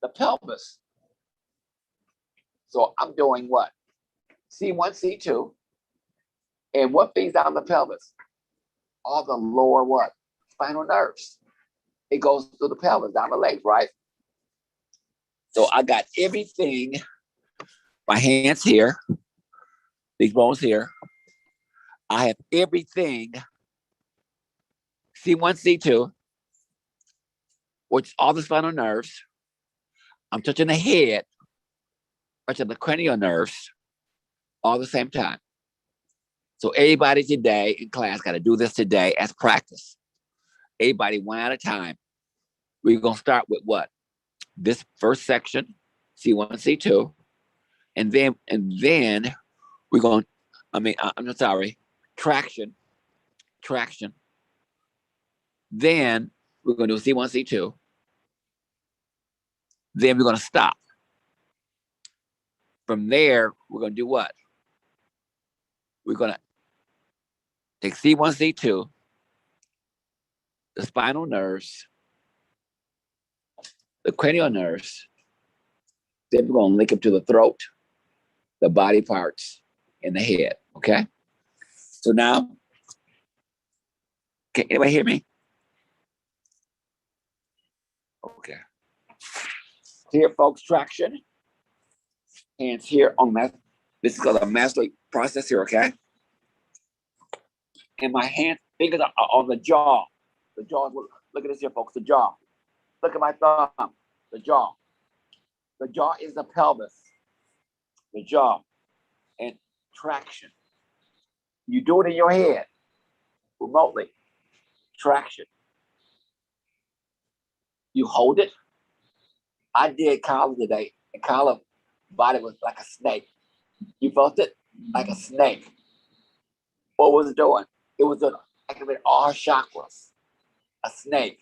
the pelvis. So I'm doing what? C1, C2. And what feeds down the pelvis? All the lower what? Spinal nerves. It goes through the pelvis, down the legs, right? So I got everything. My hands here. These bones here. I have everything. C1, C2, which is all the spinal nerves. I'm touching the head, touching the cranial nerves, all at the same time. So everybody today in class got to do this today as practice. Everybody one at a time. We're going to start with what? This first section, C1, C2. And then we're going, I'm sorry, traction. Then we're going to do C1, C2. Then we're going to stop. From there, we're going to do what? We're going to take C1, C2, the spinal nerves, the cranial nerves. Then we're going to link them to the throat, the body parts, and the head. Okay? So now, can anybody hear me? Okay. Here, folks, traction. Hands here on that. This is called a mastery process here, okay? And my fingers are on the jaw. The jaw, look at this here, folks, the jaw. Look at my thumb, the jaw. The jaw is the pelvis. The jaw. And traction. You do it in your head, remotely. Traction. You hold it. I did Kyle's today, and Kyle's body was like a snake. You felt it? Like a snake. What was it doing? It was activating all her chakras. A snake.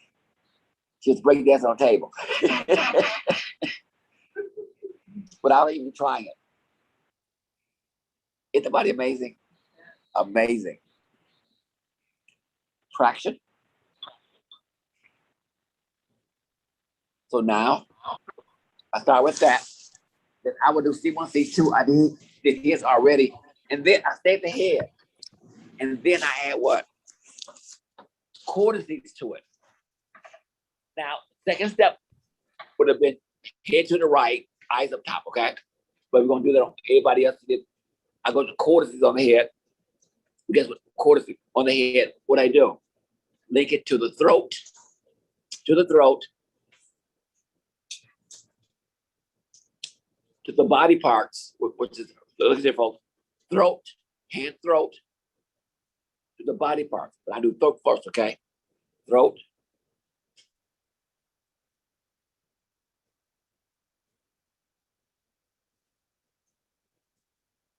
She was breaking dancing on the table. Without even trying it. Isn't the body amazing? Amazing. Traction. So now, I start with that. Then I would do C1, C2. I did his already. And then I stayed the head. And then I add what? Cortices to it. Now, second step would have been head to the right, eyes up top, okay? But we're going to do that on everybody else did. I go to cortices on the head. Guess what? Cortices on the head. What I do? Link it to the throat. To the throat. To the body parts, which is, look at here, folks. Throat, hand, throat. To the body parts. But I do throat first, okay? Throat.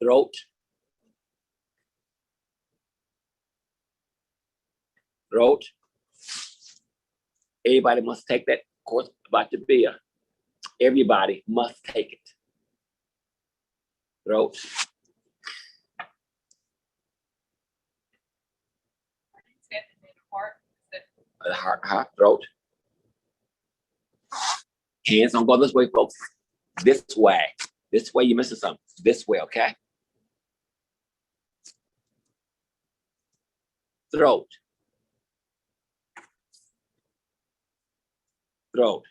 Throat. Throat. Everybody must take that course about to be. Everybody must take it. Throat. Heart, throat. Hands don't go this way, folks. This way. This way, you're missing something. This way, okay? Throat. Throat.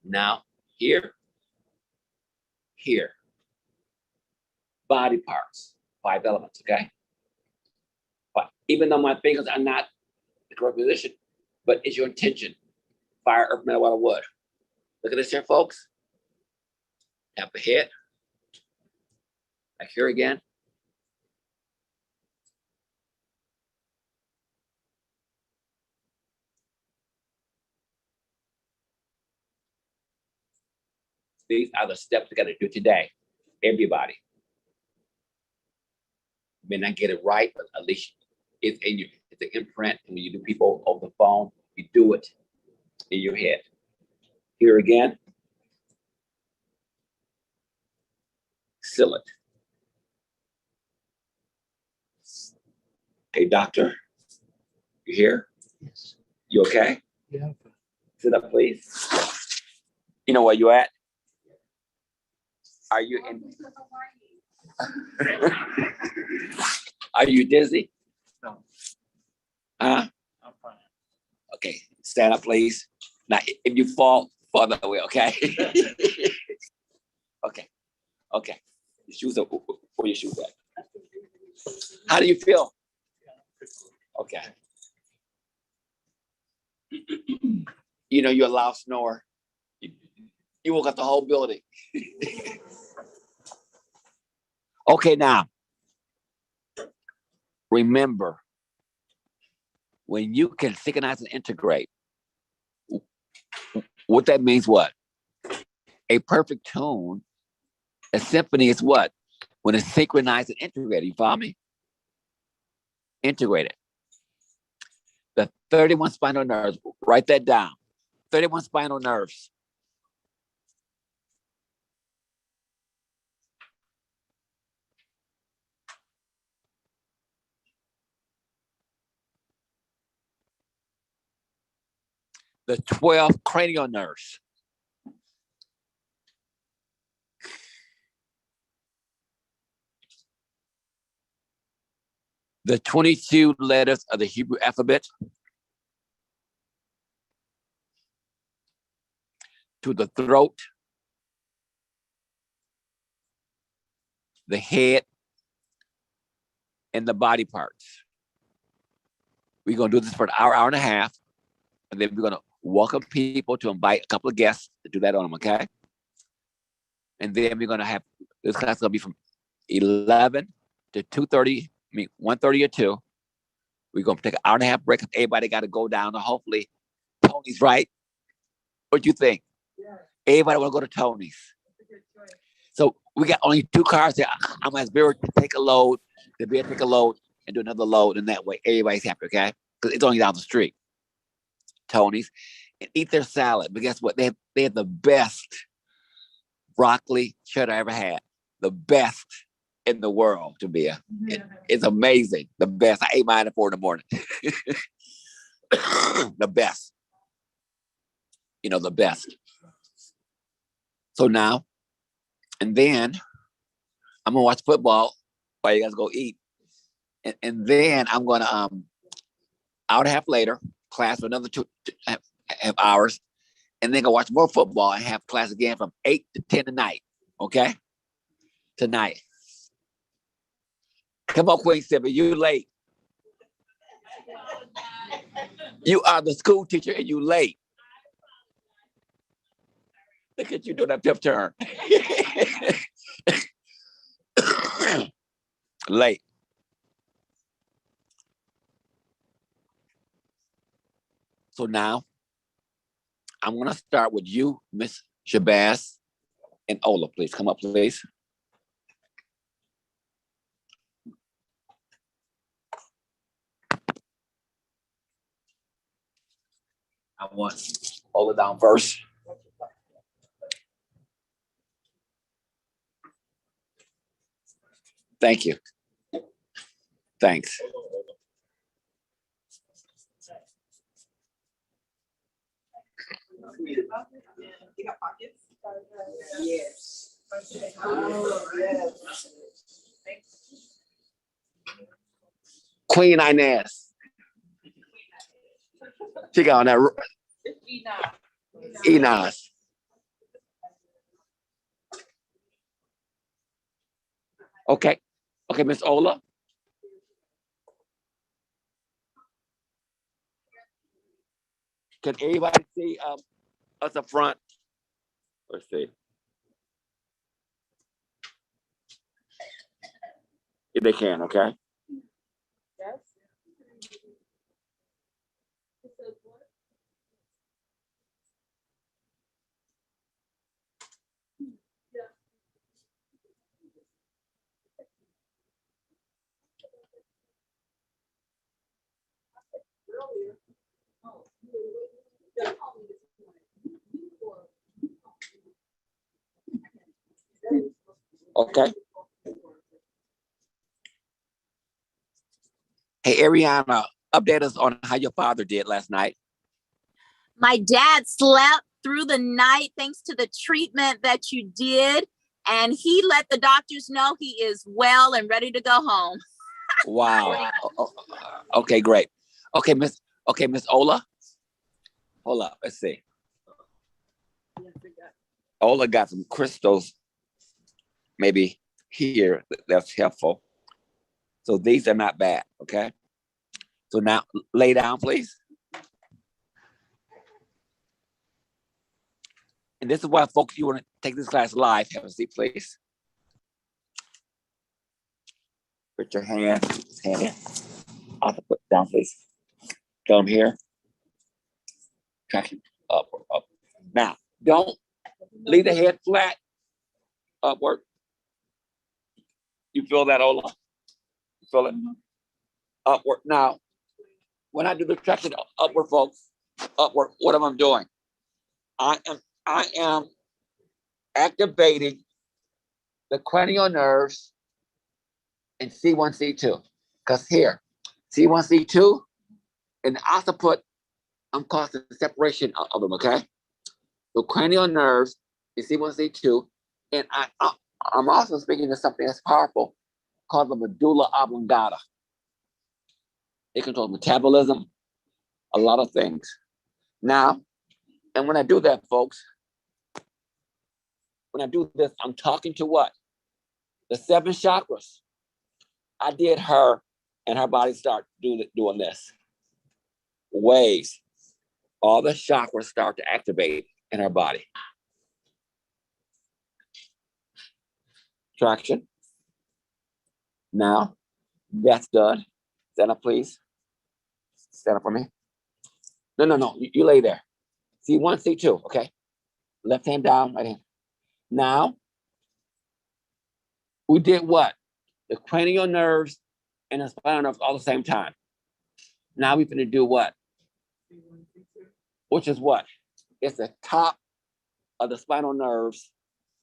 Now, here. Here. Body parts. 5 elements, okay? But even though my fingers are not the correct position, but it's your intention. Fire, earth, metal, water, wood. Look at this here, folks. Tap the head. Back here again. These are the steps we got to do today. Everybody. You may not get it right, but at least it's in you. It's an imprint. And when you do people over the phone, you do it in your head. Here again. Seal it. Hey, doctor. You here? Yes. You okay? Yeah. Sit up, please. You know where you at? Are you in? Are you dizzy? No, Huh? I'm fine. Okay, stand up, please. Now, if you fall the other way, okay? Okay, okay. Your shoes are, where your shoes at? How do you feel? Okay. You know, you're a loud snorer. You woke up the whole building. Okay, now, remember, when you can synchronize and integrate, what that means, what? A perfect tune, a symphony is what? When it's synchronized and integrated, you follow me? Integrated. The 31 spinal nerves, write that down. 31 spinal nerves. The 12 cranial nerves. The 22 letters of the Hebrew alphabet. To the throat, the head, and the body parts. We're going to do this for an hour, hour and a half, and then we're going to welcome people to invite a couple of guests to do that on them, okay? And then we're going to have, this class is going to be from 11 to 2:30, I mean 1:30 or 2. We're going to take an hour and a half break. Everybody got to go down, and hopefully Tony's right. What do you think? Yeah. Everybody want to go to Tony's. So we got only 2 cars there. I'm going to ask Vera to take a load, the Vera take a load, and do another load, and that way everybody's happy, okay? Because it's only down the street. Tony's, and eat their salad. But guess what? They have the best broccoli cheddar I ever had. The best in the world, to be. It's amazing. The best. I ate mine at 4 in the morning. The best. You know, the best. So now, and then I'm gonna watch football while you guys go eat. And then I'm gonna hour and a half later, class for another 2.5 hours, and then go watch more football and have class again from 8 to 10 tonight. Okay? Tonight. Come on, Queen Sibyl, you late. You are the school teacher and you late. Look at you doing that pep turn. Late. So now, I'm going to start with you, Miss Shabazz, and Ola, please. Come up, please. I want Ola down first. Thank you. Thanks. You got pockets? Yes. Oh, yes. Queen Inez. She got on that. Enos. Okay. Okay, Miss Ola. Can everybody see us up front? Let's see. If they can, okay? Yes. Okay. Hey, Ariana, update us on how your father did last night. My dad slept through the night thanks to the treatment that you did. And he let the doctors know he is well and ready to go home. Wow. Okay, great. Okay, Miss Ola. Hold up. Let's see. Ola got some crystals maybe here that's helpful. So these are not bad, okay? So now lay down, please. And this is why, folks, you want to take this class live. Have a seat, please. Put your hand in. I'll put it down, please. Thumb here. Traction up. Now, don't leave the head flat. Upward. You feel that, Ola? You feel it? Upward. Now, when I do the traction upward, folks, upward, what am I doing? I am activating the cranial nerves in C1, C2. Because here, C1, C2, and the occiput, I'm causing the separation of them, okay? The cranial nerves in C1, C2, and I'm also speaking to something that's powerful called the medulla oblongata. It controls metabolism, a lot of things. Now, and when I do that, folks, when I do this, I'm talking to what? The 7 chakras. I did her, and her body start doing this. Waves. All the chakras start to activate in her body. Traction. Now, that's done. Stand up, please. Stand up for me. No. You lay there. C1, C2, okay? Left hand down, right hand. Now, we did what? The cranial nerves and the spinal nerves all at the same time. Now we're going to do what? Which is what? It's the top of the spinal nerves.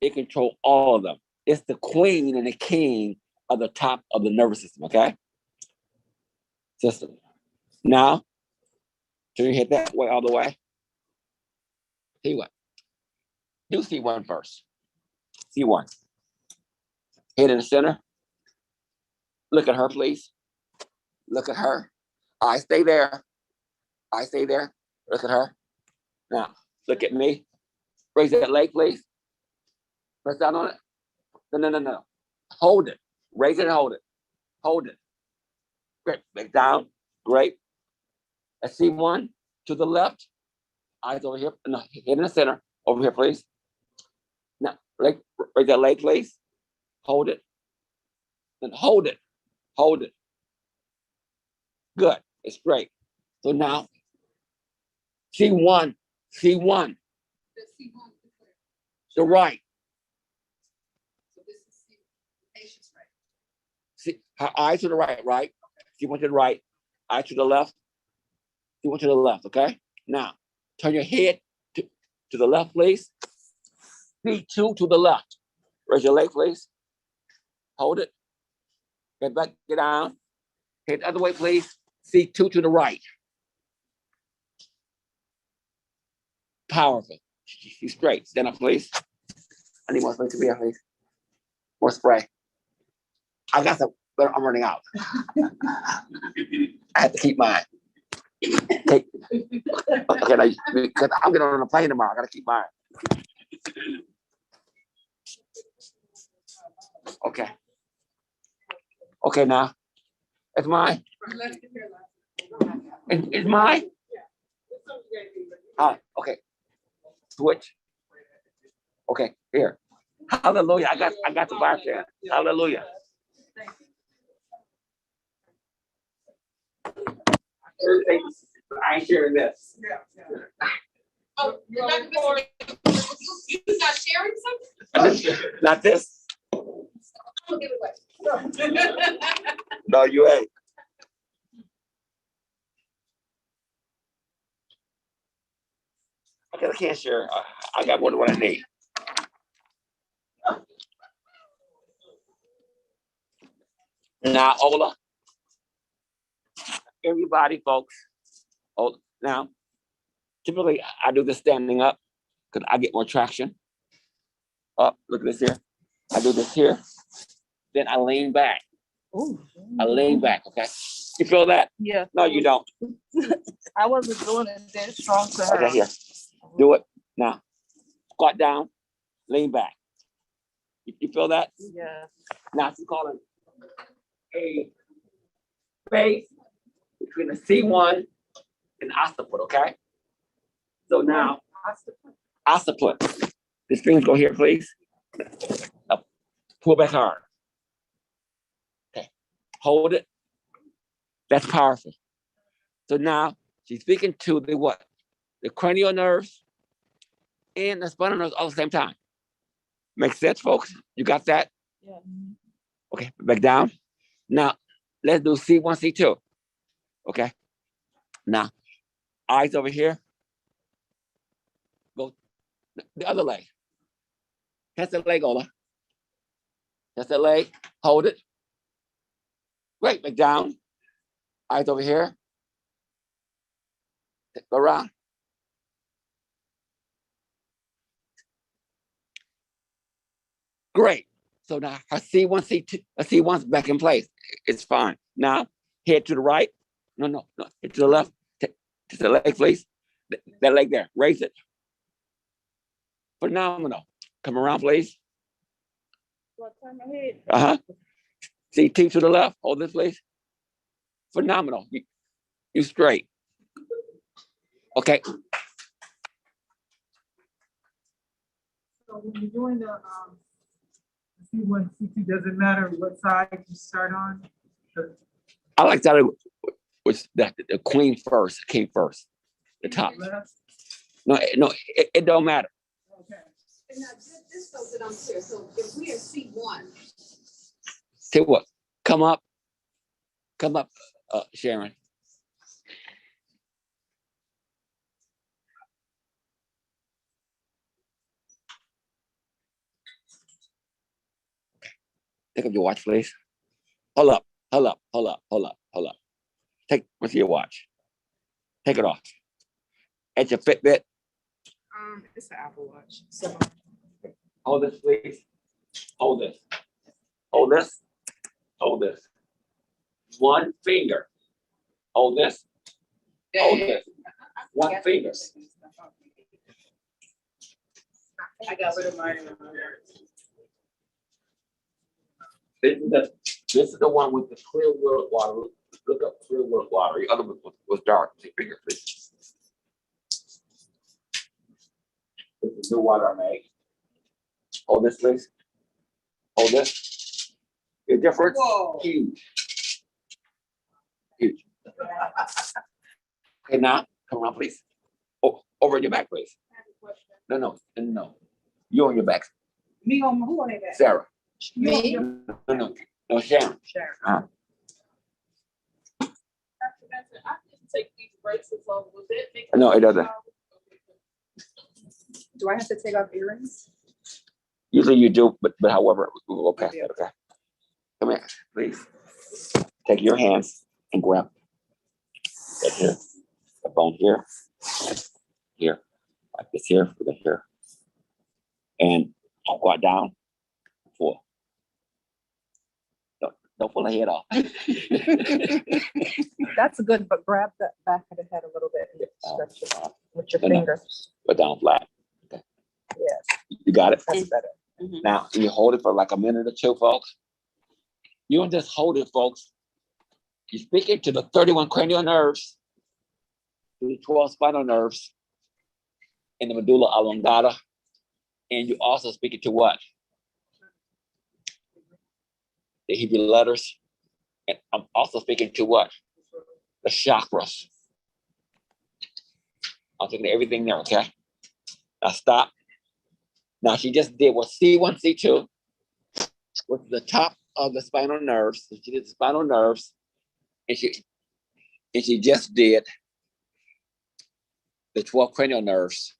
It controls all of them. It's the queen and the king of the top of the nervous system, okay? System. Now, turn your head that way all the way. See what? Do C1 first. C1. Head in the center. Look at her, please. Look at her. I stay there. I stay there. Look at her. Now, look at me. Raise that leg, please. Press down on it. No. Hold it. Raise it and hold it. Hold it. Great. Back down. Great. Let's see one to the left. Eyes over here. No, head in the center. Over here, please. Now, raise that leg, please. Hold it. Then hold it. Hold it. Good. It's straight. So now, C1. The right. So this is the patient's right. See, her eyes to the right, right? C1 to the right. Eye to the left. C1 to the left, okay? Now, turn your head to the left, please. C2 to the left. Raise your leg, please. Hold it. Get back, get down. Head the other way, please. C2 to the right. Powerful. She's straight. Stand up, please. I need more space to be here, please. More spray. I got some, but I'm running out. I have to keep mine. Okay, now, because I'm getting on a plane tomorrow. I gotta keep mine. Okay. Okay, now. It's mine. It's mine? Okay. Switch. Okay, here. Hallelujah. I got the bar there. Hallelujah. I ain't sharing this. Oh, you're not sharing something? Not this. I'll give it away. No, you ain't. Okay, I can't share. I got more than what I need. Now, Ola. Everybody, folks. Oh, now, typically I do this standing up because I get more traction. Up, look at this here. I do this here. Then I lean back. Ooh. I lean back, okay? You feel that? Yeah. No, you don't. I wasn't doing it that strong to her. Okay, here. Do it. Now, squat down, lean back. You feel that? Yeah. Now, she's calling a space between the C1 and occiput, okay? So now, occiput. The strings go here, please. Up. Pull back hard. Okay. Hold it. That's powerful. So now she's speaking to the what? The cranial nerves and the spinal nerves all at the same time. Makes sense, folks? You got that? Yeah. Okay, back down. Now, let's do C1, C2. Okay. Now, eyes over here. Go the other leg. Catch the leg, Ola. Catch the leg. Hold it. Great, back down. Eyes over here. Go around. Great. So now her C1, C2, C1's back in place. It's fine. Now, head to the right. No. Head to the left. To the leg, please. That leg there. Raise it. Phenomenal. Come around, please. Turn my head. Uh-huh. CT to the left. Hold this, please. Phenomenal. You straight. Okay. So when you're doing the C1, C2, doesn't matter what side you start on? I like that. Was that the queen first, king first, the top. Left? No, it don't matter. Okay. And now, just so that I'm clear, so if we are C1, Say what? Come up, Sharon. Take up your watch, please. Hold up. What's your watch? Take it off. At your Fitbit. It's an Apple Watch. So Hold this, please. Hold this. Hold this. Hold this. One finger. Hold this. Hold this. One finger. I got rid of mine. This is the one with the clear water. Look up clear water. The other one was dark. Take finger, please. This is the water I made. Hold this, please. Hold this. The difference? Whoa. Huge. Okay, now, come on, please. Over your back, please. No. You on your back. Me on who on that? Sarah. Me? No, Sharon. Sure. Uh-huh. I didn't take these bracelets off. Was it? No, it doesn't. Do I have to take off earrings? Usually you do, but however, we'll go past that, okay? Come here, please. Take your hands and grab that here, the bone here, like this here, for the here. And squat down, pull. Don't pull the head off. That's good, but grab the back of the head a little bit and stretch it off with your No. fingers. Go down flat. Okay. Yes, You got it? that's better. Now, you hold it for like a minute or two, folks. You don't just hold it, folks. You're speaking to the 31 cranial nerves, to the 12 spinal nerves, and the medulla oblongata. And you also speaking to what? The Hebrew letters. And I'm also speaking to what? The chakras. I'm speaking to everything there, okay? Now stop. Now she just did what C1, C2 was the top of the spinal nerves. She did the spinal nerves, and she just did the 12 cranial nerves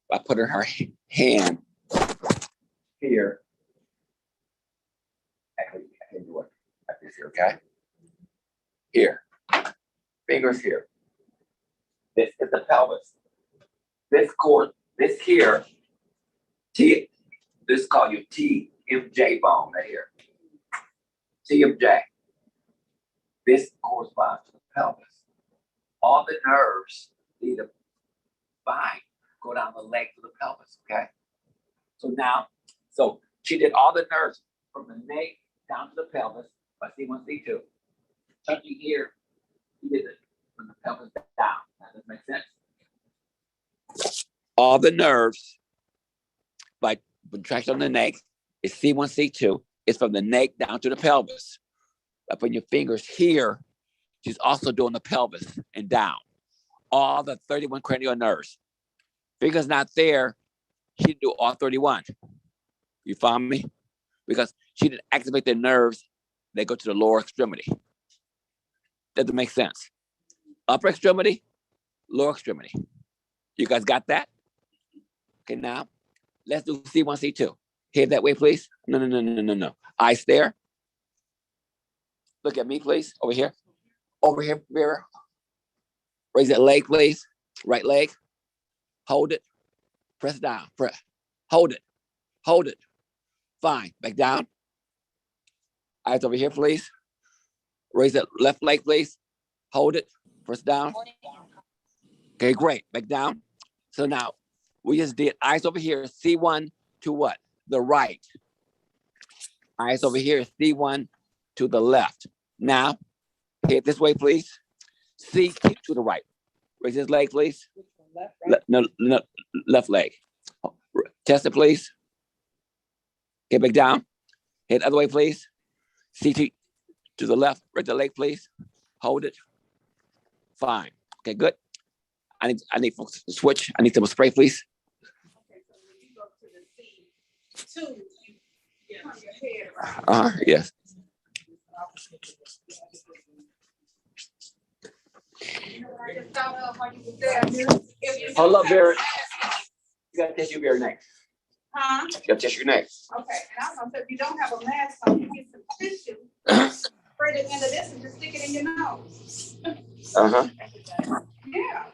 by putting her hand here. I can do it like this here, okay? Here. Fingers here. This is the pelvis. This cord, this here, T, this call you TM. TMJ bone right here. TMJ. This corresponds to the pelvis. All the nerves lead the spine, go down the leg to the pelvis, okay? So she did all the nerves from the neck down to the pelvis by C1, C2. Touching here, she did it from the pelvis down. Does that make sense? All the nerves by contraction on the neck is C1, C2. It's from the neck down to the pelvis. By putting your fingers here, she's also doing the pelvis and down. All the 31 cranial nerves. Fingers not there, she didn't do all 31. You follow me? Because she didn't activate the nerves that go to the lower extremity. Doesn't make sense. Upper extremity, lower extremity. You guys got that? Okay, now let's do C1, C2. Head that way, please. No. Eyes there. Look at me, please. Over here. Over here, Vera. Raise that leg, please. Right leg. Hold it. Press down. Press. Hold it. Hold it. Fine. Back down. Eyes over here, please. Raise that left leg, please. Hold it. Press down. Okay, great. Back down. So now we just did eyes over here. C1 to what? The right. Eyes over here. C1 to the left. Now, head this way, please. C to the right. Raise his leg, please. No, left leg. Test it, please. Get back down. Head other way, please. C to the left. Raise the leg, please. Hold it. Fine. Okay, good. I need folks to switch. I need some spray, please. Okay, so when you go to the C2, you turn your head around. Yes. I just thought of when you was there. If you Hold up, have- Vera. You gotta test your Vera neck. Huh? You gotta test your neck. Okay, and I was gonna say, if you don't have a mask on, you get some tissue, spread it into this and just stick it in your nose. Uh-huh. Yeah.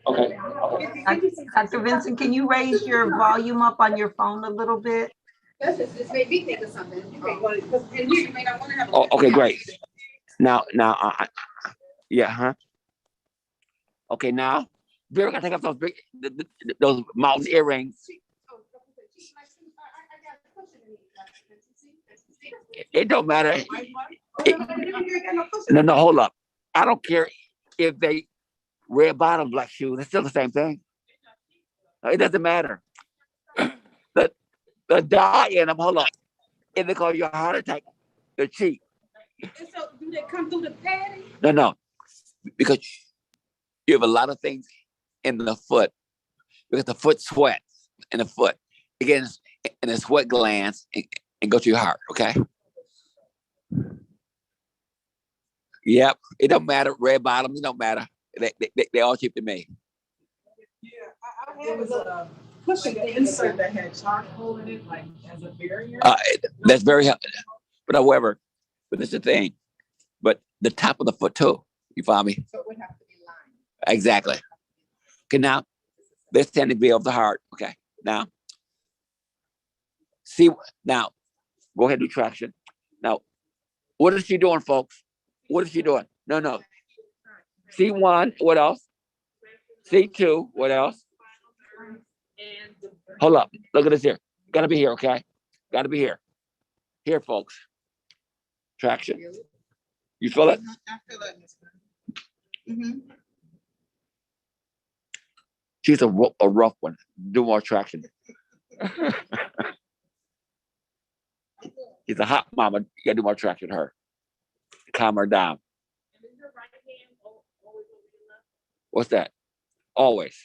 Okay. Dr. Vincent, can you raise your volume up on your phone a little bit? That's just made me think of something. You may want to, because in here, you may not want to have a. Oh, okay, great. Now, yeah, huh? Okay, now, Vera gotta take off those big, those mountain earrings. It don't matter. No, hold up. I don't care if they red bottom, black shoes. It's still the same thing. It doesn't matter. The dye in them, hold up. If they call you a heart attack, they're cheap. And so, do they come through the padding? No. Because you have a lot of things in the foot. Because the foot sweats in the foot. It gets in the sweat glands and go to your heart, okay? Yep. It don't matter. Red bottoms, it don't matter. They all cheap to me. Yeah, I had a cushion insert that had charcoal in it, like as a barrier. That's very helpful. But however, but that's the thing. But the top of the foot too. You follow me? So it would have to be lined. Exactly. Okay, now this tend to be of the heart. Okay. Now now go ahead and do traction. Now, what is she doing, folks? What is she doing? No. C1, what else? C2, what else? Hold up. Look at this here. Gotta be here, okay? Gotta be here. Here, folks. Traction. You feel it? I feel it. Mm-hmm. She's a rough one. Do more traction. She's a hot mama. You gotta do more traction to her. Calm her down. What's that? Always.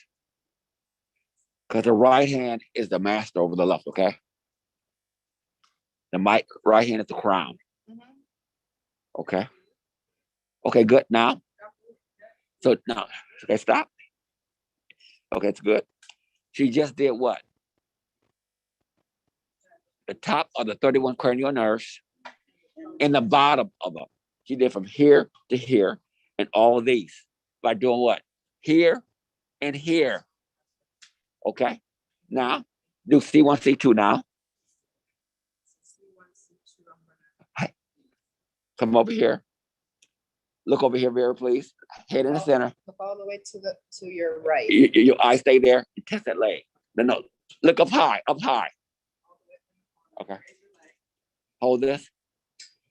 Because the right hand is the master over the left, okay? The right hand is the crown. Okay. Okay, good. Now. So now, okay, stop. Okay, it's good. She just did what? The top of the 31 cranial nerves and the bottom of them. She did from here to here and all of these by doing what? Here and here. Okay. Now, do C1, C2 now. Come over here. Look over here, Vera, please. Head in the center. Look all the way to your right. Your eyes stay there. Test that leg. No. Look up high, up high. Okay. Hold this.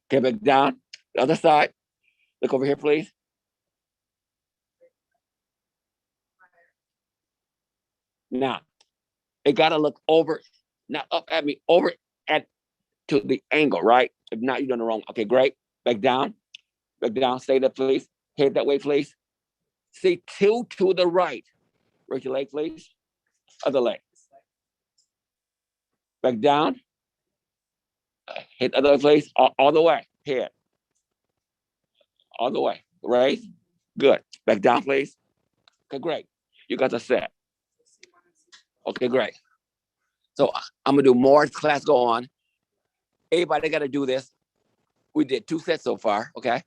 Get back down. The other side. Look over here, please. Now, it gotta look over, not up at me, over at to the angle, right? If not, you're doing it wrong. Okay, great. Back down. Back down. Stay there, please. Head that way, please. See, two to the right. Raise your leg, please. Other leg. Back down. Hit other leg, please. All the way. Head. All the way. Raise. Good. Back down, please. Okay, great. You got the set. Okay, great. So I'm gonna do more class go on. Everybody got to do this. We did 2 sets so far. Okay.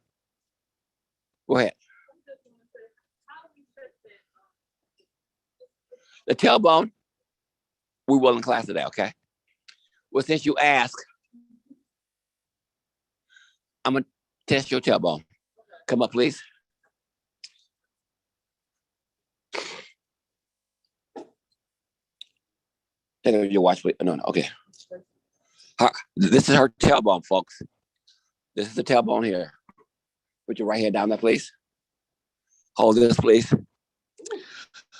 Go ahead. The tailbone, we will in class today. Okay. Well, since you ask, I'm gonna test your tailbone. Come up, please. Take out your watch, please. No. Okay. This is her tailbone, folks. This is the tailbone here. Put your right hand down there, please. Hold this, please.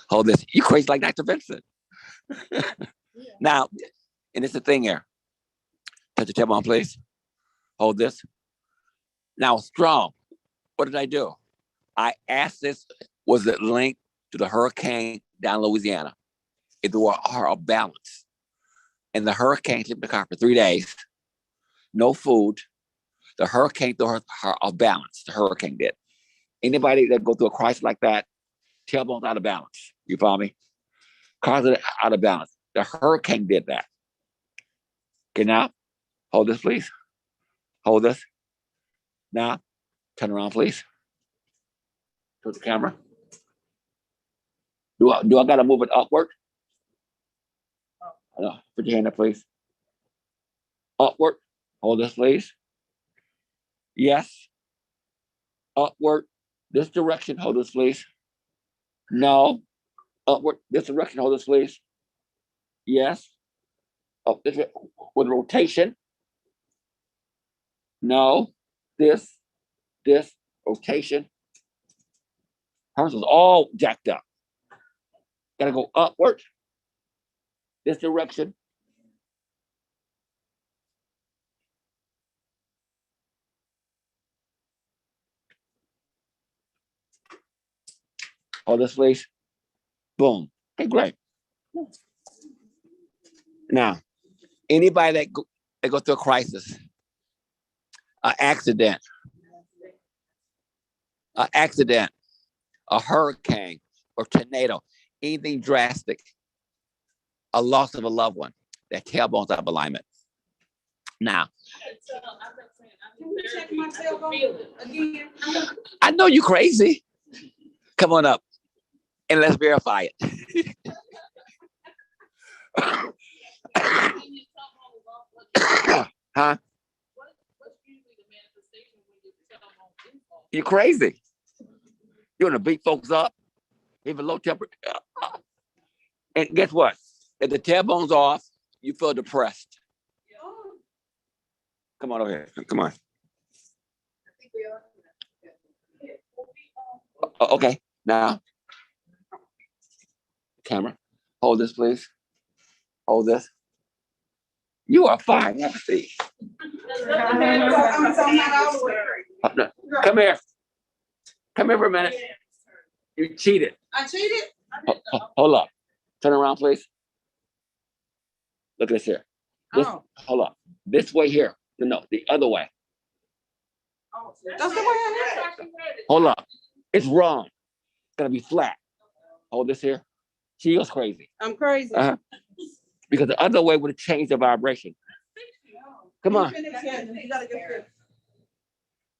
Hold this. You crazy like Dr. Vincent. Now, and it's the thing here. Touch your tailbone, please. Hold this. Now, strong. What did I do? I asked this, was it linked to the hurricane down in Louisiana? If there were a balance. And the hurricane hit the car for 3 days. No food. The hurricane threw her off balance. The hurricane did. Anybody that go through a crisis like that, tailbone's out of balance. You follow me? Cars are out of balance. The hurricane did that. Okay, now, hold this, please. Hold this. Now, turn around, please. To the camera. Do I gotta move it upward? No, put your hand up, please. Upward. Hold this, please. Yes. Upward. This direction. Hold this, please. No. Upward. This direction. Hold this, please. Yes. Up this way. With rotation. No. This. Rotation. Hers is all jacked up. Gotta go upward. This direction. Hold this, please. Boom. Okay, great. Now, anybody that go through a crisis, an accident, a hurricane, or tornado, anything drastic, a loss of a loved one, that tailbone's out of alignment. Now, Can you check my tailbone again? I know you crazy. Come on up and let's verify it. Huh? You crazy. You want to beat folks up, even low temperature. And guess what? If the tailbone's off, you feel depressed. Come on over here. Come on. Okay. Now, camera. Hold this, please. Hold this. You are fine. Let's see. I'm not all the way. Come here. Come here for a minute. You cheated. I cheated? Hold up. Turn around, please. Look at this here. This, Oh. Hold up. This way here. No, the other way. That's the way I had it. Hold up. It's wrong. It's gonna be flat. Hold this here. She was crazy. I'm crazy. Because the other way would have changed the vibration. Come on. You gotta get this.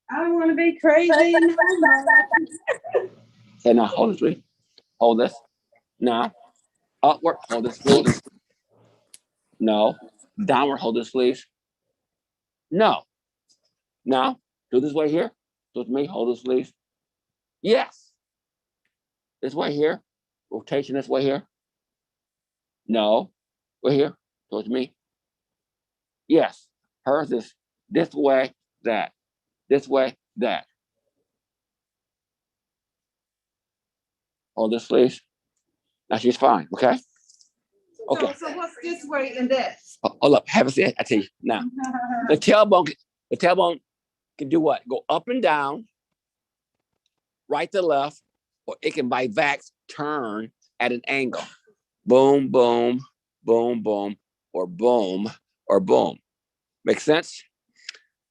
I don't want to be crazy. Say now, hold this, please. Hold this. Now, upward, hold this, please. No. Downward, hold this, please. No. Now, do this way here. Towards me. Hold this, please. Yes. This way here. Rotation this way here. No. Way here. Towards me. Yes. Hers is this way, that. This way, that. Hold this, please. Now she's fine, okay? Okay. So what's this way and that? Hold up. Have a seat. I tell you now. The tailbone can do what? Go up and down, right to left, or it can by vax turn at an angle. Boom, boom, boom, boom, or boom, or boom. Make sense?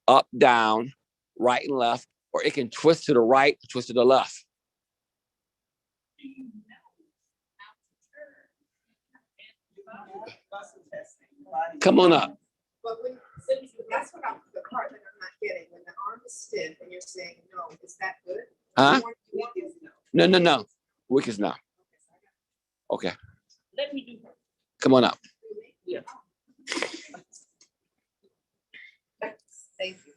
Up, down, right and left, or it can twist to the right, twist to the left. Come on up. But when, that's what I'm, the part that I'm not getting, when the arm is stiff and you're saying no, is that good? Huh? Weak is no. No. Weak is no. Okay. Let me do her. Come on up. Yeah. Thank you.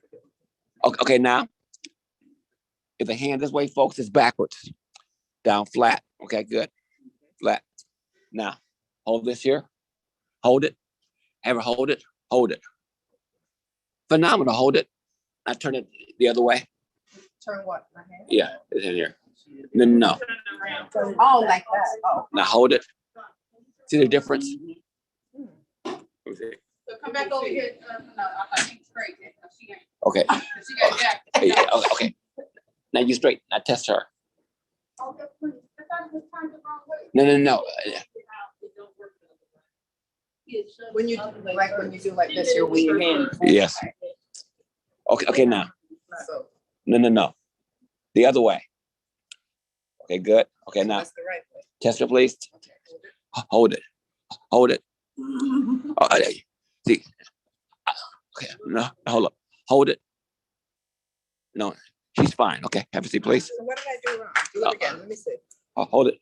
Okay, now, if the hand this way, folks, it's backwards. Down flat. Okay, good. Flat. Now, hold this here. Hold it. Ever hold it? Hold it. Phenomenal. Hold it. I turn it the other way. Turn what? My hand? Yeah, it's in here. No. Oh, like that. Oh. Now hold it. See the difference? So come back over here. No, I think it's great. She ain't. Okay. She got jacked. Yeah, okay. Now you straight. Now test her. Okay, please. I thought it was turned the wrong way. No. When you do like this, you're weak. Yes. Okay, now. So No. The other way. Okay, good. Okay, now that's the right way. test her, please. Okay, Hold it. Hold it. See. Okay, no, hold up. Hold it. No, she's fine. Okay, have a seat, please. So what did I do wrong? Do it again. Let me see. Hold it.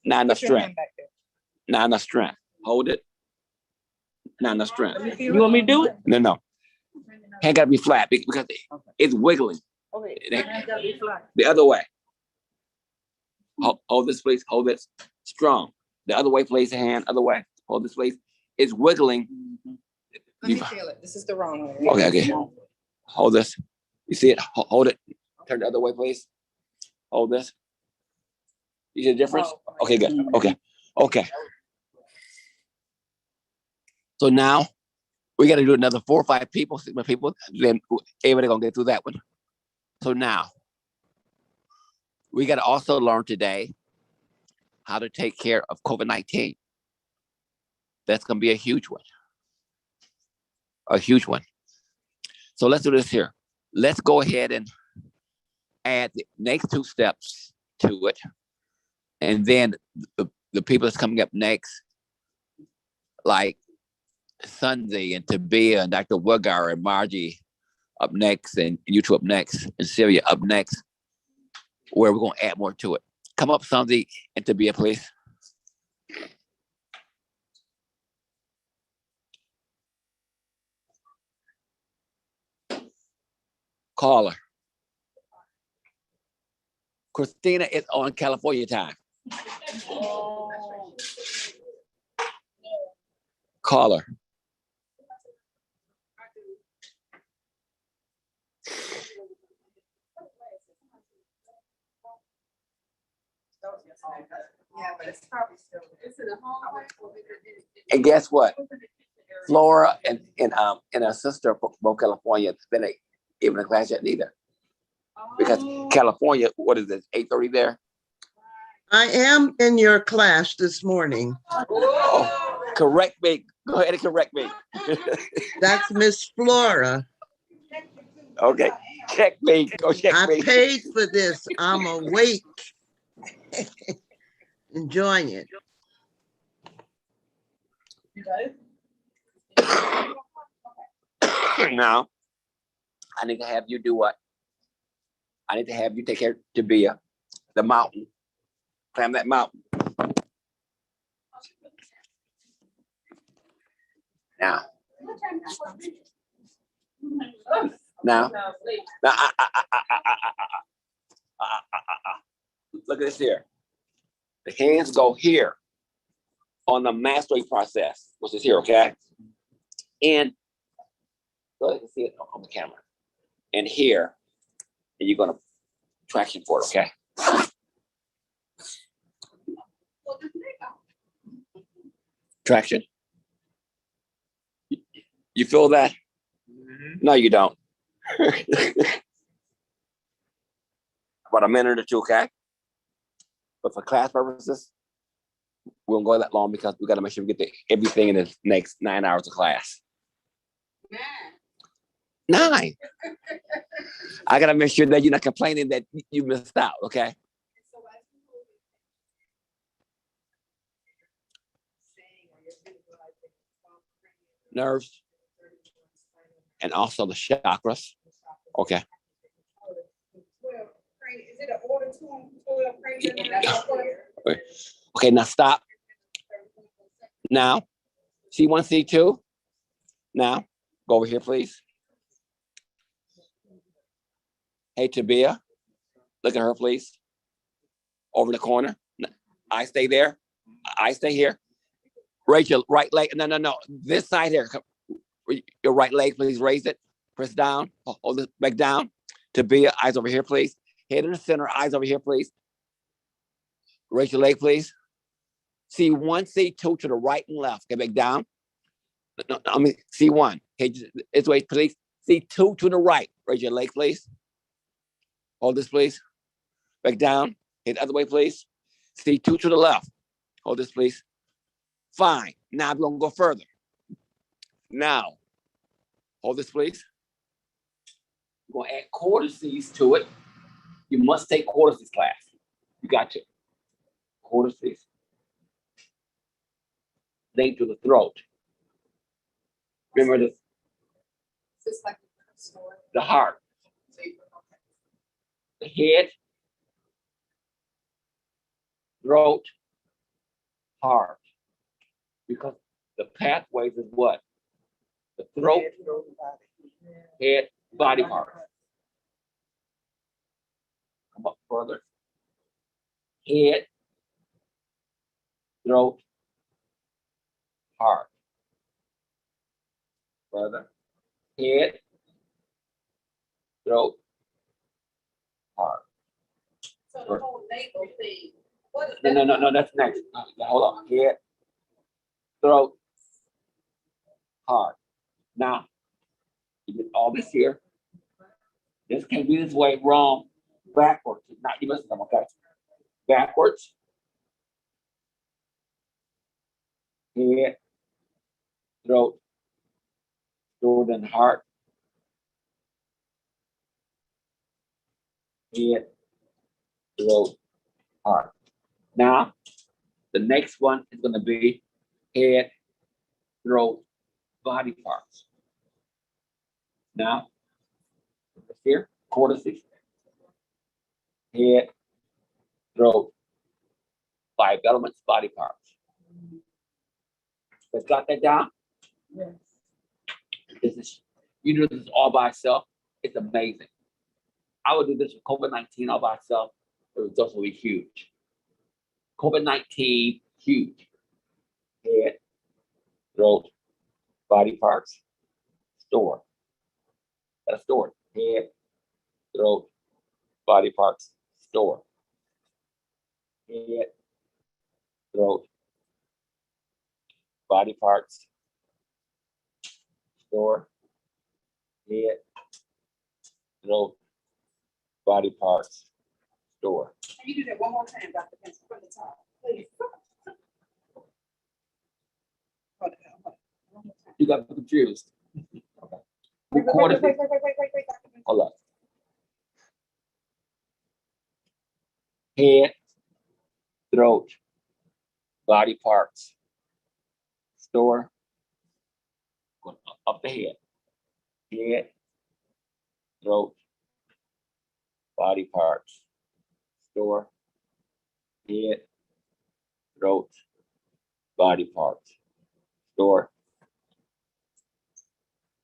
Not enough Put your strength. hand back there. Not enough strength. Hold it. Not enough strength. You want me to do it? No. Hand gotta be flat because it's wiggling. Okay. The other way. Hold this, please. Hold this. Strong. The other way, place the hand. Other way. Hold this, please. It's wiggling. Let me feel it. This is the wrong way. Okay. Hold this. You see it? Hold it. Turn the other way, please. Hold this. You see the difference? Okay, good. Okay. So now we got to do another 4 or 5 people, 6 more people. Then everybody gonna get through that one. So now we got to also learn today how to take care of COVID-19. That's gonna be a huge one. A huge one. So let's do this here. Let's go ahead and add the next 2 steps to it. And then the people that's coming up next, like Sunday and Tabia and Dr. Wuggar and Margie up next, and you two up next, and Sylvia up next, where we're going to add more to it. Come up, Sunday and Tabia, please. Call her. Christina is on California time. Call her. Yeah, but it's probably still. And guess what? Flora and her sister from California didn't even a class yet neither. Because California, what is it, 8:30 there? I am in your class this morning. Oh, correct me. Go ahead and correct me. That's Miss Flora. Okay, check me. Go check I me. paid for this. I'm awake. Enjoying it. Now, I need to have you do what? I need to have you take care of Tabia, the mountain. Climb that mountain. Now, Now, look at this here. The hands go here on the mastery process, which is here, okay? And so you can see it on the camera. And here, and you're gonna traction for it, okay? Traction. You feel that? No, you don't. About a minute or two, okay? But for class purposes, we won't go that long because we got to make sure we get everything in the next 9 hours of class. 9. I got to make sure that you're not complaining that you missed out, okay? Nerves. And also the chakras. Okay. Is it an order to 12 cranial? Okay, now stop. Now, C1, C2. Now, go over here, please. Hey, Tabia, look at her, please. Over the corner. I stay there. I stay here. Rachel, right leg. No. This side here. Your right leg, please raise it. Press down. Hold it back down. Tabia, eyes over here, please. Head in the center, eyes over here, please. Raise your leg, please. C1, C2 to the right and left. Get back down. No, I mean, C1. Head this way, please. C2 to the right. Raise your leg, please. Hold this, please. Back down. Head the other way, please. C2 to the left. Hold this, please. Fine. Now we're going to go further. Now, hold this, please. We're going to add cortices to it. You must take cortices class. You got to. Cortices. Then to the throat. Remember this? The heart. The head. Throat. Heart. Because the pathways is what? The throat, head, body part. Come up further. Head, throat, heart. Further. Head, throat, heart. So the whole navel thing. No, that's next. Hold on. Head, throat, heart. Now, you get all this here. This can be this way, wrong, backwards. Not you missing them, okay? Backwards. Head, throat, then heart. Head, throat, heart. Now, the next one is going to be head, throat, body parts. Now, here, cortices, head, throat, 5 elements, body parts. Let's got that down. Yes. This is, you do this all by itself. It's amazing. I would do this with COVID-19 all by itself. The results will be huge. COVID-19, huge. Head, throat, body parts, store. That's stored. Head, throat, body parts, store. Head, throat, body parts, store. Head, throat, body parts, store. Can you do that one more time, Dr. Benson, from the top, please? Hold it. One more time. You got confused. Okay. Wait, Dr. Dr. Benson. Hold up. Head, throat, body parts, store. Going up the head. Head, throat, body parts, store. Head, throat, body parts, store.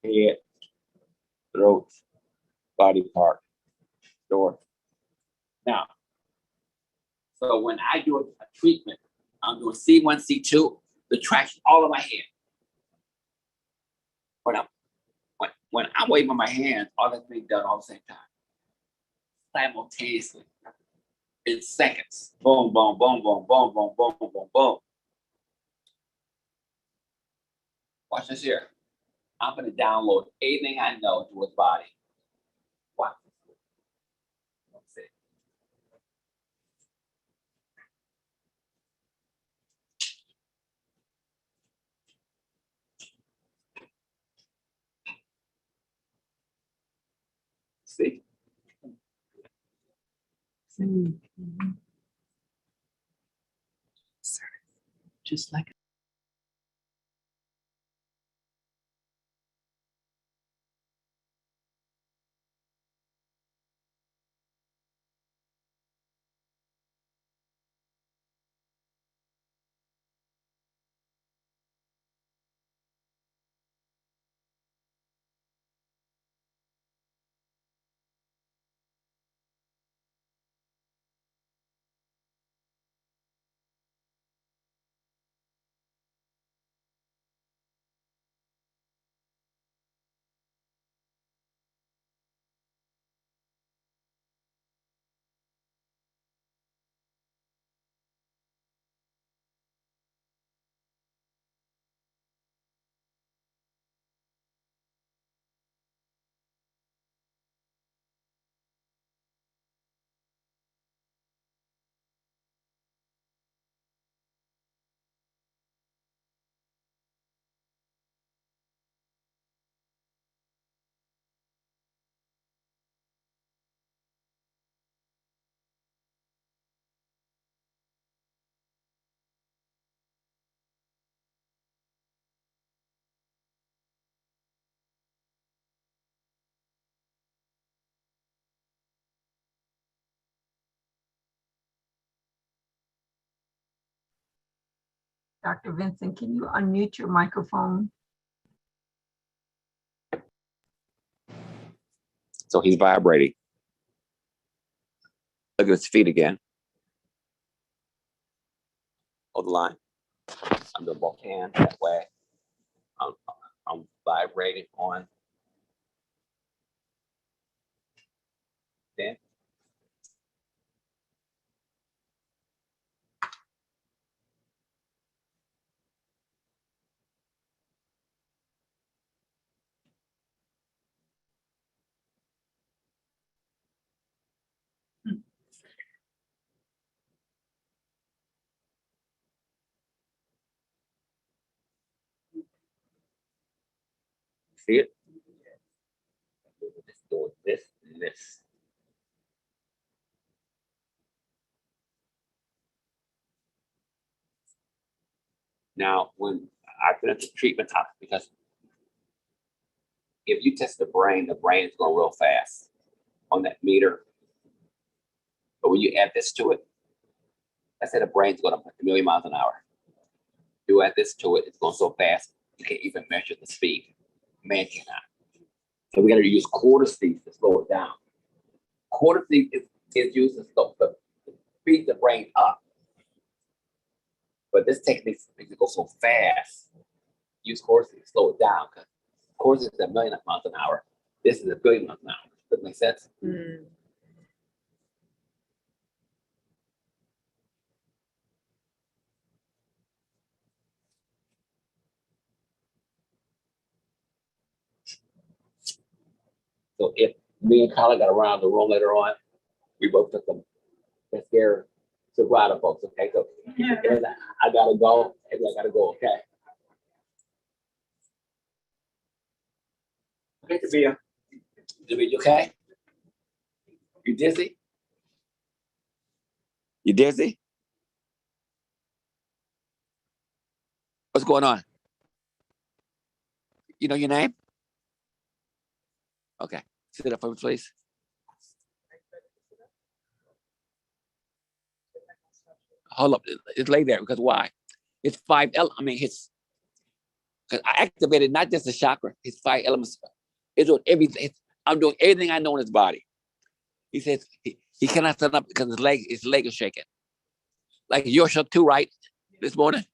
Head, throat, body part, door. Now, so when I do a treatment, I'm doing C1, C2, the traction all of my hand. When I'm waving my hands, all that's being done all at the same time, simultaneously, in seconds. Boom, boom, boom, boom, boom, boom, boom, boom, boom, boom. Watch this here. I'm gonna download anything I know to his body. Watch this. Let's see. See? Just like Dr. Vincent, can you unmute your microphone? so he's vibrating. Look at his feet again. Hold the line. I'm doing both hands that way. I'm vibrating on. Then see it? Just doing this and this. Now, when I finish the treatment, because if you test the brain is going real fast on that meter. But when you add this to it, I said the brain's going up a million miles an hour. You add this to it, it's going so fast, you can't even measure the speed. Man cannot. So we got to use quarter speed to slow it down. Quarter speed is used to speed the brain up. But this technique makes it go so fast. Use quarter speed to slow it down. Because quarter is a million miles an hour. This is a billion miles an hour. Does that make sense? Mm. So if me and Carla got around the room later on, we both took them mascara to Grotto folks. Okay, so I gotta go. I gotta go. Okay. Okay, Tabia. Tabia, you okay? You dizzy? You dizzy? What's going on? You know your name? Okay. Sit up for me, please. Hold up. It's lay there because why? It's five elements. I mean, because I activated not just the chakra, it's 5 elements. It's on everything. I'm doing everything I know in his body. He says he cannot stand up because his leg is shaking. Like yours too, right? This morning,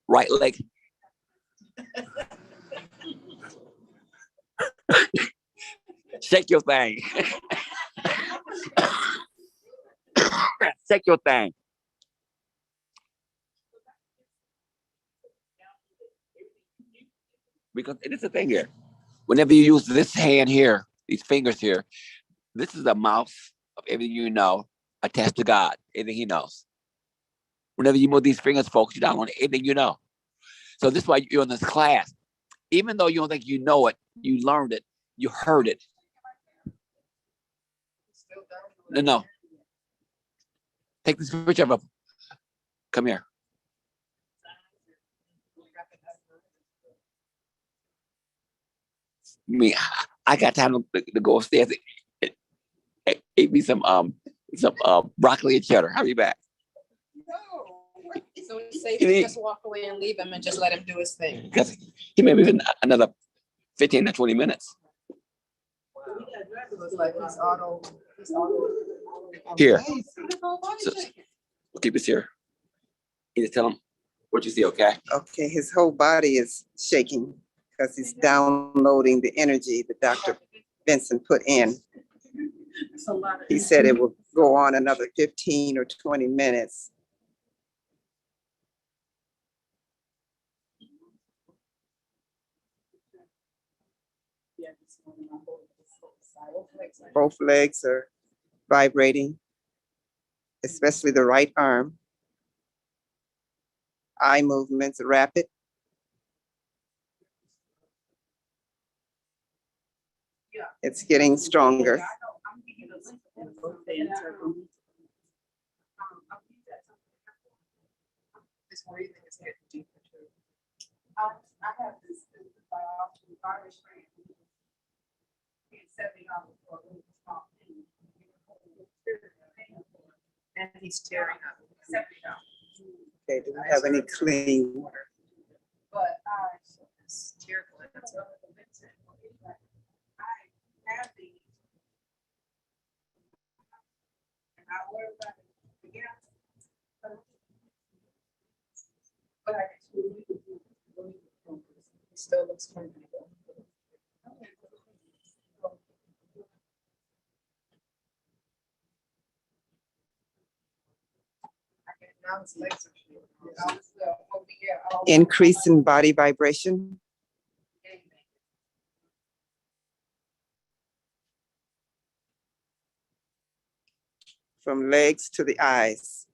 right leg. Shake your thing. Shake your thing. Because it is the thing here. Whenever you use this hand here, these fingers here, this is the mouth of everything you know attached to God, everything he knows. Whenever you move these fingers, folks, you're down on everything you know. So this is why you're in this class. Even though you don't think you know it, you learned it, you heard it. No. Take this picture of him. Come here. Me, I got time to go upstairs and eat me some broccoli and cheddar. I'll be back. So it's safe to just walk away and leave him and just let him do his thing. Because he may be in another 15 to 20 minutes. It's like he's auto. Here. So, we'll keep this here. You just tell him what you see, okay? Okay, his whole body is shaking because he's downloading the energy that Dr. Vincent put in. He said it will go on another 15 or 20 minutes. Both legs are vibrating, especially the right arm. Eye movements are rapid. It's getting stronger. I have this biology virus strain. It's $70 for a little small thing. And he's tearing up. $70. Okay, do we have any clean water? But it's tearful. That's what I have these. And I worry about it again. But I it still looks funny. Increase in body vibration. From legs to the eyes.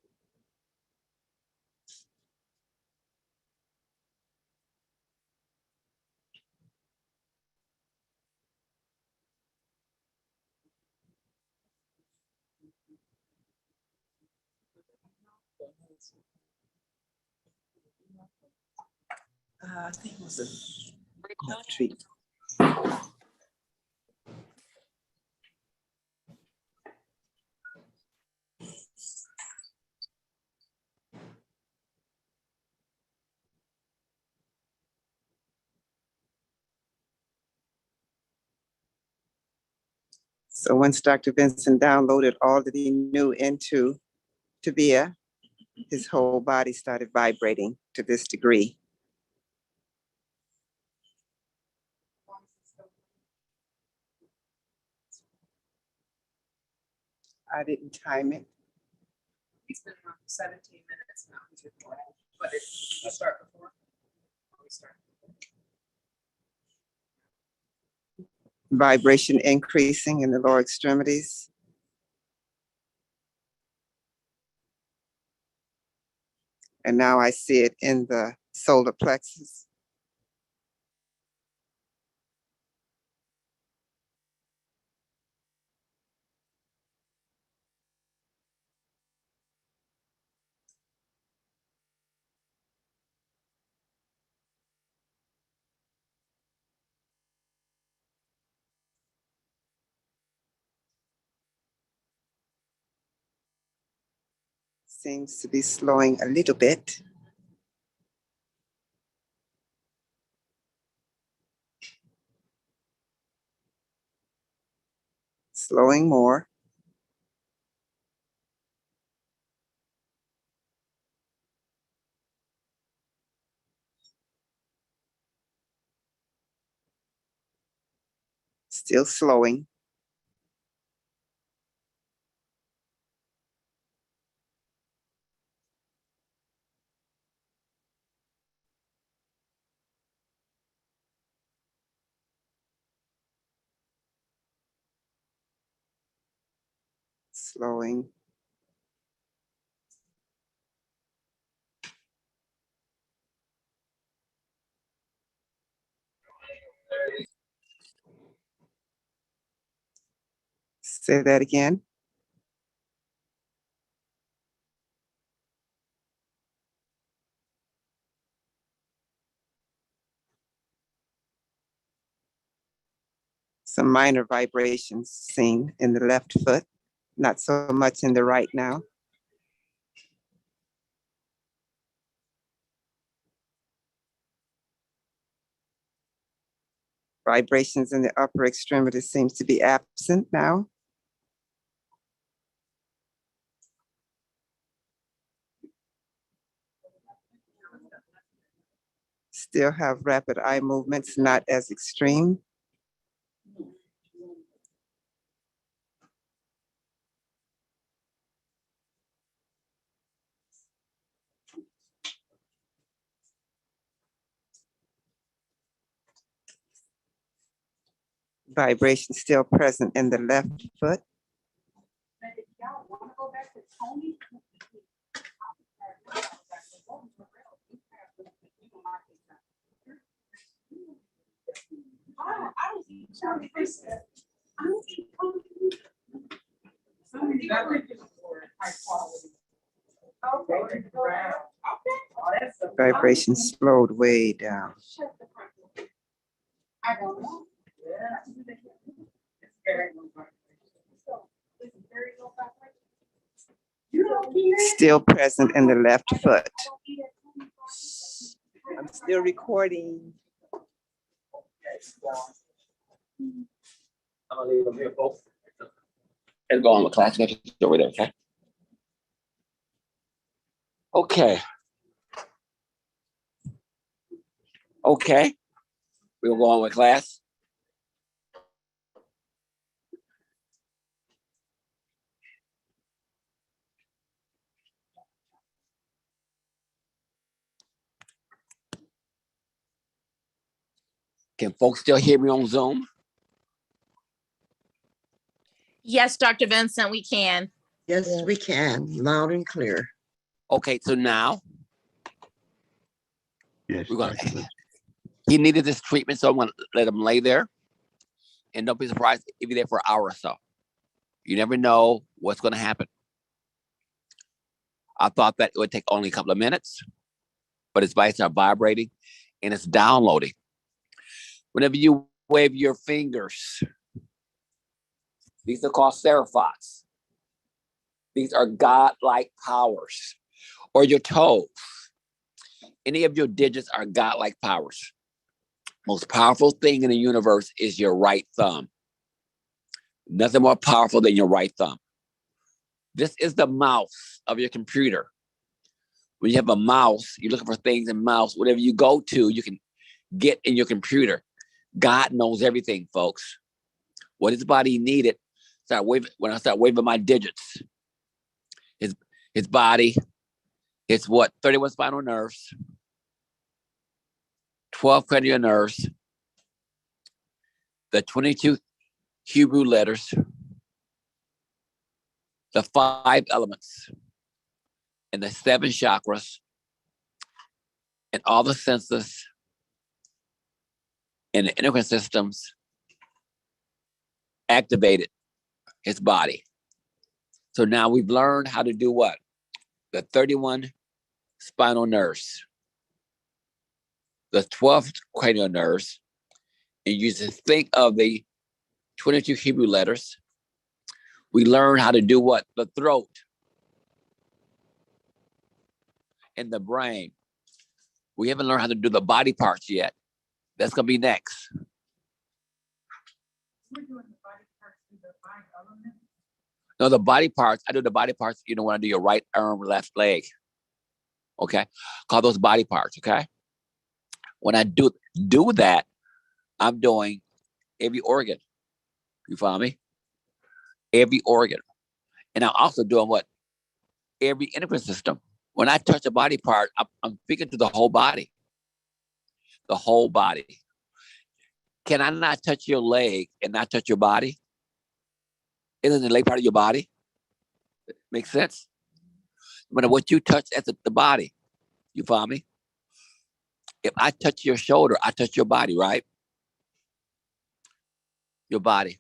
I think it was a cough treat. So once Dr. Vincent downloaded all that he knew into Vera, his whole body started vibrating to this degree. I didn't time it. He's been around 17 minutes now. But we start before. We start. Vibration increasing in the lower extremities. And now I see it in the solar plexus. Seems to be slowing a little bit. Slowing more. Still slowing. Slowing. Say that again. Some minor vibrations seen in the left foot, not so much in the right now. Vibrations in the upper extremity seems to be absent now. Still have rapid eye movements, not as extreme. Vibration still present in the left foot. Y'all wanna go back to Tony? I don't eat Tony. I don't eat Tony. High quality. Okay. Okay. Oh, that's a- Vibration slowed way down. I don't know. Yeah. It's very low vibration. So, it's very low vibration. You don't eat it? Still present in the left foot. I don't eat it. I'm still recording. I'm gonna leave them here, folks. And go on with class next over there, okay? Okay. Okay. We'll go on with class. Can folks still hear me on Zoom? Yes, Dr. Vincent, we can. Yes, we can, loud and clear. Okay, so now Yes, we're gonna. Dr. He needed this treatment, so I'm gonna let him lay there, and don't be surprised if he's there for an hour or so. You never know what's gonna happen. I thought that it would take only a couple of minutes, but his devices are vibrating and it's downloading. Whenever you wave your fingers, these are called seraphots. These are godlike powers. Or your toes. Any of your digits are godlike powers. Most powerful thing in the universe is your right thumb. Nothing more powerful than your right thumb. This is the mouse of your computer. When you have a mouse, you're looking for things in mouse. Whatever you go to, you can get in your computer. God knows everything, folks. What his body needed. When I start waving my digits, his body, it's what? 31 spinal nerves, 12 cranial nerves, the 22 Hebrew letters, the 5 elements, and the 7 chakras, and all the senses, and the endocrine systems activated his body. So now we've learned how to do what? The 31 spinal nerves, the 12 cranial nerves, and you just think of the 22 Hebrew letters. We learn how to do what? The throat and the brain. We haven't learned how to do the body parts yet. That's gonna be next. We're doing the body parts to the 5 elements. No, the body parts, I do the body parts, you know, when I do your right arm, left leg. Okay. Call those body parts. Okay. When I do that, I'm doing every organ. You follow me? Every organ. And I'm also doing what? Every endocrine system. When I touch a body part, I'm speaking to the whole body. The whole body. Can I not touch your leg and not touch your body? Isn't the leg part of your body? Makes sense? But what you touch, that's the body. You follow me? If I touch your shoulder, I touch your body, right? Your body.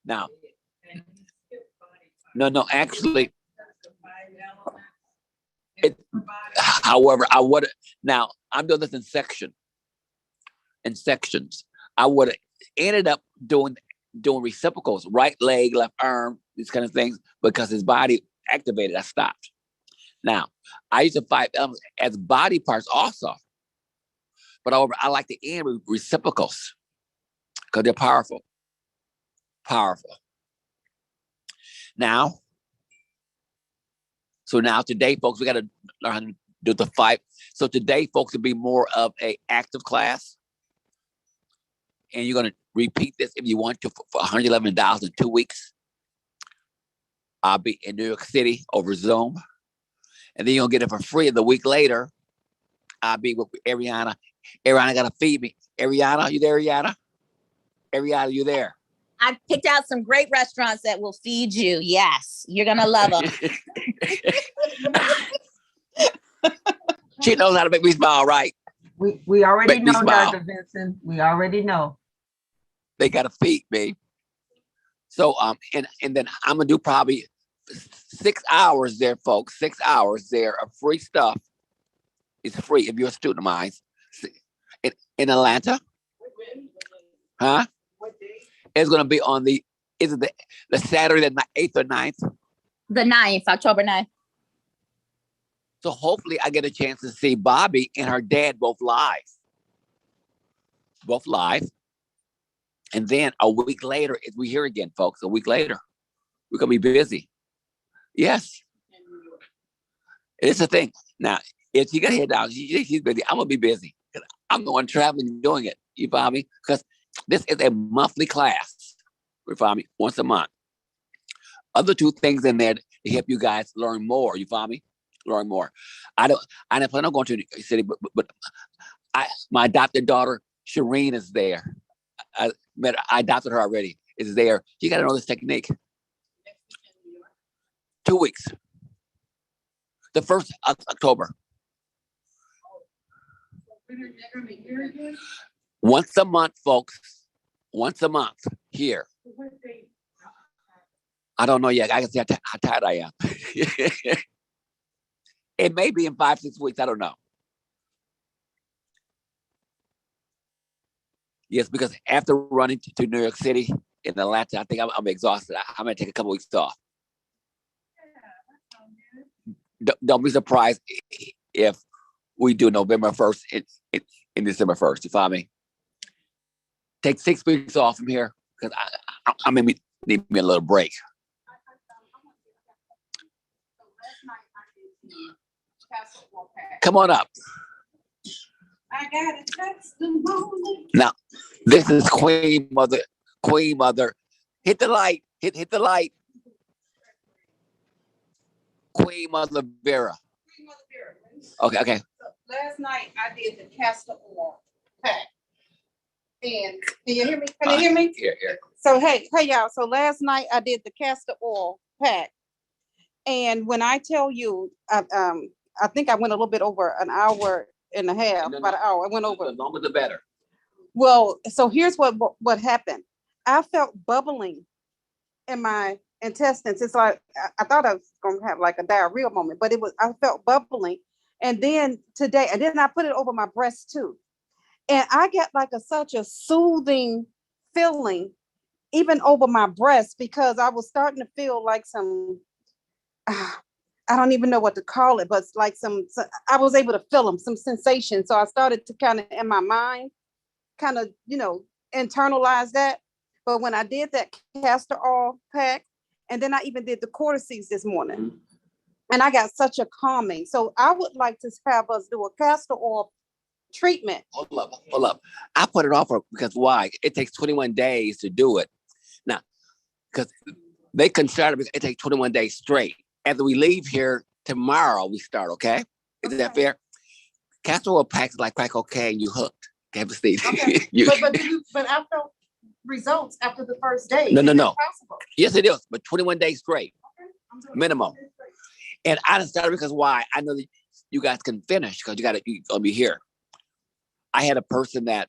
Now, no, actually, however, I would now I'm doing this in sections. I would have ended up doing reciprocals, right leg, left arm, these kind of things, because his body activated. I stopped. Now, I use the 5 elements as body parts also, but however, I like to end with reciprocals because they're powerful. Powerful. Now, today, folks, we got to learn how to do the 5. So today, folks, will be more of a active class. And you're going to repeat this if you want to for $111 in 2 weeks. I'll be in New York City over Zoom. And then you'll get it for free the week later. I'll be with Ariana. Ariana got to feed me. Ariana, you there, Ariana? Ariana, you there? I picked out some great restaurants that will feed you. Yes, you're gonna love them. She knows how to make me smile, right? We already Make me know, smile. Dr. Vincent. We already know. They got to feed me. So, and then I'm gonna do probably 6 hours there, folks. 6 hours there of free stuff. It's free if you're a student of mine. In Atlanta, huh? It's gonna be on the Saturday the 8th or 9th. The 9th, October 9th. So hopefully I get a chance to see Bobby and her dad both live. And then a week later, if we hear again, folks, a week later, we're gonna be busy. Yes. It's a thing. Now, if she got head down, she's busy. I'm gonna be busy. I'm the one traveling and doing it. You follow me? Because this is a monthly class. You follow me? Once a month. Other 2 things in there to help you guys learn more. You follow me? Learn more. I don't plan on going to New York City, but my adopted daughter, Shireen, is there. I adopted her already. Is there. You got to know this technique. 2 weeks. The 1st of October. Once a month, folks. Once a month here. I don't know yet. I can see how tired I am. It may be in 5-6 weeks. I don't know. Yes, because after running to New York City in Atlanta, I think I'm exhausted. I'm going to take a couple weeks off. Don't be surprised if we do November 1st in December 1st. You follow me? Take 6 weeks off from here because I may need me a little break. Come on up. I got a testimony. Now, this is Queen Mother. Hit the light. Hit the light. Queen Mother Vera. Okay. So last night I did the castor oil pack. And can you hear me? Can you hear me? Here. So hey y'all. So last night I did the castor oil pack. And when I tell you, I think I went a little bit over an hour and a half, about an hour. I went over. The longer the better. Well, so here's what happened. I felt bubbling in my intestines. It's like I thought I was gonna have like a diarrhea moment, but I felt bubbling. And then I put it over my breast too. And I get like such a soothing feeling even over my breast because I was starting to feel like some I don't even know what to call it, but it's like I was able to feel them, some sensation. So I started to kind of in my mind, kind of, internalize that. But when I did that castor oil pack, and then I even did the quarter seeds this morning, and I got such a calming. So I would like to have us do a castor oil treatment. Hold up. I put it off because why? It takes 21 days to do it. Now, because they concerned because it takes 21 days straight. After we leave here tomorrow, we start, okay? Is that fair? Castor oil packs like crack cocaine, you hooked. Have a seat. Okay. But I felt results after the first day. No. Possible? Yes, it is, but 21 days straight, minimum. And I didn't start because why? I know that you guys can finish because you're gonna be here. I had a person that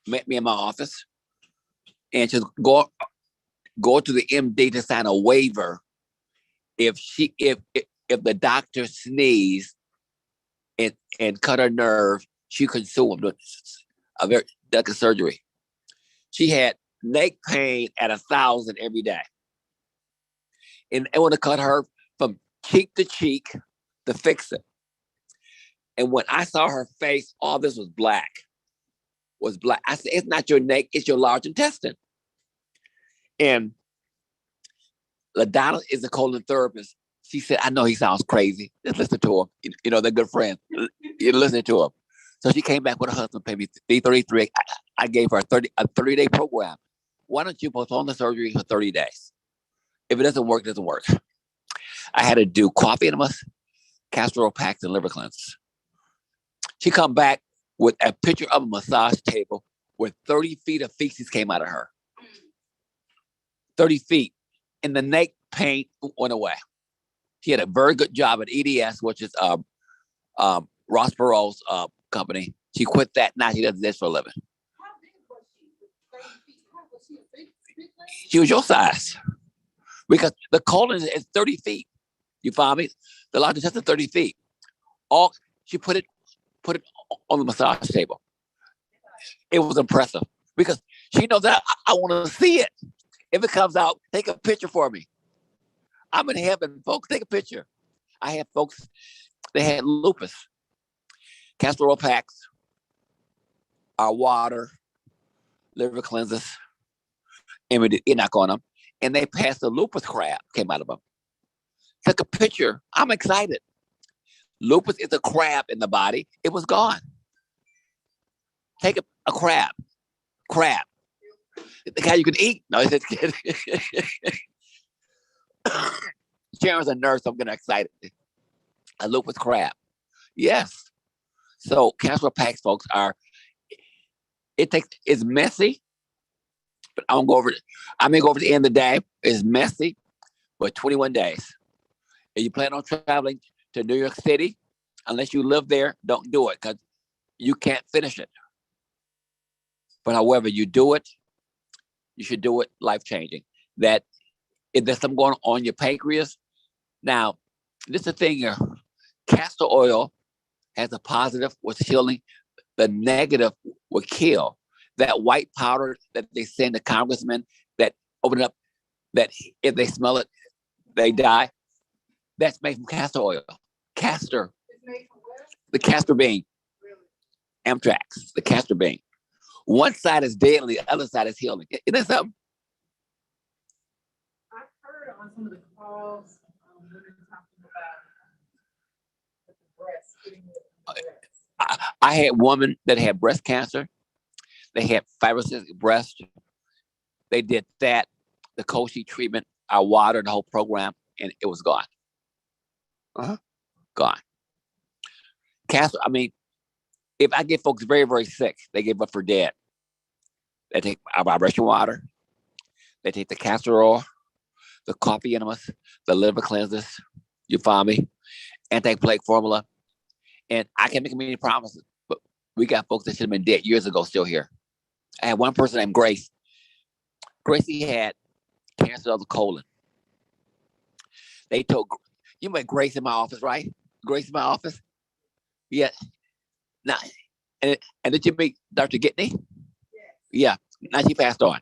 met me in my office and just go to the MD to sign a waiver if the doctor sneezed and cut her nerve, she could sue him. A very delicate surgery. She had neck pain at 1,000 every day. And they want to cut her from cheek to cheek to fix it. And when I saw her face, all this was black. I said, it's not your neck, it's your large intestine. And LaDonna is a colon therapist. She said, I know he sounds crazy. Just listen to him. They're good friends. You're listening to him. So she came back with her husband, paid me $333. I gave her a 30-day program. Why don't you postpone the surgery for 30 days? If it doesn't work, it doesn't work. I had to do coffee enemas, castor oil packs, and liver cleanses. She come back with a picture of a massage table where 30 feet of feces came out of her. 30 feet. And the neck pain went away. She had a very good job at EDS, which is Ross Perot's company. She quit that. Now she does this for a living. She was your size. Because the colon is 30 feet. You follow me? The large intestine is 30 feet. She put it on the massage table. It was impressive because she knows that I want to see it. If it comes out, take a picture for me. I'm in heaven, folks. Take a picture. I had folks, they had lupus. Castor oil packs, our water, liver cleanses, and we did enoch on them. And they passed the lupus crab, came out of them. Took a picture. I'm excited. Lupus is a crab in the body. It was gone. Take a crab. Crab. The guy you can eat. No, it's kidding. Sharon's a nurse. I'm getting excited. A lupus crab. Yes. So castor packs, folks, it's messy, but I'm gonna go over the end of the day. It's messy, but 21 days. If you plan on traveling to New York City, unless you live there, don't do it because you can't finish it. But however you do it, you should do it life-changing. That if there's something going on your pancreas, now, this is the thing here. Castor oil has a positive with healing. The negative will kill. That white powder that they send to congressmen that open it up, that if they smell it, they die. That's made from castor oil. Castor. The castor bean. Amtrax, the castor bean. One side is deadly, the other side is healing. Isn't that something? I've heard on some of the calls, women talking about the breast, putting it in the breast. I had women that had breast cancer. They had fibrocystic breast. They did that, the Koshi treatment, our water, the whole program, and it was gone. Gone. Cancer, if I get folks very, very sick, they give up for dead. They take our vibration water. They take the castor oil, the coffee enemas, the liver cleanses, you follow me? Anti-plaque formula. And I can't make many promises, but we got folks that should have been dead years ago still here. I had one person named Grace. Gracie had cancer of the colon. They told, you met Grace in my office, right? Grace in my office? Yeah. Now, and did you meet Dr. Gitney? Yeah. Now she passed on.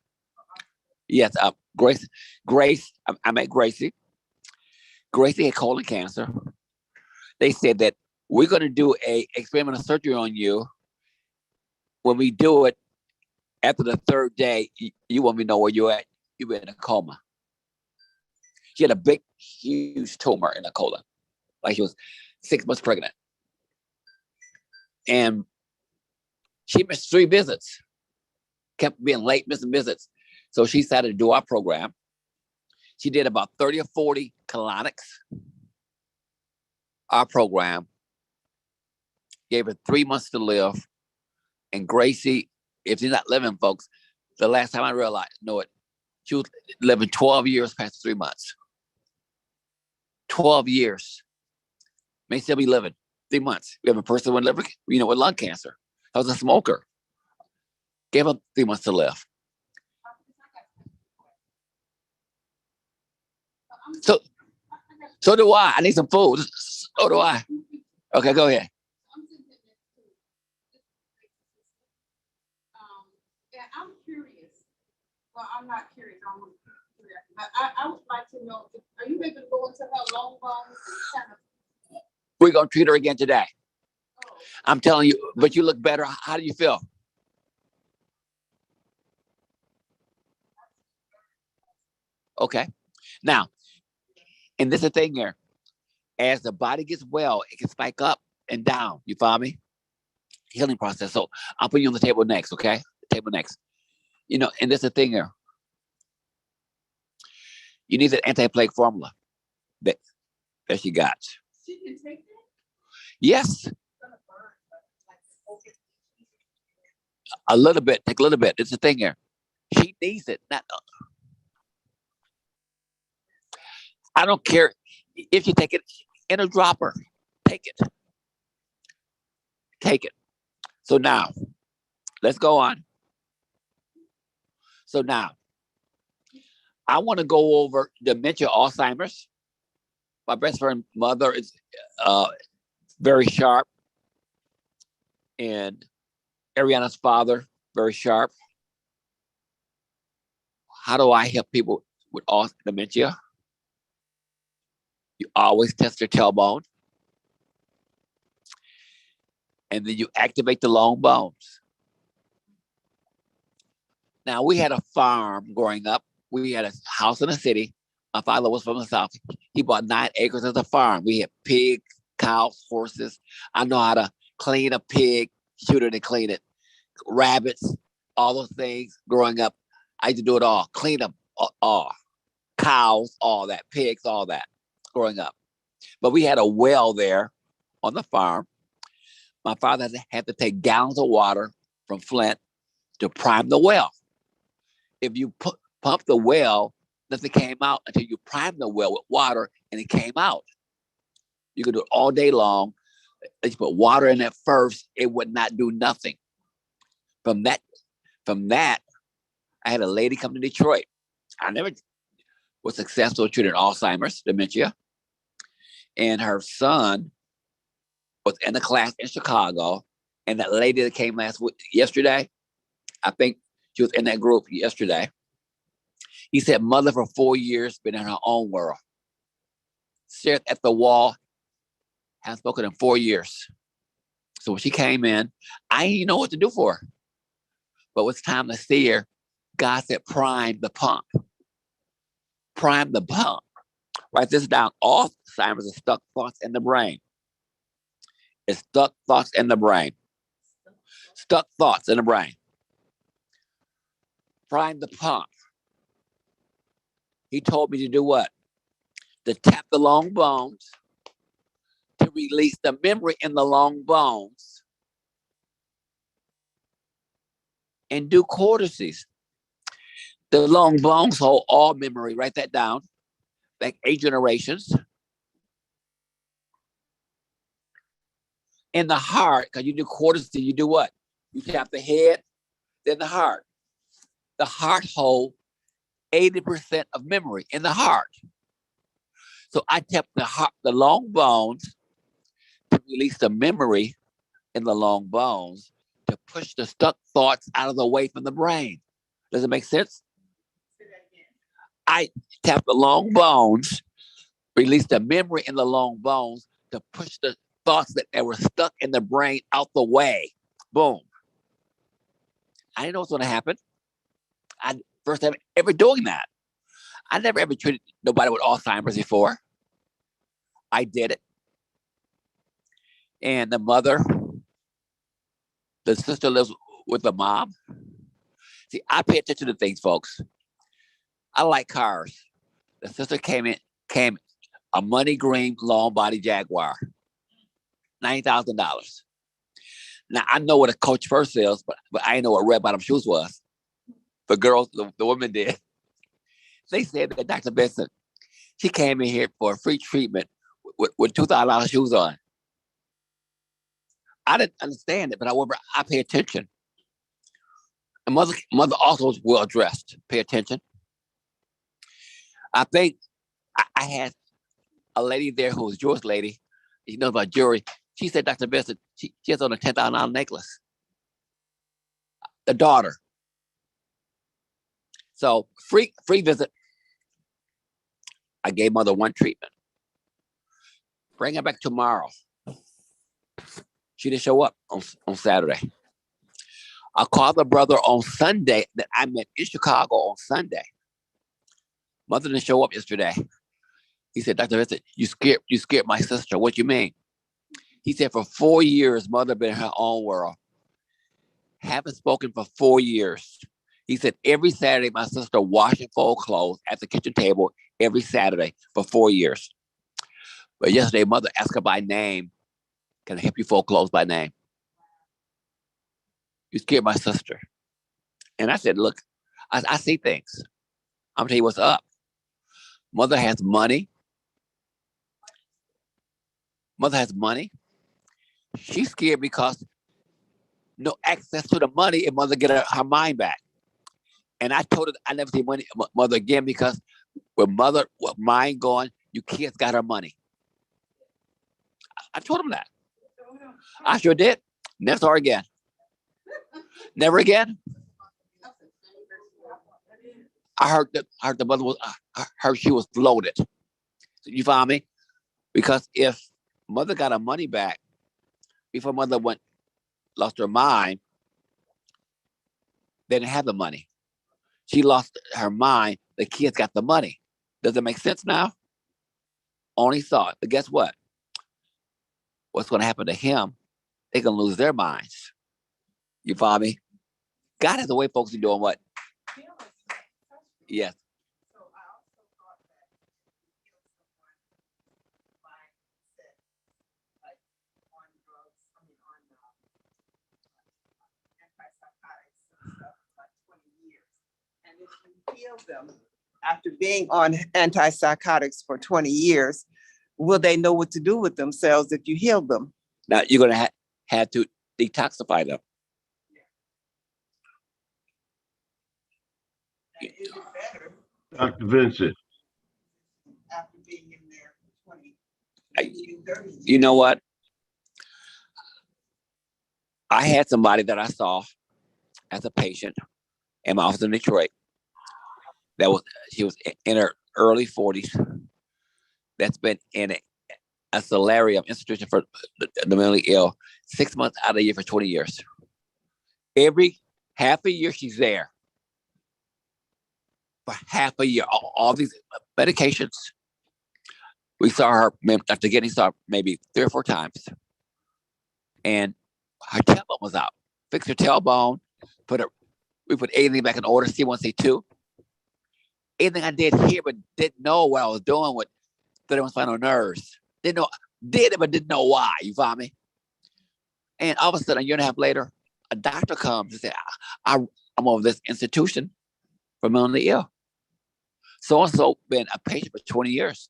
Yes. I met Gracie. Gracie had colon cancer. They said that we're going to do a experimental surgery on you. When we do it, after the third day, you won't even know where you're at. You'll be in a coma. She had a big, huge tumor in the colon, like she was 6 months pregnant. And she missed 3 visits, kept being late, missing visits. So she decided to do our program. She did about 30 or 40 colonics. Our program gave her 3 months to live. And Gracie, if she's not living, folks, the last time I know it, she was living 12 years past 3 months. 12 years. May still be living 3 months. We have a person with with lung cancer. I was a smoker. Gave her 3 months to live. So do I. I need some food. So do I. Okay, go ahead. And I'm curious. Well, I'm not curious. But I would like to know, are you able to go into her long bones and kind of? We're going to treat her again today. I'm telling you, but you look better. How do you feel? Okay. Now, and this is the thing here. As the body gets well, it can spike up and down. You follow me? Healing process. So I'll put you on the table next, okay? The table next. And this is the thing here. You need the anti-plague formula that she got. She can take that? Yes. A little bit. Take a little bit. It's the thing here. She needs it. I don't care if you take it in a dropper. Take it. Take it. So now, let's go on. So now, I want to go over dementia, Alzheimer's. My best friend's mother is very sharp. And Ariana's father, very sharp. How do I help people with dementia? You always test their tailbone. And then you activate the long bones. Now, we had a farm growing up. We had a house in the city. My father was from the South. He bought 9 acres as a farm. We had pigs, cows, horses. I know how to clean a pig, shoot it and clean it. Rabbits, all those things growing up. I used to do it all. Clean them all. Cows, all that. Pigs, all that growing up. But we had a well there on the farm. My father had to take gallons of water from Flint to prime the well. If you pump the well, nothing came out until you primed the well with water and it came out. You could do it all day long. If you put water in it first, it would not do nothing. From that, I had a lady come to Detroit. I never was successful treating Alzheimer's, dementia. And her son was in a class in Chicago. And that lady that came yesterday, I think she was in that group yesterday. He said, mother for 4 years, been in her own world. Stared at the wall, haven't spoken in 4 years. So when she came in, I didn't know what to do for her. But it's time to see her. God said, prime the pump. Prime the pump. Write this down. Alzheimer's is stuck thoughts in the brain. It's stuck thoughts in the brain. Stuck thoughts in the brain. Prime the pump. He told me to do what? To tap the long bones, to release the memory in the long bones, and do cortices. The long bones hold all memory. Write that down. Like 8 generations. In the heart, because you do cortices, you do what? You tap the head, then the heart. The heart holds 80% of memory in the heart. So I tap the long bones to release the memory in the long bones to push the stuck thoughts out of the way from the brain. Does it make sense? I tap the long bones, release the memory in the long bones to push the thoughts that were stuck in the brain out the way. Boom. I didn't know what's going to happen. I first time ever doing that. I never ever treated nobody with Alzheimer's before. I did it. And the mother, the sister lives with the mom. See, I pay attention to things, folks. I like cars. The sister came a money green long body Jaguar, $90,000. Now I know what a Coach First is, but I didn't know what red bottom shoes was. The girls, the women did. They said that Dr. Benson, she came in here for a free treatment with $2,000 shoes on. I didn't understand it, but however, I pay attention. And mother also was well dressed. Pay attention. I think I had a lady there who was a Jewish lady. You know about jewelry. She said, Dr. Benson, she has on a $10,000 necklace. The daughter. So free visit. I gave mother one treatment. Bring her back tomorrow. She didn't show up on Saturday. I called the brother on Sunday that I met in Chicago on Sunday. Mother didn't show up yesterday. He said, Dr. Vincent, you scared my sister. What you mean? He said, for 4 years, mother been in her own world. Haven't spoken for 4 years. He said, every Saturday, my sister wash and fold clothes at the kitchen table every Saturday for 4 years. But yesterday, mother asked her by name, can I help you fold clothes by name? You scared my sister. And I said, look, I see things. I'm gonna tell you what's up. Mother has money. Mother has money. She's scared because no access to the money and mother get her mind back. And I told her I never see mother again because with mind gone, you kids got her money. I told him that. I sure did. Never saw her again. Never again. I heard the mother was, I heard she was loaded. You follow me? Because if mother got her money back before mother lost her mind, they didn't have the money. She lost her mind. The kids got the money. Does it make sense now? Only thought. But guess what? What's going to happen to him? They're going to lose their minds. You follow me? God has a way folks are doing what? Yes. Heal them after being on antipsychotics for 20 years, will they know what to do with themselves if you heal them? Now you're going to have to detoxify them. Dr. Vincent. After being in there for 20, 30 years. You know what? I had somebody that I saw as a patient in my office in Detroit. She was in her early 40s. That's been in a solarium institution for the mentally ill 6 months out of the year for 20 years. Every half a year she's there. For half a year, all these medications. We saw her, Dr. Getty saw her maybe 3 or 4 times. And her tailbone was out. Fixed her tailbone, we put everything back in order, C1, C2. Anything I did here, but didn't know what I was doing with 31 spinal nerves. Did it, but didn't know why. You follow me? And all of a sudden, a year and a half later, a doctor comes and says, I'm over this institution for mentally ill. So-and-so been a patient for 20 years.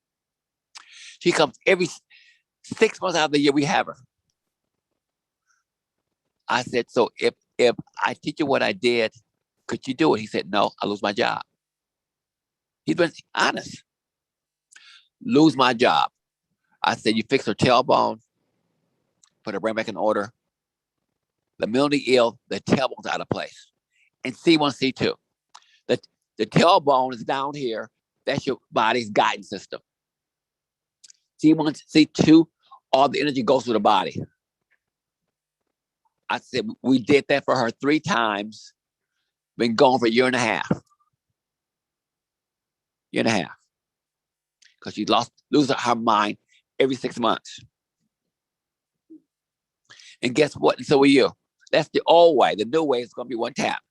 She comes every 6 months out of the year we have her. I said, so if I teach you what I did, could you do it? He said, no, I lose my job. He's been honest. Lose my job. I said, you fix her tailbone, put her brain back in order. The mentally ill, the tailbone's out of place. And C1, C2. The tailbone is down here. That's your body's guidance system. C1, C2, all the energy goes to the body. I said we did that for her 3 times. Been going for a year and a half. Year and a half. Because she loses her mind every 6 months. And guess what? And so will you. That's the old way. The new way is going to be 1 tap.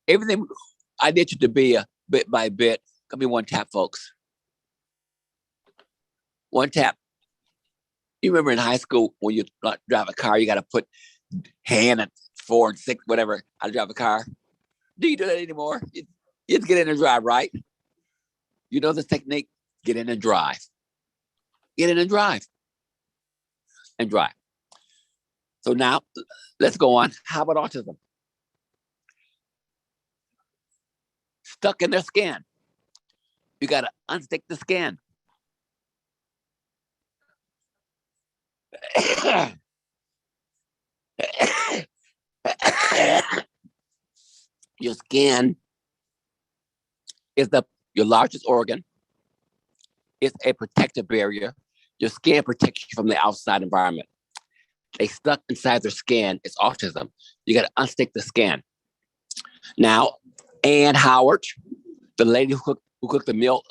Everything I did you to be a bit by bit, going to be 1 tap, folks. 1 tap. You remember in high school when you drive a car, you got to put hand at 4 and 6, whatever, how to drive a car. Do you do that anymore? You just get in and drive, right? You know this technique? Get in and drive. Get in and drive. And drive. So now, let's go on. How about autism? Stuck in their skin. You got to unstick the skin. Your skin is your largest organ. It's a protective barrier. Your skin protects you from the outside environment. They stuck inside their skin. It's autism. You got to unstick the skin. Now, Ann Howard, the lady who cooked the meal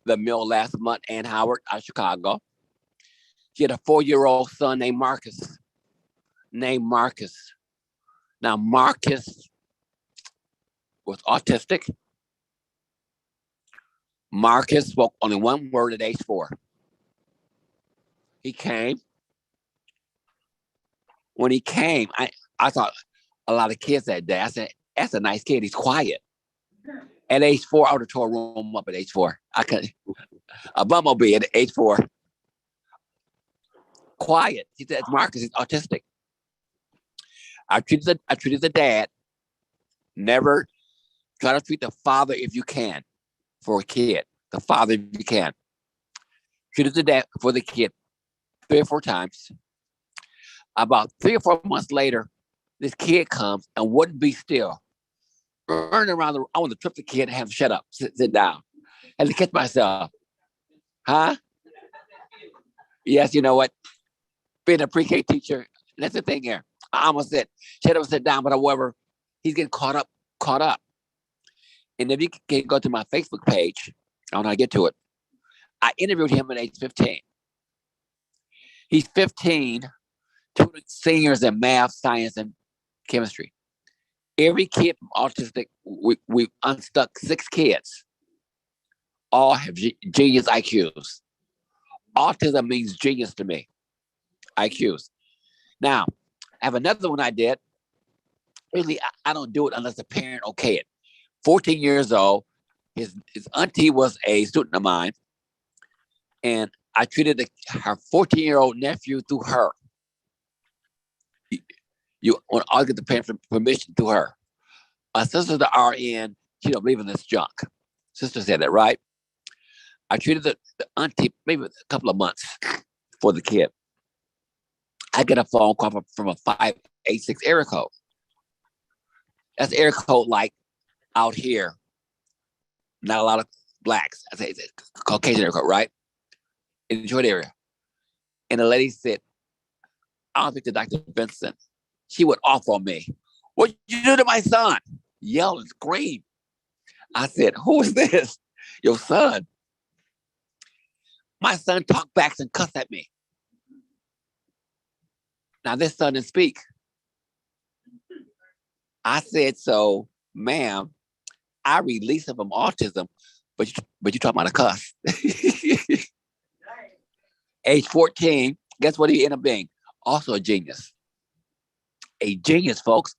last month, Ann Howard out of Chicago. She had a 4-year-old son named Marcus. Now, Marcus was autistic. Marcus spoke only 1 word at age 4. He came. When he came, I thought a lot of kids that day. I said, that's a nice kid. He's quiet. At age 4, I would have tore a room up at age 4. I could a bumblebee at age 4. Quiet. He said, Marcus is autistic. I treated the dad. Never try to treat the father if you can for a kid. The father if you can. Treated the dad for the kid 3 or 4 times. About 3 or 4 months later, this kid comes and wouldn't be still. Running around I want to trip the kid and have him shut up, sit down. And to catch myself. Huh? Yes, you know what? Being a pre-K teacher, that's the thing here. I almost said, shut up, sit down, but however, he's getting caught up. And if you can go to my Facebook page, I don't know how to get to it. I interviewed him at age 15. He's 15, tutoring seniors in math, science, and chemistry. Every kid autistic, we unstuck 6 kids. All have genius IQs. Autism means genius to me. IQs. Now, I have another one I did. Really, I don't do it unless the parent okay it. 14 years old, his auntie was a student of mine, and I treated her 14-year-old nephew through her. You want to get the parent permission through her. My sister's the RN. She don't believe in this junk. Sister said that, right? I treated the auntie maybe a couple of months for the kid. I get a phone call from a 586 area code. That's area code like out here. Not a lot of blacks. I say it's a Caucasian area code, right? In the Detroit area. And the lady said, I don't think to Dr. Vincent. She went off on me. What you do to my son? Yell and scream. I said, who is this? Your son. My son talked back and cussed at me. Now this son didn't speak. I said, so, ma'am, I release him from autism, but you talking about a cuss. Age 14, guess what he ended up being? Also a genius. A genius, folks.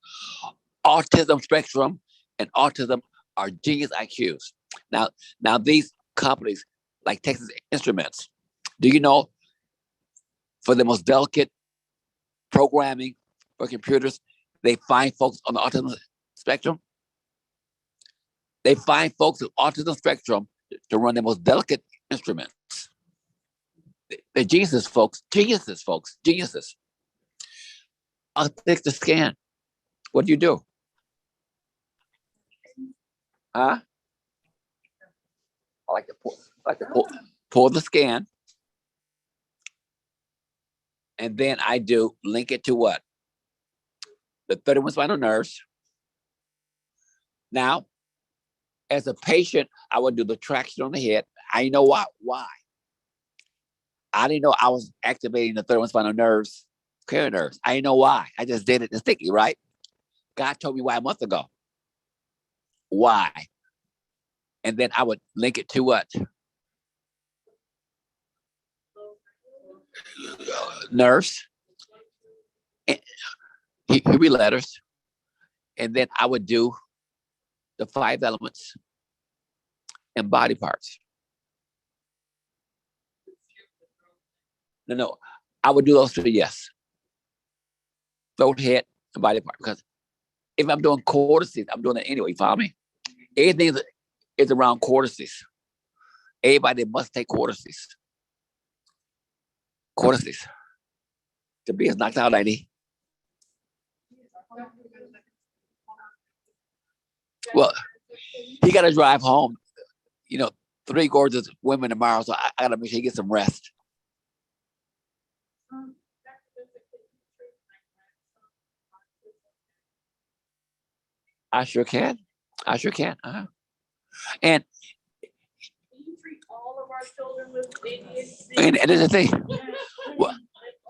Autism spectrum and autism are genius IQs. Now these companies like Texas Instruments, do you know for the most delicate programming for computers, they find folks on the autism spectrum? They find folks with autism spectrum to run the most delicate instruments. They're geniuses, folks. Geniuses. I'll fix the scan. What do you do? Huh? like to pull the scan. And then I do link it to what? The 31 spinal nerves. Now, as a patient, I would do the traction on the head. I know why. I didn't know I was activating the 31 spinal nerves, cranial nerves. I didn't know why. I just did it instinctively, right? God told me why a month ago. Why? And then I would link it to what? Nerves. Here be letters. And then I would do the 5 elements and body parts. No. I would do those 3, yes. Throat, head, and body part. Because if I'm doing cortices, I'm doing it anyway. You follow me? Everything is around cortices. Everybody must take cortices. Cortices. The B is knocked out, lady. Well, he got to drive home. 3 gorgeous women tomorrow, so I got to make sure he gets some rest. I sure can. And all of our children with ADHD. and there's the thing. Well,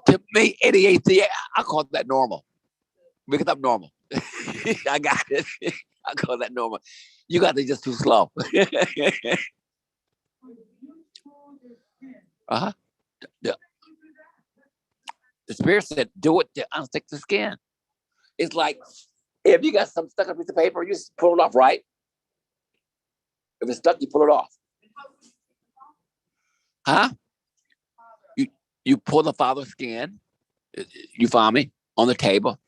to me, ADHD, I call that normal because I'm normal. I got it. I call that normal. You got to just too slow. Uh-huh. The spirit said, do it to unstick the skin. It's like if you got some stuck on a piece of paper, you just pull it off, right? If it's stuck, you pull it off. Huh? You pull the father's skin, you follow me, on the table.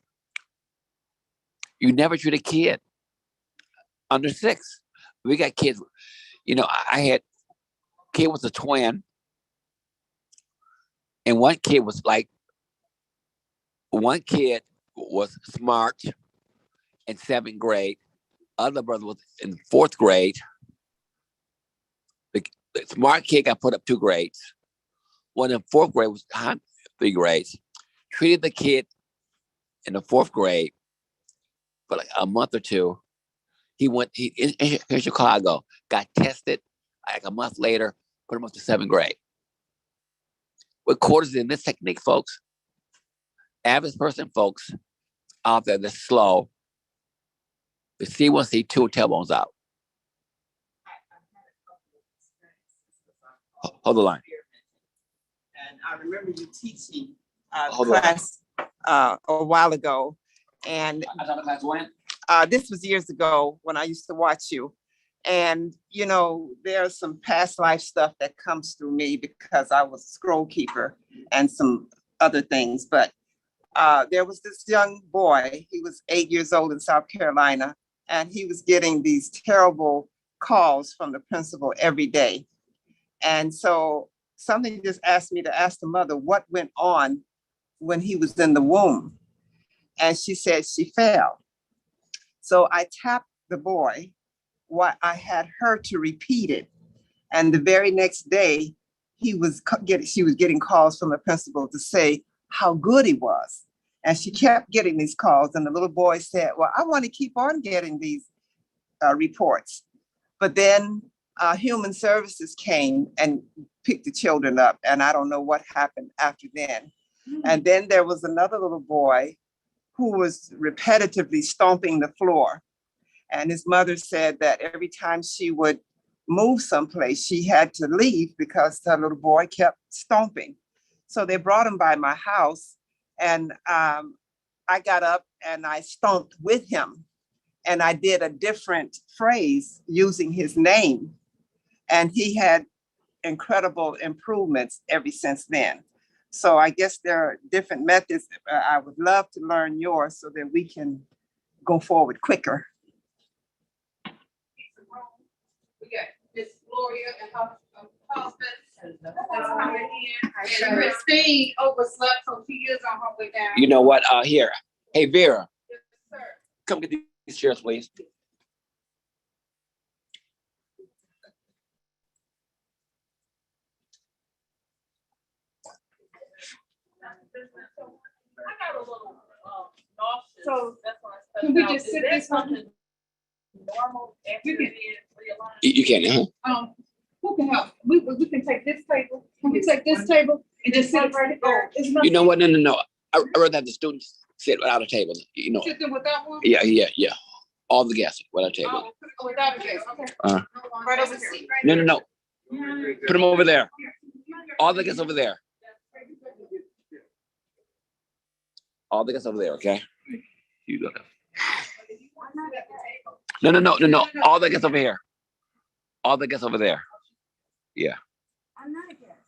You never treat a kid under 6. We got kids, I had kid was a twin, and one kid was smart in 7th grade. Other brother was in 4th grade. The smart kid got put up 2 grades. One in 4th grade was 3 grades. Treated the kid in the 4th grade for like a month or 2. He went in Chicago, got tested like a month later, put him up to 7th grade. With quarters in this technique, folks, average person, folks, out there that's slow, the C1, C2 tailbones out. Hold the line. And I remember you teaching Hold on. class a while ago. And I thought the class went. this was years ago when I used to watch you. And, there's some past life stuff that comes through me because I was a scroll keeper and some other things. But there was this young boy, he was 8 years old in South Carolina, and he was getting these terrible calls from the principal every day. And so something just asked me to ask the mother what went on when he was in the womb. And she said she fell. So I tapped the boy. I had her to repeat it. And the very next day, she was getting calls from the principal to say how good he was. And she kept getting these calls. And the little boy said, well, I want to keep on getting these reports. But then Human Services came and picked the children up. And I don't know what happened after then. And then there was another little boy who was repetitively stomping the floor. And his mother said that every time she would move someplace, she had to leave because the little boy kept stomping. So they brought him by my house, and I got up and I stomped with him. And I did a different phrase using his name. And he had incredible improvements ever since then. So I guess there are different methods. I would love to learn yours so that we can go forward quicker. We got Miss Gloria and her husband that's coming in. And Christine overslept, so she is on her way down. You know what? Here. Hey, Vera, Yes, sir. come get these chairs, please. I got a little nauseous. So, That's why I can we stepped out. just Is sit that this one? something normal after You can- being realigned? You can, huh? Who can help? We can take this table. Can we take this table and just sit right there? It's You know nothing- what? No. I'd rather have the students sit without a table. You know. Sit there without one? Yeah. All the guests without a table. Oh, without a guest, okay. Right over here. No. Put them over there. All the guests over there. All the guests over there, okay? You look. No. All the guests over here. All the guests over there. Yeah. I'm not a guest.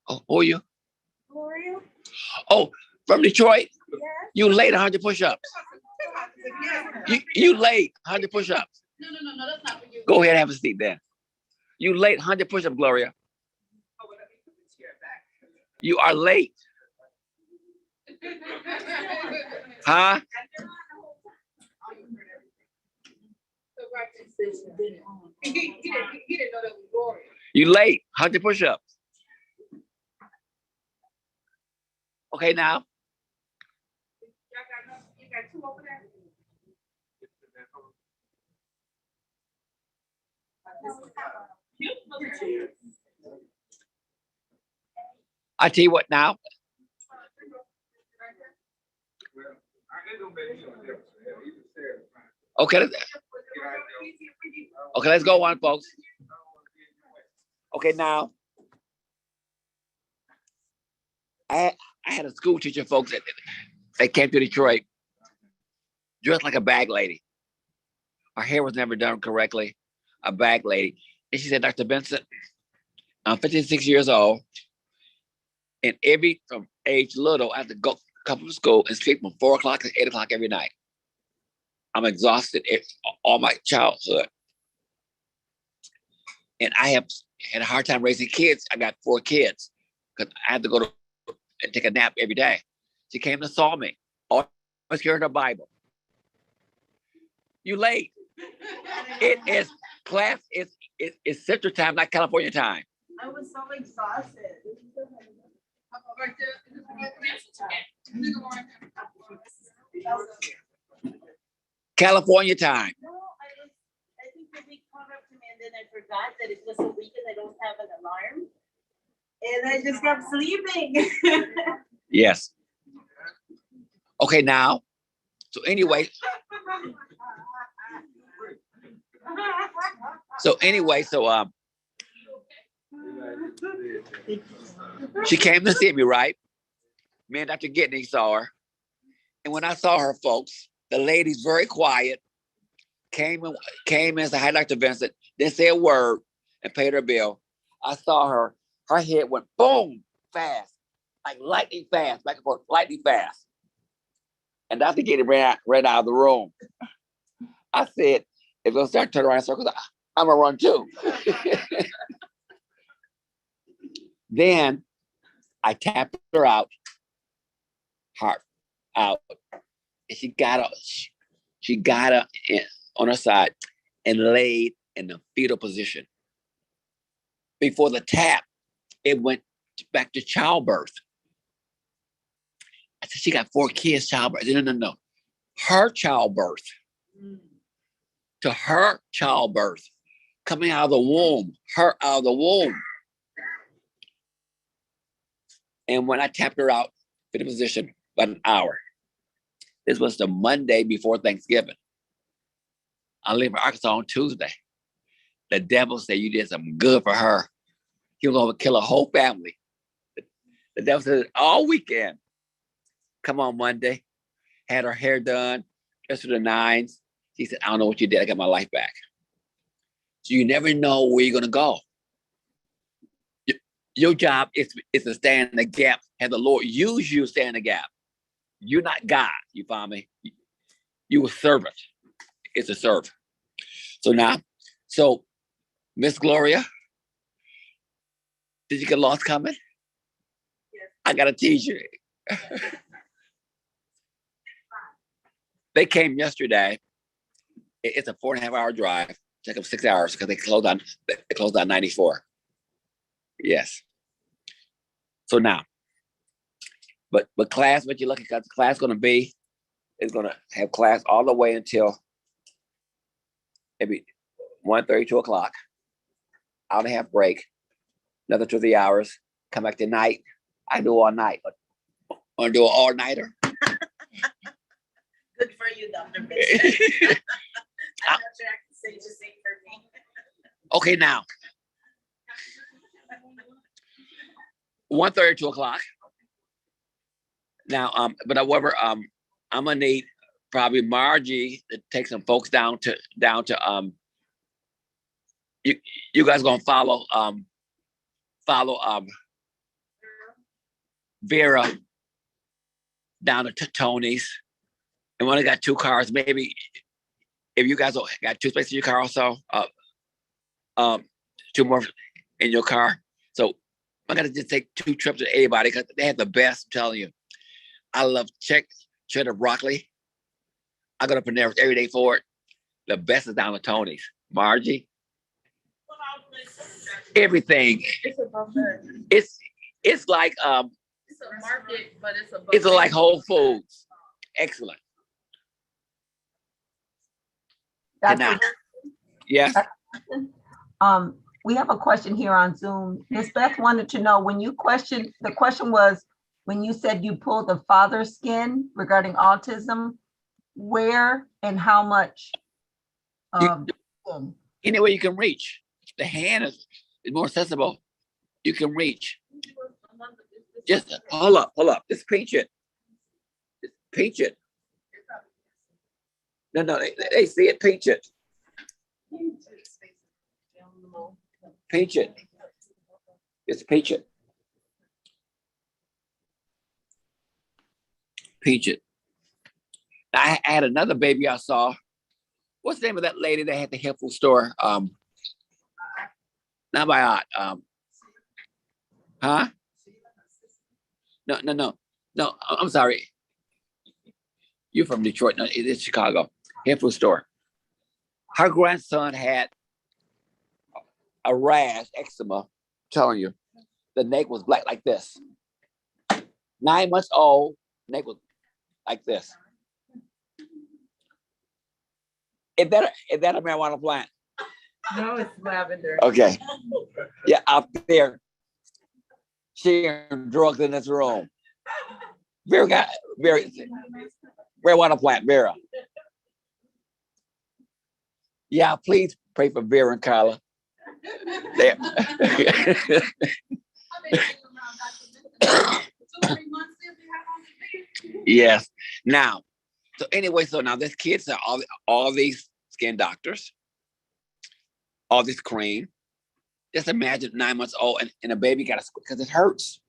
Oh, who are you? Gloria? Oh, from Detroit? Yes. You late 100 push-ups. You late 100 push-ups. No, that's not for you. Go ahead and have a seat then. You late 100 push-ups, Gloria. You are late. Huh? He didn't know that was Gloria. You late 100 push-ups. Okay, now. You got two over there? I tell you what now. Okay, let's go on, folks. Okay, now. I had a school teacher, folks, that came to Detroit, dressed like a bag lady. Her hair was never done correctly, a bag lady. And she said, Dr. Vincent, I'm 56 years old, and from age little, I have to come from school and sleep from 4 o'clock to 8 o'clock every night. I'm exhausted all my childhood. And I have had a hard time raising kids. I got 4 kids because I had to go to and take a nap every day. She came and saw me. Always carrying her Bible. You late. It is class. It's Central Time, not California time. I was so exhausted. California time. No, I think the week caught up to me and then I forgot that it was a weekend. I don't have an alarm. And I just kept sleeping. Yes. Okay, now. So anyway. She came to see me, right? Me and Dr. Gitney saw her. And when I saw her, folks, the lady's very quiet, came and said, hi, Dr. Vincent, didn't say a word and paid her bill. I saw her head went boom, fast, like lightning fast, back and forth, lightning fast. And Dr. Gitney ran out of the room. I said, if they'll start turning around in circles, I'm gonna run too. Then I tapped her out, heart out, and she got up on her side and laid in the fetal position. Before the tap, it went back to childbirth. I said, she got 4 kids, childbirth. No. Her childbirth. To her childbirth. Coming out of the womb. Her out of the womb. And when I tapped her out, fetal position, about an hour. This was the Monday before Thanksgiving. I leave for Arkansas on Tuesday. The devil said, you did something good for her. He was going to kill a whole family. The devil said, all weekend. Come on Monday. Had her hair done. Dressed to the nines. She said, I don't know what you did. I got my life back. So you never know where you're going to go. Your job is to stand in the gap. Have the Lord use you to stand in the gap. You're not God. You follow me? You a servant. It's a serve. So Miss Gloria, did you get lost coming? Yes. I got to tease you. They came yesterday. It's a 4.5-hour drive. Took them 6 hours because they closed on 94. Yes. So now, But class, what you're looking at, the class gonna be is gonna have class all the way until maybe 1:30, 2 o'clock. Hour and a half break, another 2 or 3 hours. Come back to night. I do all night. Want to do an all nighter? Good for you, Dr. Vincent. I'm not sure I can say the same for me. Okay, now 1:30, 2 o'clock. Now, but however, I'm gonna need probably Margie to take some folks down to you guys gonna follow Vera down to Tony's, and we only got 2 cars. Maybe if you guys got 2 spaces in your car, also 2 more in your car. So I'm gonna just take 2 trips to anybody because they have the best. I'm telling you, I love cheddar broccoli. I go to Panera's every day for it. The best is down to Tony's. Margie, everything. It's a buffet. It's like It's a market, but it's a buffet. it's like Whole Foods. Excellent. And now, Dr. yes. We have a question here on Zoom. Miss Beth wanted to know the question was, when you said you pulled the father's skin regarding autism, where and how much? Skin? Anywhere you can reach. The hand is more accessible. You can reach. Just hold up. Just pinch it. No, they see it. Pinch it. Just pinch it. I had another baby I saw. What's the name of that lady that had the health food store? Not by art. Huh? No. I'm sorry. You're from Detroit. No, it's Chicago. Health food store. Her grandson had a rash, eczema. I'm telling you, the neck was black like this. 9 months old, neck was like this. Is that a marijuana plant? No, it's lavender. Okay. Yeah, out there sharing drugs in this room. Vera, marijuana plant, Vera. Yeah, please pray for Vera and Carla. There. Yes. Now, so now this kids are all these skin doctors, all this cream. Just imagine 9 months old and a baby got because it hurts,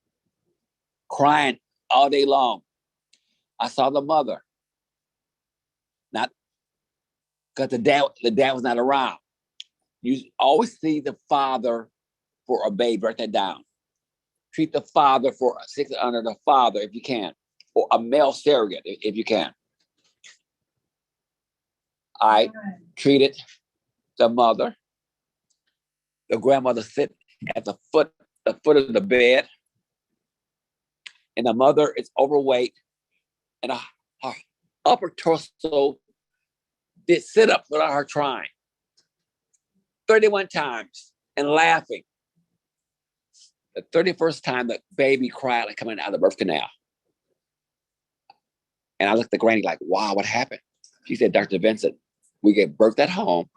crying all day long. I saw the mother, not because the dad was not around. You always see the father for a baby. Write that down. Treat the father for 6 under the father if you can, or a male surrogate if you can. I treated the mother. The grandmother sit at the foot of the bed, and the mother is overweight, and her upper torso did sit up without her trying 31 times and laughing. The 31st time the baby cried like coming out of the birth canal. And I looked at Granny like, wow, what happened? She said, Dr. Vincent, we gave birth at home.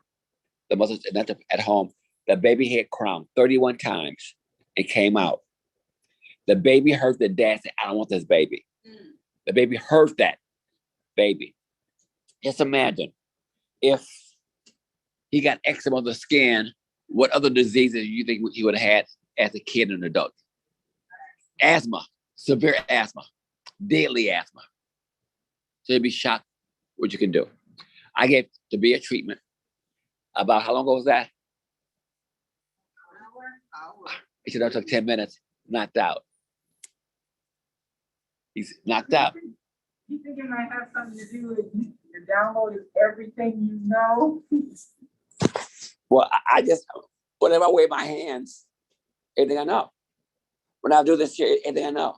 The mother's at home. The baby had crowned 31 times and came out. The baby heard the dad say, I don't want this baby. The baby heard that baby. Just imagine if he got eczema on the skin, what other diseases you think he would have had as a kid and adult? Asthma, severe asthma, deadly asthma. So you'd be shocked what you can do. I gave to be a treatment. About how long ago was that? He said that took 10 minutes, knocked out. He's knocked out. You think it might have something to do with you downloaded everything you know? Well, I just, whenever I wave my hands, everything I know. When I do this shit, everything I know.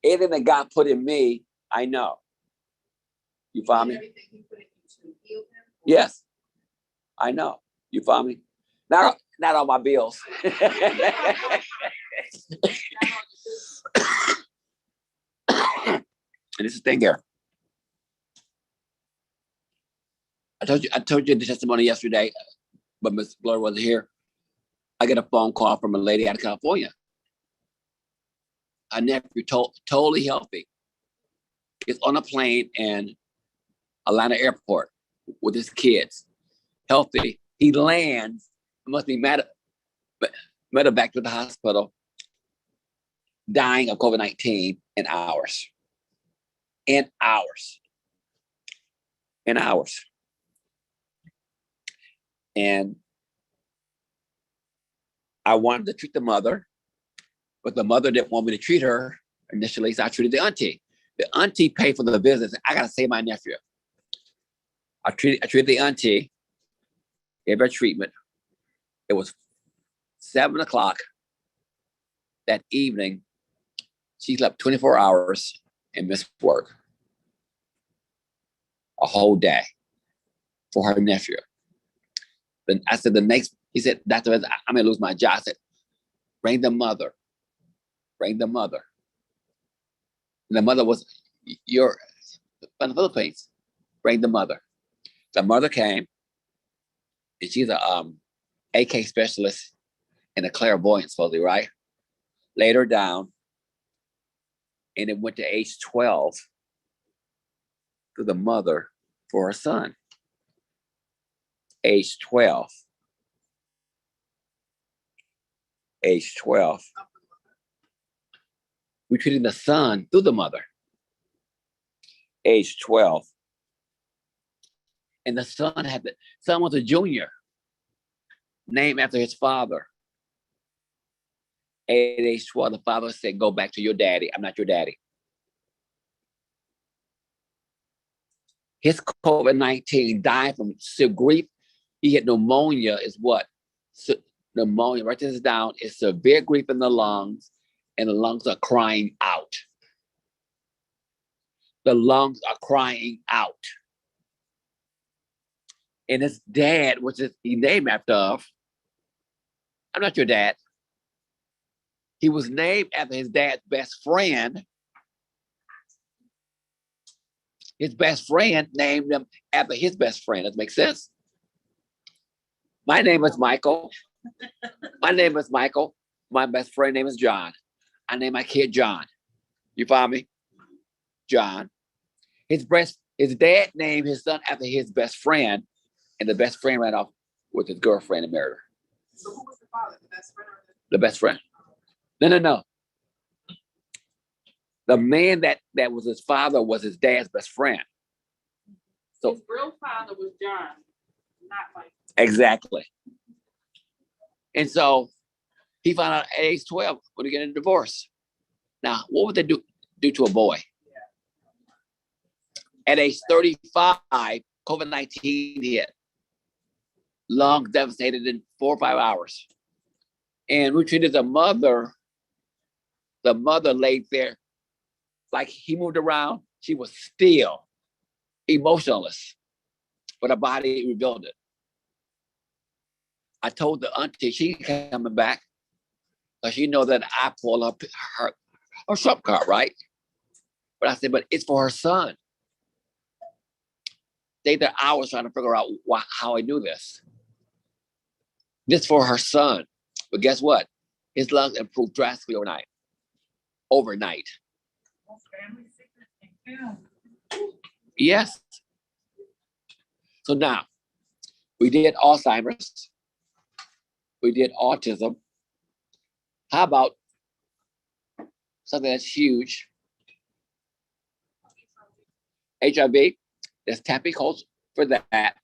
Anything that God put in me, I know. You follow me? Everything he put in you to heal him? Yes, I know. You follow me? Not all my bills. And this is the thing here. I told you the testimony yesterday, but Miss Gloria wasn't here. I get a phone call from a lady out of California. Her nephew totally healthy. Is on a plane in Atlanta airport with his kids. Healthy. He lands. Must be mad her back to the hospital, dying of COVID-19 in hours. In hours. In hours. And I wanted to treat the mother, but the mother didn't want me to treat her initially, so I treated the auntie. The auntie paid for the business. I gotta save my nephew. I treated the auntie, gave her treatment. It was 7:00 that evening. She slept 24 hours and missed work. A whole day for her nephew. Then I said he said, Dr. I'm gonna lose my job. I said, bring the mother. Bring the mother. And the mother was from the Philippines. Bring the mother. The mother came, and she's a AK specialist and a clairvoyant, supposedly, right? Laid her down, and it went to age 12 to the mother for her son. Age 12. Age 12. We treated the son through the mother. Age 12. And the son was a junior, named after his father. At age 12, the father said, go back to your daddy. I'm not your daddy. His COVID-19 died from severe grief. He had pneumonia is what? Pneumonia, write this down, is severe grief in the lungs, and the lungs are crying out. The lungs are crying out. And his dad, which is he named after, I'm not your dad. He was named after his dad's best friend. His best friend named him after his best friend. Does that make sense? My name is Michael. My name is Michael. My best friend name is John. I named my kid John. You follow me? John. His dad named his son after his best friend, and the best friend ran off with his girlfriend and married her. So who was the father? The best friend? The best friend. No. The man that was his father was his dad's best friend. So his real father was John, not Mike. Exactly. And so he found out at age 12 when he got a divorce. Now, what would they do to a boy? At age 35, COVID-19 hit. Lungs devastated in 4 or 5 hours. And we treated the mother. The mother laid there. Like he moved around, she was still emotionless, but her body revealed it. I told the auntie she coming back because she know that I pull up her shop cart, right? But I said, but it's for her son. They spent hours trying to figure out how I do this. This for her son. But guess what? His lungs improved drastically overnight. Yes. So now, we did Alzheimer's. We did autism. How about something that's huge? HIV. There's tapping codes for that.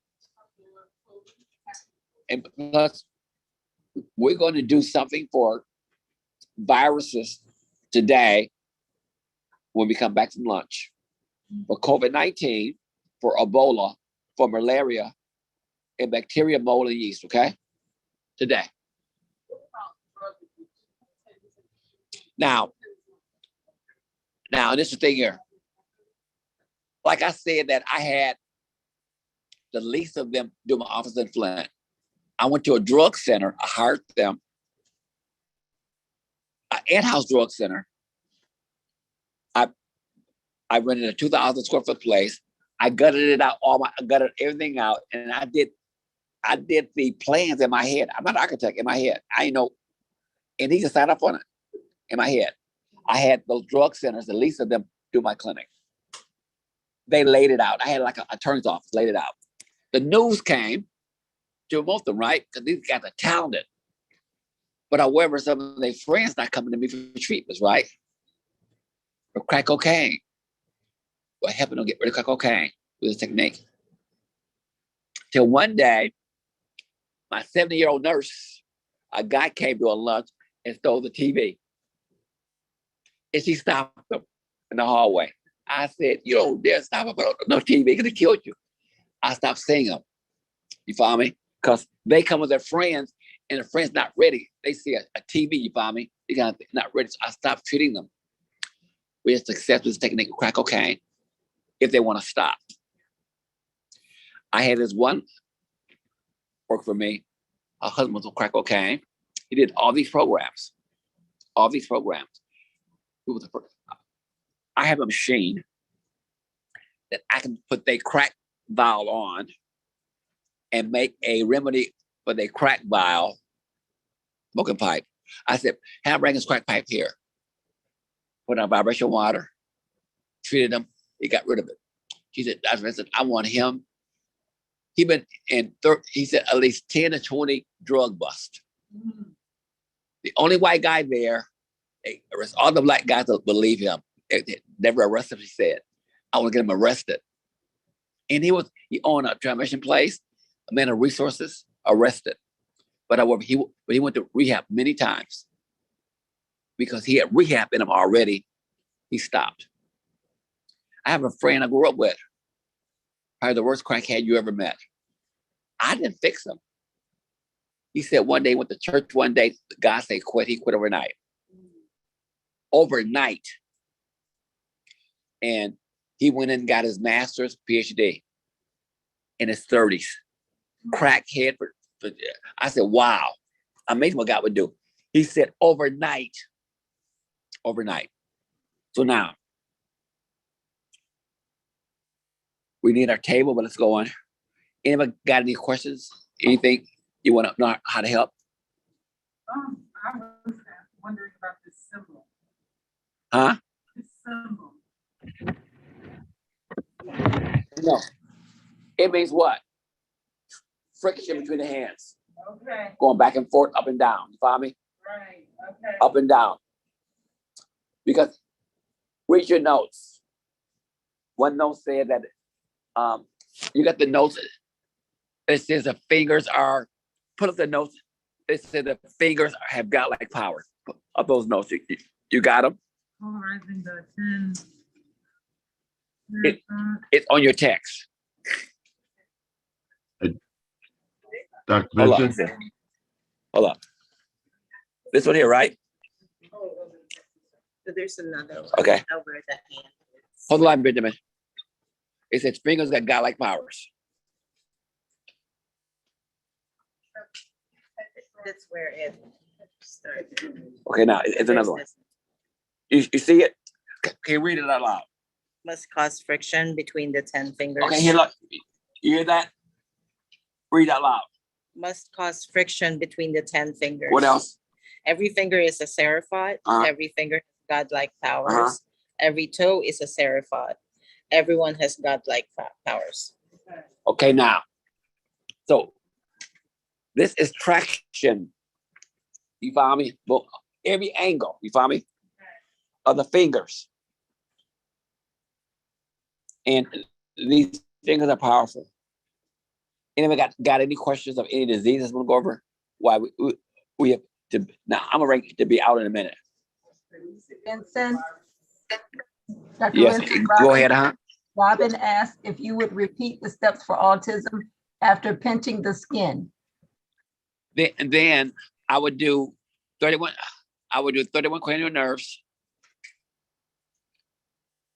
And plus, we're going to do something for viruses today when we come back from lunch. For COVID-19, for Ebola, for malaria, and bacteria, mold, and yeast, okay? Today. Now, Now, this is the thing here. Like I said, that I had the least of them do my office in Flint. I went to a drug center. I hired them, an in-house drug center. I rented a 2,000 square foot place. I gutted it out, I gutted everything out, and I did the plans in my head. I'm not an architect in my head. I know, and he can sign up on it in my head. I had those drug centers, the least of them do my clinic. They laid it out. I had like a attorney's office, laid it out. The news came to most of them, right? Because these guys are talented. But however, some of their friends not coming to me for treatments, right? For crack cocaine. Well, helping them get rid of crack cocaine with this technique. Till one day, my 70-year-old nurse, a guy came to a lunch and stole the TV. And she stopped him in the hallway. I said, you don't dare stop him, no TV, gonna kill you. I stopped seeing them. You follow me? Because they come with their friends and the friends not ready. They see a TV, you follow me? They're not ready. So I stopped treating them. We just accept this technique of crack cocaine if they want to stop. I had this one work for me. Her husband was on crack cocaine. He did all these programs. He was the first. I have a machine that I can put their crack vial on and make a remedy for their crack vial smoking pipe. I said, have bring his crack pipe here. Put on vibration water, treated him, he got rid of it. He said, Dr. Vincent, I want him. He been in, he said, at least 10 to 20 drug busts. The only white guy there, all the black guys don't believe him. They never arrested him, he said. I want to get him arrested. And he owned a transmission place, a man of resources, arrested. But however, he went to rehab many times because he had rehab in him already. He stopped. I have a friend I grew up with, probably the worst crackhead you ever met. I didn't fix him. He said one day, went to church one day, the guy said quit, he quit overnight. Overnight. And he went in and got his master's, PhD in his 30s. Crackhead. I said, wow. Amazing what God would do. He said overnight. So now, we need our table, but let's go on. Anybody got any questions? Anything you want to know how to help? I was wondering about this symbol. Huh? This symbol. No. It means what? Friction between the hands. Okay. Going back and forth, up and down. You follow me? Right. Okay. Up and down. Because read your notes. One note said that you got the notes. It says the fingers are, put up the notes. It said the fingers have godlike power. Put up those notes. You got them? Polarizing the 10. It's on your text. Dr. Hold on. Vincent? Hold on. This one here, right? So there's another one. Okay. Over the hand. Hold on, Benjamin. It says fingers got godlike powers. That's where it started. Okay, now it's another one. You see it? Can you read it out loud? Must cause friction between the 10 fingers. Okay, here, look. You hear that? Read out loud. Must cause friction between the 10 fingers. What else? Every finger is a seraphot. Every finger has godlike powers. Every toe is a seraphot. Everyone has godlike powers. Okay, now. So this is traction. You follow me? Well, every angle, you follow me? Of the fingers. And these fingers are powerful. Anybody got any questions of any diseases we'll go over? Why we have to, now I'm ready to be out in a minute. Vincent? Dr. Yes, Vincent, go ahead, huh? Robin asked if you would repeat the steps for autism after pinching the skin. Then I would do 31 cranial nerves.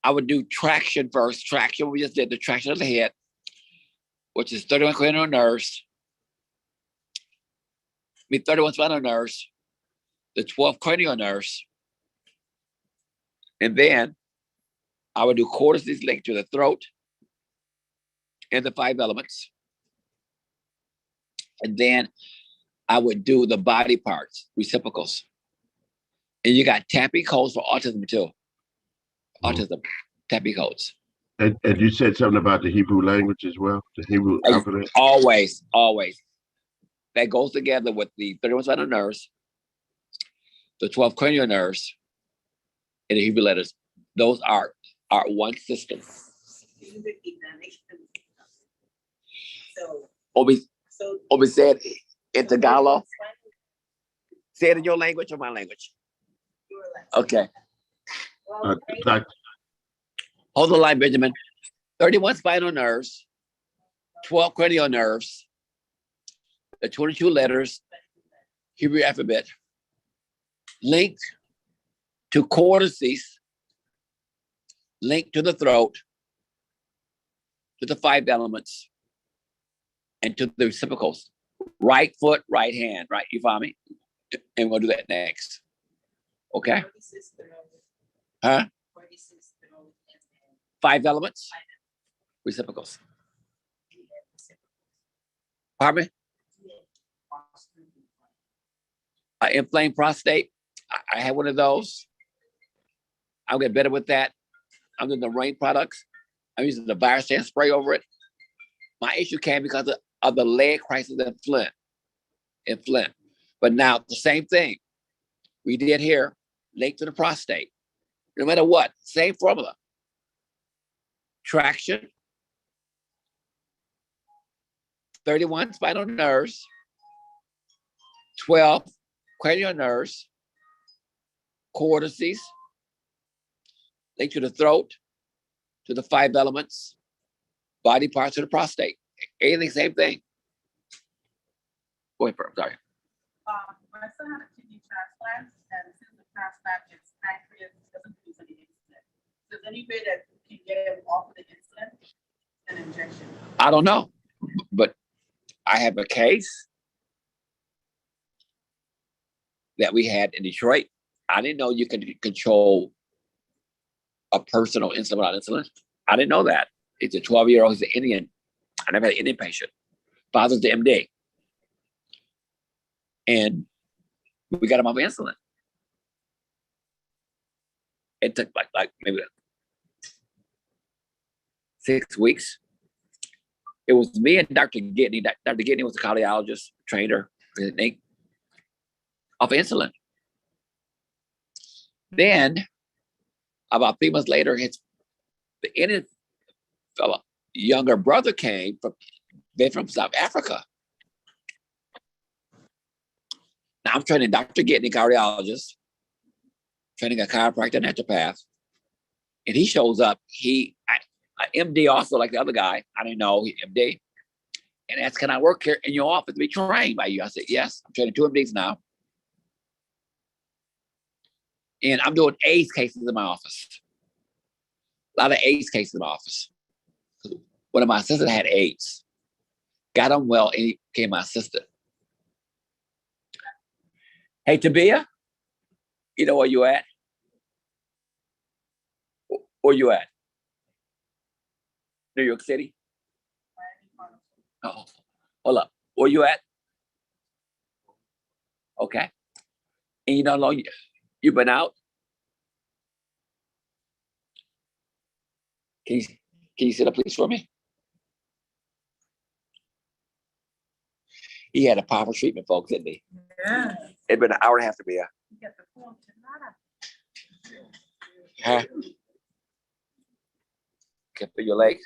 I would do traction first. Traction, we just did the traction of the head, which is 31 cranial nerves. 31 spinal nerves, the 12 cranial nerves. And then I would do cortices linked to the throat and the 5 elements. And then I would do the body parts, reciprocals. And you got tapping codes for autism too. Autism, tapping codes. And you said something about the Hebrew language as well, the Hebrew alphabet? Always, always. That goes together with the 31 spinal nerves, the 12 cranial nerves, and the Hebrew letters. Those are one system. Obi said in Tagalog. Say it in your language or my language? Okay. Hold the line, Benjamin. 31 spinal nerves, 12 cranial nerves, the 22 letters, Hebrew alphabet, linked to cortices, linked to the throat, to the 5 elements, and to the reciprocals. Right foot, right hand, right? You follow me? And we'll do that next. Okay? Huh? 5 elements, reciprocals. Pardon me? Inflamed prostate. I had one of those. I'll get better with that. I'm doing the rain products. I'm using the virus and spray over it. My issue came because of the leg crisis in Flint. But now the same thing we did here, linked to the prostate. No matter what, same formula. Traction, 31 spinal nerves, 12 cranial nerves, cortices, linked to the throat, to the 5 elements, body parts of the prostate. Anything, same thing. Go ahead, I'm sorry. My son had a kidney transplant, and since the transplant, his pancreas doesn't produce any insulin. Is there any way that you can get him off of the insulin? An injection? I don't know, but I have a case that we had in Detroit. I didn't know you could control a personal insulin without insulin. I didn't know that. It's a 12-year-old, he's an Indian. I never had an Indian patient. Father's the MD. And we got him off insulin. It took like maybe 6 weeks. It was me and Dr. Gidney. Dr. Gidney was a cardiologist, trainer, off insulin. Then, about 3 months later, the Indian fella, younger brother came from South Africa. Now I'm training Dr. Gidney, cardiologist, training a chiropractor, naturopath, and he shows up. MD also, like the other guy. I didn't know he MD, and asked, "Can I work here in your office to be trained by you?" I said, "Yes." I'm training 2 MDs now, and I'm doing AIDS cases in my office. A lot of AIDS cases in my office. One of my assistants had AIDS, got him well, and he became my assistant. Hey, Tabia, you know where you at? Where you at? New York City? Oh, hold up. Where you at? Okay. And you know how long you've been out? Can you sit up, please, for me? He had a powerful treatment, folks, didn't he? Yeah. It'd been an hour and a half to be here. Huh? Can't feel your legs?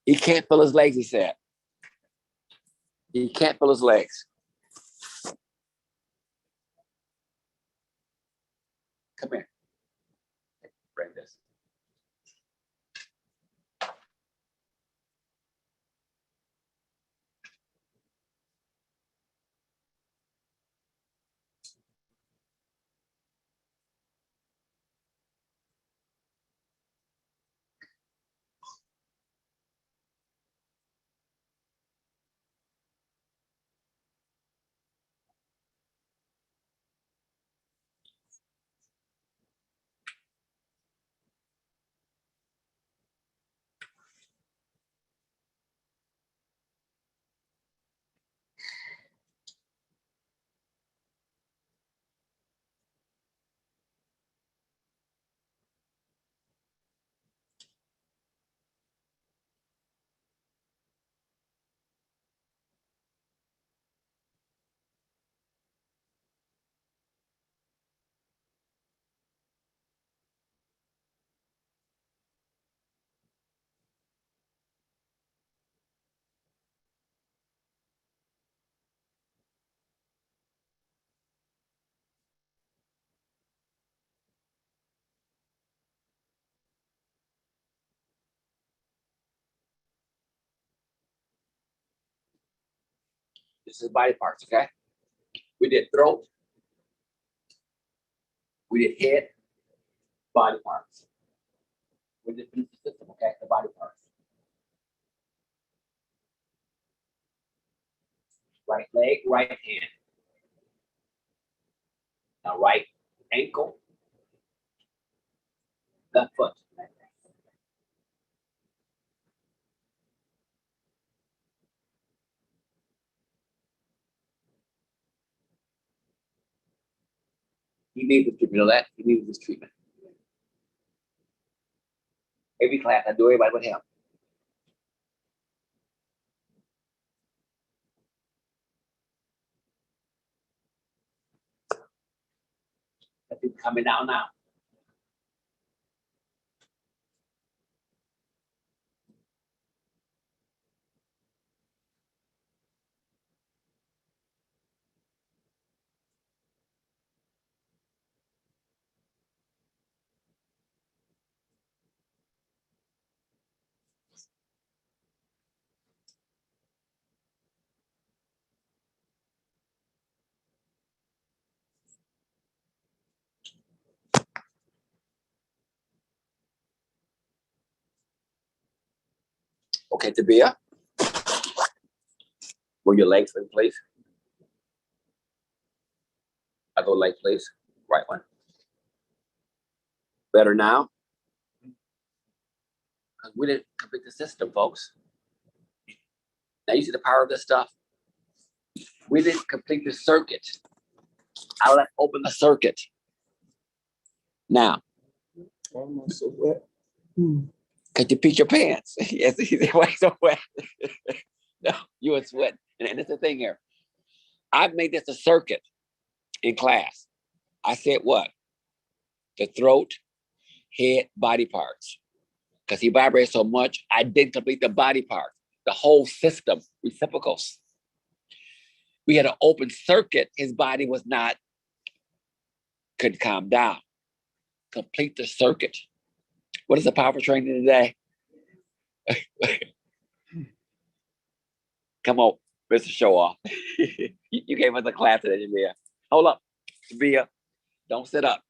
He can't feel his legs, he said. He can't feel his legs. Come here. Bring this. This is body parts, okay? We did throat. We did head, body parts. We did finish the system, okay? The body parts. Right leg, right hand. Now right ankle, left foot. He needs this treatment, you know that? He needs this treatment. Every class, I do everybody with him. That's it coming down now. Okay, Tabia. Move your legs in place. I go leg, please. Right one. Better now? Because we didn't complete the system, folks. Now you see the power of this stuff? We didn't complete the circuit. I left open the circuit. Now. Almost so wet. Could you pee your pants? Yes, why so wet? No, you would sweat. And that's the thing here. I've made this a circuit in class. I said what? The throat, head, body parts. Because he vibrates so much, I didn't complete the body part. The whole system, reciprocals. We had an open circuit. His body was not, couldn't calm down. Complete the circuit. What is the power training today? Come on, Mr. Show Off. You gave us a class today, Jamia. Hold up, Jamia. Don't sit up.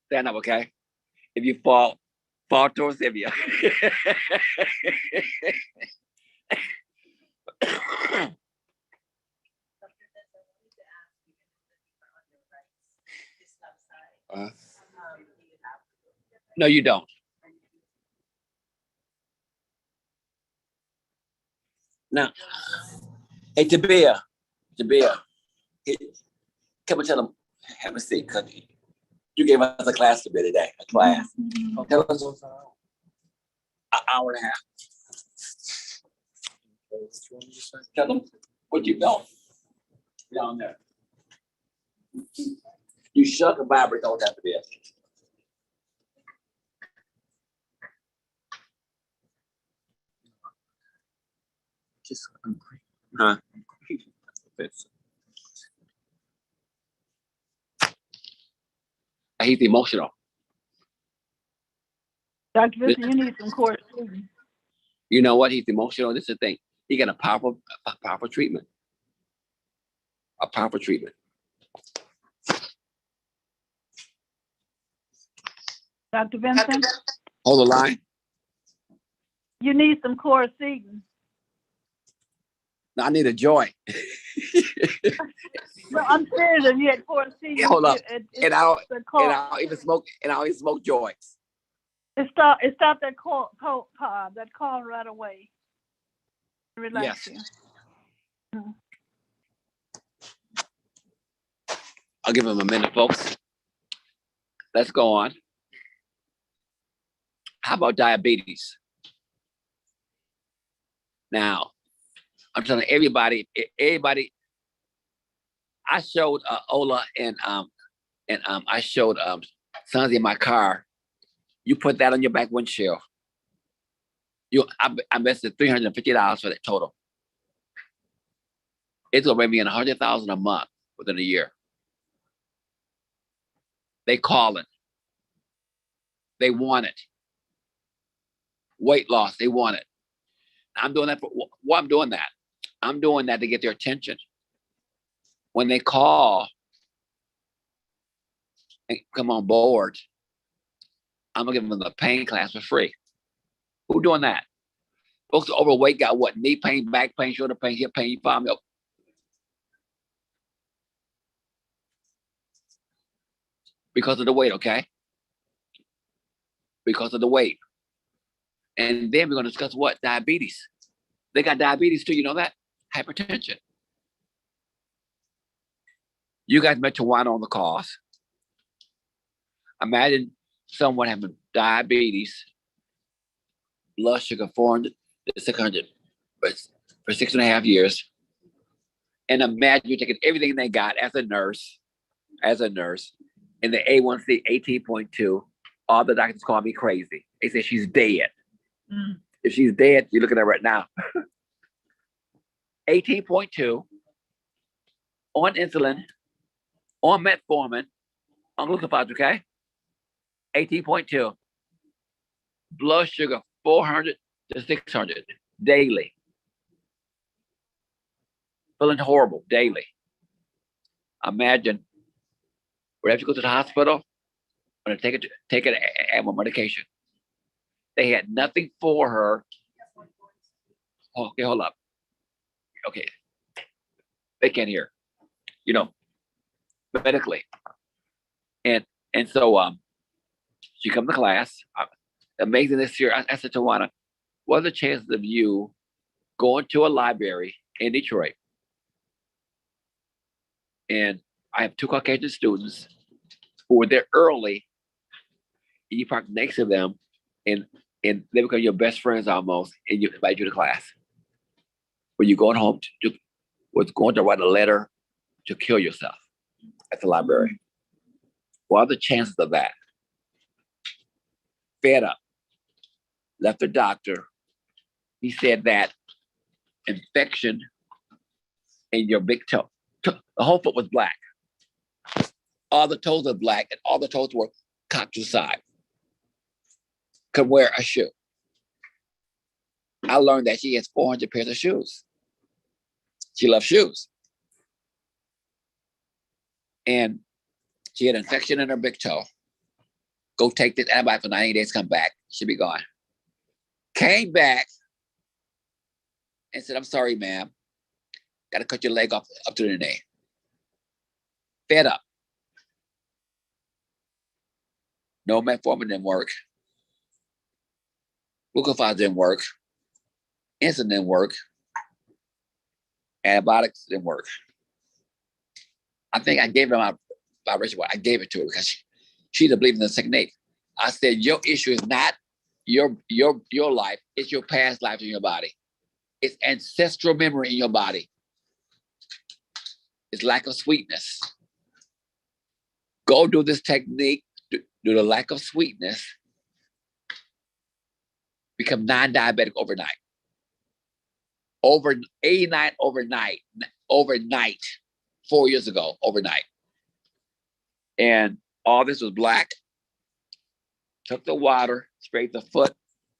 Stand up, okay? If you fall towards Jamia. No, you don't. Now, hey, Tabia, hey, come and tell them, have a seat, because you gave us a class today, a class. Tell us an hour and a half. Tell them what you felt down there. You shook and vibrate all that, Tabia. Just hungry. Huh? He's emotional. Dr. Vincent, you need some course. You know what? He's emotional. This is the thing. He got a powerful treatment. A powerful treatment. Dr. Vincent, Hold the line. you need some core seating. No, I need a joint. No, I'm serious. If you had core seating, Hold up. And I the core, don't even smoke. And I don't even smoke joints. it stopped that core right away. Relax Yes. you. I'll give him a minute, folks. Let's go on. How about diabetes? Now, I'm telling everybody. I showed Ola and I showed Sanzi in my car. You put that on your back windshield. I invested $350 for that total. It's gonna bring me in $100,000 a month within a year. They calling. They want it. Weight loss, they want it. I'm doing that for what I'm doing that. I'm doing that to get their attention. When they call and come on board, I'm gonna give them the pain class for free. Who doing that? Folks overweight got what? Knee pain, back pain, shoulder pain, hip pain. You find me? Because of the weight, okay? Because of the weight. And then we're gonna discuss what? Diabetes. They got diabetes too, you know that? Hypertension. You guys met Tawana on the cause. Imagine someone having diabetes, blood sugar 400 to 600 for 6.5 years. And imagine you're taking everything they got as a nurse, and the A1C 18.2. All the doctors call me crazy. They say she's dead. If she's dead, you're looking at her right now. 18.2 on insulin, on metformin, on glucophage, okay? 18.2. Blood sugar 400 to 600 daily. Feeling horrible daily. Imagine whenever you go to the hospital, when they take it animal medication. They had nothing for her. Oh, okay, hold up. Okay. They can't hear. You know, medically. And so she come to class. Amazing this year. I said to Tawana, what are the chances of you going to a library in Detroit? And I have 2 Caucasian students who were there early, and you park next to them, and they become your best friends almost, and you invite you to class. When you're going home was going to write a letter to kill yourself at the library. What are the chances of that? Fed up. Left the doctor. He said that infection in your big toe. The whole foot was black. All the toes are black, and all the toes were cocked to the side. Could wear a shoe. I learned that she has 400 pairs of shoes. She loves shoes. And she had an infection in her big toe. Go take this antibiotic for 90 days, come back. She'll be gone. Came back and said, I'm sorry, ma'am. Got to cut your leg off up to the knee. Fed up. No metformin didn't work. Glucophage didn't work. Insulin didn't work. Antibiotics didn't work. I think I gave her my vibration. I gave it to her because she didn't believe in the technique. I said, your issue is not your life. It's your past life in your body. It's ancestral memory in your body. It's lack of sweetness. Go do this technique, do the lack of sweetness, become non-diabetic overnight. Over 89 overnight, 4 years ago, overnight. And all this was black. Took the water, sprayed the foot.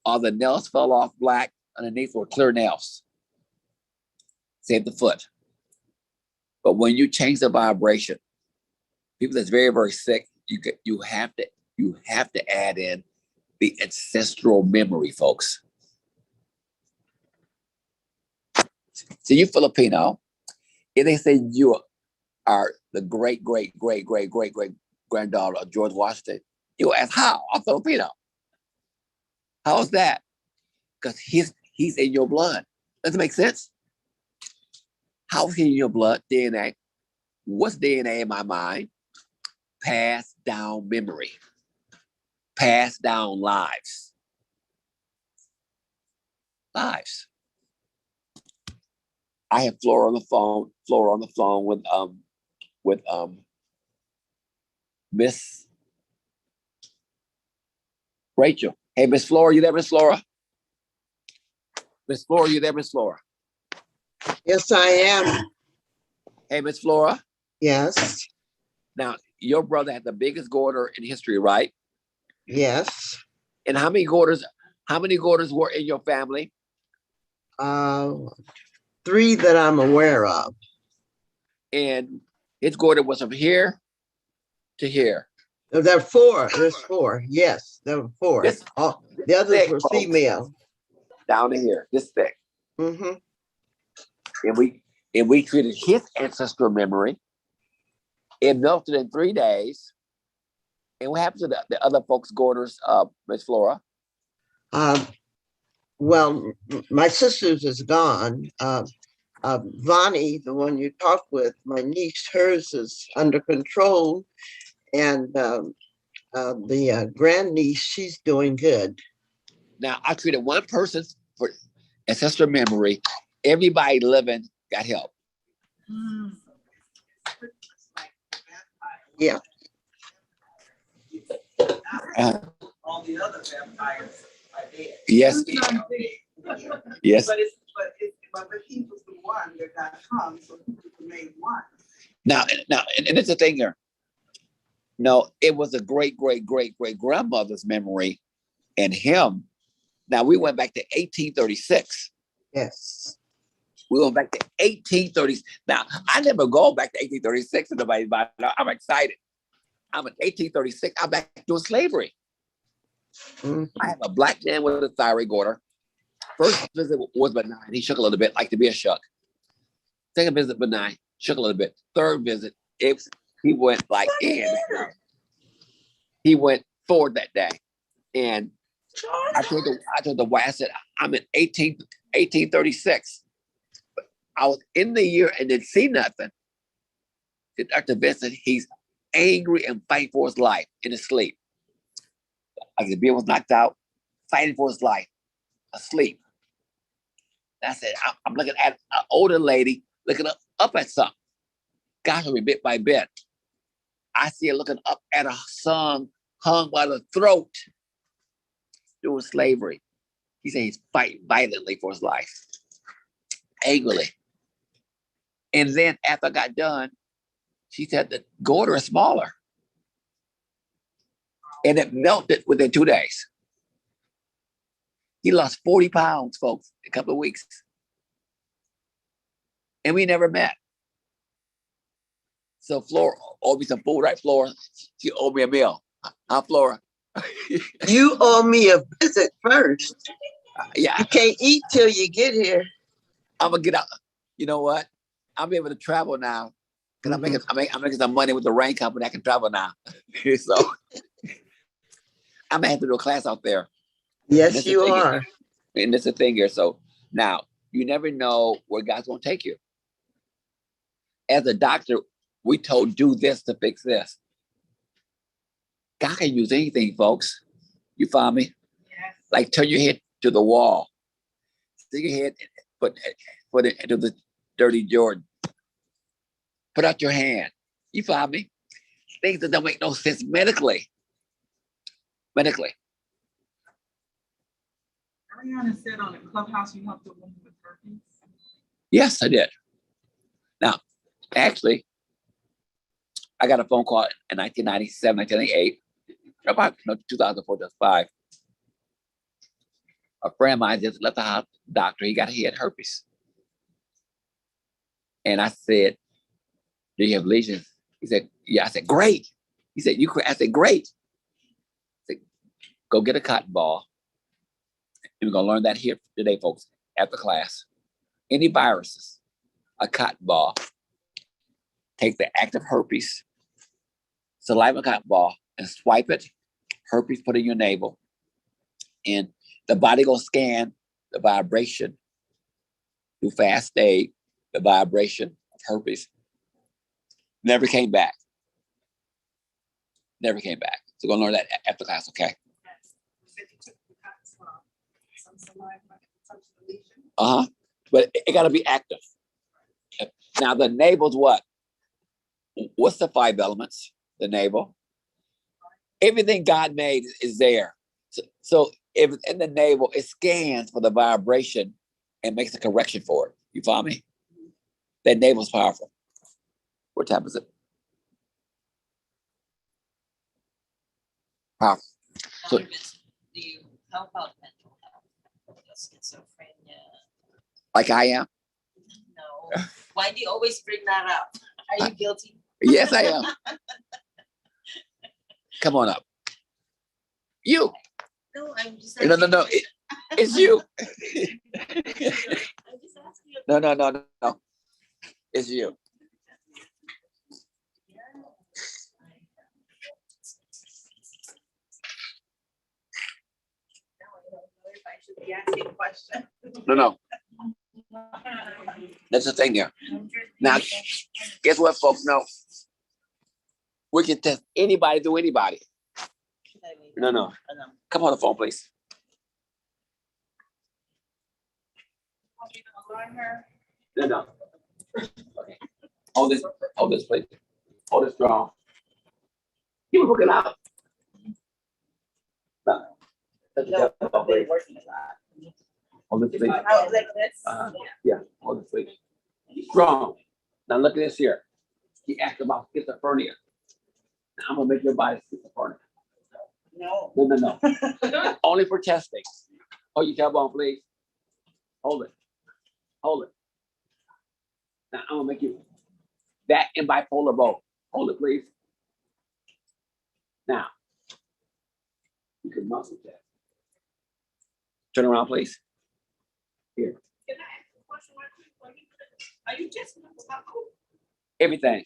All the nails fell off black. Underneath were clear nails. Saved the foot. But when you change the vibration, people that's very, very sick, you have to add in the ancestral memory, folks. So you Filipino, if they say you are the great granddaughter of George Washington, you ask how? I'm Filipino. How is that? Because he's in your blood. Does it make sense? How is he in your blood? DNA. What's DNA in my mind? Passed down memory. Passed down lives. Lives. I have Flora on the phone with Miss Rachel. Hey, Miss Flora, you there, Miss Flora? Miss Flora, you there, Miss Flora? Yes, I am. Hey, Miss Flora. Yes. Now, your brother had the biggest goiter in history, right? Yes. And how many goiters were in your family? 3 that I'm aware of. And his goiter was from here to here. No, there are 4. There's 4. Yes, there were 4. This The others thick, were folks. female. Down to here, this thick. Mm-hmm. And we treated his ancestral memory. It melted in 3 days. And what happened to the other folks' goiters, Miss Flora? Well, my sister's is gone. Vonnie, the one you talked with, my niece, hers is under control. And the grandniece, she's doing good. Now, I treated one person for ancestral memory. Everybody living got help. Yeah. All the other vampires are dead. Yes. Yes. But he was the one that got hung, so he was the main one. Now, and it's a thing here. No, it was a great grandmother's memory and him. Now, we went back to 1836. Yes. We went back to 1830s. Now, I never go back to 1836 and nobody's buying it. I'm excited. I'm in 1836. I'm back doing slavery. Mm-hmm. I have a black man with a thyroid goiter. First visit was benign. He shook a little bit, like to be a shuck. Second visit, benign, shook a little bit. Third visit, he went like in. He went forward that day. And I told the wife, I said, I'm in 1836. But I was in the year and didn't see nothing. To Dr. Vincent, he's angry and fighting for his life in his sleep. Like the beer was knocked out, fighting for his life, asleep. And I said, I'm looking at an older lady looking up at something. Got her bit by bit. I see her looking up at a son hung by the throat doing slavery. He said he's fighting violently for his life, angrily. And then after I got done, she said the goiter is smaller. And it melted within 2 days. He lost 40 pounds, folks, in a couple of weeks. And we never met. So Flora owed me some food, right, Flora? She owed me a meal. Huh, Flora? You owe me a visit first. Yeah. You can't eat till you get here. I'm gonna get out. You know what? I'm able to travel now. Because I'm making some money with the rain company. I can travel now. So I'm gonna have to do a class out there. Yes, you are. And that's the thing here. So now you never know where God's gonna take you. As a doctor, we told do this to fix this. God can use anything, folks. You follow me? Yes. Like turn your head to the wall. Stick your head, put it into the dirty Jordan. Put out your hand. You follow me? Things that don't make no sense medically. Ariana said on the Clubhouse you helped a woman with herpes. Yes, I did. Now, actually, I got a phone call in 1997, 1998, about 2004, 2005. A friend of mine just left the doctor. He had herpes. And I said, do you have lesions? He said, yeah. I said, great. He said, I said, great. I said, go get a cotton ball. And we're going to learn that here today, folks, after class. Any viruses, a cotton ball. Take the active herpes, saliva cotton ball, and swipe it. Herpes put in your navel. And the body will scan the vibration through fast aid, the vibration of herpes. Never came back. So we're going to learn that after class, okay? But it got to be active. Now, the navel's what? What's the 5 elements? The navel. Everything God made is there. So if it's in the navel, it scans for the vibration and makes a correction for it. You follow me? That navel's powerful. What type is it? Powerful. So, Do you help out mental health? Schizophrenia. like I am? Why do you always bring that up? Are you guilty? Yes, I am. Come on up. You. No, I'm just. No. It's you. I'm just asking. No. It's you. If I should be asking a question. No. That's the thing here. Now, guess what, folks? No. We can test anybody through anybody. No. Come on the phone, please. No. Okay. Hold this, please. Hold it strong. You were looking out. No. Hold this, please. Like this? Yeah, hold this, please. Strong. Now look at this here. He asked about schizophrenia. Now, I'm gonna make your body schizophrenic. No. No. Only for testing. Hold your tailbone, please. Hold it. Now I'm gonna make you that in bipolar both. Hold it, please. Now you can muscle test. Turn around, please. Here. Can I ask a question? Are you just about Everything.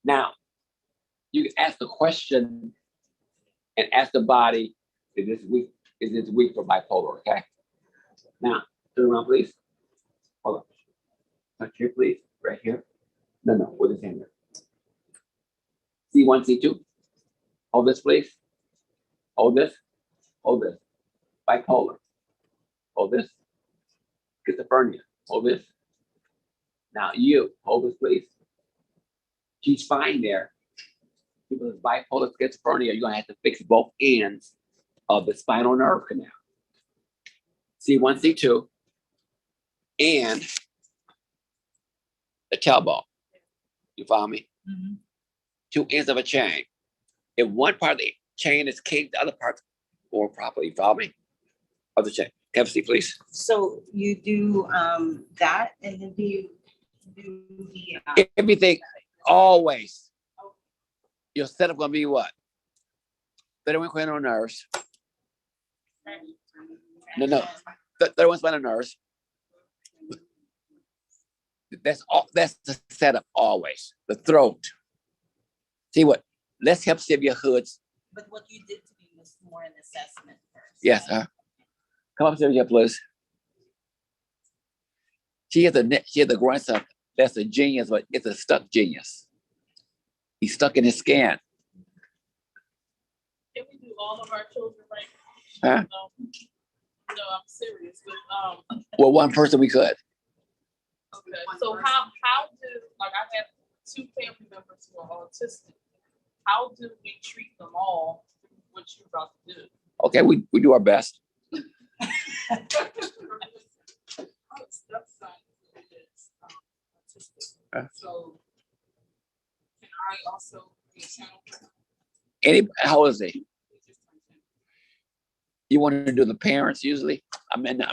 Now you can ask the question and ask the body, is this weak for bipolar? Okay. Now turn around, please. Hold on. Touch here, please. Right here. No. With his hand there. C1, C2. Hold this, please. Hold this. Bipolar. Hold this. Schizophrenia. Hold this. Now you hold this, please. She's fine there. Because bipolar schizophrenia, you're gonna have to fix both ends of the spinal nerve canal. C1, C2, and the tailbone. You follow me? Mm-hmm. Two ends of a chain. If one part of the chain is kinked, the other part more properly. You follow me? Of the chain. Have a seat, please. So you do that, and then do you do the Everything, always. Your setup gonna be what? 31 cranial nerves. No. 31 spinal nerves. That's all. That's the setup always. The throat. See what? Let's help see if your hoods. But what you did to me was more an assessment first. Yes, huh? Come up here, please. She has a grandson that's a genius, but it's a stuck genius. He's stuck in his skin. Can we do all of our children right? Huh? No, I'm serious. But Well, one person we could. okay. So how do like I have 2 family members who are autistic? How do we treat them all? What you're about to do? Okay, we do our best. So can I also be a channel? How old is he? You want to do the parents usually? I mean,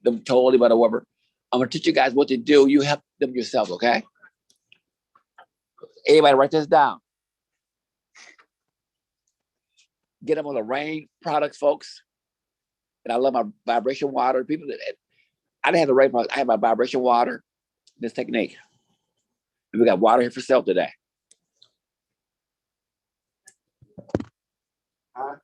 them totally, but whatever. I'm gonna teach you guys what to do. You help them yourself, okay? Everybody write this down. Get them on the rain products, folks. And I love my vibration water. People that I didn't have the rain products. I have my vibration water. This technique. And we got water here for sale today. Huh?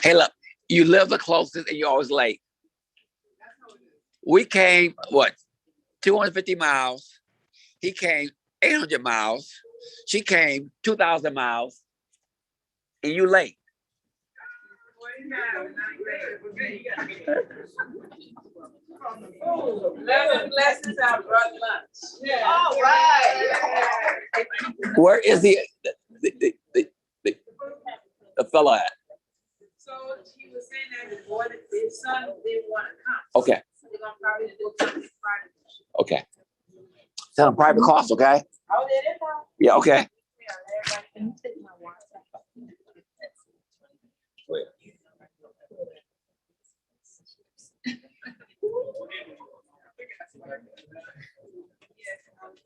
Hey, look, you live the closest and you're always late. We came, 250 miles. He came 800 miles. She came 2,000 miles. And you late. Lessons I brought lunch. Yeah. All right. Where is the fellow at? So he was saying that his son didn't want to come. Okay. So they're gonna probably do something Friday. Okay. Tell them private cost, okay? Oh, did it? Yeah, okay.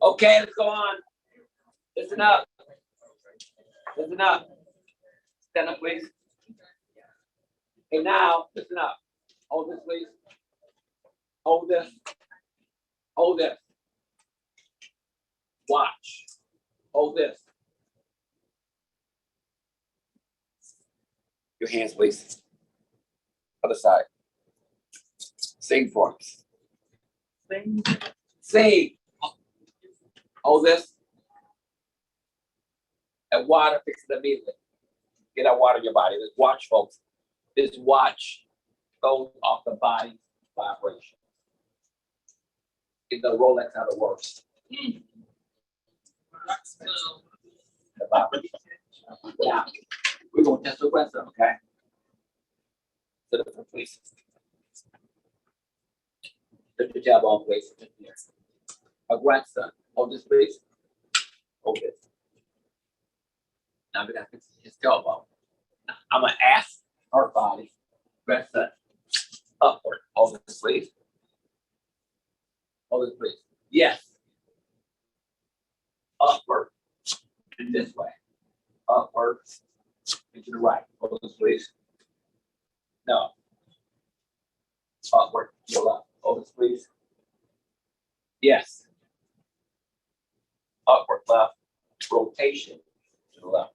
Okay, let's go on. Listen up. Listen up. Stand up, please. Okay, now, listen up. Hold this, please. Hold this. Hold this. Watch. Hold this. Your hands, please. Other side. Sing for us. Sing. Hold this. And water fixes it immediately. Get that water in your body. Just watch, folks. Just watch goes off the body's vibration. If the Rolex are the worst. The vibration. Now, we're going to test the rest of them, okay? So the please. Put your tailbone, please. A grandson. Hold this, please. Hold this. Now we got to fix his tailbone. Now, I'm going to ask her body, grandson, upward. Hold this, please. Hold this, please. Yes. Upward. And this way. Upward. And to the right. Hold this, please. No. Upward. To the left. Hold this, please. Yes. Upward, left. Rotation to the left.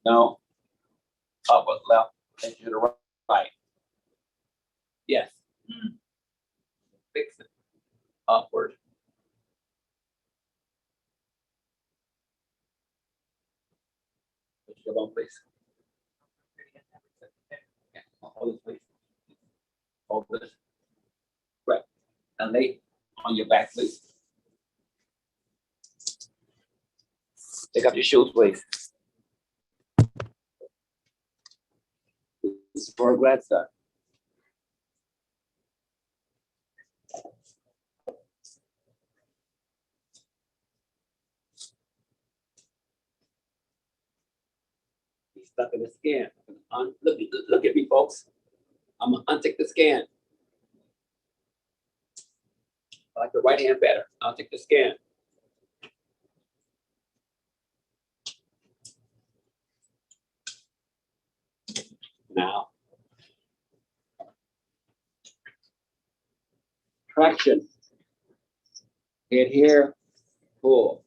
No. Upward, left. And to the right. Yes. Fix it. Upward. Put your bone, please. Hold this, please. Hold this. Right. And lay on your back, please. Take off your shoes, please. This is for a grandson. He's stuck in the scan. Look at me, folks. I'm gonna untick the scan. I like the right hand better. I'll take the scan. Now, traction. Head here, pull.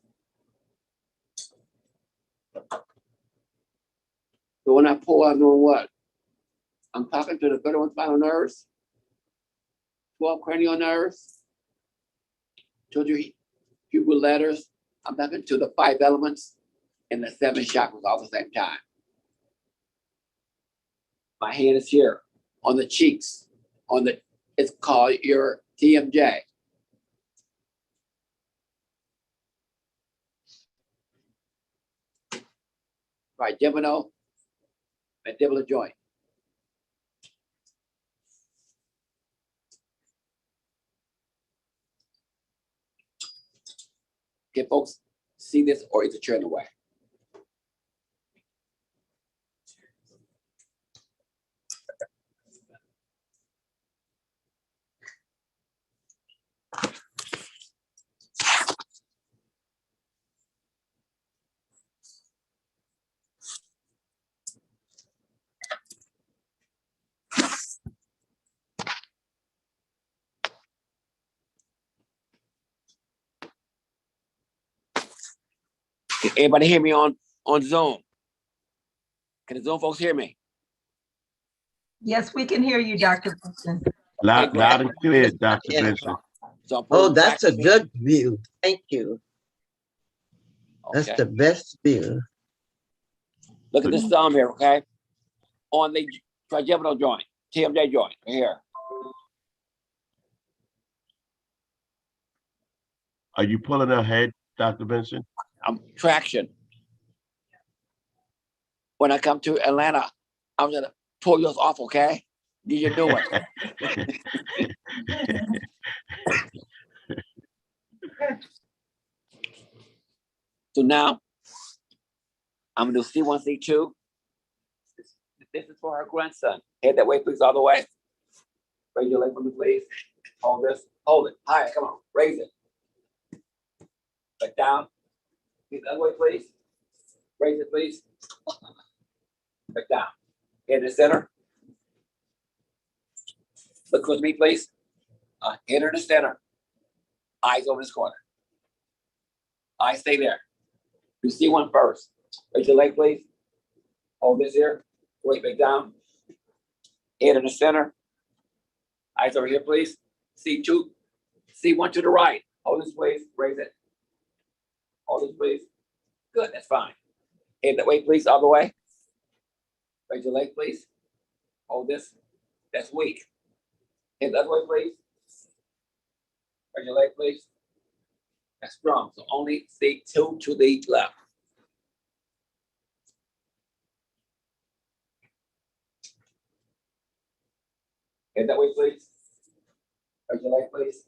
So when I pull, I'm doing what? I'm talking to the 31 spinal nerves, 12 cranial nerves, told you Hebrew letters. I'm talking to the 5 elements and the 7 chakras all at the same time. My hand is here on the cheeks, it's called your TMJ. Trigeminal mandibular joint. Okay, folks, see this or is it turned away? Can everybody hear me on Zoom? Can the Zoom folks hear me? Yes, we can hear you, Dr. Benson. Loud and clear, Dr. Yeah. Benson. So I'm Oh, pulling that's a back. good view. Thank you. That's Okay. the best view. Look at this thumb here, okay? On the trigeminal joint, TMJ joint, right here. Are you pulling ahead, Dr. Benson? I'm traction. When I come to Atlanta, I'm gonna pull yours off, okay? Get your new one. So now I'm gonna do C1, C2. This is for her grandson. Head that way, please, all the way. Raise your leg for me, please. Hold this. Hold it. Higher. Come on. Raise it. Back down. Get the other way, please. Raise it, please. Back down. Head in the center. Look with me, please. Head in the center. Eyes over this corner. Eyes stay there. You see one first. Raise your leg, please. Hold this here. Weight back down. Head in the center. Eyes over here, please. C2. C1 to the right. Hold this, please. Raise it. Hold this, please. Good. That's fine. Head that way, please. All the way. Raise your leg, please. Hold this. That's weak. Head the other way, please. Raise your leg, please. That's strong. So only C2 to the left. Head that way, please. Raise your leg, please.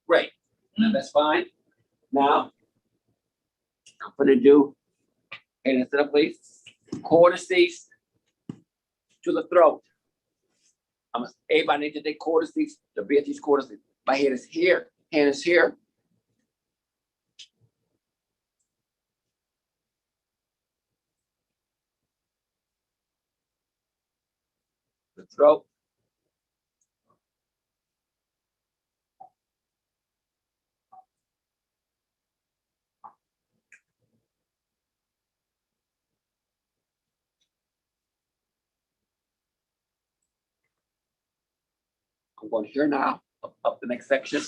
Great. Now that's fine. Now, I'm going to do, head and sit up, please. Quarter C's to the throat. Everybody needs to take quarter C's to be at these quarter C's. My head is here. Hand is here. The throat. I'm going here now, up the next section.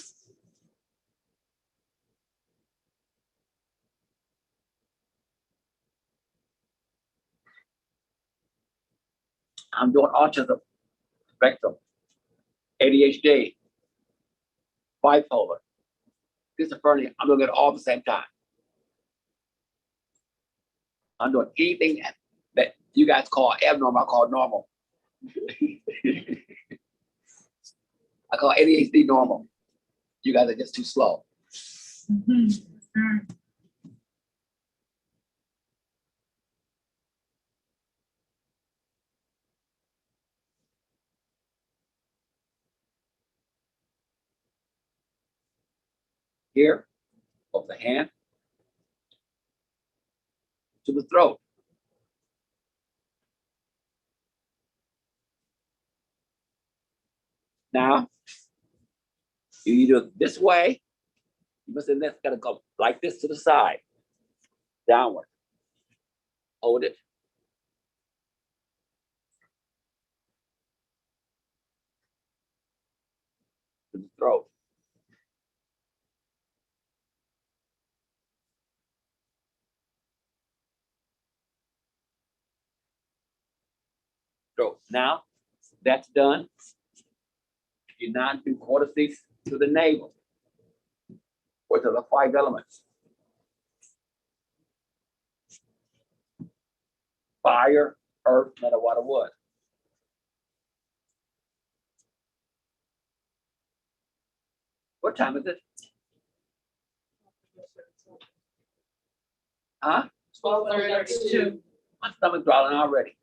I'm doing autism spectrum, ADHD, bipolar, schizophrenia. I'm doing it all at the same time. I'm doing anything that you guys call abnormal, I call normal. I call ADHD normal. You guys are just too slow. Here, of the hand to the throat. Now, you do it this way. You must have this gotta go like this to the side, downward. Hold it. To the throat. Throat. Now, that's done. You now do quarter C's to the navel, or to the 5 elements. Fire, earth, metal, water, wood. What time is it? Huh? 12:32. My stomach's growling already.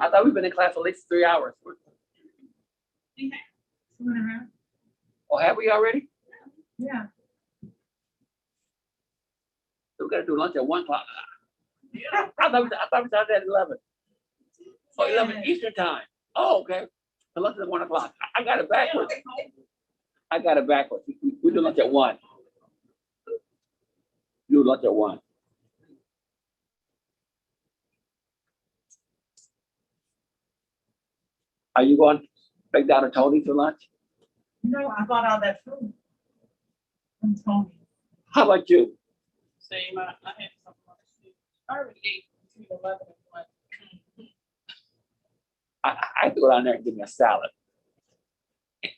I thought we've been in class for at least 3 hours. 2.5. Oh, have we already? Yeah. So we gotta do lunch at 1 o'clock. I thought we started at 11. Oh, 11 Eastern time. Oh, okay. The lunch is at 1 o'clock. I got it backwards. I got it backwards. We do lunch at 1. Do lunch at 1. Are you going back down to Tony's for lunch? No, I bought all that food from Tony. How about you? Same, I had some. I already ate between 11 and 1. I have to go down there and give me a salad.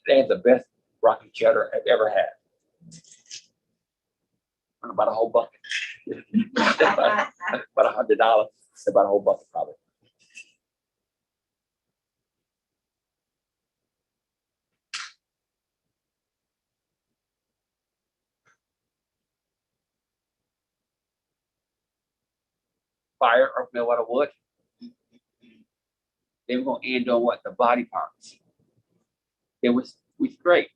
They have the best broccoli cheddar I've ever had. About a whole bucket. About $100. About a whole bucket probably. fire, earth, metal, water, wood. Then we're gonna end on what? The body parts. It was great.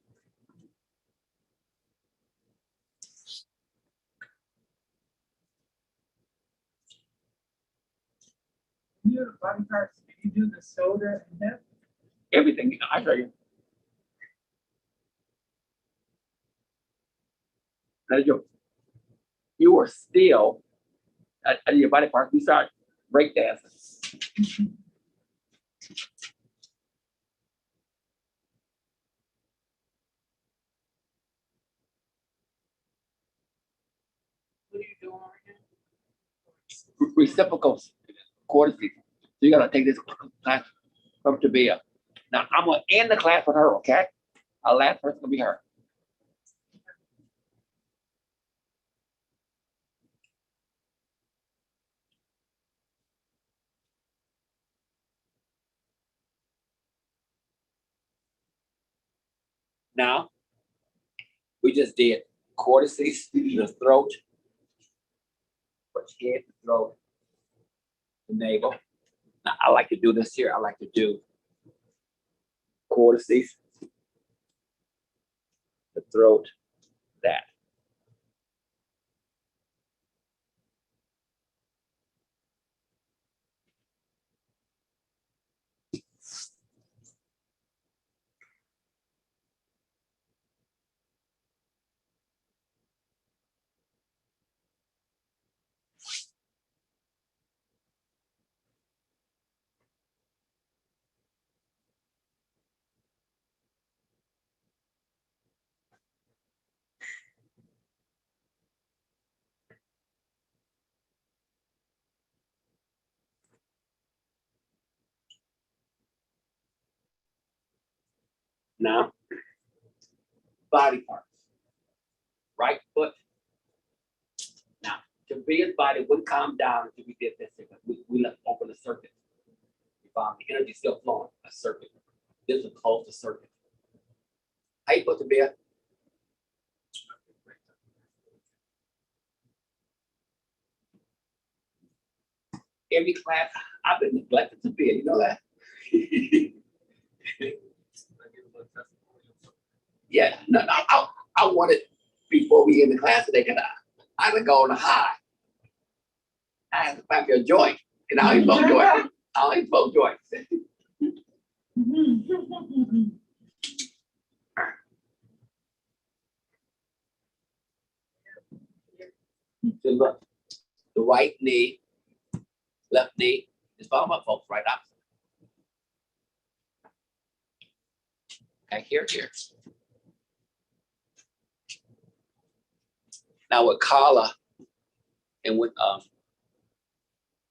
You do the body parts, you do the shoulder and hip. Everything. I tell you. Now you were still at your body parts. We start breakdancing. What are you doing right now? Reciprocal courtesy. So you gotta take this class from Tabia. Now I'm gonna end the class with her, okay? Our last person will be her. Now, we just did cortices, the throat, head, the throat, the navel. Now, I like to do this here. I like to do cortices, the throat, that. Now, body parts. Right foot. Now, Tabia's body wouldn't calm down until we did this. We left open a circuit. We found the energy still flowing, a circuit. This is called the circuit. How you put Tabia? Every class, I've been neglected Tabia, you know that? Yeah, no, I wanted before we end the class today, because I would go on a high. I had to find a joint, and I don't even smoke joints. I don't even smoke joints. So look, the right knee, left knee is bottom up, folks, right opposite. Okay, here. Now with Carla, and with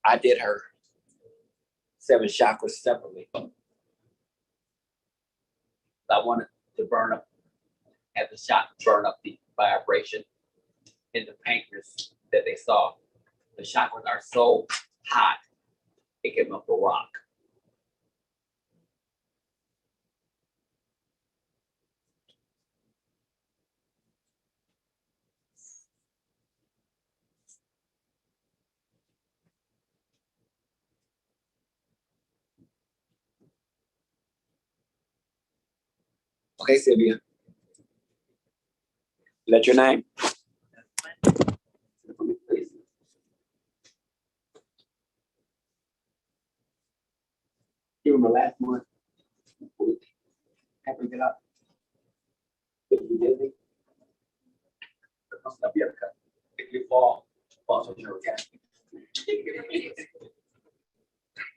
I did her 7 chakras separately. I wanted to burn up, have the shot burn up the vibration in the pancreas that they saw. The chakras are so hot, it came up a rock. Okay, Sylvia. Is that your name? Please. Give him a last one. Have him get up. If you dizzy, up here. If you fall on your okay.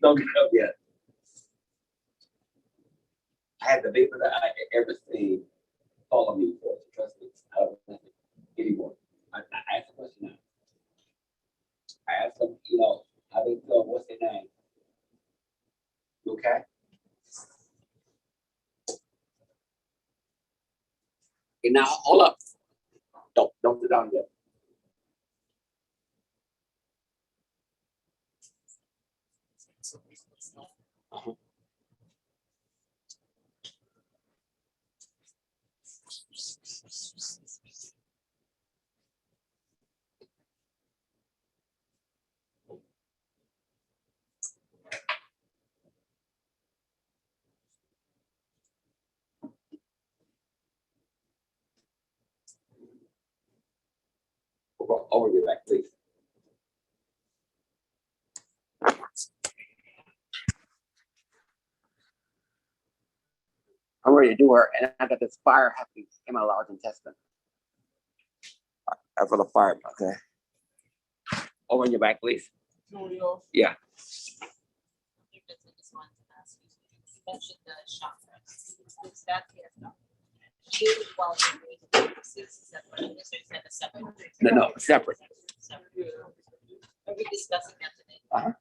Don't get up yet. I had the vapor that I ever seen follow me before. Trust me, I don't know anymore. I asked a question now. I asked them, how they feel, what's their name? You okay? And now, hold up. Don't sit down yet. Uh-huh. Over your back, please. I'm ready to do her, and I got this fire happening in my large intestine. I feel a fire. Okay. Over on your back, please. Yeah. You mentioned the chakra. Is that here? No. You well, separate. This is a separate. No, separate. Separate. Are we discussing that today? Uh-huh.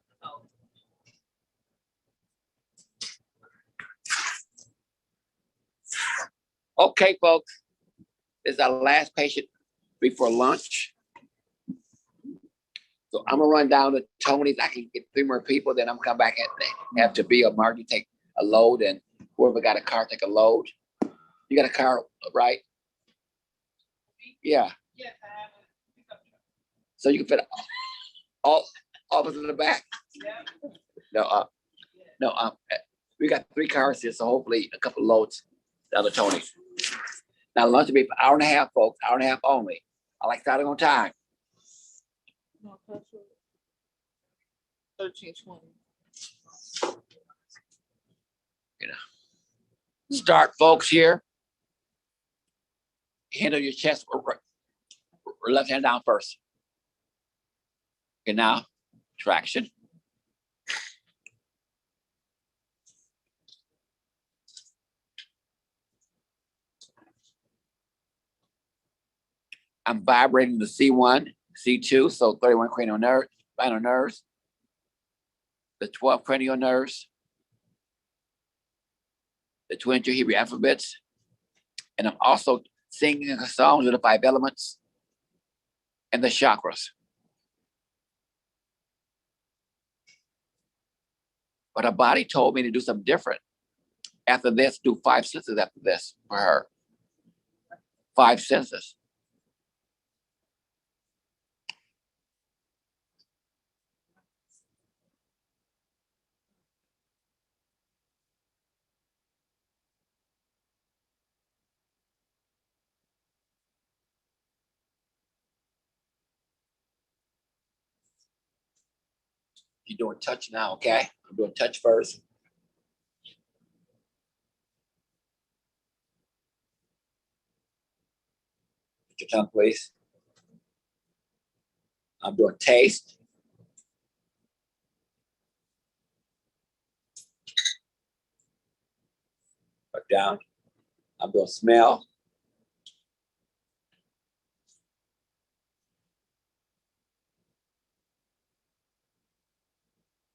Oh. Okay, folks. This is our last patient before lunch. So I'm gonna run down to Tony's. I can get 3 more people, then I'm gonna come back and have to be a Margie take a load, and whoever got a car take a load. You got a car, right? Yeah. Yes, I have a pickup truck. So you can fit all of us in the back. Yeah. No, we got 3 cars here, so hopefully a couple loads down to Tony's. Now lunch will be for 1.5 hours, folks, 1.5 hours only. I like starting on time. 13:20. Start, folks, here. Handle your chest or left hand down first. Okay, now traction. I'm vibrating the C1, C2, so 31 cranial nerve, spinal nerves, the 12 cranial nerves, the 22 Hebrew alphabets, and I'm also singing a song with the 5 elements and the chakras. But her body told me to do something different. After this, do 5 senses after this for her. 5 senses. You're doing touch now, okay? I'm doing touch first. Put your tongue, please. I'm doing taste. Put down. I'm doing smell.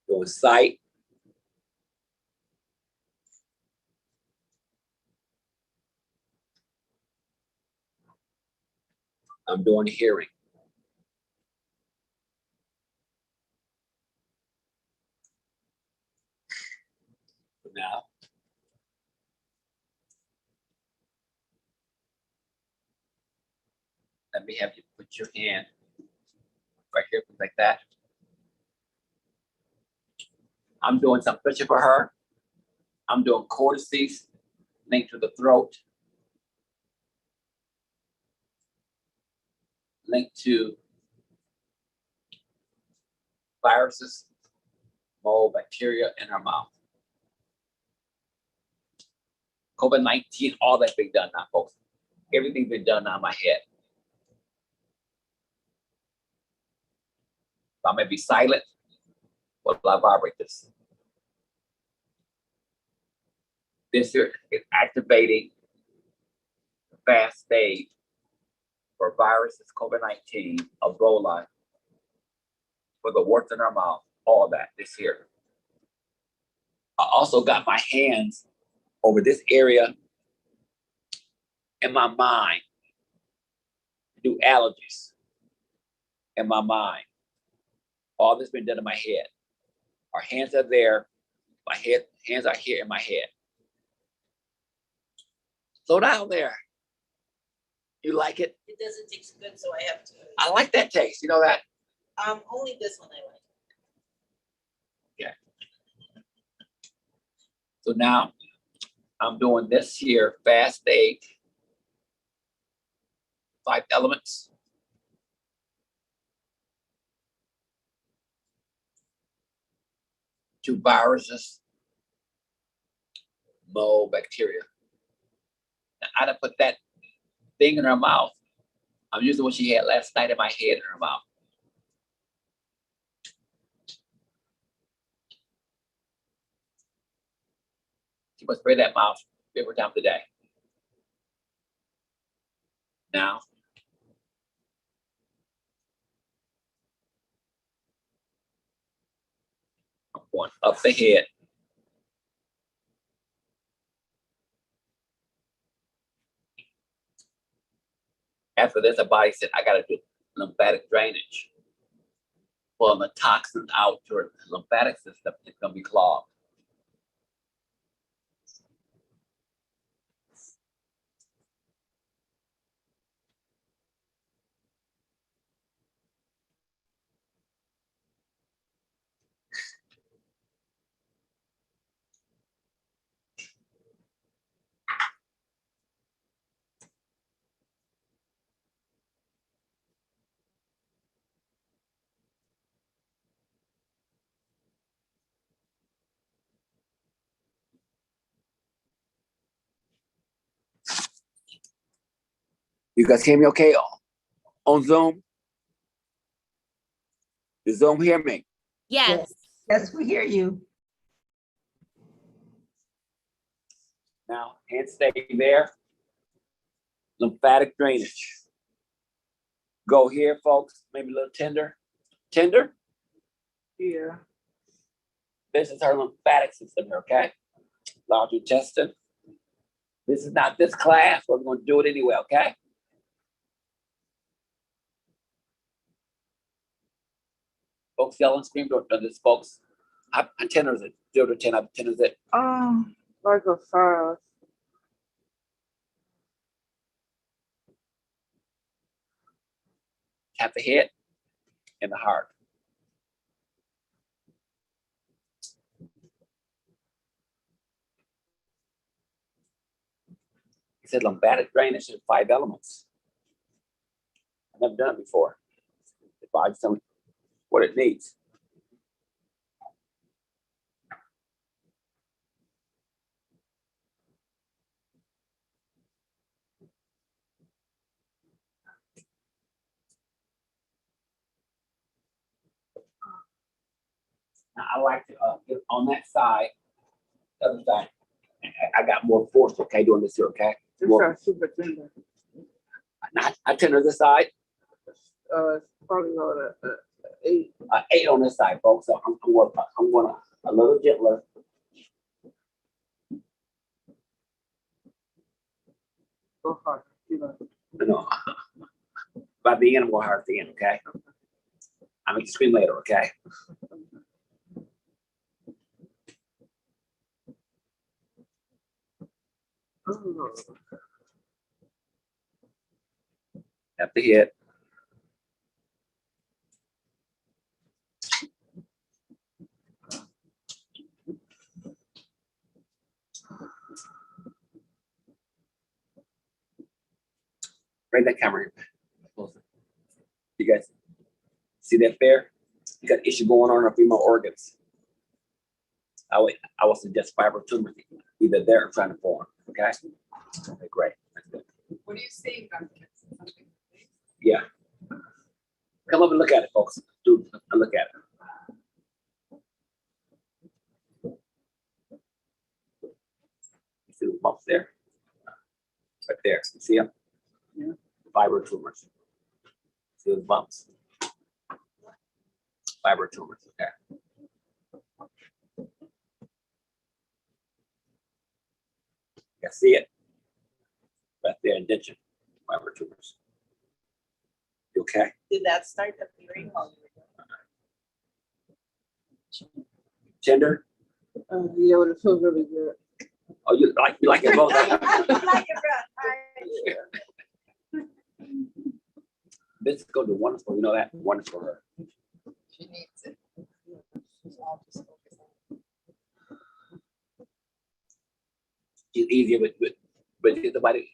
Doing sight. I'm doing hearing. Now, let me have you put your hand right here, like that. I'm doing some pressure for her. I'm doing cortices linked to the throat, linked to viruses, mold, bacteria in her mouth. COVID-19, all that's been done now, folks. Everything's been done now in my head. If I may be silent, will I vibrate this? This here is activating the fast stage for viruses, COVID-19, Ebola, for the warts in our mouth, all that, this here. I also got my hands over this area in my mind to do allergies in my mind. All this been done in my head. Our hands are there, my head, hands are here in my head. Slow down there. You like it? It doesn't taste good, so I have to. I like that taste, you know that? Only this one I like. Okay. So now I'm doing this here, fast stage, 5 elements. 2 viruses, mold, bacteria. Now, I done put that thing in her mouth. I'm using what she had last night in my head in her mouth. She must spray that mouth every time today. Now, I'm going up the head. After this, the body said, I gotta do lymphatic drainage. Pulling the toxins out to her lymphatic system, it's gonna be clogged. You guys hear me okay on Zoom? Does Zoom hear me? Yes. Yes, we hear you. Now, hands stay there. Lymphatic drainage. Go here, folks. Maybe a little tender. Tender? Yeah. This is her lymphatic system here, okay? Large intestine. This is not this class, but we're going to do it anyway, okay? Folks yell and scream, don't this, folks. How tender is it? 0 to 10, how tender is it? Like a 5. Tap the head and the heart. He said lymphatic drainage is 5 elements. I've never done it before. The body's telling me what it needs. Now, I like to get on that side, the other side. I got more force, okay, doing this here, okay? More, Super tender. I tender this side, Probably about a 8. 8 on this side, folks. So I'm going a little gentler. Go hard. No, by the end, I'm going hard at the end, okay? I'm going to scream later, okay? At the head. Bring that camera here. You guys see that there? You got issue going on in our female organs. I will suggest fiber tumors either there or trying to form. Okay. Okay, great. That's good. What do you see, Dr. Something? Yeah. Come up and look at it, folks. Do look at it. You see the bumps there? Right there. You see them? Yeah. Fiber tumors. See those bumps? Fiber tumors. Okay. You see it? Right there, indention. Fiber tumors. You okay? Did that start appearing while you were doing? Tender? Yeah, but it feels really good. Oh, you like it both? This is going to be wonderful. You know that? Wonderful for her. She needs it. She's all just focused on it. It's easier with somebody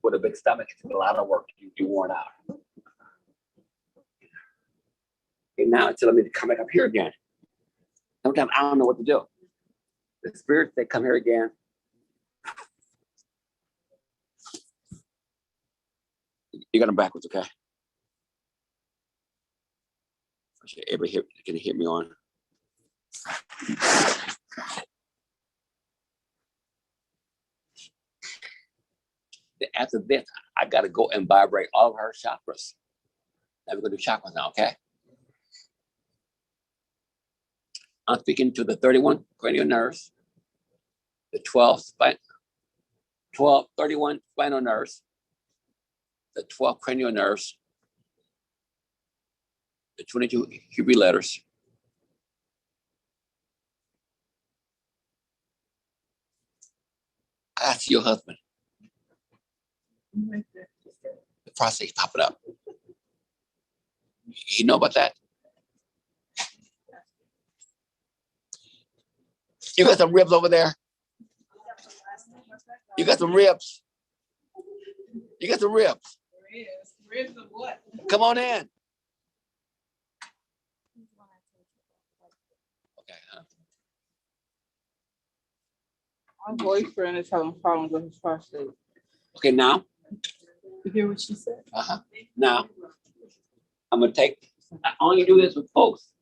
with a big stomach. It's a lot of work. You're worn out. Okay, now it's telling me to come back up here again. Sometimes I don't know what to do. The spirits, they come here again. You got them backwards, okay? Everybody here can hear me on. After this, I got to go and vibrate all of her chakras. Now we're going to do chakras now, okay? I'm speaking to the 31 cranial nerves, the 31 spinal nerves, the 12 cranial nerves, the 22 Hebrew letters, I see your husband. The prostate popping up. You know about that? You got some ribs over there? You got some ribs? You got some ribs? Ribs of what? Come on in. Okay. My boyfriend is having problems with his prostate. Okay, now. You hear what she said? Now, I'm gonna take. I only do this with folks.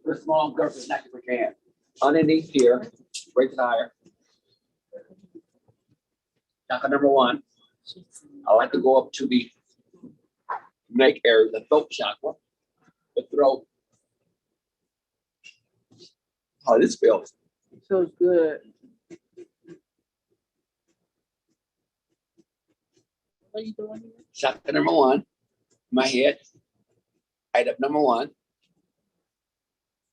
For small girls, it's not for hand. Underneath here, raise it higher. Chakra number 1. I like to go up to the neck area, the throat chakra, the throat. How this feels? It feels good. What are you doing here? Chakra number 1, my head, light up number 1.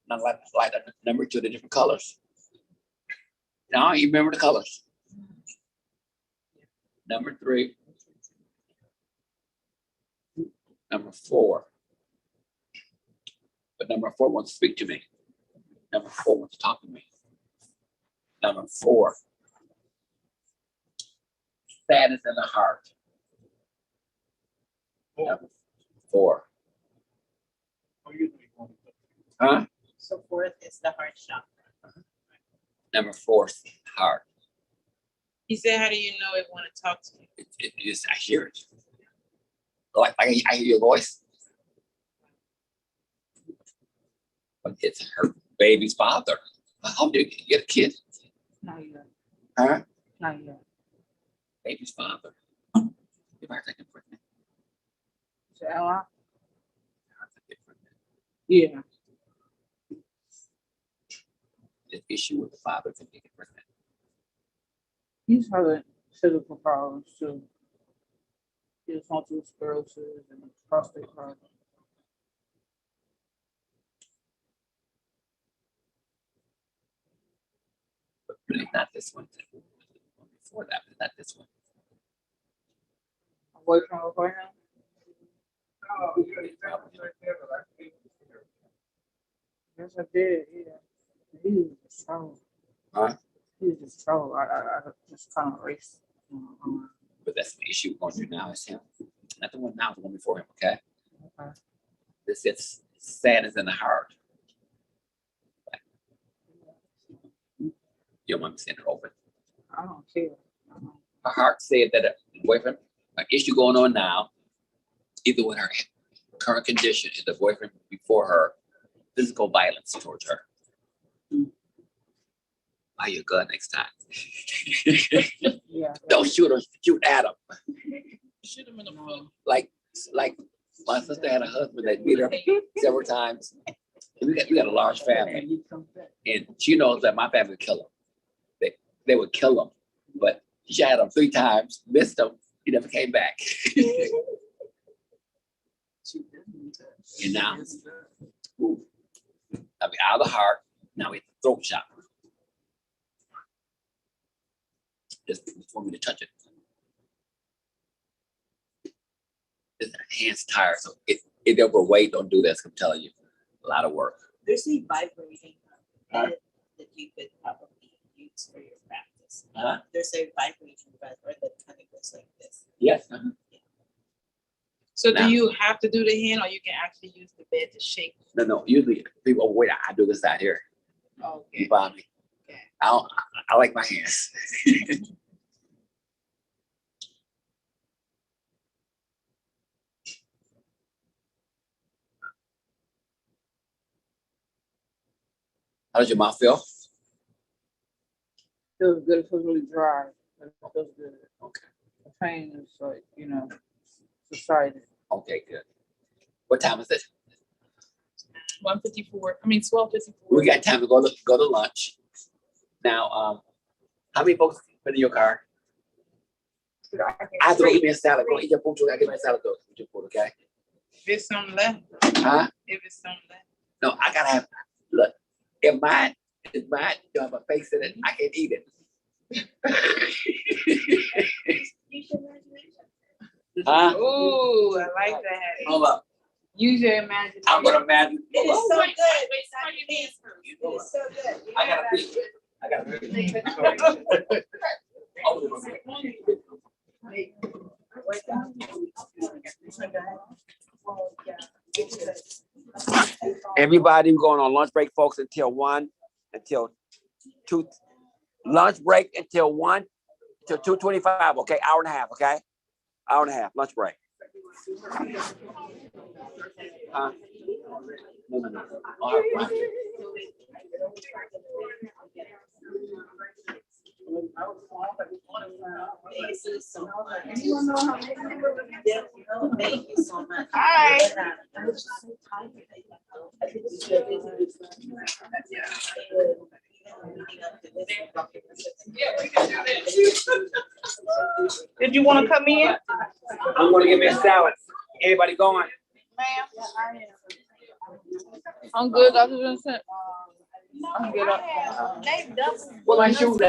Now light up number 2, the different colors. Now you remember the colors. Number 3, number 4. But number 4 wants to speak to me. Number 4 wants to talk to me. Number 4, sadness in the heart. Number 4. Huh? So 4th is the heart chakra. Number 4, heart. He said, how do you know it want to talk to you? It is, I hear it. Like I hear your voice. But it's her baby's father. How do you get a kid? Not yet. Huh? Not yet. Baby's father. If I take it pregnant. So Ella? Yeah. The issue with the father can get pregnant. He's having physical problems too. He has multiple sclerosis and prostate problems. But really not this one. Before that, but not this one. Away from over him? Yes, I did, yeah. He was just trouble. Huh? He was just trouble. I just kind of raced. But that's the issue we're going through now is him. Not the one now, the one before him, okay? Okay. This is sadness in the heart. You don't want me to send it open. I don't care. Her heart said that a boyfriend, an issue going on now, either with her current condition is the boyfriend before her, physical violence towards her. Buy your gun next time. Yeah. Don't shoot her, shoot at him. Shoot him in the foot. Like my sister had a husband that beat her several times. We got a large family. And she knows that my family would kill him. They would kill him. But she shot him 3 times, missed him, he never came back. And now, ooh, I mean, out of the heart, now it's the throat chakra. Just want me to touch it. His hand's tired, so if overweight, don't do this. I'm telling you, a lot of work. There's a vibrating Huh? bed that you could probably use for your practice. Huh? There's a vibrating bed that kind of goes like this. Yes. So Now- do you have to do the hand or you can actually use the bed to shake? No. Usually people overweight. I do this out here. Okay. You buy me. I like my hands. How does your mouth feel? Feels good, it feels really dry. It feels good. Okay. The pain is like, you know, subsided. Okay, good. What time is it? 1:54. I mean 12:54. We got time to go to lunch. Now, how many folks been in your car? I have to go get me a salad. Go eat your food. I get my salad. Go eat your food, okay? If it's something left. Huh? If it's something left. No, I gotta have. Look, if mine is mine, you have a face in it. I can't eat it. Huh? Ooh, I like that. Hold up. Use your imagination. I'm gonna imagine. It is so Wait, good. wait, start your dance first. It is so good. I gotta pee. I gotta pee. Everybody going on lunch break, folks, until 2. Lunch break until 1 till 2:25. Okay, hour and a half. Okay, hour and a half lunch break. No. All right. Thank you so much. Hi. Did you want to come in? I'm gonna get me a salad. Everybody going? I'm good, Dr. Vincent. I'm good. Well, my shoes.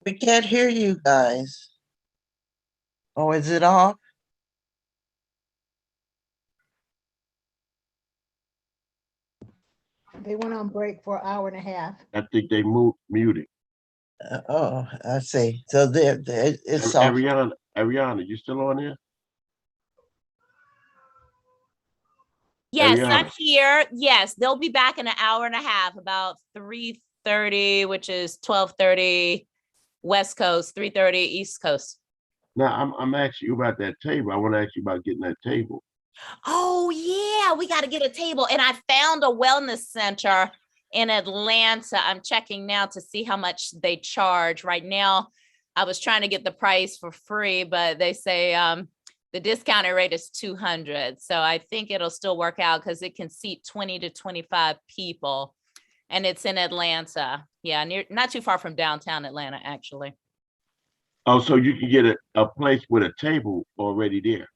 We can't hear you guys. Oh, is it off? They went on break for an hour and a half. I think they muted. Oh, I see. So there, it's off. Ariana, you still on there? Yes, Ariana. I'm here. Yes, they'll be back in an hour and a half, about 3:30, which is 12:30 West Coast, 3:30 East Coast. Now I'm asking you about that table. I want to ask you about getting that table. Oh yeah, we got to get a table. And I found a wellness center in Atlanta. I'm checking now to see how much they charge. Right now, I was trying to get the price for free, but they say the discounted rate is $200. So I think it'll still work out because it can seat 20 to 25 people. And it's in Atlanta. Yeah, not too far from downtown Atlanta, actually. Oh, so you can get a place with a table already there.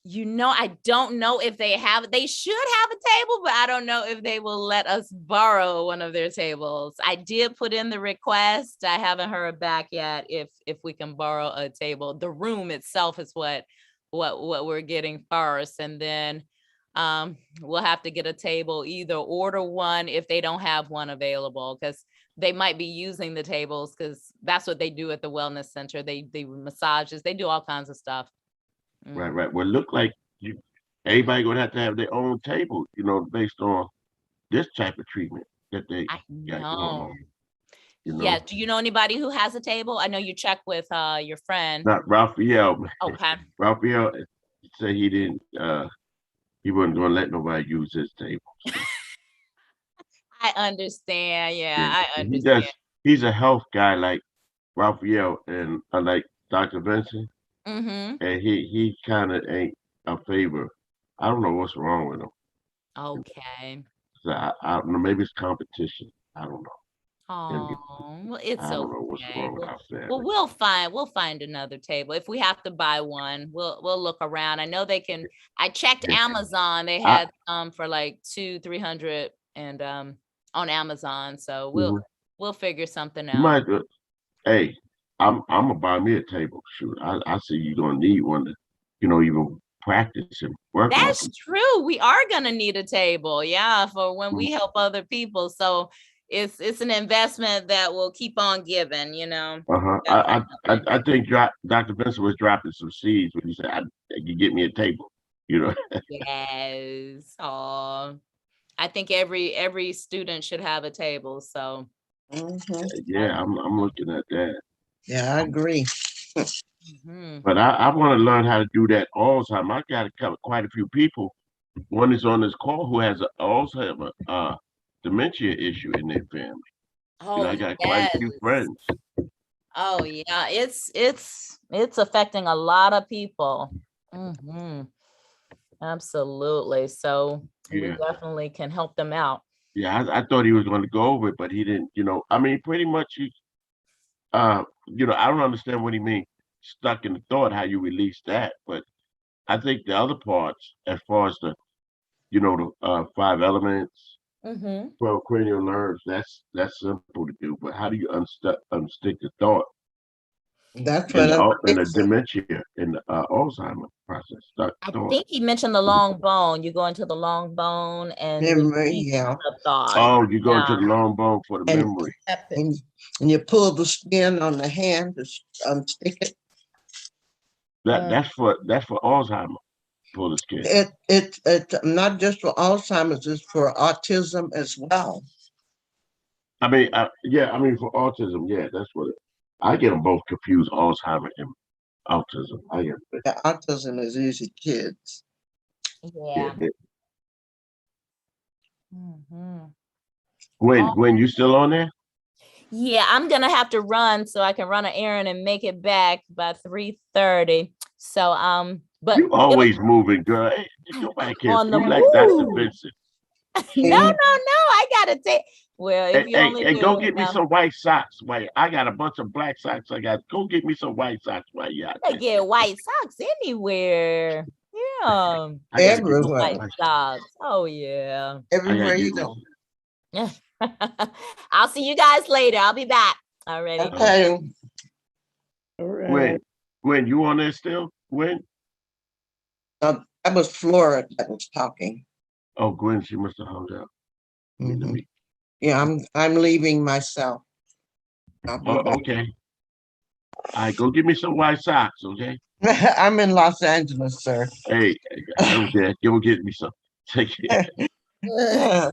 You know, I don't know if they should have a table, but I don't know if they will let us borrow one of their tables. I did put in the request. I haven't heard back yet if we can borrow a table. The room itself is what we're getting first. And then we'll have to get a table, either order one if they don't have one available, because they might be using the tables because that's what they do at the wellness center. They massages, they do all kinds of stuff. Right. Well, look like everybody gonna have their own table, based on this type of treatment that they got going on. Yeah. Do you know anybody who has a table? I know you checked with your friend. Not Raphael. Okay. Raphael said he didn't. He wasn't gonna let nobody use his table. So. I understand. Yeah, I He understand. does. He's a health guy like Raphael and like Dr. Vincent, Mm-hmm. and he kind of ain't a favor. I don't know what's wrong with him. Okay. So I don't know. Maybe it's competition. I don't know. And Oh, well, it's I don't know what's okay. wrong with our Well, family. we'll find another table. If we have to buy one, we'll look around. I know they can. I checked Yeah. Amazon. They had for like 200-300 and on Amazon. So we'll figure something You out. might. Hey, I'm gonna buy me a table. Shoot, I see you're gonna need one to, even practice and work off. That's true. We are gonna need a table, yeah, for when we help other people. So it's an investment that will keep on giving, I think Dr. Vincent was dropping some seeds when he said, "You get me a table," Yes. Oh, I think every student should have a table. So Yeah, I'm looking at that. Yeah, I agree. But I want to learn how to do that Alzheimer. I got quite a few people. One is on this call who has an Alzheimer dementia issue in their family. Oh, I got quite a few friends. Oh yeah, it's affecting a lot of people. Absolutely. So we Yeah. definitely can help them out. Yeah, I thought he was going to go over it, but he didn't. I mean, pretty much I don't understand what he means. Stuck in the thought, how you release that, but I think the other parts, as far as the 5 elements, 12 cranial nerves, that's simple to do. But how do you unstick the thought? That's in what the dementia in the Alzheimer process? Stuck I thought. think he mentioned the long bone. You go into the long bone and memory, release yeah. the thought. Oh, you go to Yeah. the long bone for the memory. And you pull the skin on the hand to unstick it. That's for Alzheimer. Pull the skin. It's not just for Alzheimer's, it's for autism as well. I mean, for autism, yeah, that's what I get them both confused, Alzheimer and autism. The autism is usually kids. Yeah. When you still on there? Yeah, I'm gonna have to run so I can run an errand and make it back by 3:30. So but You always moving, girl. Hey, nobody cares. On the You like Dr. move. Vincent. No, I gotta take. Well, if you only Hey, knew go get me now, some white socks. I got a bunch of black socks. Go get me some white socks while you out I there. get white socks anywhere. Yeah, Everywhere. white socks. Oh yeah. Everywhere you go. I'll see you guys later. I'll be back. Already. Okay. When you on there still? When? That was Flora that was talking. Oh, Gwen, she must have hung up. Yeah, I'm leaving myself. Okay. All right, go get me some white socks, okay? I'm in Los Angeles, sir. Hey, I don't care. Go get me some. Take care.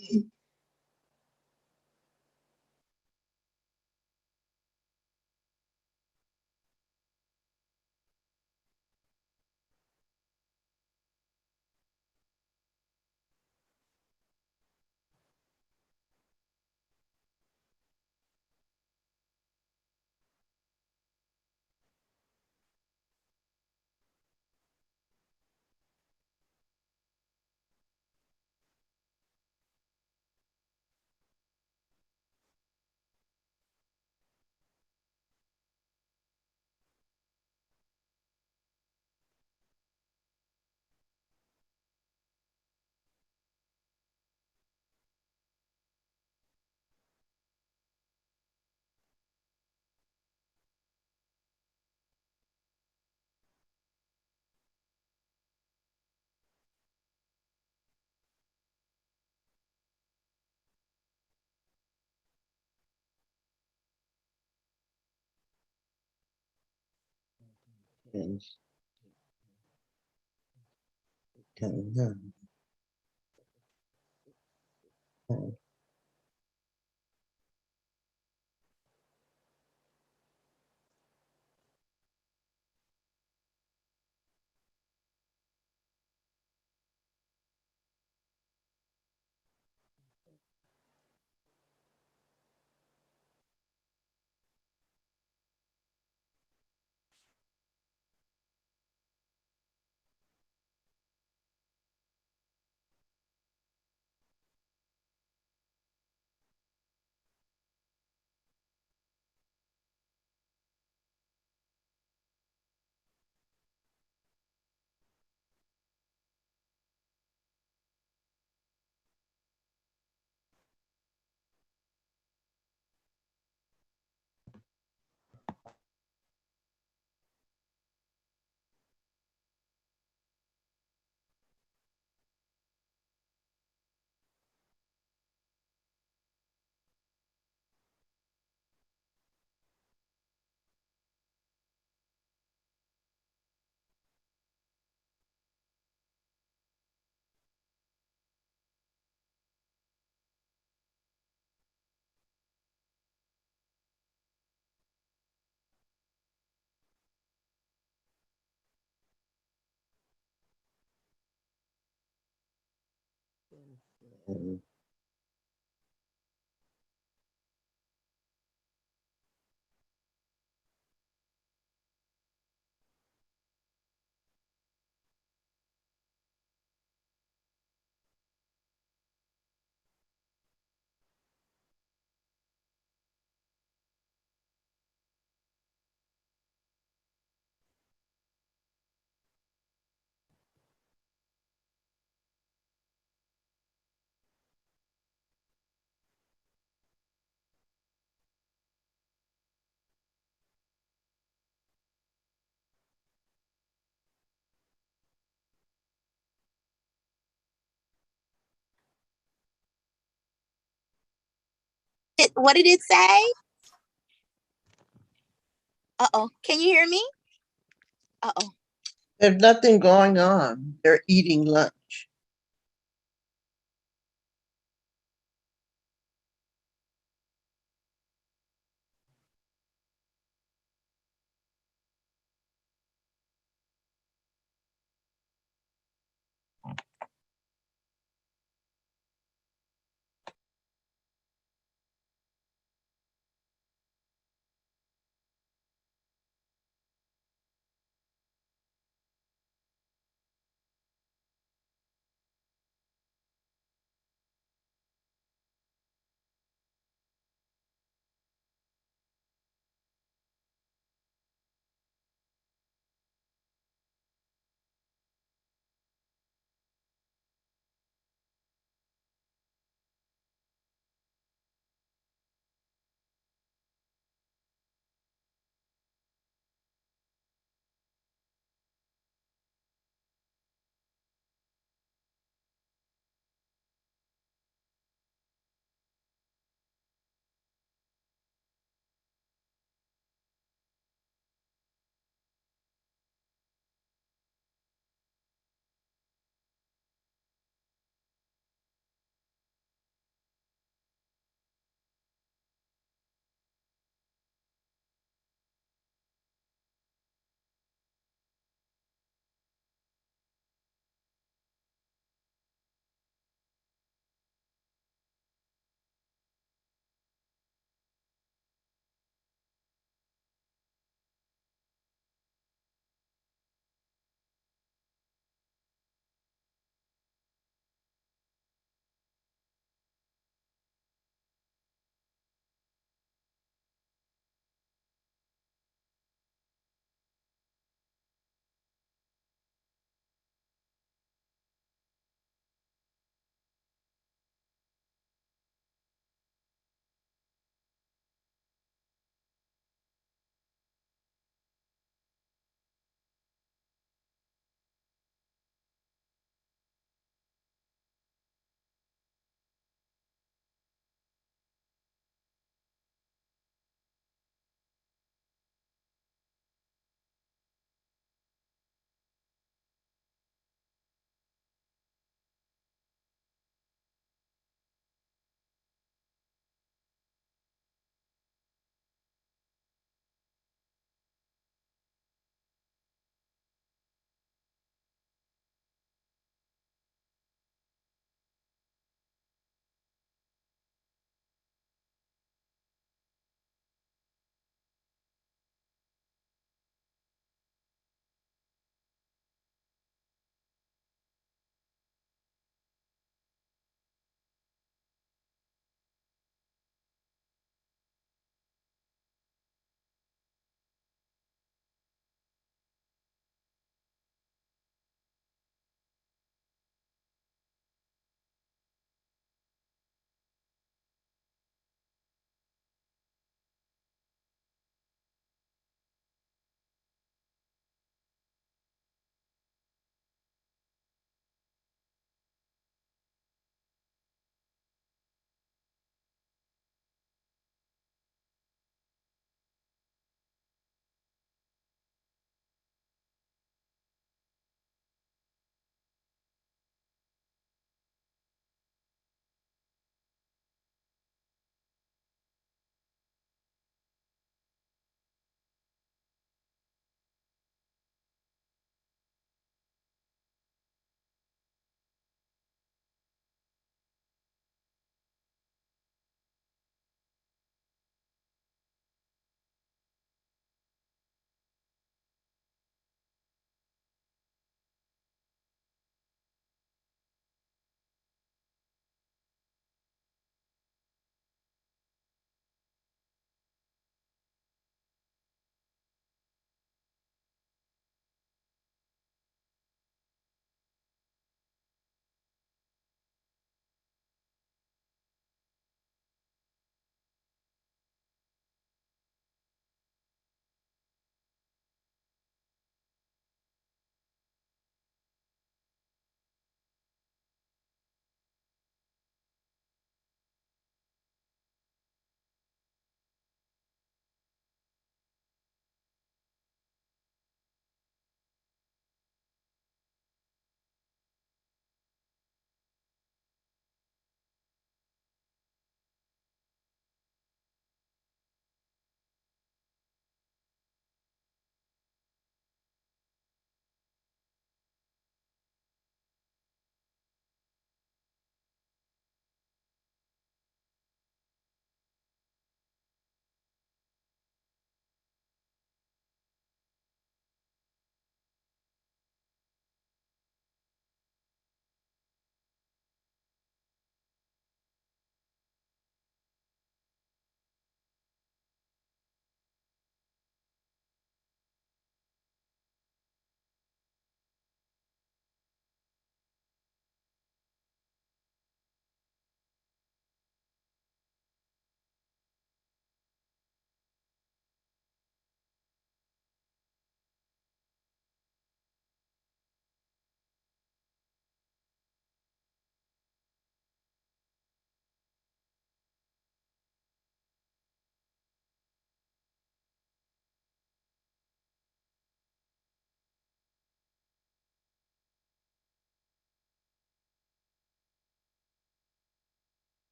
Yes. Okay, no. Um, What did it say? Uh-oh. Can you hear me? Uh-oh. There's nothing going on. They're eating lunch.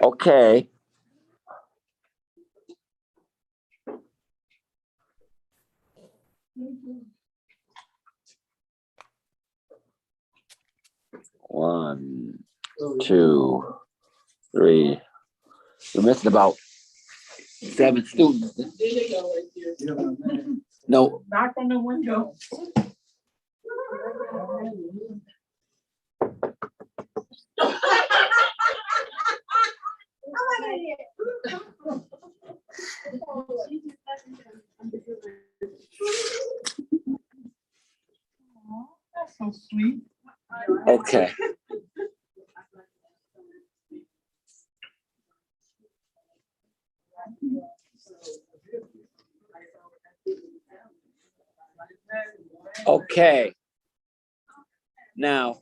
Okay. One, two, three. We're missing about 7 students. There you go, right there. No, Knock on the window. That's so sweet. okay. Okay. Now,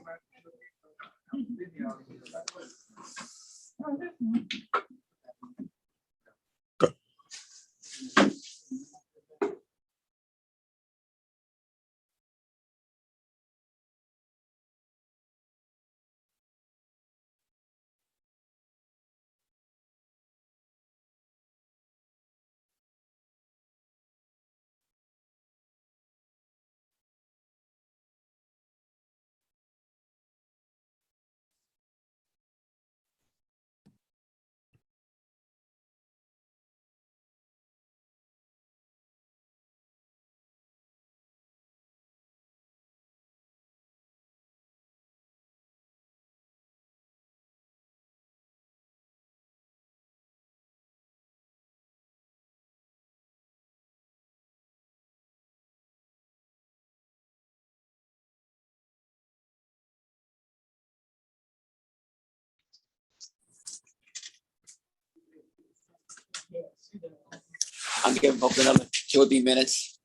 I'm giving folks another 2 or 3 minutes,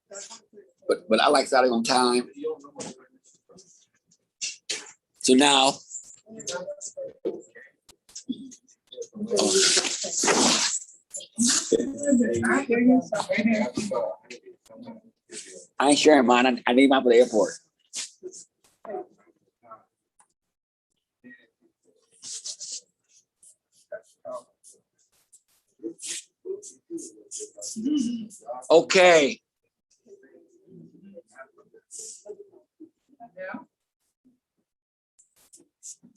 but I like starting on time. So now, I ain't sharing mine. I need mine for the airport. Okay.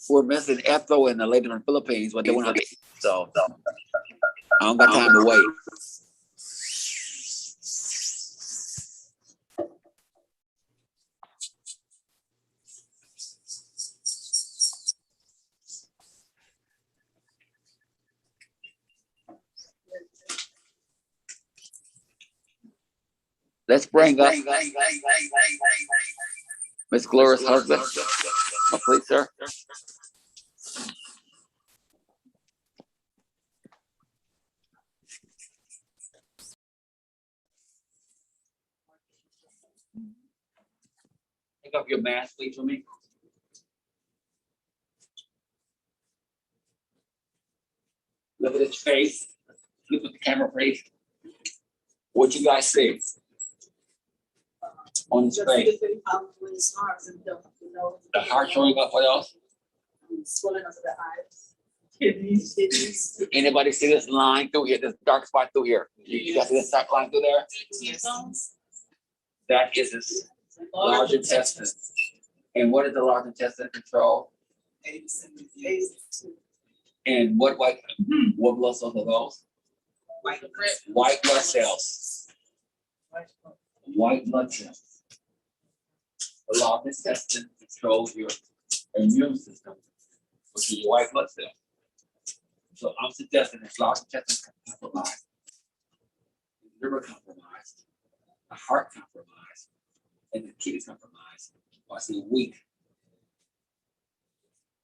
We're missing Ethel and the lady from the Philippines, but they want to. So I don't got time to wait. Let's bring up Miss Gloria's husband. Oh, please, sir. Take off your mask, please, for me. Look at his face. Look at the camera face. What you guys see on his face? The heart showing up. What else? Swelling of the eyes. Kidneys. Anybody see this line through here? This dark spot through here? You guys see this dark line through there? That is his large intestine. And what is the large intestine control? And what blood cells are those? White blood cells. White blood cells. The large intestine controls your immune system, which is your white blood cell. So I'm suggesting this large intestine compromised, liver compromised, the heart compromised, and the kidneys compromised. I see weak.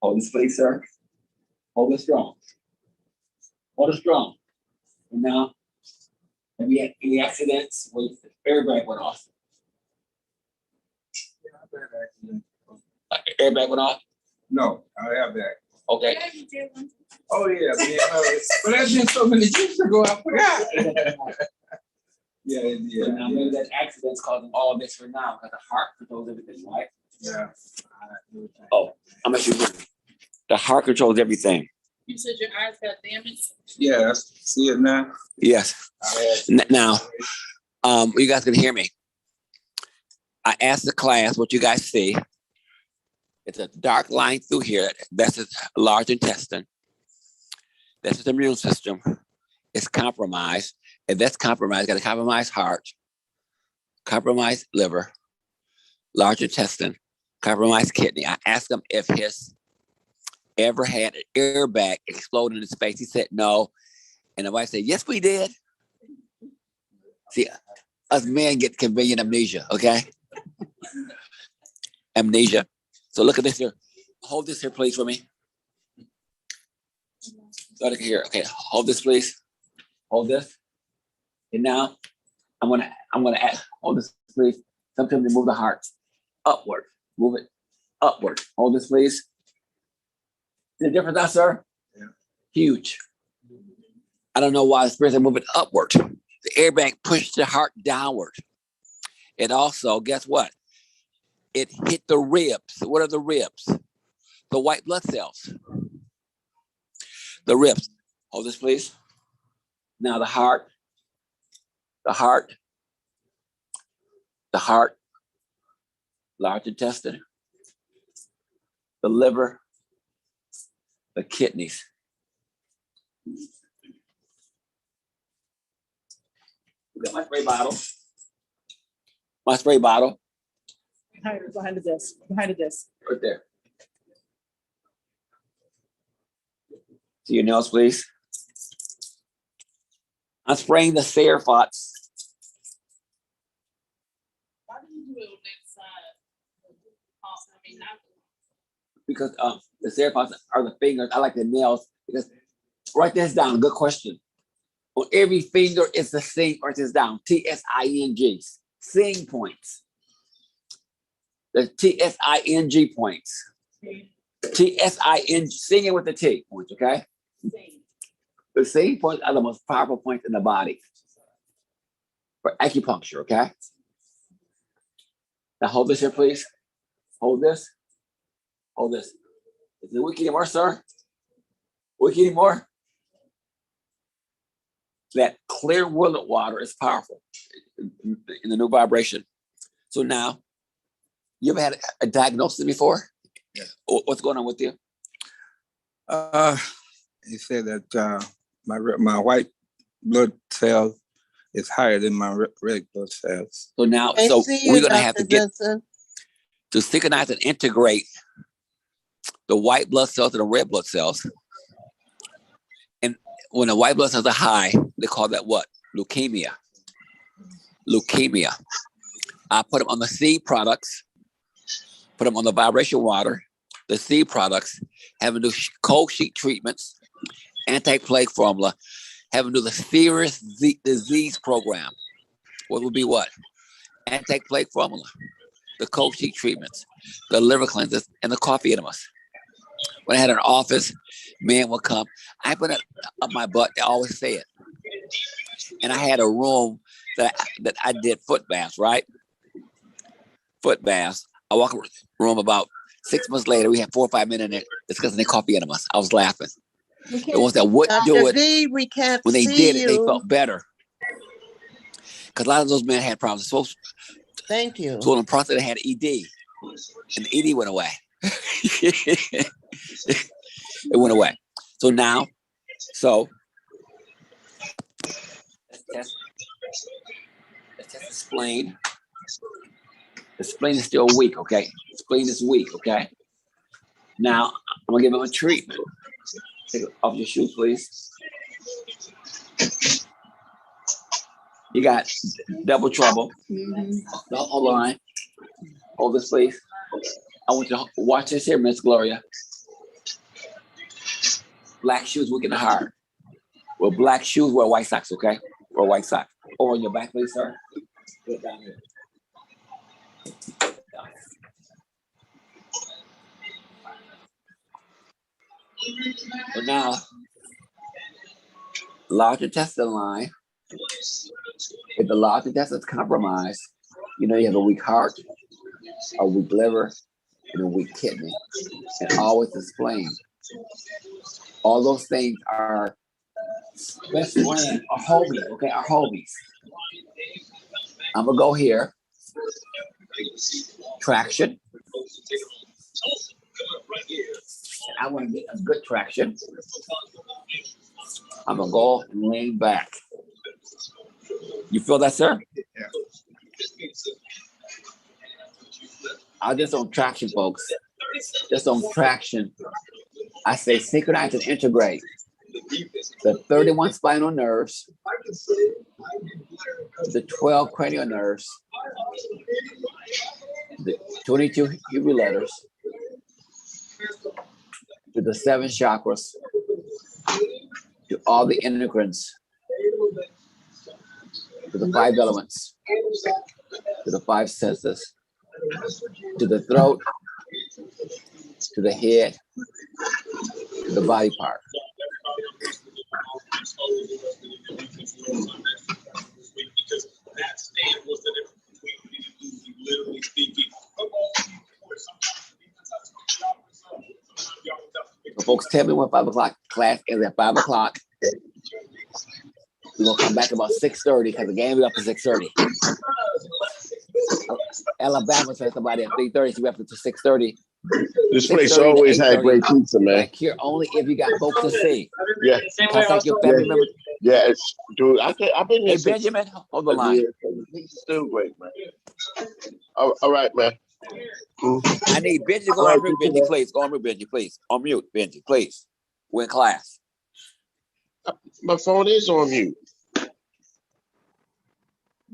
Hold this place, sir. Hold it strong. Hold it strong. And now, have you had any accidents where the airbag went off? Airbag went off? No, I have that. Okay. Oh, yeah. But that's been so many years ago, I forgot. Yeah. So now maybe that accident's causing all of this for now because the heart controls everything, right? Yeah. Oh, I'm actually the heart controls everything. You said your eyes got damaged? Yeah, I see it now. Yes. Now, you guys can hear me. I asked the class what you guys see. It's a dark line through here. That's his large intestine. That's his immune system. It's compromised. If that's compromised, got a compromised heart, compromised liver, large intestine, compromised kidney. I asked him if his ever had an airbag explode in his face. He said no. And the wife said, yes, we did. See, us men get convenient amnesia, okay? Amnesia. So look at this here. Hold this here, please, for me. Look here. Okay, hold this, please. Hold this. And now I'm gonna hold this, please. Sometimes they move the heart upward. Move it upward. Hold this, please. See the difference now, sir? Yeah. Huge. I don't know why the spirits are moving upward. The airbag pushed the heart downward. It also, guess what? It hit the ribs. What are the ribs? The white blood cells. The ribs. Hold this, please. Now the heart, large intestine, the liver, the kidneys. Got my spray bottle. My spray bottle. Behind the desk. Behind the desk. Right there. See your nails, please. I'm spraying the Cerefots. Why do you do it on that side? I mean, not Because the Cerefots are the fingers. I like the nails because write this down. Good question. On every finger, it's the same. Write this down. TSING. Sing points. The TSING points. TSING. Singing with the T points. Okay. The same points are the most powerful points in the body for acupuncture. Okay. Now hold this here, please. Hold this. Hold this. Is it weak anymore, sir? Weak anymore? That clear willow water is powerful in the new vibration. So now, you ever had a diagnosis before? Yeah. What's going on with you? He said that my white blood cell is higher than my red blood cells. So now, so we're gonna have to get to synchronize and integrate the white blood cells and the red blood cells. And when the white blood cells are high, they call that what? Leukemia. Leukemia. I put them on the seed products, put them on the vibration water, the seed products, have them do cold sheet treatments, anti-plague formula, have them do the serious disease program. What would be what? Anti-plague formula, the cold sheet treatments, the liver cleanses, and the coffee enemas. When I had an office, men would come. I put it up my butt. They always say it. And I had a room that I did foot baths, right? Foot baths. I walk in the room about 6 months later. We had 4 or 5 men in there discussing their coffee enemas. I was laughing. The ones that wouldn't do it, we can't when they see did it, you. they felt better. Because a lot of those men had problems. So Thank you. in the process, they had ED. And the ED went away. It went away. So now, let's test the spleen. The spleen is still weak, okay? The spleen is weak, okay? Now, I'm gonna give him a treatment. Take off your shoes, please. You got double trouble. No, hold on. Hold this, please. I want you to watch this here, Miss Gloria. Black shoes weaken the heart. Well, black shoes, wear white socks, okay? Wear white socks. Over on your back, please, sir. Put it down here. So now, large intestine line. If the large intestine is compromised, you have a weak heart, a weak liver, and a weak kidney, and always the spleen. All those things are best friend or homies, okay, our homies. I'm gonna go here. Traction. And I want to get a good traction. I'm gonna go and lean back. You feel that, sir? Yeah. I just on traction, folks. Just on traction. I say synchronize and integrate the 31 spinal nerves, the 12 cranial nerves, the 22 uvulares, to the 7 chakras, to all the endocrines, to the 5 elements, to the 5 senses, to the throat, to the head, to the body part. So folks, tell me when 5 o'clock class is at 5 o'clock. We're gonna come back about 6:30 because the game is up at 6:30. Alabama said somebody at 3:30, so we have to 6:30. This place always had great pizza, man. Back here only if you got folks to see. Yeah. Contact your family members. Yeah, it's dude. I've been Hey, here since Benjamin, hold the line. He's still great, man. All right, man. I need Benji to go on mute, Benji, please. Go on mute, Benji, please. On mute, Benji, please. We're in class. My phone is on mute.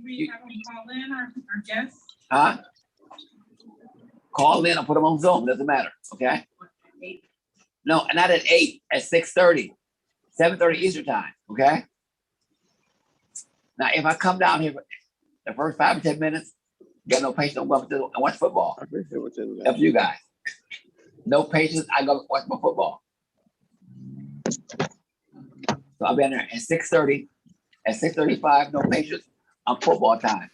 We have them call in our guests. Huh? Call in or put them on Zoom. Doesn't matter. Okay. No, not at 8. At 6:30, 7:30 Eastern time. Okay. Now, if I come down here for the first 5 or 10 minutes, got no patience, I'm going to watch football. Up to you guys. No patience, I go watch my football. So I'll be in there at 6:30. At 6:35, no patience. I'm football time.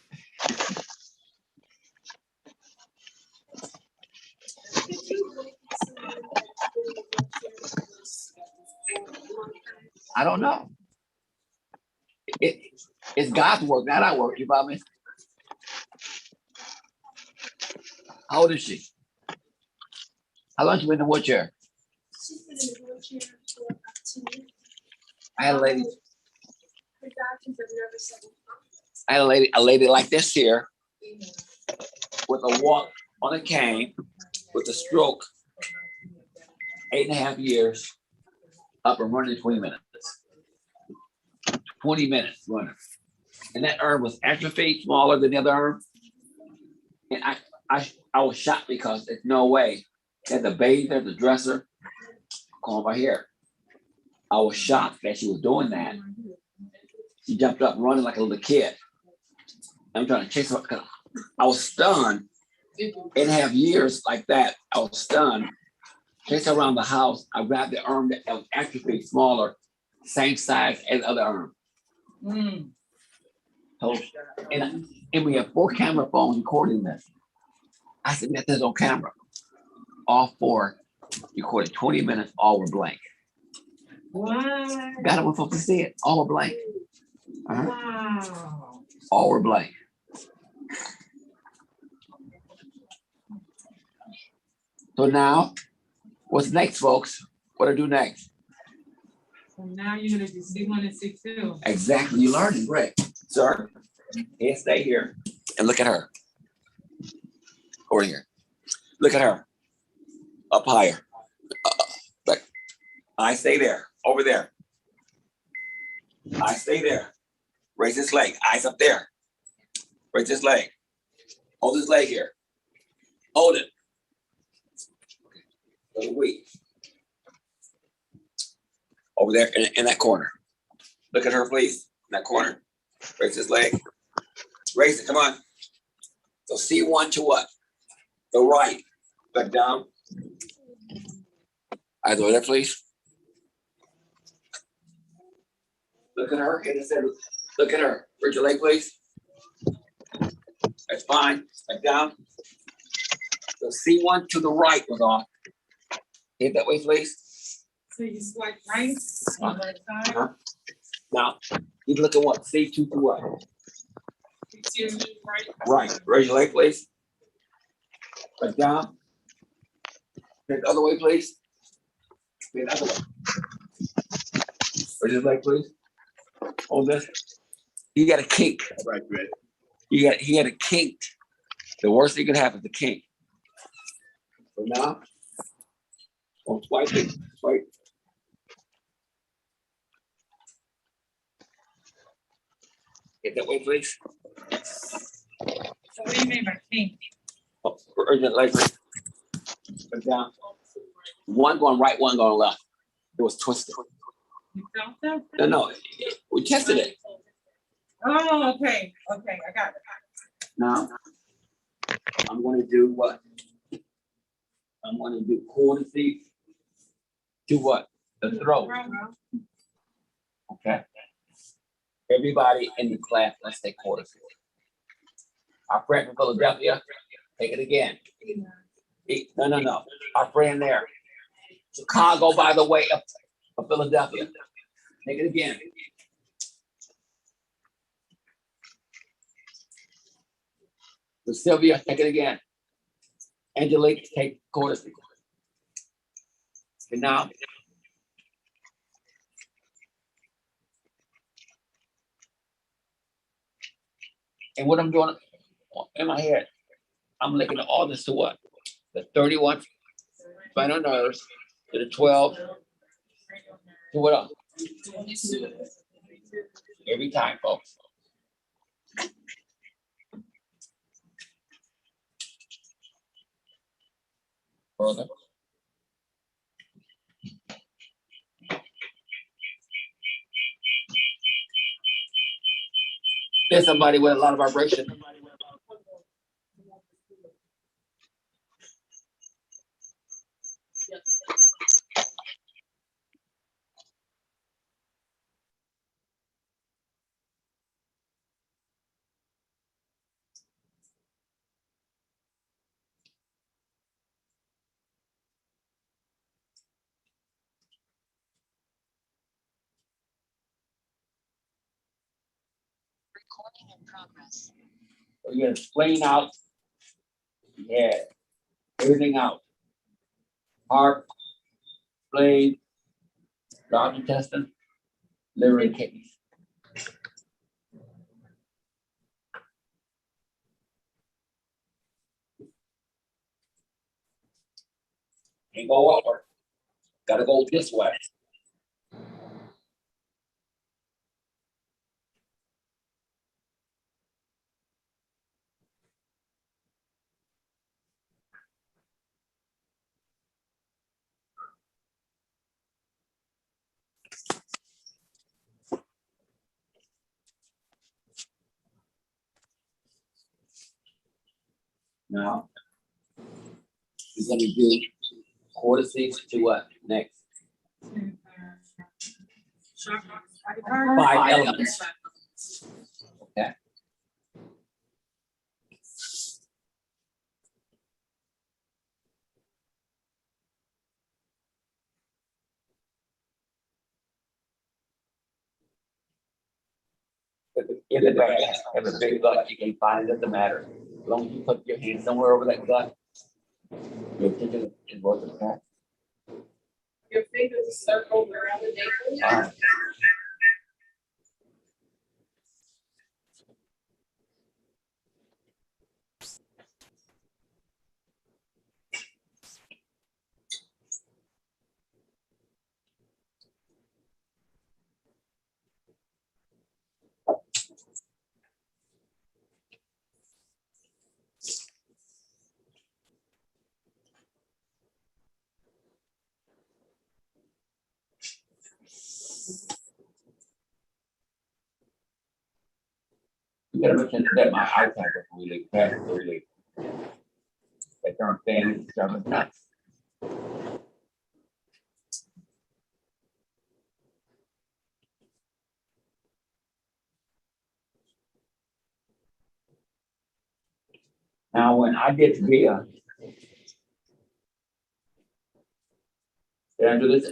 I don't know. It's God's work, not our work. You follow me? How old is she? How long has she been in the wheelchair? She's been in the wheelchair for about 2 years. I had a lady. Her doctors have never said. I had a lady like this here with a walk on a cane with a stroke, 8.5 years, up and running in 20 minutes. 20 minutes running. And that arm was atrophied, smaller than the other arm. And I was shocked because there's no way. They had the bather, the dresser, comb her hair. I was shocked that she was doing that. She jumped up running like a little kid. I'm trying to chase her because I was stunned. 8.5 years like that, I was stunned. Chase her around the house. I grabbed the arm that was atrophied, smaller, same size as the other arm. So, and we have 4 camera phones recording this. I said, get this on camera. All 4 recorded 20 minutes, all were blank. Wow. Got it when folks to see it. All were blank. Wow. All were blank. So now, what's next, folks? What do I do next? So now you're gonna do C1 and C2. Exactly. You learned it, great. Sir, here, stay here and look at her. Over here. Look at her. Up higher. Look. I stay there. Over there. I stay there. Raise this leg. Eyes up there. Raise this leg. Hold this leg here. Hold it. Wait. Over there in that corner. Look at her, please. In that corner. Raise this leg. Raise it. Come on. So C1 to what? The right. Back down. Eyes over there, please. Look at her. Look at her. Raise your leg, please. That's fine. Back down. So C1 to the right was off. Hit that way, please. So you swipe right on the right side. Now, you look at what? C2 to what? You move right. Right. Raise your leg, please. Right down. Take the other way, please. Take the other way. Raise your leg, please. Hold this. You got a kink. Right, Red. He got a kink. The worst thing could happen is a kink. So now, don't swipe it. Swipe. Get that way, please. So what do you mean by kink? Oh, urgent labor. Put down. One going right, one going left. It was twisted. You felt that? No, we tested it. Oh, okay, okay, I got it. Now, I'm going to do what? I'm going to do cortices to what? The throat. Okay. Everybody in the class, let's take cortices. Our friend from Philadelphia, take it again. No. Our friend there. Chicago, by the way, of Philadelphia. Take it again. With Sylvia, take it again. Angelique, take cortices. And now, and what I'm doing in my head, I'm linking all this to what? The 31 spinal nerves to the 12 to what else? Every time, folks. Further. There's somebody with a lot of vibration. Recording in progress. So you're gonna spleen out. Yeah. Everything out. Heart, spleen, large intestine, liver, and kidneys. Can't go upward. Gotta go this way. Now, we're gonna do cortices to what next? 5 elements. Okay. If the gut have a big gut, you can find it, doesn't matter. As long as you put your hand somewhere over that gut, your attention is worth the fact. Your fingers circled around the navel. You gotta mention that my eyesight was really bad, really. That darn thing is driving me nuts. Now, when I get to Vera, did I do this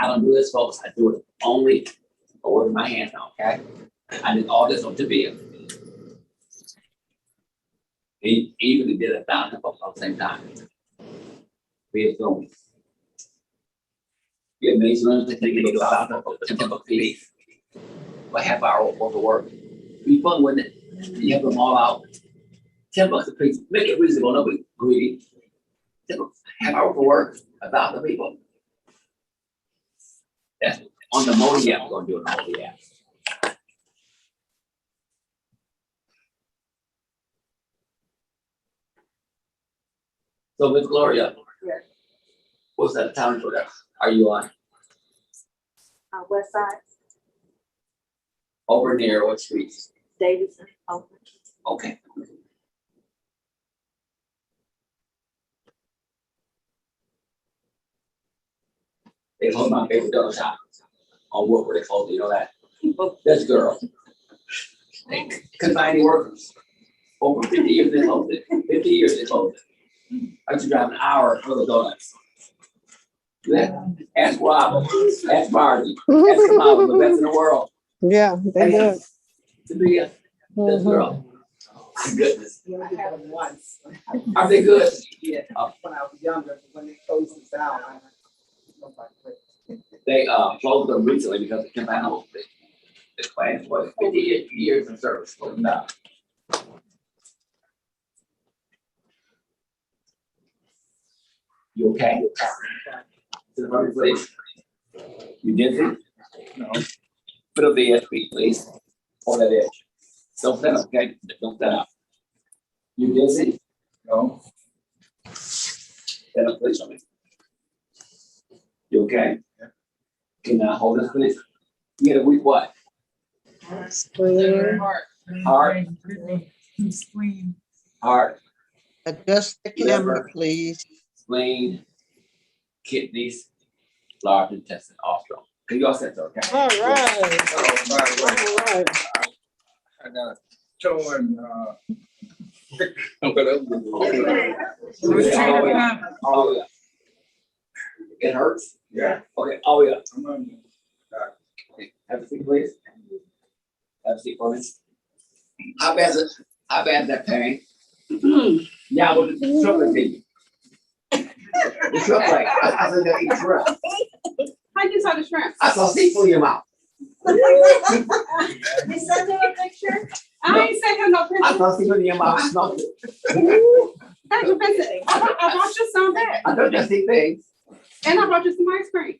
I don't do this, folks. I do it only with my hands now, okay? I did all this on Tabia. He even did 1,000 folks at the same time. Be it going. Be amazing to take it to 1,000 folks, 10 bucks a piece. For half hour worth of work. Be fun with it. You have them all out. 10 bucks a piece. Make it reasonable. Nobody greedy. 10 bucks, half hour for work. 1,000 people. That's on the Modi app. We're gonna do it on the Modi app. So Miss Gloria, what's that town for that? Are you on? West side, Over near what street? Davidson, Oakland. Okay. They closed my favorite donut shop on Woodward. They closed it, you know that? This girl. They couldn't find any workers. Over 50 years they closed it. 50 years they closed it. I used to drive an hour for the donuts. Ask Rob, ask Marty, ask Kamala, the best in the world. Yeah, they good. To be this girl. My goodness. I had them once. Are they good? Yeah, when I was younger, when they closed it down. They closed them recently because they can't find out. The class was 50 years of service closed them down. You okay? To the front, please. You dizzy? No. Put up the edge, please. Hold that edge. Don't stand up, okay? Don't stand up. You dizzy? No. Stand up, please, for me. You okay? Yeah. Can I hold this, please? You get a weak what? Heart. Heart. Spleen. Heart. Adjust the camera, please. Spleen, kidneys, large intestine, all strong. Okay, you all set, okay? All right. All right. I got a torn, Oh, yeah. It hurts? Yeah. Okay, oh, yeah. I'm on. Okay, have a seat, please. Have a seat for me. How bad is that pain? Yeah, well, the shrimp did you. The shrimp like, I said, you eat shrimp. How you saw the shrimp? I saw seafood in your mouth. You sent him a picture? I ain't sent him no picture. I saw seafood in your mouth. I smelled it. Dr. Vincent, I brought you some back. I don't just see things. And I brought you some ice cream.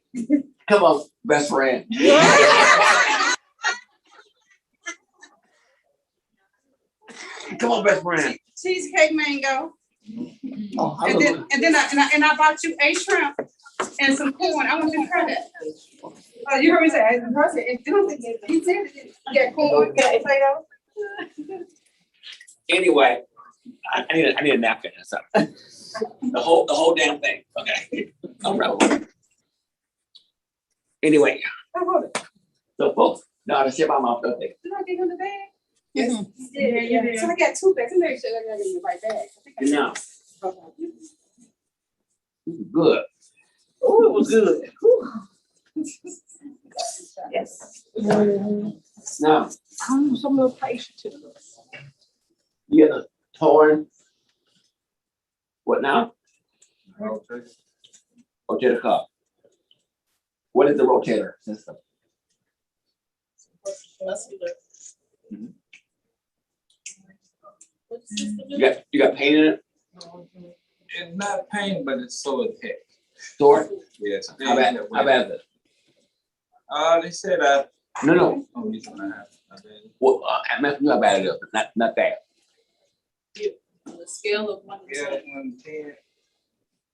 Come on, best friend. Come on, best friend. Cheesecake mango. Oh, And then I bought you a shrimp and some corn. I want you to try that. You heard me say, he said it. Yeah, corn. Anyway, I need a napkin or something. The whole damn thing. Okay. No problem. Anyway, so folks, no, the shit my mouth does it. Did I get him the bag? Yes. Yeah. So I got 2 bags. Make sure I got in the right bag. No. This is good. Oh, it was good. Yes. Now, I'm so more patient too. you get a torn. What now? Rotator cuff. What is the rotator system? Mhm. You got pain in it? It's not pain, but it's sore head. Sore? Yes. How bad is it? They said No. Oh, he's gonna have. Well, I'm asking you how bad it is, not bad. On the scale of 1 to 10. 1 to 10.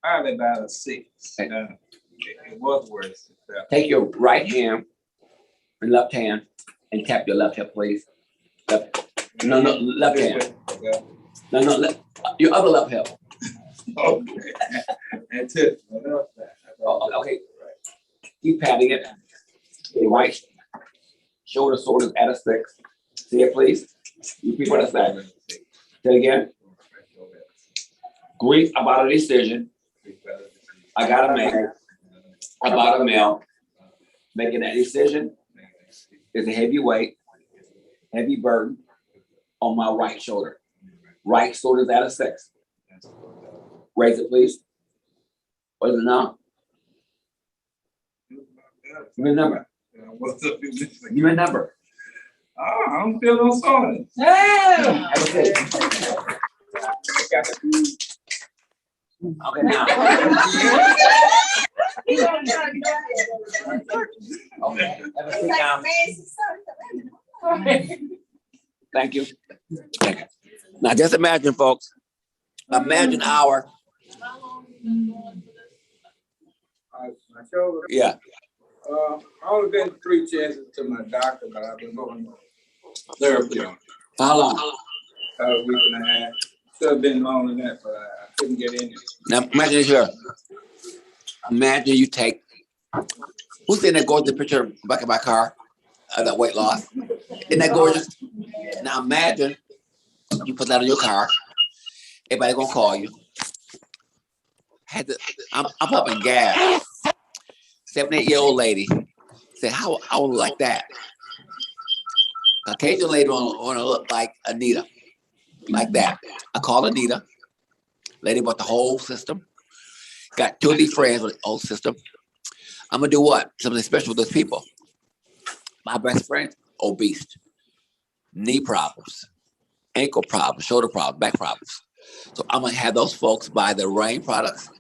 Probably about a 6. It was worse. Take your right hand and left hand and tap your left hip, please. No, left hand. No, left, your other left hip. Okay. That's it. Oh, okay. Keep patting it. Your right shoulder sort of at a 6. See it, please. You repeat what I said. Say it again. Grief about a decision I gotta make about a meal Making that decision is a heavy weight, heavy burden on my right shoulder. Right shoulder is out of 6. Raise it, please. What is it now? Give me a number. What's up? Give me a number. I don't feel no soreness. Okay, now. Okay, have a sit down. Thank you. Thank you. Now just imagine, folks. Imagine our. My shoulder. Yeah. I only been 3 chances to my doctor, but I've been going therapy on it. How long? A week and a half. Should have been longer than that, but I couldn't get in it. Now imagine this here. Imagine you take. Who's seen that gorgeous picture back of my car? That weight loss. Isn't that gorgeous? Now imagine you put that in your car. Everybody gonna call you. I'm pumping gas. 78-year-old lady said, "How I would like that." Caucasian lady want to look like Anita, like that. I call Anita. Lady bought the whole system. Got 2 of these friends with the whole system. I'm gonna do what? Something special with those people. My best friend, obese, knee problems, ankle problems, shoulder problems, back problems. So I'm gonna have those folks buy the Rain products,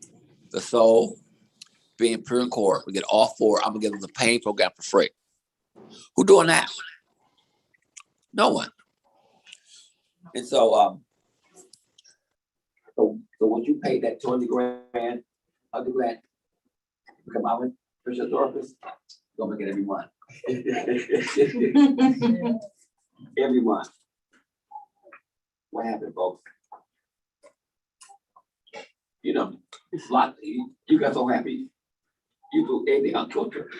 the Soul, Being Pure and Core. We get all 4. I'm gonna give them the pain program for free. Who doing that? No one. And so, so once you pay that 20 grand, 100 grand, become our official therapist, don't make it every month. Every month. What happened, folks? You know, it's like you got so happy. You do anything on culture.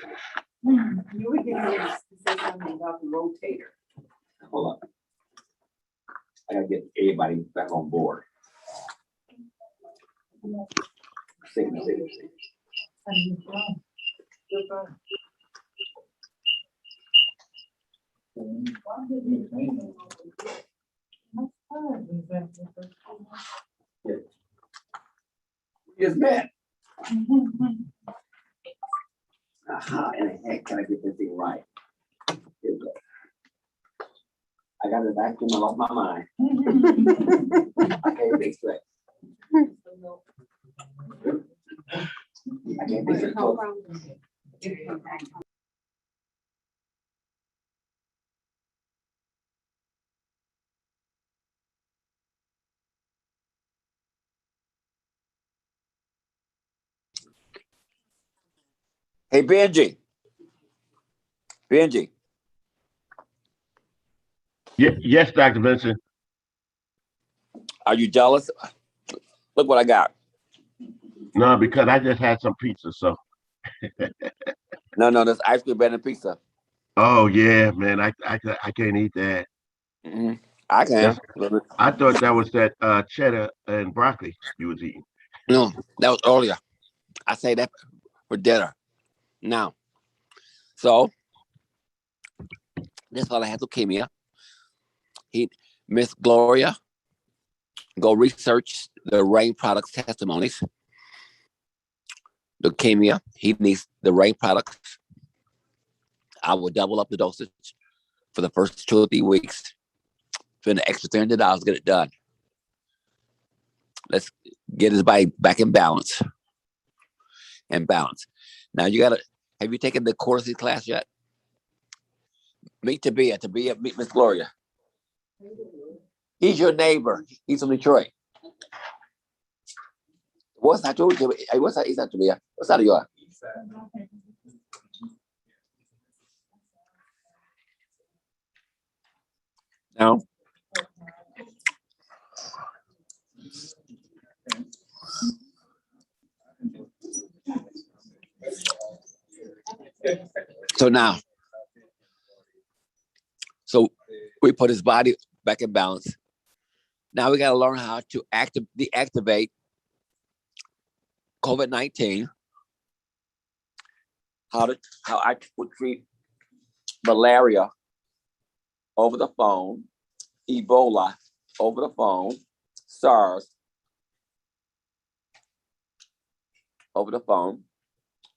You were getting ready to say something about the rotator. Hold on. I gotta get everybody back on board. Signal. Yes, man. How in the heck can I get this thing right? Here we go. I got it back and I lost my mind. I can't fix it. I can't fix it. Hey, Benji. Benji. Yes, Dr. Vincent. Are you jealous? Look what I got. No, because I just had some pizza, so. No, that's ice cream better than pizza. Oh yeah, man, I can't eat that. Mm-hmm. I can. I thought that was that cheddar and broccoli you was eating. No, that was earlier. I say that for dinner. Now, so this fella has leukemia. Miss Gloria, go research the Rain products testimonies. Leukemia, he needs the Rain products. I will double up the dosage for the first 2 or 3 weeks. Spend an extra $300, get it done. Let's get his body back in balance. Now have you taken the Corsi class yet? Meet Tabia, meet Miss Gloria. He's your neighbor. He's from Detroit. What's that? What's that? Is that Tabia? What's that? You are? No. So we put his body back in balance. Now we got to learn how to deactivate COVID-19. how I would treat malaria over the phone, Ebola over the phone, SARS over the phone.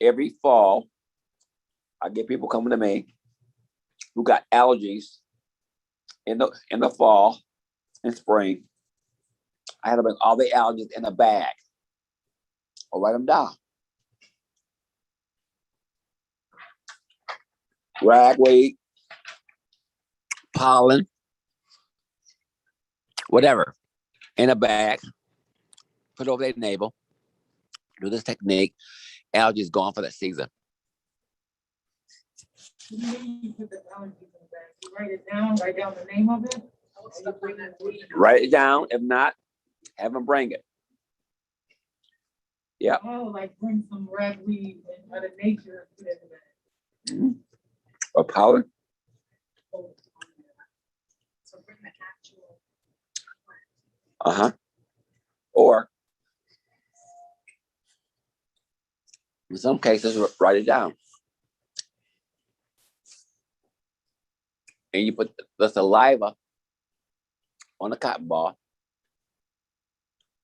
Every fall, I get people coming to me who got allergies in the fall and spring. I had to bring all the allergies in a bag or write them down. Ragweed, pollen, whatever, in a bag, put it over their navel, do this technique, allergies gone for that season. You put the allergies in the bag. You write it down, write down the name of it. Write it down. If not, have them bring it. Yeah. Oh, like bring some ragweed and out of nature. Put it in the bag. Or pollen. So bring the actual. Or in some cases, write it down. And you put the saliva on the cotton ball.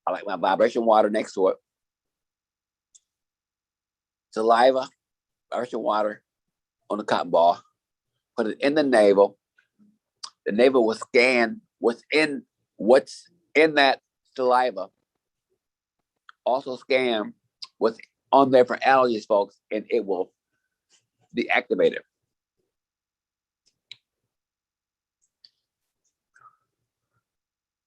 I like my vibration water next to it. Saliva, vibration water on the cotton ball. Put it in the navel. The navel will scan what's in that saliva. Also scan what's on there for allergies, folks, and it will deactivate it.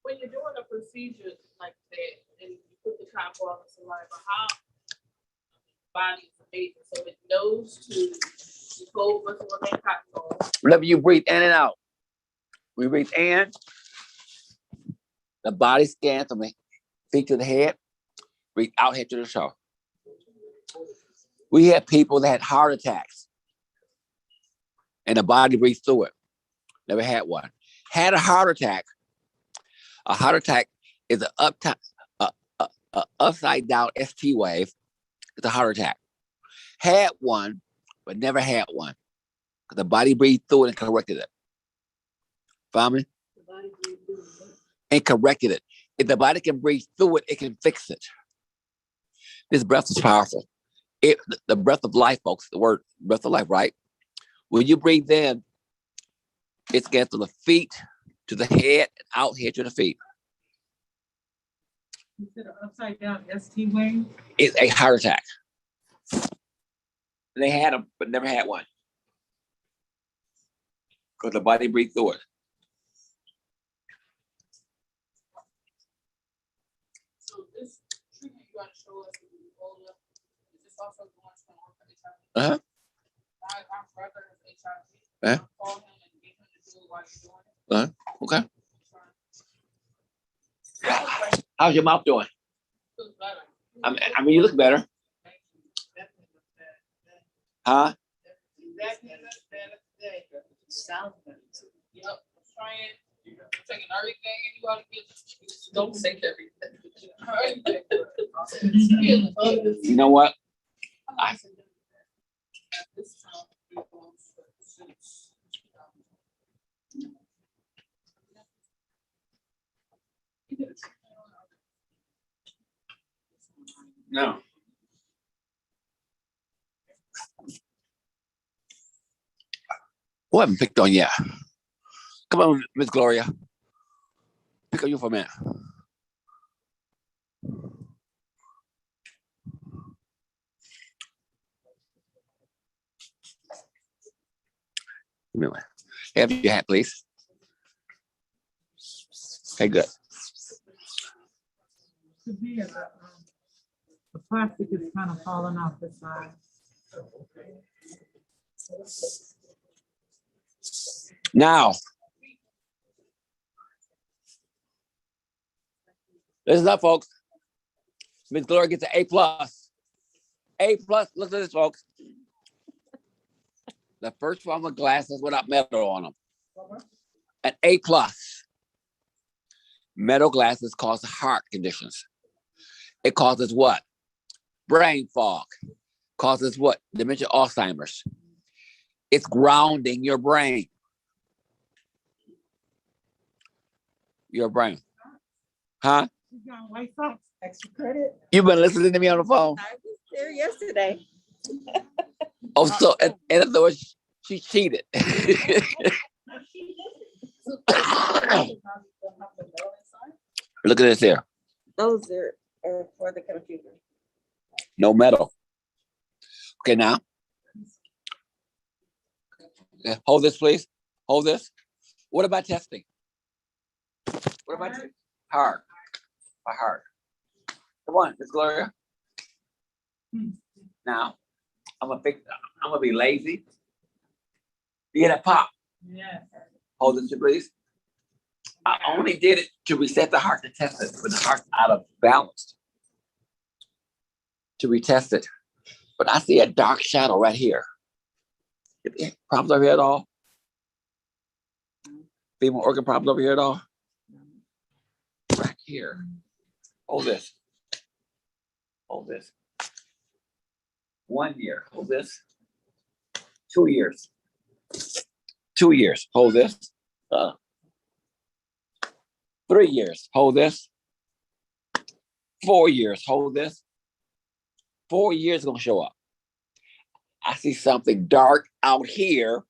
When you're doing a procedure like that and you put the copper on the saliva, how body is amazing, so it knows to go what's on that cotton ball. Whenever you breathe in and out, we breathe in, the body scans from the feet to the head, breathe out, head to the toe. We had people that had heart attacks and the body breathes through it. Never had one. Had a heart attack. A heart attack is an upside down ST wave. It's a heart attack. Had one, but never had one. Because the body breathed through it and corrected it. Follow me? And corrected it. If the body can breathe through it, it can fix it. This breath is powerful. The breath of life, folks, the word breath of life, right? When you breathe in, it scans from the feet to the head and out here to the feet. You said an upside down ST wave? It's a heart attack. They had them, but never had one. Because the body breathed through it. So this treatment you got to show us with Ebola, is this also going strong for HIV? My brother has HIV. Call him and get him to do it while you're doing it. Okay. How's your mouth doing? I mean, you look better. Huh? Yep, trying, taking everything and you ought to get, don't take everything. You know what? No. Who haven't picked on yet? Come on, Miss Gloria. Pick on you for a minute. Anyway, have your hat, please. Okay, good. Could be the plastic is kind of falling off the side. Now, listen up, folks. Miss Gloria gets an A+. A+, look at this, folks. The first one with glasses without metal on them. An A+. Metal glasses cause heart conditions. It causes what? Brain fog, causes what? Dementia, Alzheimer's. It's grounding your brain. Your brain. Huh? You got white socks, extra credit. You've been listening to me on the phone. I was there yesterday. Oh, so in other words, she cheated. Look at this here. Those are for the computer. No metal. Okay, now. Okay, hold this, please. Hold this. What about testing? What about heart? My heart. Come on, Miss Gloria. Now, I'm gonna be lazy. You hear that pop? Yeah. Hold this, please. I only did it to reset the heart to test it, but the heart's out of balance. To retest it. But I see a dark shadow right here. Problems over here at all? Female organ problems over here at all? Right here. Hold this. Hold this. 1 year. Hold this. 2 years. 2 years. Hold this. 3 years. Hold this. 4 years. Hold this. 4 years gonna show up. I see something dark out here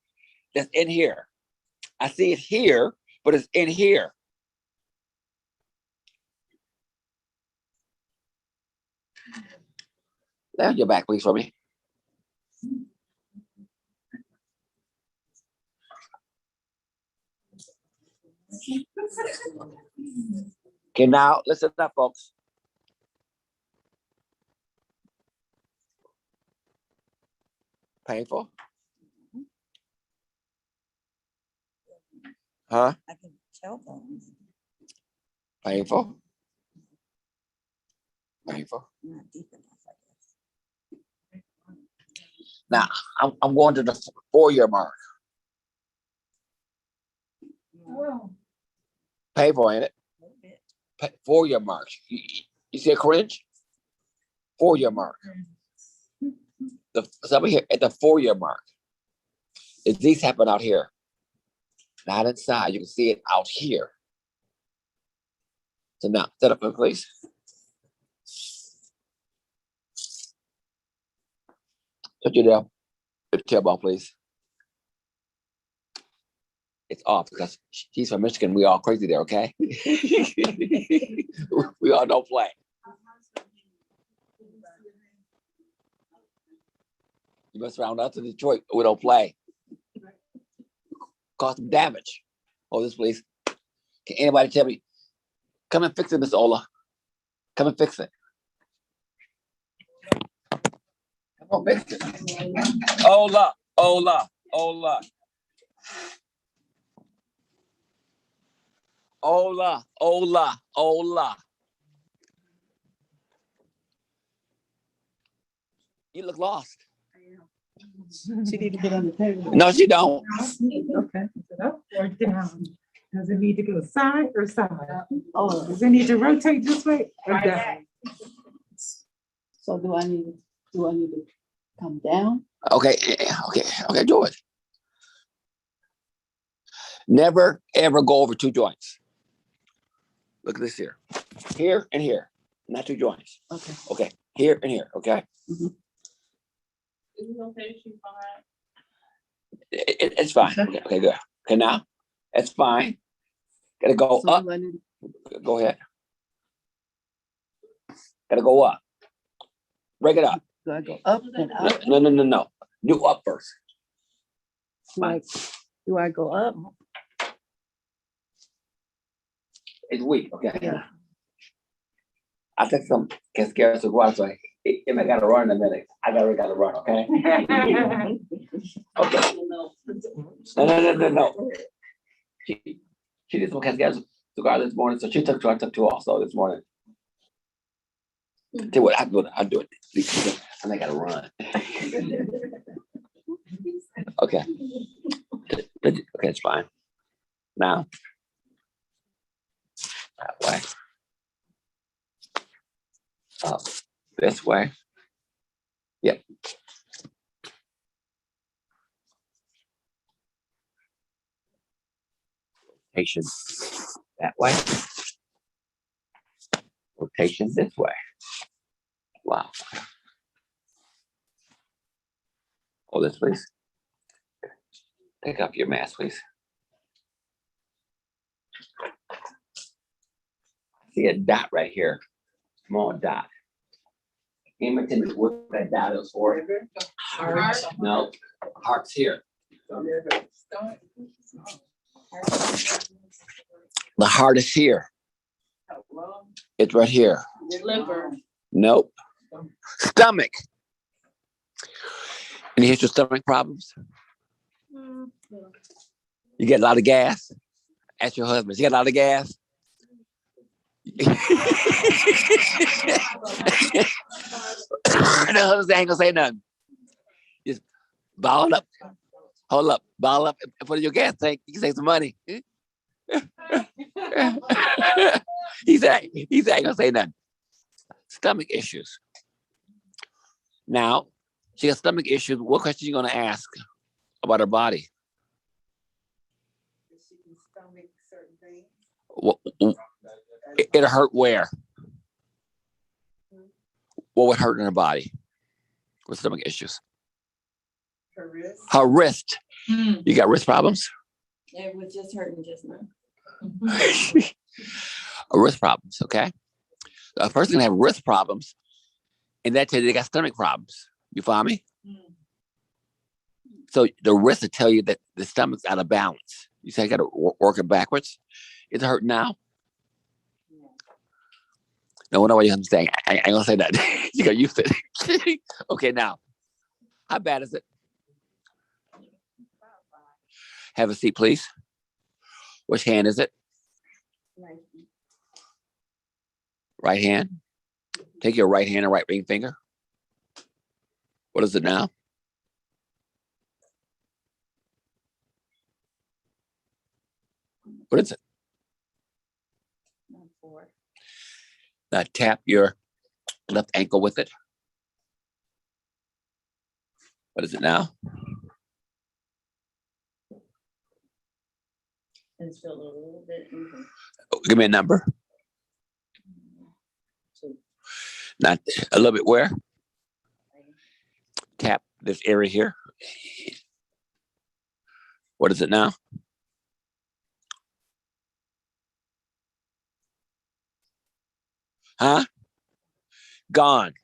that's in here. I see it here, but it's in here. Lay on your back, please, for me. Okay, now listen up, folks. Painful? Huh? I can tell those. Painful? Painful? Not deep enough, I guess. Now, I'm going to the 4-year mark. Well, Painful, ain't it? 4-year mark. You see a cringe? 4-year mark. It's over here at the 4-year mark. These happen out here. Not inside. You can see it out here. So now, set up, please. Touch your tailbone, please. It's off because she's from Michigan. We all crazy there, okay? We all don't play. You mess around us in Detroit. We don't play. Cause some damage. Hold this, please. Can anybody tell me? Come and fix it, Miss Ola. Come and fix it. Come on, fix it. Ola, Ola, Ola. Ola, Ola, Ola. You look lost. she need to get on the table. No, she don't. Okay. Is it up or down? Does it need to go side or side? Oh, does it need to rotate this way or down? So do I need to come down? Okay, do it. Never, ever go over 2 joints. Look at this here. Here and here. Not 2 joints. Okay. Okay, here and here, okay? Is it okay? She's fine. It's fine. Okay, good. Okay, now, it's fine. Gotta go So up. do I need Go ahead. Gotta go up. Break it up. do I go up and up? No. Do up first. Do I go up? It's weak, okay? Yeah. I took some cascara to go out, so if I gotta run in a minute, I gotta run, okay? Okay. No. She did some cascara cigar this morning, so she took 2. I took 2 also this morning. Tell you what, I'll do it. And I gotta run. Okay. Okay, it's fine. Now, that way. Up this way. Yep. Rotation that way. Rotation this way. Wow. Hold this, please. Take off your mask, please. See a dot right here. Small dot. Imagine what that dot is for. Heart. No, heart's here. The heart is here. It's right here. Liver. Nope. Stomach. Any history of stomach problems? You get a lot of gas? Ask your husband. You get a lot of gas? The husband ain't gonna say nothing. Just ball up. Hold up. Ball up and put in your gas tank. You can save some money. he said ain't gonna say nothing. Stomach issues. Now, she got stomach issues. What question are you gonna ask about her body? She can stomach certain things. It hurt where? What would hurt in her body with stomach issues? Her wrist. Her wrist. You got wrist problems? It was just hurting just now. Wrist problems, okay? A person can have wrist problems, and that tells you they got stomach problems. You follow me? So the wrist will tell you that the stomach's out of balance. You say I got to work it backwards. Is it hurting now? No wonder why you understand. I ain't gonna say that. You got used to it. Okay, now, how bad is it? Have a seat, please. Which hand is it? Right hand. Take your right hand and right ring finger. What is it now? What is it? Now tap your left ankle with it. What is it now? It's still a little bit. Give me a number. Not a little bit where? Tap this area here. What is it now? Huh? Gone.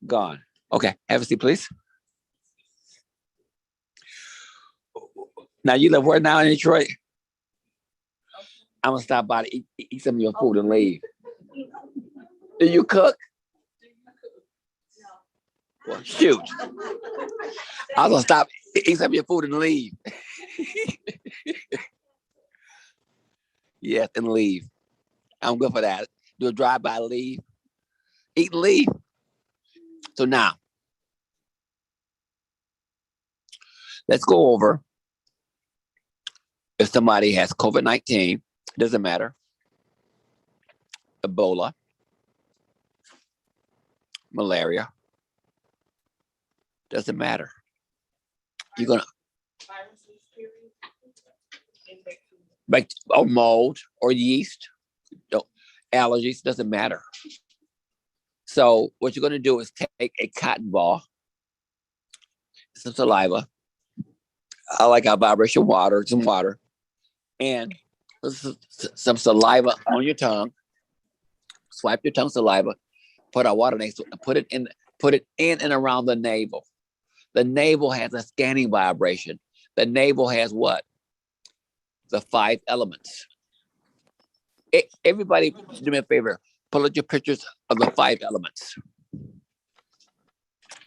Gone. Okay, have a seat, please. Now you live where now in Detroit? I'm gonna stop by to eat some of your food and leave. Do you cook? Well, shoot. I was gonna stop, eat some of your food and leave. Yes, and leave. I'm good for that. Do a drive-by, leave. Eat and leave. So now, let's go over if somebody has COVID-19, doesn't matter, Ebola, malaria, doesn't matter. You're gonna or mold or yeast, allergies, doesn't matter. So what you're gonna do is take a cotton ball, some saliva, I like our vibration water, some water, and some saliva on your tongue. Swipe your tongue saliva, put our water next to it, and put it in and around the navel. The navel has a scanning vibration. The navel has what? The 5 elements. Everybody, do me a favor, pull out your pictures of the 5 elements.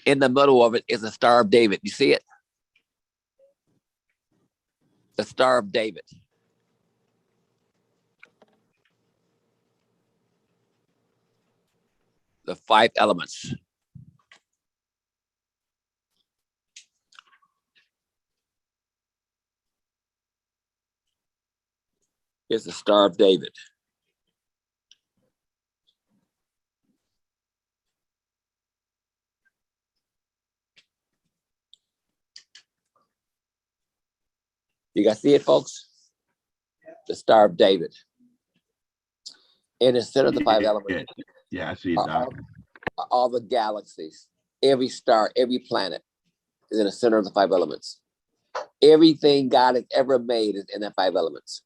In the middle of it is a Star of David. You see it? The Star of David. The 5 elements. Is the Star of David. You guys see it, folks? The Star of David. In the center of the five elements Yeah, I see it, Doc. are all the galaxies. Every star, every planet is in the center of the five elements. Everything God has ever made is in the five elements.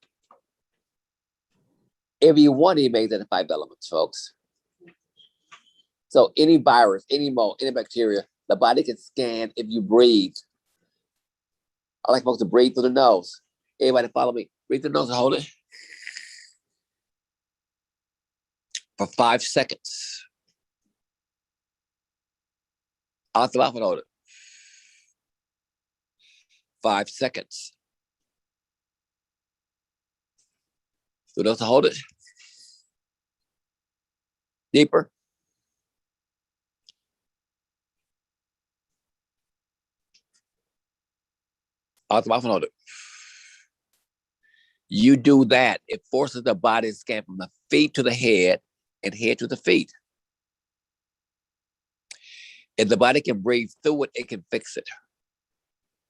Every one he made in the five elements, folks. So any virus, any mold, any bacteria, the body can scan if you breathe. I like folks to breathe through the nose. Everybody follow me. Breathe through the nose and hold it for 5 seconds. Out the mouth and hold it. 5 seconds. Through the nose and hold it. Deeper. Out the mouth and hold it. You do that, it forces the body to scan from the feet to the head and head to the feet. If the body can breathe through it, it can fix it.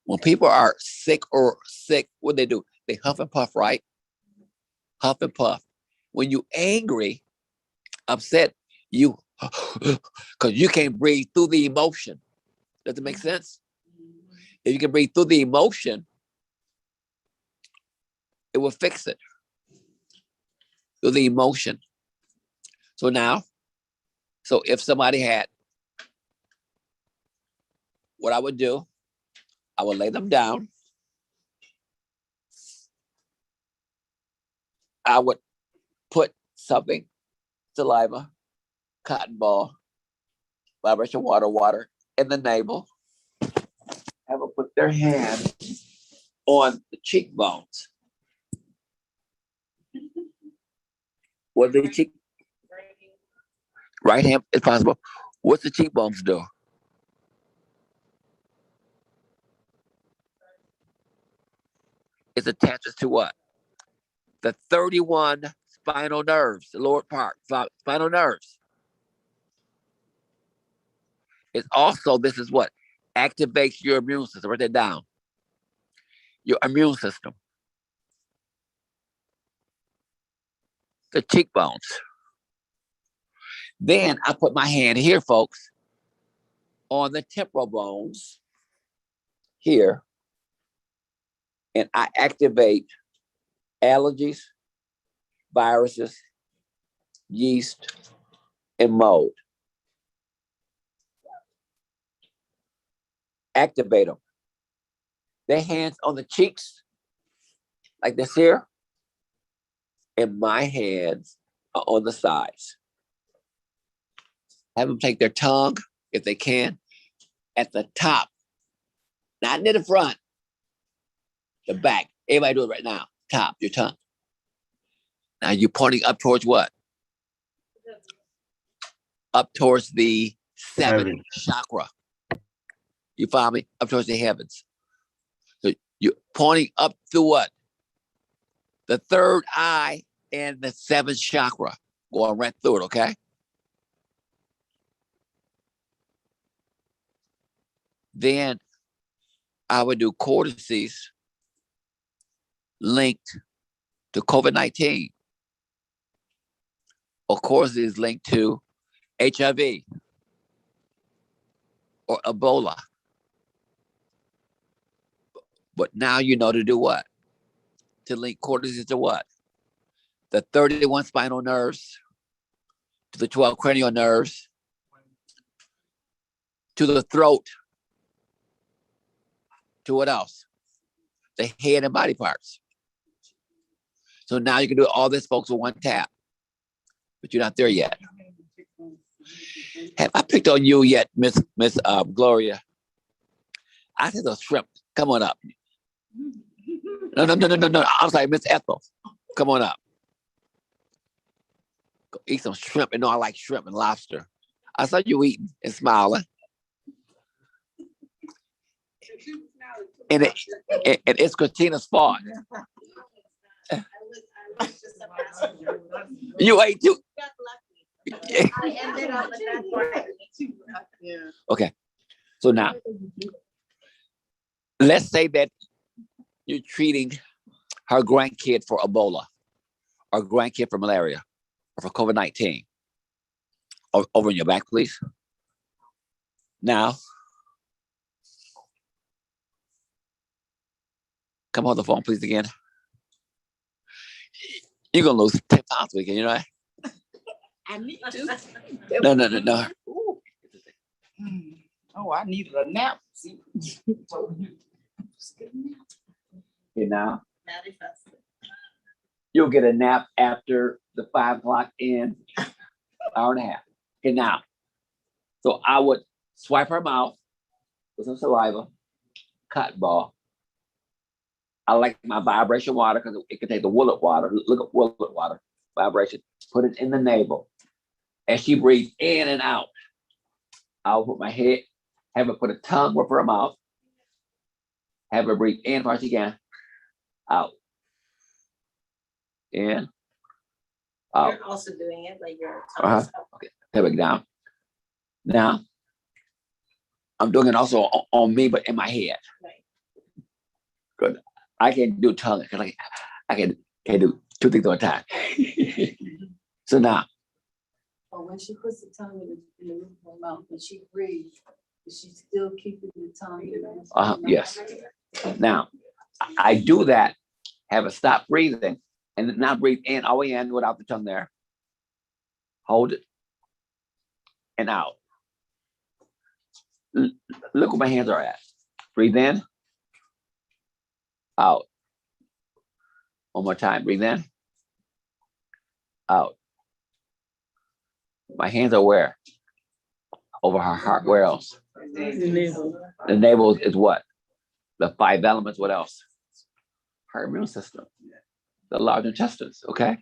When people are sick, what do? They huff and puff, right? Huff and puff. When you angry, upset, you, because you can't breathe through the emotion. Does it make sense? If you can breathe through the emotion, it will fix it. Through the emotion. So now, so if somebody had, what I would do, I would lay them down. I would put something, saliva, cotton ball, vibration water in the navel. Have them put their hand on the cheekbones. What do the cheek? Right hand is possible. What's the cheekbones do? It attaches to what? The 31 spinal nerves, the lower part, spinal nerves. It's also, this is what activates your immune system. Write that down. Your immune system. The cheekbones. Then I put my hand here, folks, on the temporal bones here, and I activate allergies, viruses, yeast, and mold. Activate them. Their hands on the cheeks, like this here, and my hands are on the sides. Have them take their tongue, if they can, at the top, not near the front, the back. Everybody do it right now. Top, your tongue. Now you're pointing up towards what? Up towards the seventh chakra. You follow me? Up towards the heavens. So you're pointing up to what? The third eye and the seventh chakra. Going right through it, okay? Then I would do cortices linked to COVID-19. Or cortices linked to HIV or Ebola. But now you know to do what? To link cortices to what? The 31 spinal nerves, to the 12 cranial nerves, to the throat, to what else? The head and body parts. So now you can do all this, folks, with one tap. But you're not there yet. Have I picked on you yet, Miss Gloria? I said those shrimp. Come on up. No. I'm sorry, Miss Ethel. Come on up. Go eat some shrimp. And know I like shrimp and lobster. I saw you eating and smiling. And it's Christina's fault. You ate too. Okay. So now, let's say that you're treating her grandkid for Ebola, or grandkid for malaria, or for COVID-19. Over in your back, please. Now, come on the phone, please, again. You're gonna lose 10 pounds again, you know that? I need to. No. Oh, I needed a nap. See? Okay, now you'll get a nap after the 5 o'clock in hour and a half. Okay, now, so I would swipe her mouth with some saliva, cotton ball. I like my vibration water because it can take the Willard water. Look at Willard water, vibration. Put it in the navel. As she breathes in and out, I'll put my head, have her put a tongue over her mouth, have her breathe in as far as she can, out, in, out. You're also doing it like your Okay, take it down. Now, I'm doing it also on me, but in my head. Right. Good. I can do tongue because I can do 2 things at a time. So now, Or when she puts the tongue in the roof of her mouth, when she breathes, is she still keeping the tongue in her mouth? yes. Now, I do that, have her stop breathing, and then now breathe in, all the way in without the tongue there. Hold it, and out. Look where my hands are at. Breathe in, out. One more time, breathe in, out. My hands are where? Over her heart, where else? The navel is what? The 5 elements, what else? Her immune system. The large intestines, okay?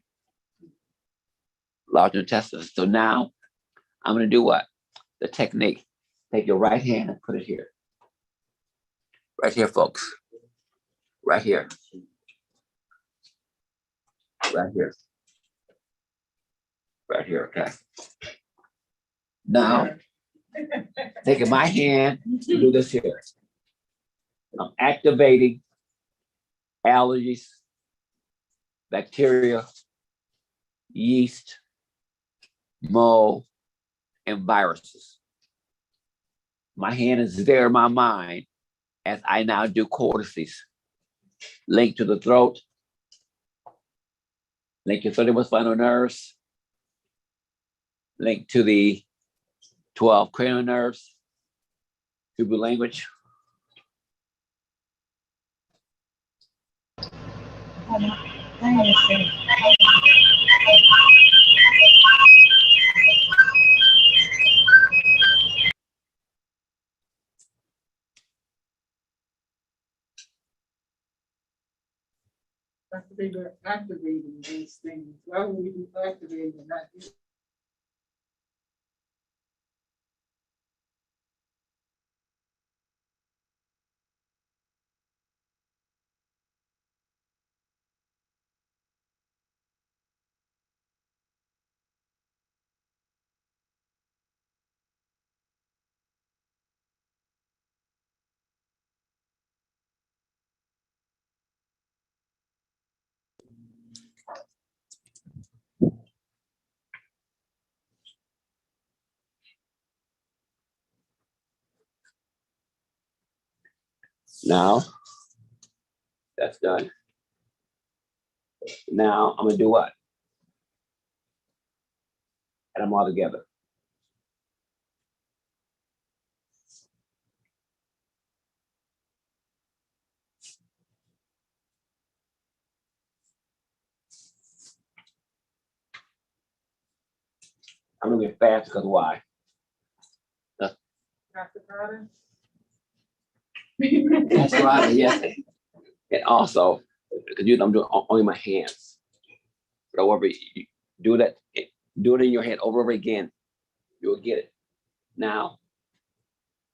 Large intestines. So now, I'm gonna do what? The technique. Take your right hand and put it here. Right here, folks. Right here. Right here. Right here, okay? Now, taking my hand, do this here. I'm activating allergies, bacteria, yeast, mold, and viruses. My hand is there in my mind as I now do cortices. Link to the throat, link to 31 spinal nerves, link to the 12 cranial nerves, tubular language. Activating these things. Why would we be activating and not do? Now, that's done. Now, I'm gonna do what? And I'm all together. I'm gonna get fast because why? Dr. Carter? That's right, yes. And also, because I'm doing only my hands. But however, you do that, do it in your hand over and over again, you'll get it. Now,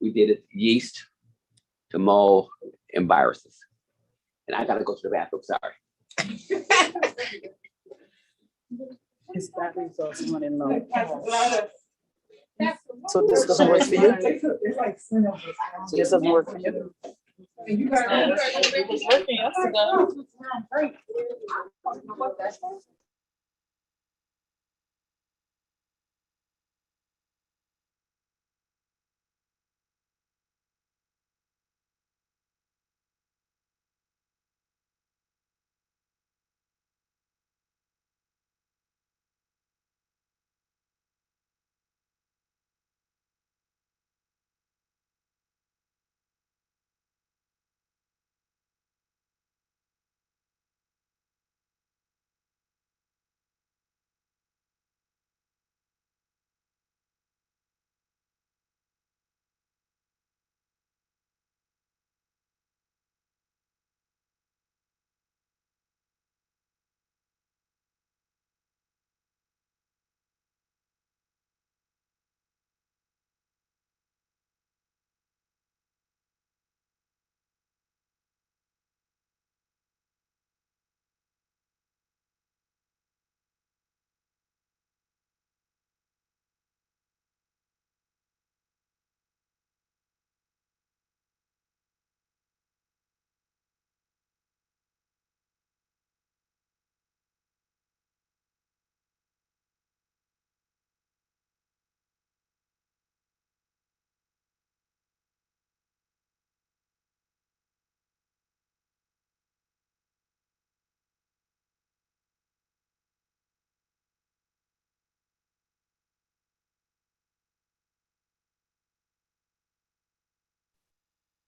we did it yeast to mold and viruses. And I gotta go to the bathroom, sorry. His battery's also running low. So this doesn't work for you? This doesn't work for you? And you got. It was working yesterday.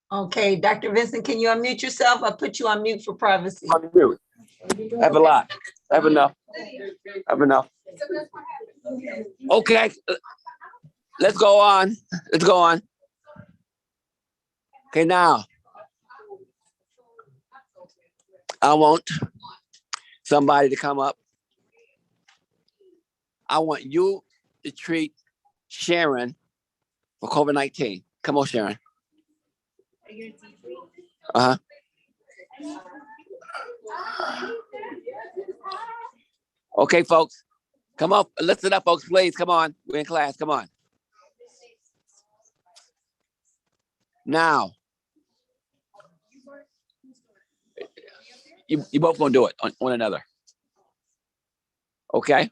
Okay, Dr. Vincent, can you unmute yourself? I put you on mute for privacy. On mute. I have a lot. I have enough. I have enough. Okay, let's go on. Let's go on. Okay, now I want somebody to come up. I want you to treat Sharon for COVID-19. Come on, Sharon. Uh-huh. Okay, folks. Come on. Listen up, folks, please. Come on. We're in class. Come on. Now, you both gonna do it on one another. Okay?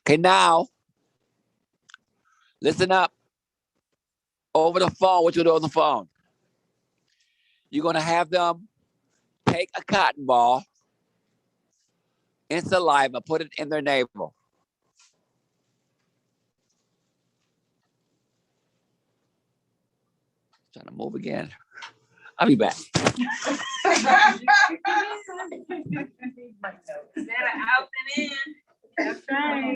Okay, now, listen up. Over the phone, what you do on the phone? You're gonna have them take a cotton ball and saliva, put it in their navel. Trying to move again. I'll be back. Better out than in. That's right.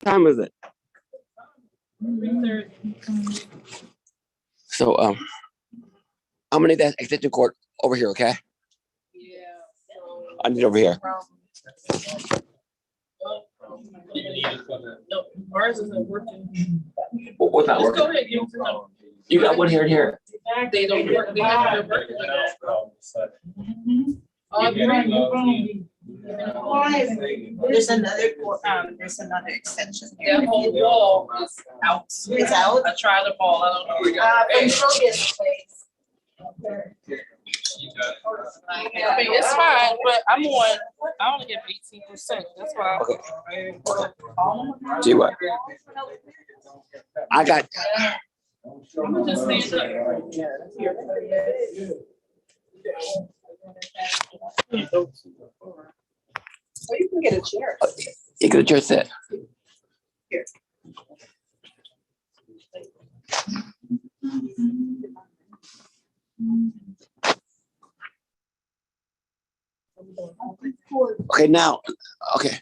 time is it? 3:30. So, I'm gonna need that extension cord over here, okay? Yeah. I need it over here. No, ours isn't working. What's not Just go working? ahead, give it to them. You got one here and here. They don't work, they have their working with that. There's another, there's another extension here. That whole wall is out. It's out? I tried them all, I don't know where y'all. Control this place. I mean, it's fine, but I'm on, I only get 18%, that's why. See what? I got. I'm gonna just stand up. So you can get a chair. You get a chair set. Here. Okay, now, okay.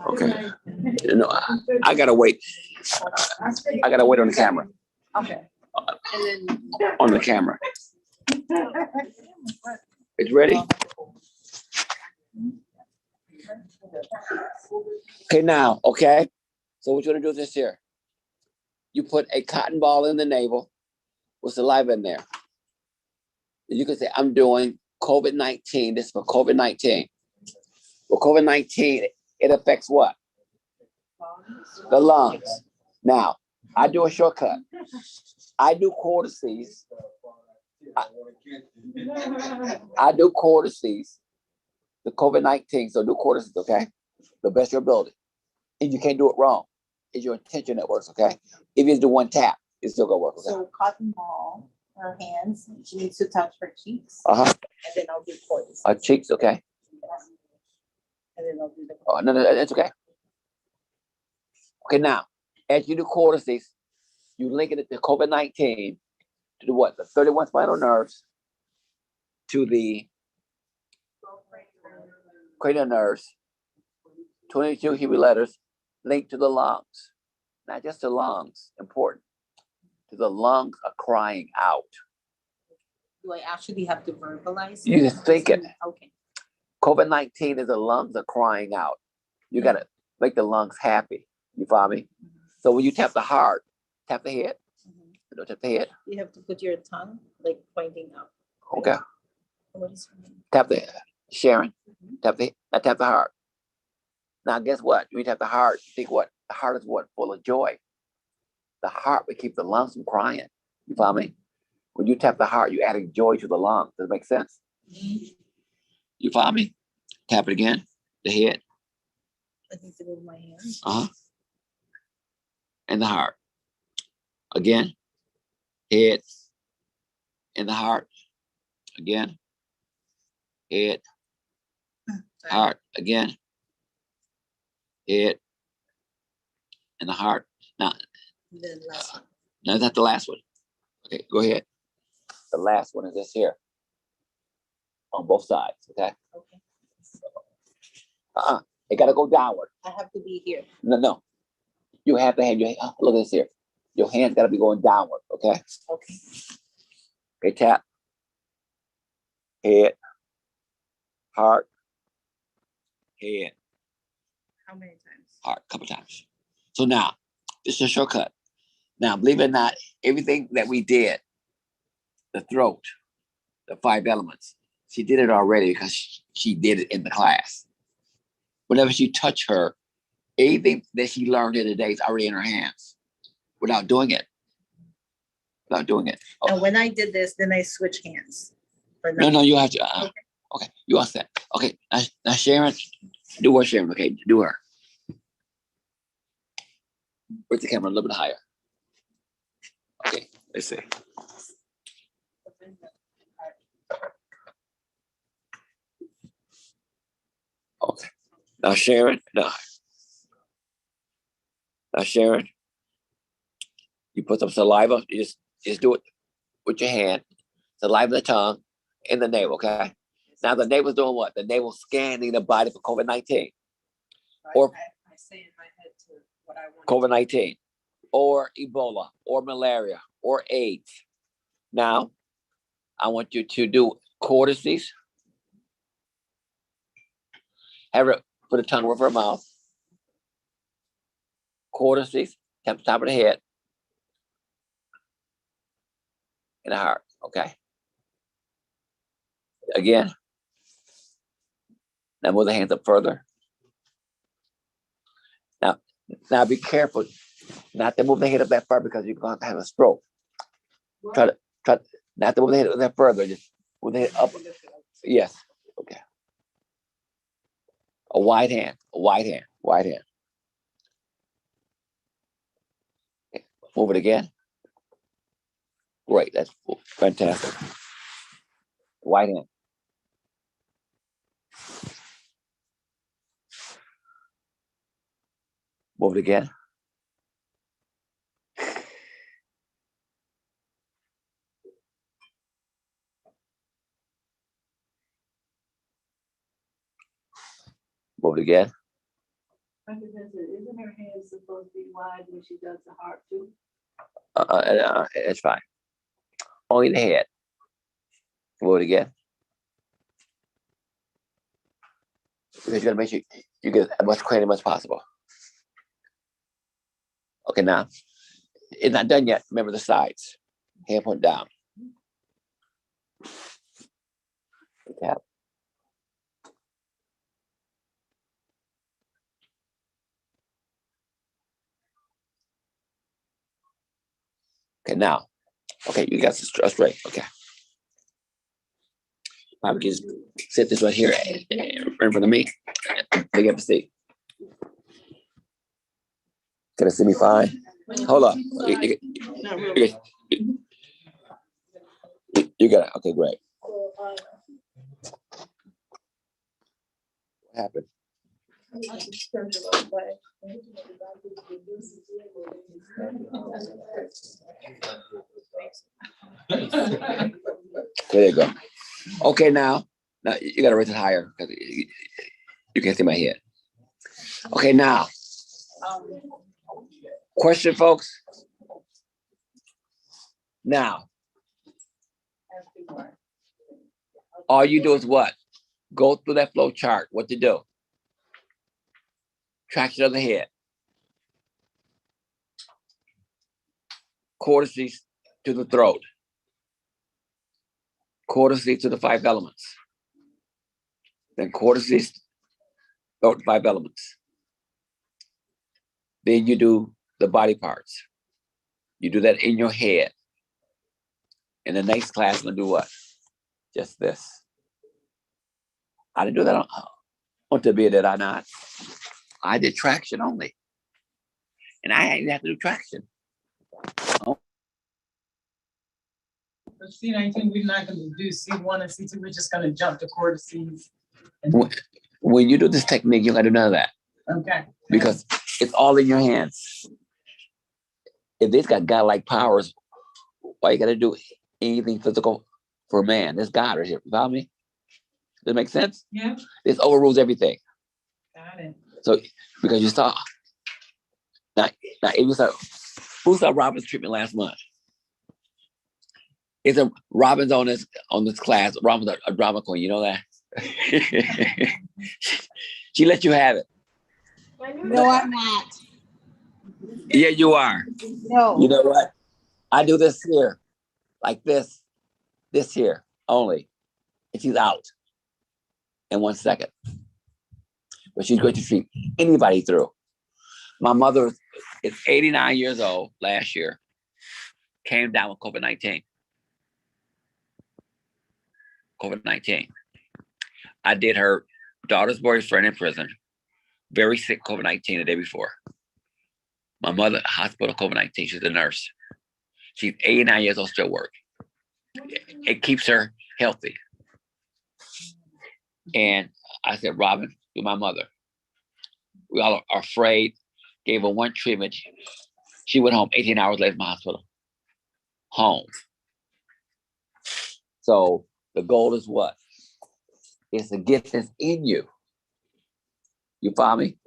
Okay. You know, I gotta wait. I gotta wait on the camera. Okay. On the camera. It's ready? Okay, now, okay. So what you're gonna do is this here. You put a cotton ball in the navel with saliva in there. You can say, I'm doing COVID-19. This is for COVID-19. Well, COVID-19, it affects what? The lungs. Now, I do a shortcut. I do cortices. I do cortices. The COVID-19, so do cortices, okay? The best of your ability. And you can't do it wrong. It's your intention that works, okay? If you do one tap, it's still gonna work, okay? So cotton ball, her hands, she needs to touch her cheeks. Uh-huh. And then I'll do cortices. Cheeks, okay? And then I'll do the. Oh, no, that's okay. Okay, now, as you do cortices, you link it to COVID-19 to the what? The 31 spinal nerves, to the cranial nerves, 22 Hebrew letters, linked to the lungs. Not just the lungs, important. To the lungs are crying out. Do I actually have to verbalize? You just think it. Okay. COVID-19 is the lungs are crying out. You gotta make the lungs happy. You follow me? So when you tap the heart, tap the head. Don't tap the head. You have to put your tongue like pointing up. Okay. What is her name? Tap the head. Sharon. Tap the now tap the heart. Now guess what? When you tap the heart, you think what? The heart is what? Full of joy. The heart will keep the lungs from crying. You follow me? When you tap the heart, you're adding joy to the lungs. Does it make sense? You follow me? Tap it again. The head. I think to move my hands. Uh-huh. And the heart. Again. Head. And the heart. Again. Head. Heart. Again. Head. And the heart. Now, The last one. no, that's the last one. Okay, go ahead. The last one is this here. On both sides, okay? Okay. It gotta go downward. I have to be here. No. You have to have your, look at this here. Your hands gotta be going downward, okay? Okay. Okay, tap. Head. Heart. Head. How many times? Heart, a couple times. So now, this is a shortcut. Now, believe it or not, everything that we did, the throat, the 5 elements, she did it already because she did it in the class. Whenever she touched her, anything that she learned here today is already in her hands without doing it. Without doing it. Oh, And when I did this, then I switch hands. no, you have to. Okay, you all set. Okay, now Sharon, do what Sharon, okay, do her. Where's the camera a little bit higher? Okay, let's see. Okay, now Sharon, now Sharon, you put some saliva, you just do it with your hand, saliva in the tongue, in the navel, okay? Now the navel's doing what? The navel scanning the body for COVID-19. Or I say in my head to what I want. COVID-19, or Ebola, or malaria, or AIDS. Now, I want you to do cortices. Have her put a tongue over her mouth. Cortices, tap the top of the head. And the heart, okay? Again. Now move the hands up further. Now be careful not to move the head up that far because you're going to have a stroke. Try not to move the head up that further. Just move the head up. Yes. Okay. A wide hand. Okay. Move it again. Great. That's fantastic. Wide hand. Move it again. Move it again. Isn't her hand supposed to be wide when she does the heart too? It's fine. Only the head. Move it again. Because you gotta make sure you get as much cranium as possible. Okay, now it's not done yet. Remember the sides. Hand point down. Tap. Okay, now. Okay, you got straight. Okay. Probably just sit this right here in front of me. Big up the seat. Can I see me fine? Hold up. You got it. Okay, great. What happened? There you go. Okay, now you gotta raise it higher because you can't see my head. Okay, now. Question, folks. Now, all you do is what? Go through that flow chart. What to do? Traction of the head. Cortices to the throat. Cortices to the 5 elements. Then cortices, throat, 5 elements. Then you do the body parts. You do that in your head. In the next class, I'm gonna do what? Just this. I didn't do that on Tabia, did I not? I did traction only. And I didn't have to do traction. For C19, we're not gonna do C1 and C2, we're just gonna jump to cortices. When you do this technique, you gotta do none of that. Okay. Because it's all in your hands. If they've got godlike powers, why you gotta do anything physical for man? There's God right here. You follow me? Does it make sense? Yeah. This overrules everything. Got it. So because you saw now if you saw who saw Robin's treatment last month? It's a Robin's on this class. Robin's a drama queen, you know that? She let you have it. No, I'm not. Yeah, you are. No. You know what? I do this here, like this here only. And she's out in 1 second. But she's going to treat anybody through. My mother is 89 years old last year, came down with COVID-19. I did her daughter's boyfriend in prison, very sick COVID-19 the day before. My mother, hospital COVID-19, she's a nurse. She's 89 years old, still working. It keeps her healthy. And I said, Robin, you're my mother. We all are afraid. Gave her one treatment. She went home 18 hours later from the hospital. Home. So The goal is what? It's the gift that's in you. You follow me?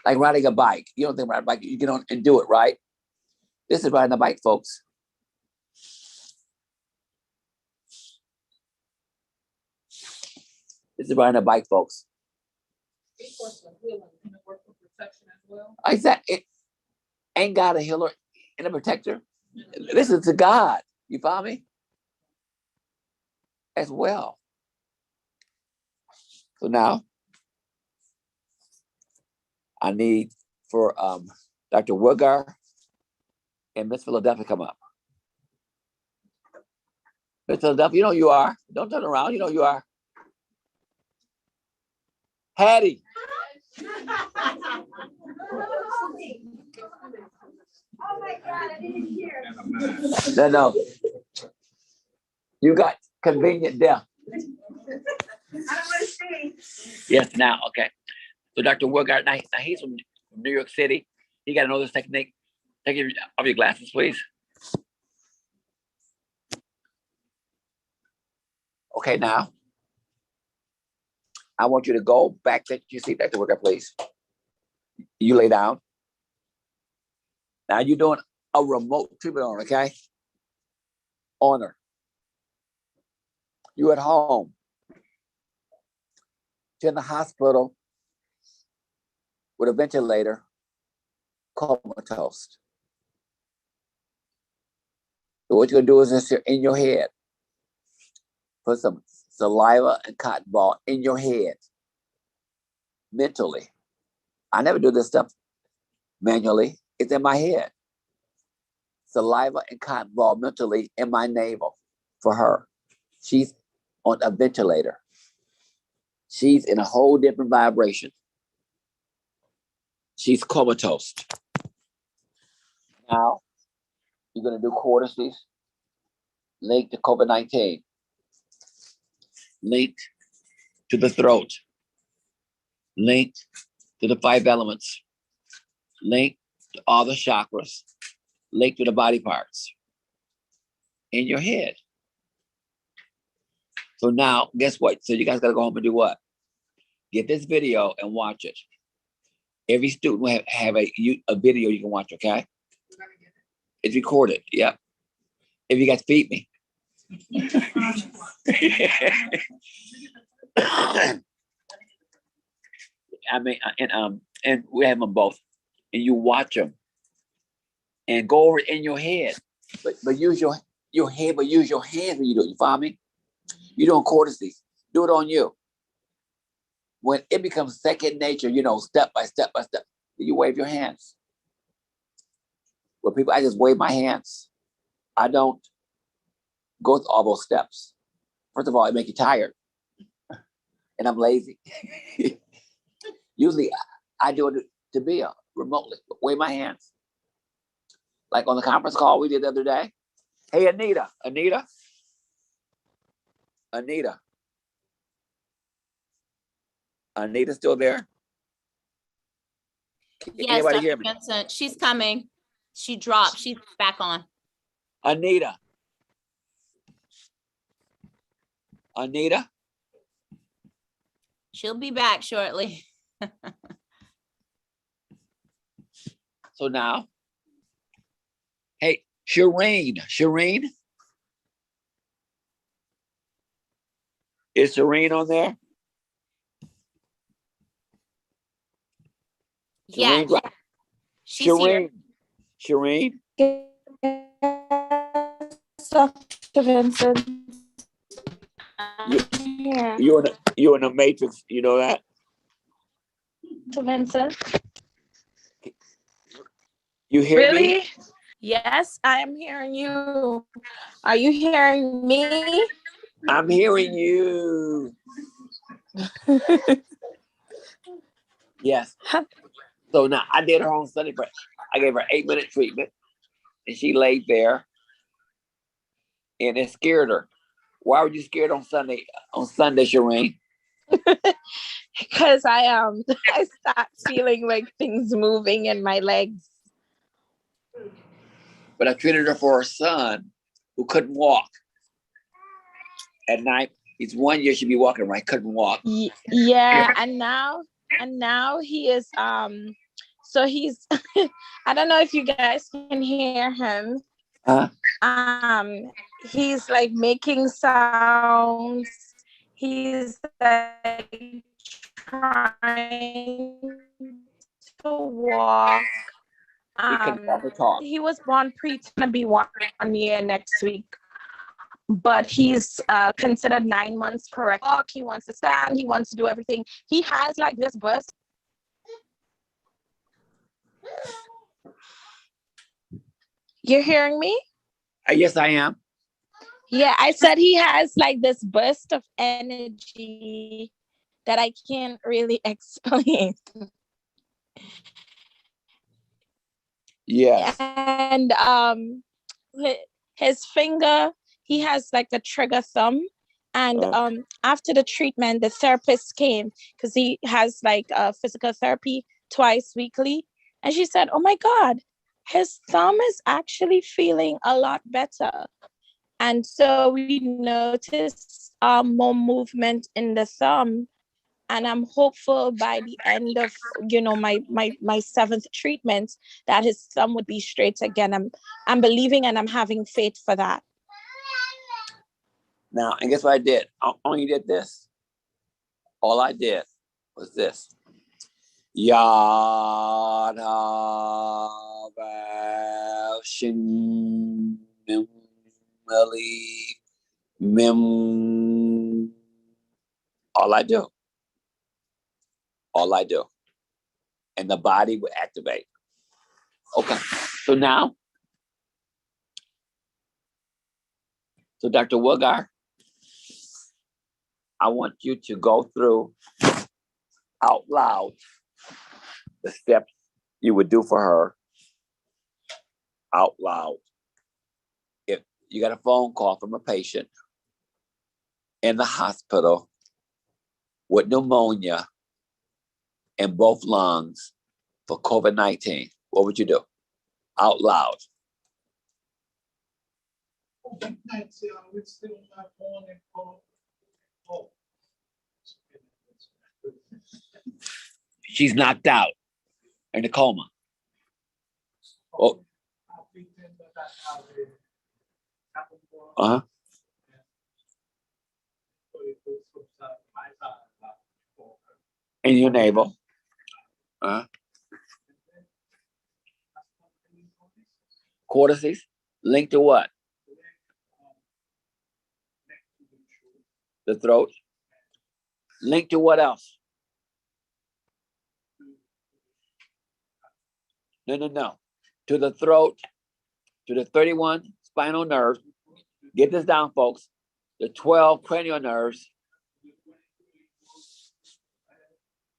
Like riding a bike. You don't think riding a bike, you get on and do it, right? This is riding a bike, folks. This is riding a bike, folks. Exactly. It ain't God a healer and a protector. Listen to God. You follow me? As well. So now I need for Dr. Wiggar and Miss Philadelphia come up. Miss Philadelphia, you know you are. Don't turn around. You know you are. Hattie. Oh my God, I didn't hear. No. You got convenient death. I don't want to see. Yes, now, okay. So Dr. Wiggar, now he's from New York City. He got to know this technique. Take off your glasses, please. Okay, now, I want you to go back to your seat, Dr. Wiggar, please. You lay down. Now you're doing a remote treatment on her, okay? On her. You at home. You're in the hospital with a ventilator, comatose. So what you're gonna do is just in your head, put some saliva and cotton ball in your head, mentally. I never do this stuff manually. It's in my head. Saliva and cotton ball mentally in my navel for her. She's on a ventilator. She's in a whole different vibration. She's comatose. Now, you're going to do cortices linked to COVID-19, linked to the throat, linked to the 5 elements, linked to all the chakras, linked to the body parts in your head. So now, guess what? So you guys got to go home and do what? Get this video and watch it. Every student will have a video you can watch, okay? It's recorded, yep. If you guys feed me. I mean, and we have them both, and you watch them, and go over it in your head, but use your head, but use your hands when you do it. You follow me? You doing cortices. Do it on you. When it becomes second nature, step by step by step, you wave your hands. Well, people, I just wave my hands. I don't go through all those steps. First of all, it makes you tired, and I'm lazy. Usually, I do it to be remotely, wave my hands. Like on the conference call we did the other day. Hey, Anita. Anita still there? Yes, Anybody Dr. hear me? Vincent, she's coming. She dropped. She's back on. Anita. She'll be back shortly. So now, hey, Shireen. Is Shireen on there? Yeah, she's here. Shireen. Dr. Vincent. You're in the matrix. You know that? Dr. Vincent. You hear me? Really? Yes, I am hearing you. Are you hearing me? I'm hearing you. Yes. So now I did her on Sunday. I gave her 8-minute treatment, and she laid there, and it scared her. Why were you scared on Sunday? Shireen? Because I start feeling like things moving in my legs. But I treated her for her son who couldn't walk at night. He's 1 year, should be walking right, couldn't walk. Yeah, and now he is so he's I don't know if you guys can hear him. He's like making sounds. He's like trying to walk. He can walk or talk. He was born to be 1 year next week, but he's considered 9 months correct. He wants to stand. He wants to do everything. He has like this burst. You're hearing me? Yes, I am. Yeah, I said he has like this burst of energy that I can't really explain. Yes. And his finger, he has like a trigger thumb. And after the treatment, the therapist came because he has like physical therapy twice weekly. And she said, oh my God, his thumb is actually feeling a lot better. And so we noticed more movement in the thumb. And I'm hopeful by the end of, my 7th treatment that his thumb would be straight again. I'm believing and I'm having faith for that. Now, and guess what I did? I only did this. All I did was this. Yada Shin Mem. All I do. And the body will activate. Okay. So now, Dr. Wogar, I want you to go through out loud the steps you would do for her out loud. If you got a phone call from a patient in the hospital with pneumonia in both lungs for COVID-19, what would you do? Out loud. She's knocked out in a coma. Oh. Uh-huh. In your navel. Uh-huh. Cortices linked to what? The throat. Linked to what else? No. To the throat, to the 31 spinal nerves. Get this down, folks. The 12 cranial nerves.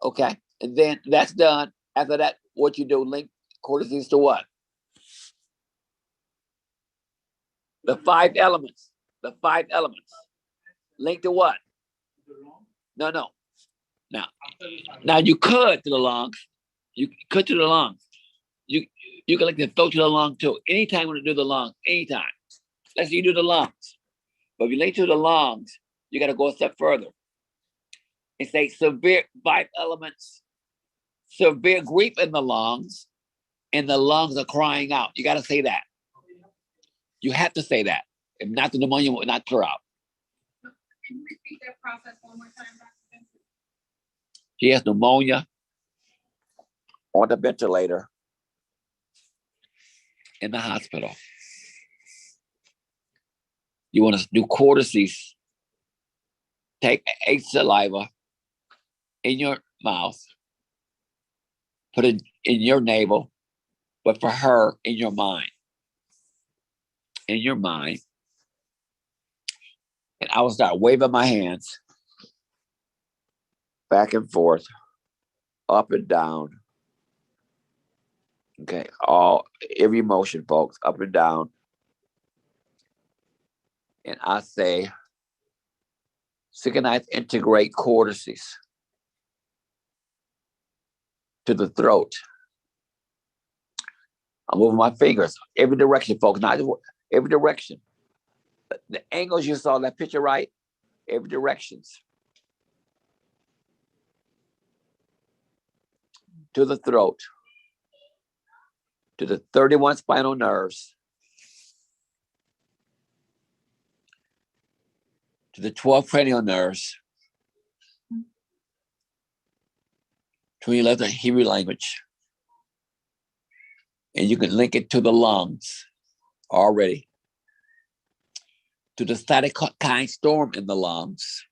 Okay. And then that's done. After that, what you do, link cortices to what? The 5 elements. The 5 elements. Linked to what? No. Now you could to the lungs. You could to the lungs. You can link the throat to the lung too. Anytime you want to do the lungs, anytime. Let's say you do the lungs. But if you link to the lungs, you got to go a step further. And say severe 5 elements, severe grief in the lungs, and the lungs are crying out. You got to say that. You have to say that. If not, the pneumonia will not clear out. Can you repeat that process one more time, Dr. Vincent? She has pneumonia on the ventilator in the hospital. You want to do cortices. Take a saliva in your mouth, put it in your navel, but for her, in your mind. In your mind. And I will start waving my hands back and forth, up and down. Okay, every motion, folks, up and down. And I say, synchronize, integrate cortices to the throat. I'm moving my fingers every direction, folks, not every direction. The angles you saw that picture, right? every directions to the throat, to the 31 spinal nerves, to the 12 cranial nerves, to you left the Hebrew language. And you can link it to the lungs already, to the cytokine storm in the lungs,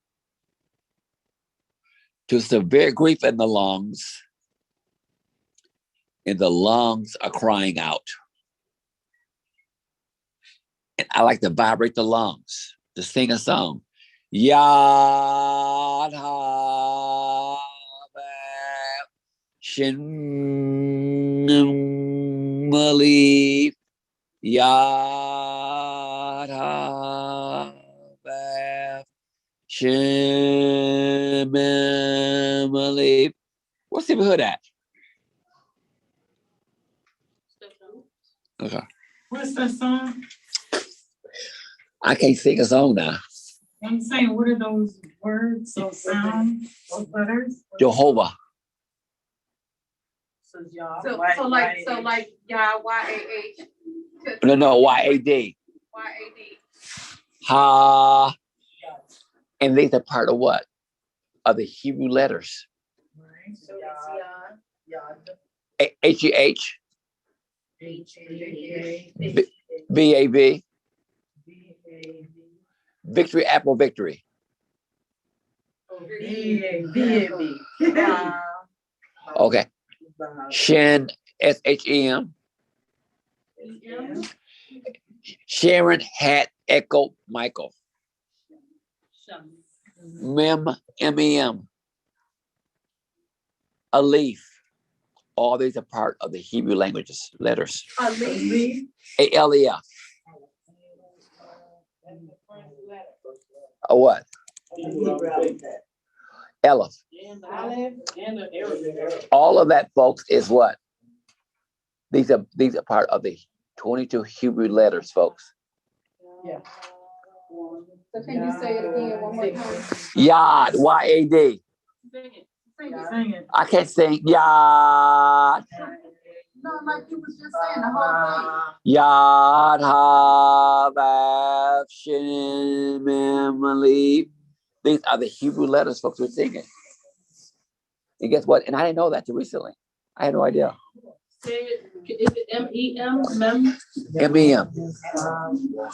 to severe grief in the lungs, and the lungs are crying out. And I like to vibrate the lungs, to sing a song. Yad ha Shin Mali Yad ha Shin Mali. What's the neighborhood at? Okay. What's that song? I can't sing a song now. I'm saying, what are those words, those sounds, those letters? Jehovah. So like Yah, Y-A-H. No, Y-A-D. Y-A-D. Ha. And these are part of what? Of the Hebrew letters. So it's Yah. H-E-H. H-A-A. B-A-B. Victory, apple, victory. B-A-B. Okay. Shen, S-H-E-M. Sharon, Hat, Echo, Michael. Mem, M-E-M. Alef. All these are part of the Hebrew languages, letters. Alef. A-L-E-F. A what? Aleph. All of that, folks, is what? These are part of the 22 Hebrew letters, folks. Yeah. So can you say it again one more time? Yad, Y-A-D. Sing it. I can't sing Yad. No, like you was just saying the whole thing. Yad ha-vav shin mem alef. These are the Hebrew letters, folks, we're singing. And guess what? And I didn't know that till recently. I had no idea. Say it, is it M-E-M, mem? M-E-M.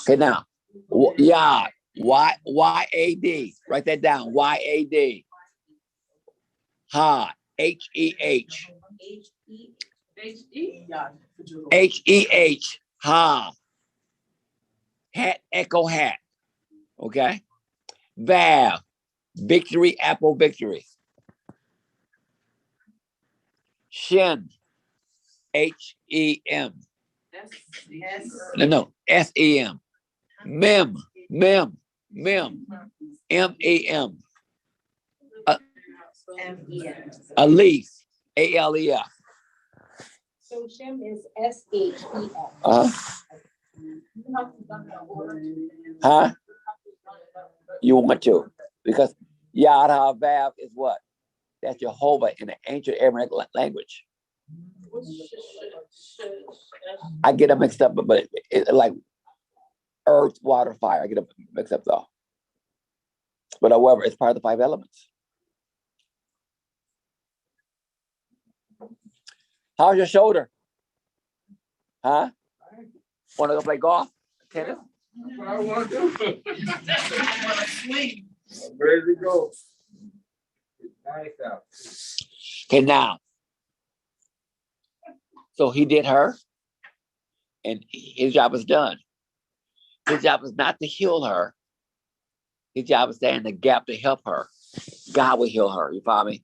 Okay, now, Yad, Y-A-D. Write that down, Y-A-D. Ha, H-E-H. H-E? H-E-H, ha. Hat, echo, hat. Okay? Vav, victory, apple, victory. Shin, H-E-M. No, S-E-M. Mem, mem, M-E-M. Alef, A-L-E-F. So Shem is S-H-E-M. Huh? You want to, because Yad HaVav is what? That's Jehovah in the ancient Aramaic language. I get them mixed up, but it's like earth, water, fire. I get them mixed up though. But however, it's part of the 5 elements. How's your shoulder? Huh? Want to go play golf? Tennis? That's what I want to do. I'm ready to go. Nice out. Okay, now. So he did her, and his job is done. His job is not to heal her. His job is to stand in the gap to help her. God will heal her. You follow me?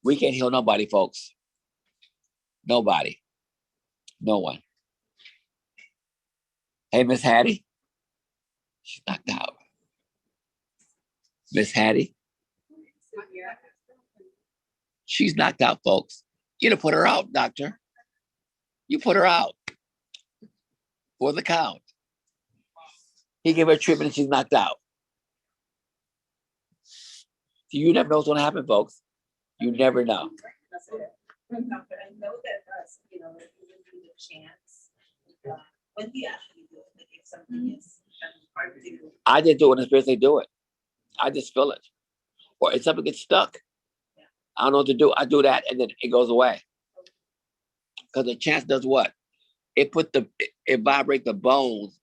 We can't heal nobody, folks. Nobody. No one. Hey, Miss Hattie. She's knocked out. Miss Hattie. She's knocked out, folks. You done put her out, doctor. You put her out for the count. He gave her treatment and she's knocked out. You never know what's gonna happen, folks. You never know. I know that us, you know, if you would do the chance, when he actually do it, like if something is hard to do. I just do it when the spirits they do it. I just feel it. Or if something gets stuck, I don't know what to do. I do that and then it goes away. Because the chance does what? It vibrates the bones.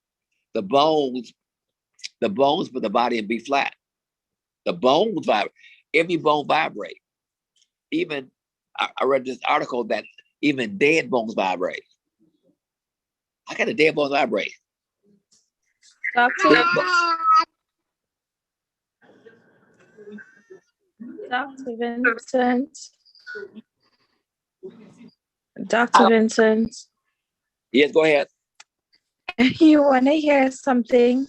The bones put the body in B flat. The bones vibrate. Every bone vibrate. Even I read this article that even dead bones vibrate. I got a dead bones vibrate. Dr. Vincent. Dr. Vincent. Yes, go ahead. You want to hear something?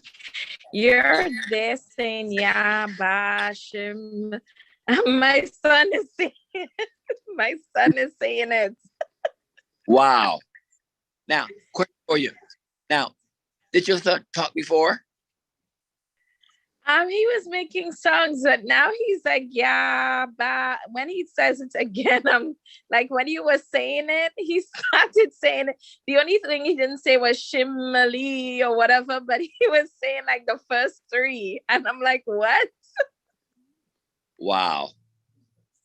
You're there saying, yeah, Bashim. My son is saying it. Wow. Now, question for you. Now, did your son talk before? He was making songs, but now he's like, yeah, but when he says it again, I'm like, when you were saying it, he started saying it. The only thing he didn't say was Shimali or whatever, but he was saying like the first three. And I'm like, what? Wow.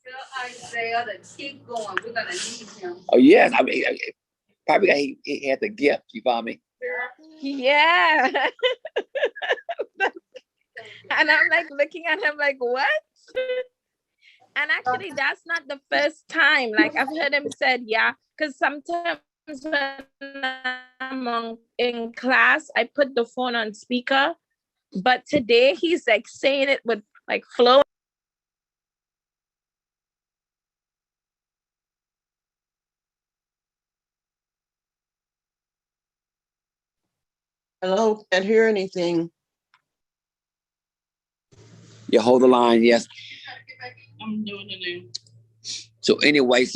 Tell Isaiah to keep going. We're gonna need him. Oh, yes. I mean, probably he had the gift. You follow me? Yeah. And I'm like looking at him like, what? And actually, that's not the first time. Like I've heard him said, yeah, because sometimes when I'm in class, I put the phone on speaker. But today he's like saying it with like flow. Hello, can't hear anything. You hold the line, yes. I'm doing it now. So anyway,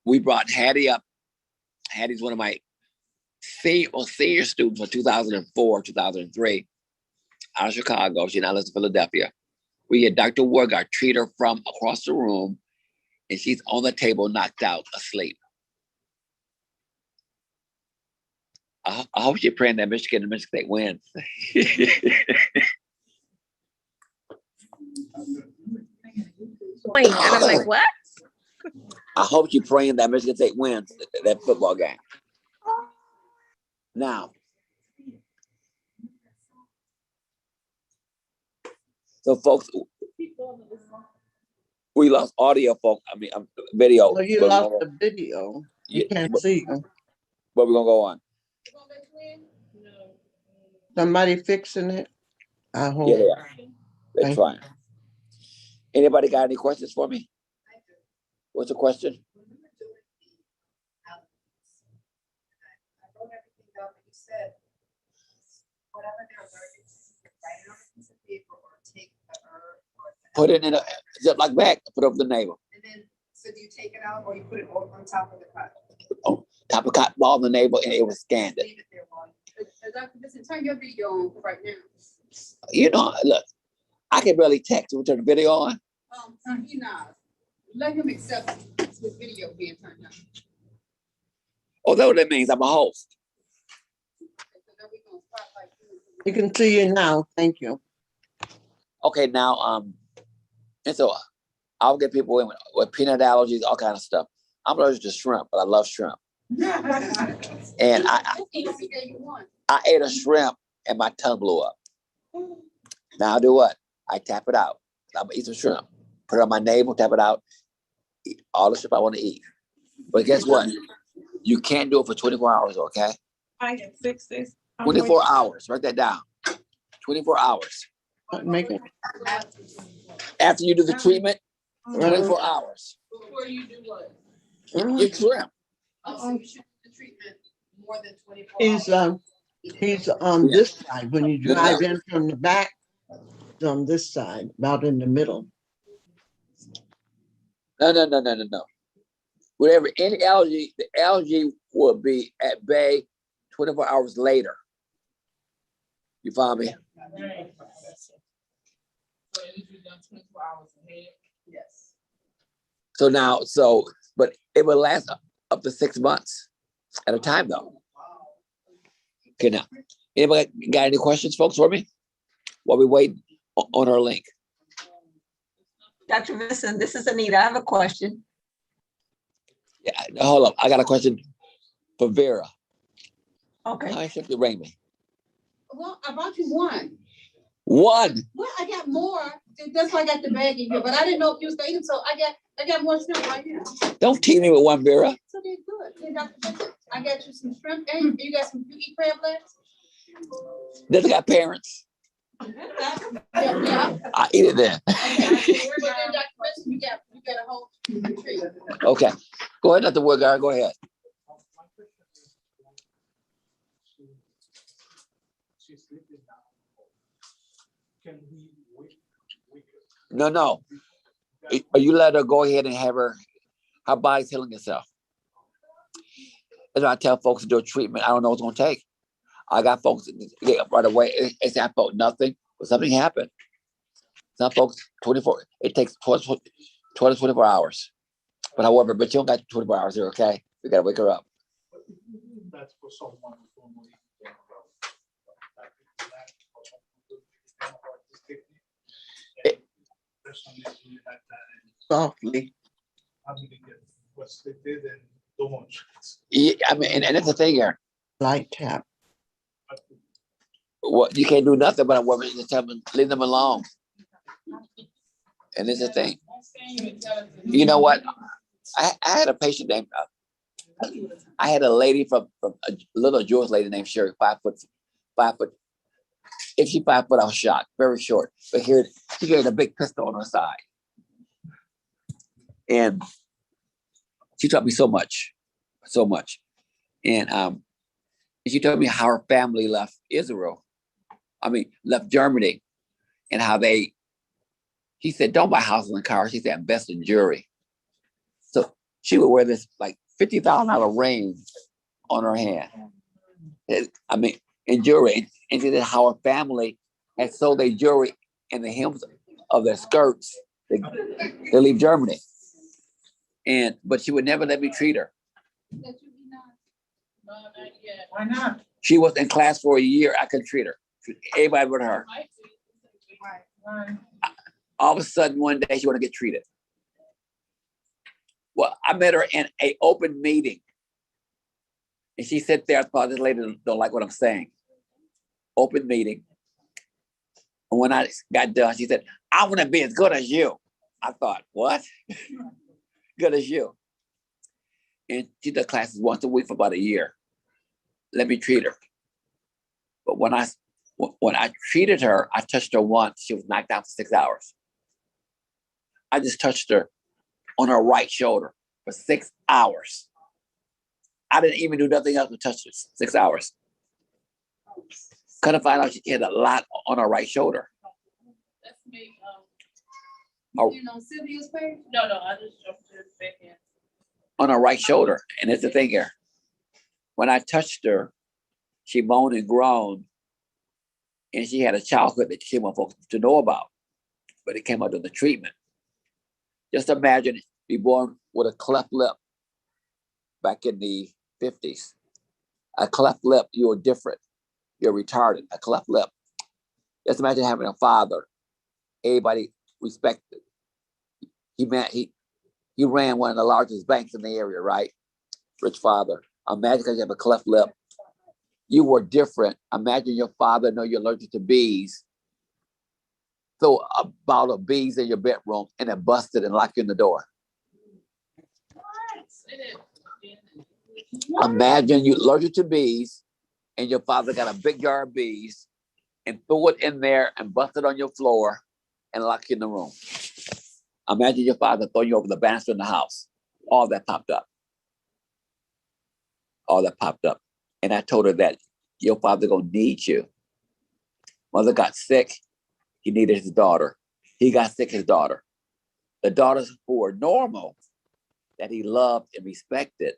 we brought Hattie up. Hattie's one of my senior students for 2004, 2003, out of Chicago. She now lives in Philadelphia. We had Dr. Wargard treat her from across the room, and she's on the table, knocked out, asleep. I hope you're praying that Michigan State wins. And I'm like, what? I hope you're praying that Michigan State wins that football game. Now, so folks, we lost audio, folks. I mean, video. Well, you lost the video. You can't see them. Where we gonna go on? Somebody fixing it? I hope. Yeah, they are. They're trying. Anybody got any questions for me? What's the question? Put it in a Ziploc bag, put it over the navel. And then, so do you take it out or you put it on top of the cut? Oh, top of cotton ball on the navel, and it was scanned. Leave it there, Dr. Vincent, turn your video on right now. You know, look, I can barely text. We'll turn the video on. He not. Let him accept his video being turned on. Oh, that's what that means. I'm a host. You can see you now. Thank you. Okay, now, and so I'll get people in with peanut allergies, all kind of stuff. I'm allergic to shrimp, but I love shrimp. And I ate a shrimp and my tongue blew up. Now I'll do what? I tap it out. I'm gonna eat some shrimp. Put it on my navel, tap it out, eat all the shrimp I want to eat. But guess what? You can't do it for 24 hours, okay? I can fix this. 24 hours. Write that down. 24 hours. Make it. After you do the treatment, 24 hours. Before you do what? You shrimp. So you should do the treatment more than 24 hours. He's on this side. When you drive in from the back, it's on this side, about in the middle. No. Whatever, any algae, the algae will be at bay 24 hours later. You follow me? So it needs to be done 24 hours ahead. Yes. So now, but it will last up to 6 months at a time, though. Okay, now, anybody got any questions, folks, for me? While we wait on our link. Dr. Vincent, this is Anita. I have a question. Yeah, hold up. I got a question for Vera. Okay. How much did ring me? Well, I brought you one. One. Well, I got more. That's why I got the bag in here, but I didn't know if you was eating, so I got more shrimp right here. Don't tease me with one, Vera. So they're good. Hey, Dr. Vincent, I got you some shrimp, and you got some, you eat crab legs? Does it got parents? Yeah. I eat it then. Okay. But then, Dr. Vincent, you got a whole treat. Okay. Go ahead, Dr. Woodguard. Go ahead. She's sleeping now. Can we wake her? No. You let her go ahead and have her body's healing itself. That's why I tell folks to do a treatment. I don't know what's going to take. I got folks get up right away. They say I felt nothing, but something happened. Some folks, 24, it takes 12 to 24 hours. But however, you don't got 24 hours here, okay? We got to wake her up. That's for someone who normally Softly. What they did and don't want to. Yeah, I mean, and that's the thing here. Light tap. What you can't do nothing but a woman. Just tell them, leave them alone. And this is the thing. You know what? I had a patient named. I had a lady from a little Jewish lady named Sherry, 5 foot. If she's 5 foot, I was shocked. Very short, but here she carried a big pistol on her side, and she taught me so much. And she told me how her family left left Germany, and how he said, don't buy houses and cars. She said, invest in jewelry. So she would wear this like $50,000 ring on her hand. In jewelry. And she said how her family had sold their jewelry and the hems of their skirts. They leave Germany. But she would never let me treat her. Why not? She was in class for a year. I couldn't treat her. Everybody but her. Why? All of a sudden, one day, she wanted to get treated. Well, I met her in an open meeting. And she sat there. I thought, this lady don't like what I'm saying. Open meeting. And when I got done, she said, I want to be as good as you. I thought, what? Good as you. And she did classes once a week for about a year. Let me treat her. But when I treated her, I touched her once. She was knocked out for 6 hours. I just touched her on her right shoulder for 6 hours. I didn't even do nothing else but touch her 6 hours. Couldn't find out she had a lot on her right shoulder. That's me. You know Sylvia's page? No, I just jumped to the back end. On her right shoulder. And it's the thing here. When I touched her, she moaned and groaned. And she had a childhood that she didn't want folks to know about. But it came out of the treatment. Just imagine be born with a cleft lip back in the 50s. A cleft lip, you were different. You're retarded. A cleft lip. Just imagine having a father everybody respected. He ran one of the largest banks in the area, right? Rich father. Imagine because you have a cleft lip. You were different. Imagine your father know you're allergic to bees. Throw a bottle of bees in your bedroom and it busted and lock you in the door. Imagine you allergic to bees and your father got a big jar of bees and threw it in there and busted on your floor and lock you in the room. Imagine your father throwing you over the banister in the house. All that popped up. And I told her that your father gonna need you. Mother got sick. He needed his daughter. He got sick, his daughter. The daughters who were normal, that he loved and respected,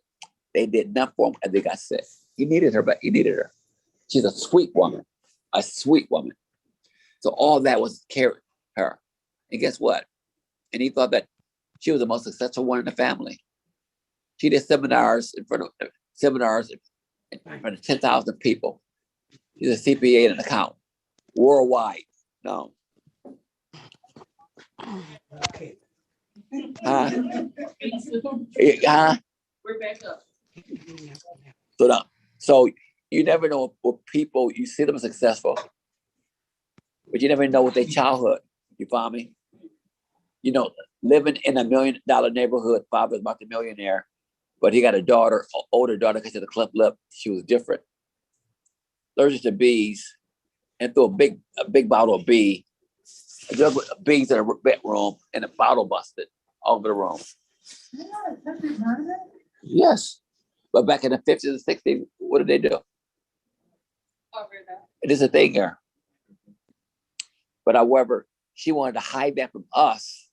they did nothing for him and they got sick. He needed her, but he needed her. She's a sweet woman. So all that was carried her. And guess what? And he thought that she was the most successful one in the family. She did seminars in front of 10,000 people. She's a CPA and an accountant worldwide. No. Huh? We're back up. So you never know what people, you see them successful, but you never know what their childhood. You follow me? You know, living in $1 million neighborhood, father's multi-millionaire, but he got a daughter, older daughter, because of the cleft lip. She was different. Allergic to bees, and threw a big bottle of bee, a jug with bees in a bedroom, and a bottle busted all over the room. Yes. But back in the 50s and 60s, what did they do? It is a thing here. But however, she wanted to hide that from us.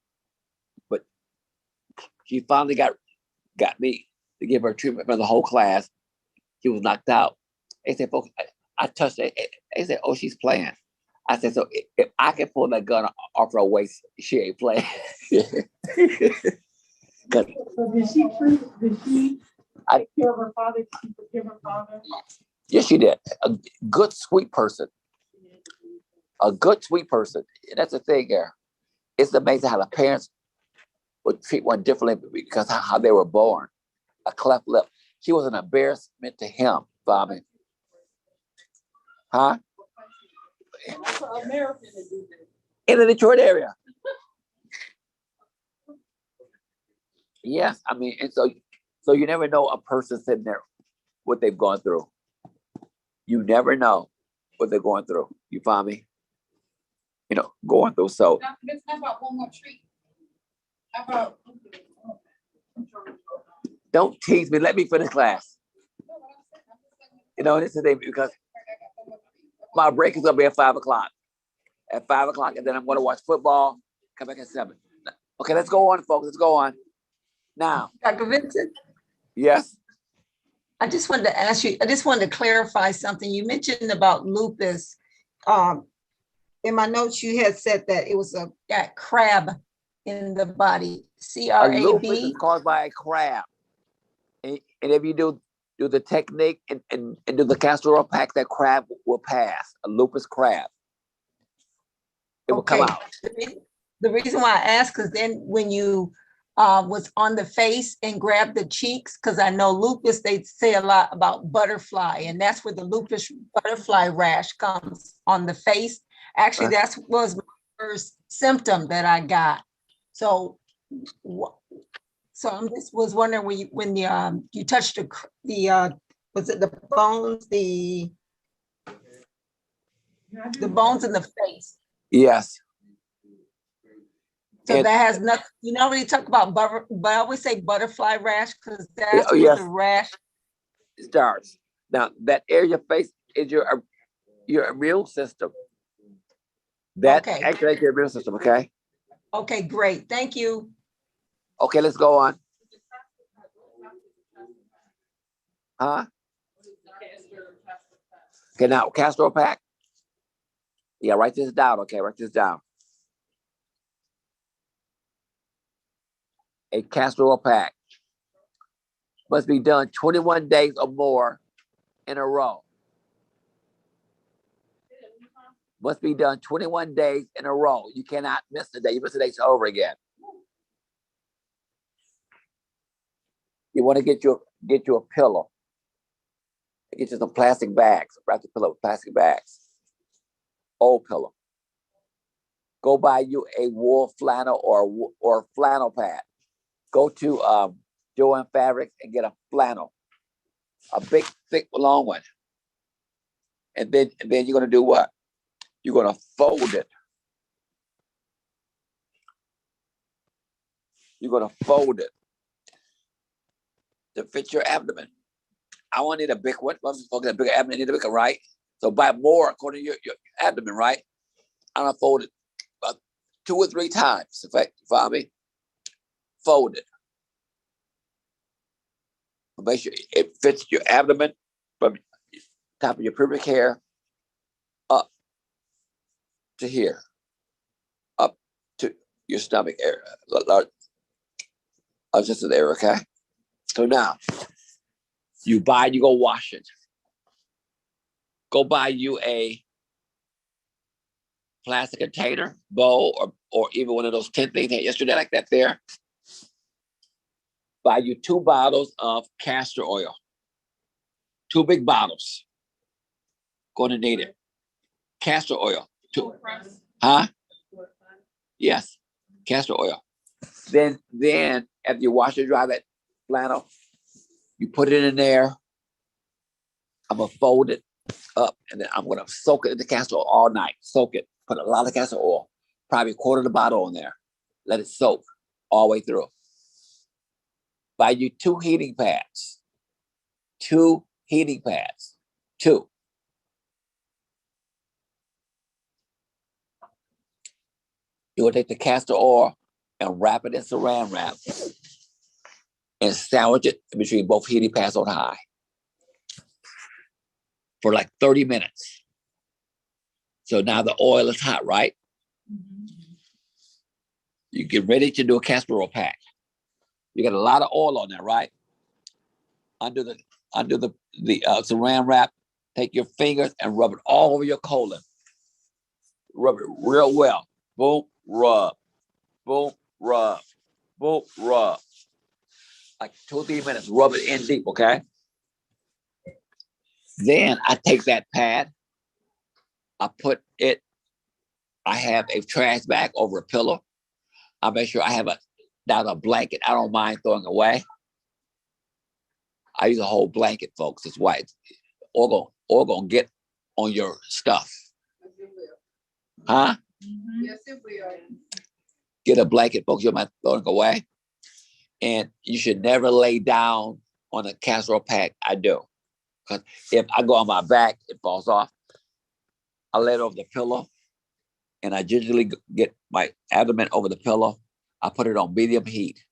But she finally got me to give her treatment for the whole class. She was knocked out. They said, folks, I touched it. They said, oh, she's playing. I said, so if I can pull that gun off her waist, she ain't playing. So did she take care of her father? Did she forgive her father? Yes, she did. A good, sweet person. A good, sweet person. And that's the thing here. It's amazing how the parents would treat one differently because how they were born. A cleft lip. She was an embarrassment to him, Bobby. Huh? In the Detroit area. Yes, I mean, and so you never know a person sitting there, what they've gone through. You never know what they're going through. You follow me? You know, going through. So How about one more treat? How about? don't tease me. Let me finish class. You know, this is the thing, because my break is gonna be at 5 o'clock. At 5 o'clock, and then I'm gonna watch football. Come back at 7. Okay, let's go on, folks. Let's go on. Now, Dr. Vincent, yes. I just wanted to ask you, I just wanted to clarify something. You mentioned about lupus. In my notes, you had said that it was that crab in the body, A lupus CRAB. is caused by a crab. And if you do the technique and do the castor oil pack, that crab will pass. A lupus crab. It will come out. The reason why I asked, because then when you was on the face and grabbed the cheeks, because I know lupus, they say a lot about butterfly, and that's where the lupus butterfly rash comes on the face. Actually, that was my first symptom that I got. So I'm just was wondering when you touched the was it the bones, the bones in the face? Yes. So that has nothing, you don't really talk about but I always say butterfly rash because that's where yes. the rash starts. Now that area of your face is your immune system. That activates your immune system, okay? Okay, great. Thank you. Okay, let's go on. Huh? Okay, now castor pack. Yeah, write this down. Okay, write this down. A castor oil pack must be done 21 days or more in a row. Must be done 21 days in a row. You cannot miss a day. You miss a day, it's over again. You want to get you a pillow. Get you some plastic bags. Wrap the pillow with plastic bags. Old pillow. Go buy you a wool flannel or flannel pad. Go to Joanne Fabrics and get a flannel, a big, thick, long one. And then you're gonna do what? You're gonna fold it. You're gonna fold it to fit your abdomen. I want to need a big one. I'm just focusing on a bigger abdomen. You need a bigger, right? So buy more according to your abdomen, right? I'm gonna fold it about 2 or 3 times. In fact, you follow me? Fold it. Make sure it fits your abdomen from top of your pubic hair up to here, up to your stomach area, just an area, okay? So now, you go wash it. Go buy you a plastic container, bowl, or even one of those tin things had yesterday like that there. Buy you 2 bottles of castor oil. 2 big bottles. Gonna need it. Castor oil. 2. Huh? Yes. Castor oil. Then after you wash and dry that flannel, you put it in there. I'm gonna fold it up and then I'm gonna soak it in the castor oil all night. Soak it. Put a lot of castor oil. Probably a quarter of the bottle in there. Let it soak all the way through. Buy you 2 heating pads. 2 heating pads. 2. You will take the castor oil and wrap it in saran wrap and sandwich it between both heating pads on high for like 30 minutes. So now the oil is hot, right? You get ready to do a castor oil pack. You got a lot of oil on there, right? Under the saran wrap, take your fingers and rub it all over your colon. Rub it real well. Boom, rub. Boom, rub. Boom, rub. Like 2 or 3 minutes, rub it in deep, okay? Then I take that pad, I have a trash bag over a pillow. I make sure I have a blanket I don't mind throwing away. I use a whole blanket, folks. It's white. All gonna get on your stuff. Huh? Yes, it will. Get a blanket, folks. You're not throwing away. And you should never lay down on a casserole pack. I do. Because if I go on my back, it falls off. I lay it over the pillow. And I gingerly get my abdomen over the pillow. I put it on medium heat.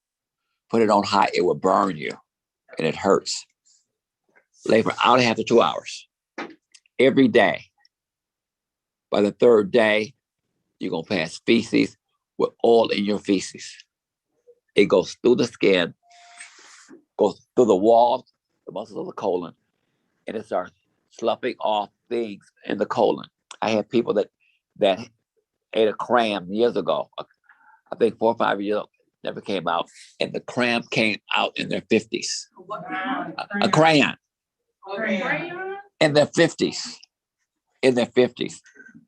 Put it on high, it will burn you. And it hurts. Lay for an hour and a half to 2 hours. Every day. By the 3rd day, you're going to pass feces with oil in your feces. It goes through the skin, goes through the wall, the muscles of the colon, and it starts sloughing off things in the colon. I had people that ate a cram years ago. I think 4 or 5 years ago, never came out. And the cram came out in their 50s. A crayon. In their 50s. In their 50s.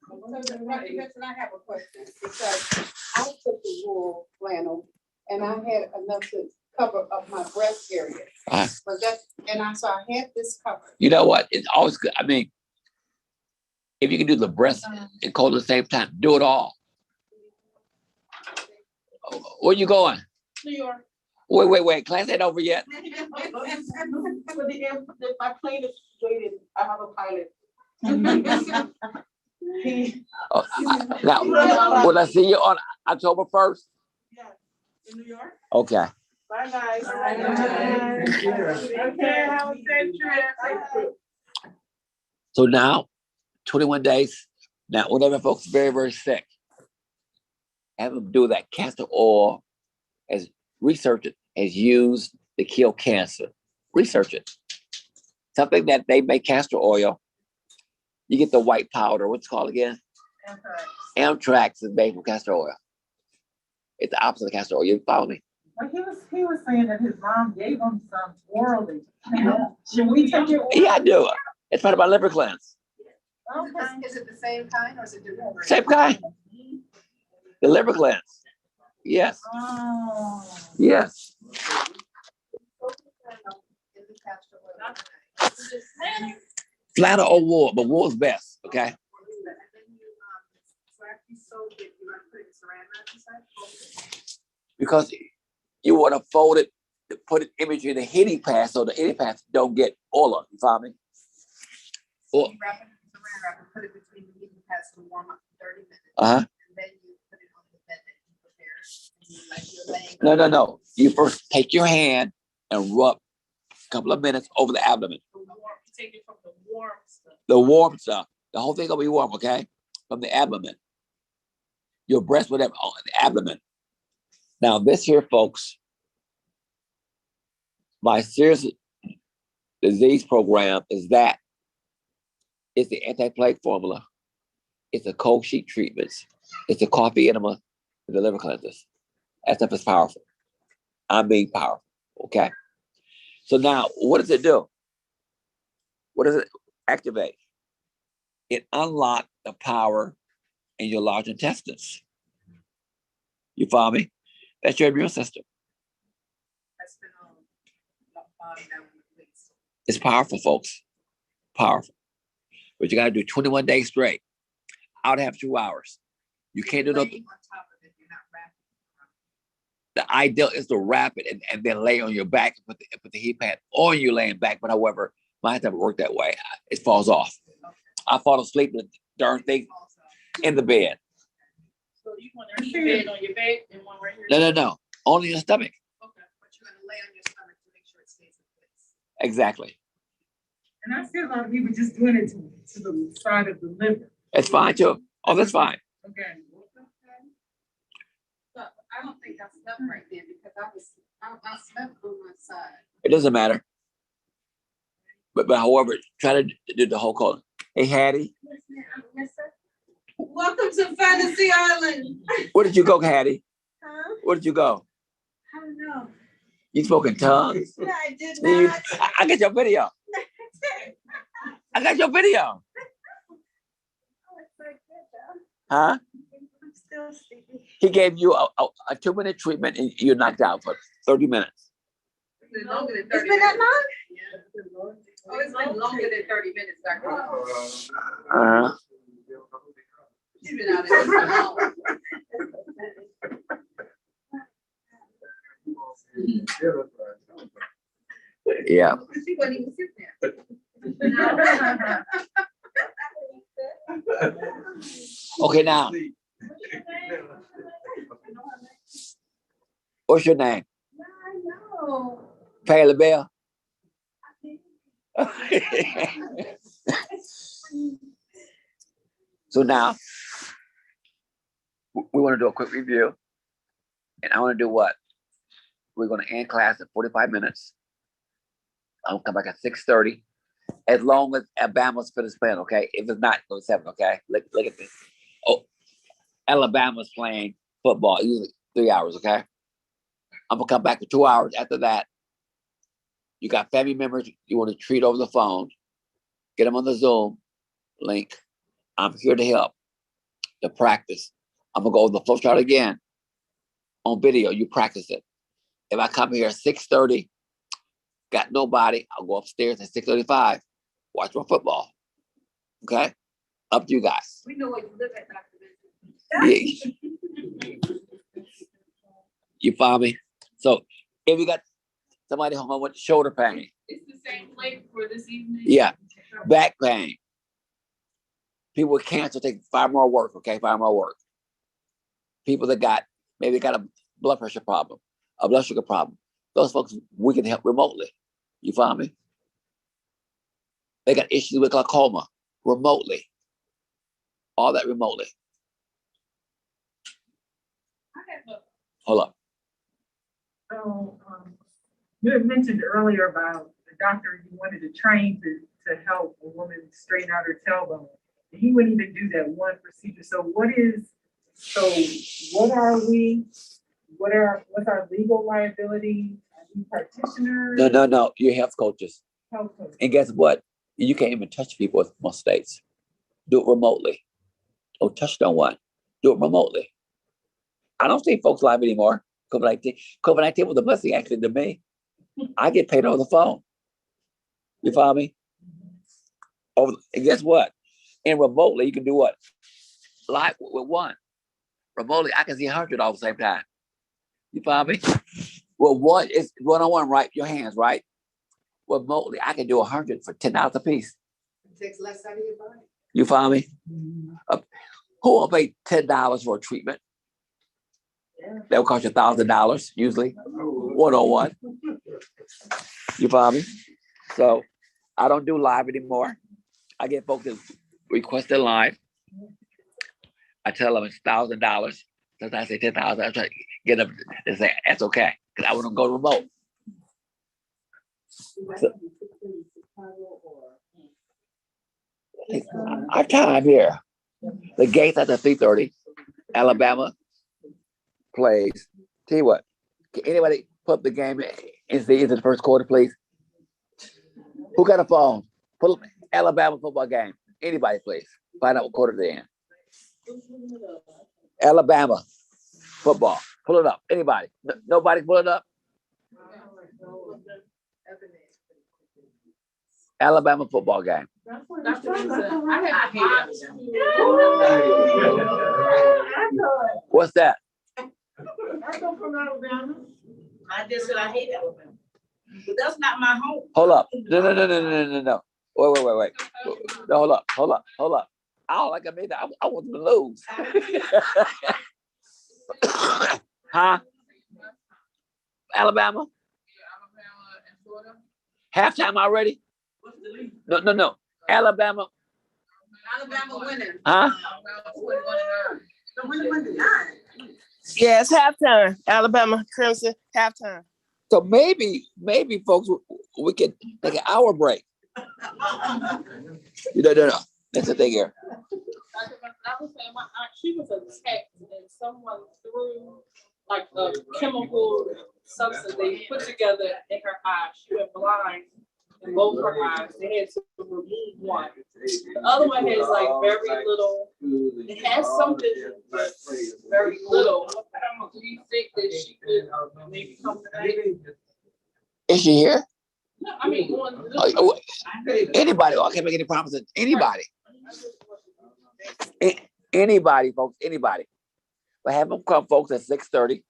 So, Dr. Benson, I have a question because I took the wool flannel and I had enough to cover up my breast area. So I had this covered. You know what? It's always good. I mean, if you can do the breast and colon at the same time, do it all. Where you going? New York. Wait. Class ain't over yet. My plane is waiting. I have a pilot. Now, will I see you on October 1st? Yeah, in New York. Okay. Bye, guys. Okay, have a safe trip. So now, 21 days. Now, whenever folks are very, very sick, have them do that. Castor oil, as researched it, is used to kill cancer. Research it. Something that they make castor oil. You get the white powder. What's it called again? Anthrax is made from castor oil. It's the opposite of castor oil. You follow me? But he was saying that his mom gave him some orally. Should we take it? Yeah, I do. It's part of my liver cleanse. Okay. Is it the same kind or is it different? Same kind. The liver cleanse. Yes. Oh. Yes. Flatter or wool, but wool is best. Okay. Because you want to fold it, to put it in between the heating pad so the heating pads don't get oil up. You follow me? So you wrap it in saran wrap and put it between the heating pads to warm up for 30 minutes. Uh-huh. And then you put it on the bed that you prepare. And you're laying No. You first take your hand and rub a couple of minutes over the abdomen. Take it from the warm stuff. The warm stuff. The whole thing will be warm, okay? From the abdomen. Your breast, whatever, on the abdomen. Now, this here, folks, my serious disease program is that. It's the anti-plague formula. It's the cold sheet treatments. It's the coffee enema, and the liver cleansers. That stuff is powerful. I'm being powerful, okay? So now, what does it do? What does it activate? It unlocks the power in your large intestines. You follow me? That's your immune system. It's powerful, folks. Powerful. But you got to do 21 days straight. I'd have 2 hours. You can't do nothing. The ideal is to wrap it and then lay on your back and put the heat pad on you laying back. But however, mine doesn't work that way. It falls off. I fall asleep with the darn thing in the bed. So you want to heat bed on your bed and one right here? No. Only your stomach. Okay, but you're gonna lay on your stomach to make sure it stays in place. Exactly. And I see a lot of people just doing it to the side of the liver. It's fine too. Oh, that's fine. Okay. But I don't think I slept right then because I slept on my side. It doesn't matter. But however, try to do the whole call. Hey, Hattie. Yes, sir. Welcome to Fantasy Island. Where did you go, Hattie? Huh? Where did you go? I don't know. You spoke in tongues. Yeah, I did not. I got your video. I got your video. Huh? I'm still sleepy. He gave you a 2-minute treatment and you're knocked out for 30 minutes. It's been longer than 30 minutes. It's been that long? Yeah. Oh, it's been longer than 30 minutes, Dr. Uh-huh. She's been out there for long. Yeah. She wasn't even sitting there. Okay, now. What's your name? I know. Pay the bill. So now, we want to do a quick review. And I want to do what? We're going to end class at 45 minutes. I'll come back at 6:30. As long as Alabama's finished playing, okay? If it's not, go 7, okay? Look at this. Oh, Alabama's playing football, usually 3 hours, okay? I'm going to come back for 2 hours. After that, you got family members you want to treat over the phone. Get them on the Zoom link. I'm here to help, to practice. I'm going to go over the flow chart again on video. You practice it. If I come here at 6:30, got nobody, I'll go upstairs at 6:35, watch my football. Okay? Up to you guys. We know where you live at, Dr. Vincent. Yeah. You follow me? So if you got somebody home with shoulder pain. It's the same link for this evening? Yeah. Back pain. People with cancer take 5 more work, okay? 5 more work. People that maybe got a blood pressure problem, a blood sugar problem. Those folks, we can help remotely. You follow me? They got issues with glaucoma remotely. All that remotely. Hold up. So, you had mentioned earlier about the doctor you wanted to train to help a woman straighten out her tailbone. And he wouldn't even do that one procedure. So what are we? What's our legal liability? Are we practitioners? No. You're health coaches. Health coaches. And guess what? You can't even touch people in most states. Do it remotely. Don't touch no one. Do it remotely. I don't see folks live anymore. COVID-19 was a blessing actually to me. I get paid over the phone. You follow me? And guess what? And remotely, you can do what? Live with one. Remotely, I can see 100 all at the same time. You follow me? Well, one is one-on-one, right? Your hands, right? Remotely, I can do 100 for $10 a piece. It takes less out of your body. You follow me? Who will pay $10 for a treatment? Yeah. That will cost you $1,000 usually, one-on-one. You follow me? So I don't do live anymore. I get folks that request it live. I tell them it's $1,000. Sometimes I say 10,000. I try to get up and say that's okay because I want to go remote. So, our time here. The gates at the 3:30. Alabama plays. Tell you what, can anybody put up the game into the first quarter, please? Who got a phone? Put up Alabama football game. Anybody, please. Find out what quarter they're in. Alabama football. Pull it up. Anybody? Nobody pull it up? Alabama football game. What's that? I come from Alabama. I just said I hate Alabama. But that's not my home. Hold up. No. Wait. No, hold up. I don't like I want them to lose. Huh? Alabama? Halftime already? No. Alabama. Alabama winning. Huh? Yeah, it's halftime. Alabama Crimson halftime. So maybe folks, we can take an hour break. No. That's the thing here. I was saying, my aunt, she was attacked and someone threw like a chemical substance they put together in her eye. She went blind in both her eyes. They had to remove one. The other one has like very little. It has some vision, but very little. Do you think that she could maybe come tonight? Is she here? No, I mean, Anybody. I can't make any promises. Anybody. Anybody, folks. Anybody. But have them come, folks, at 6:30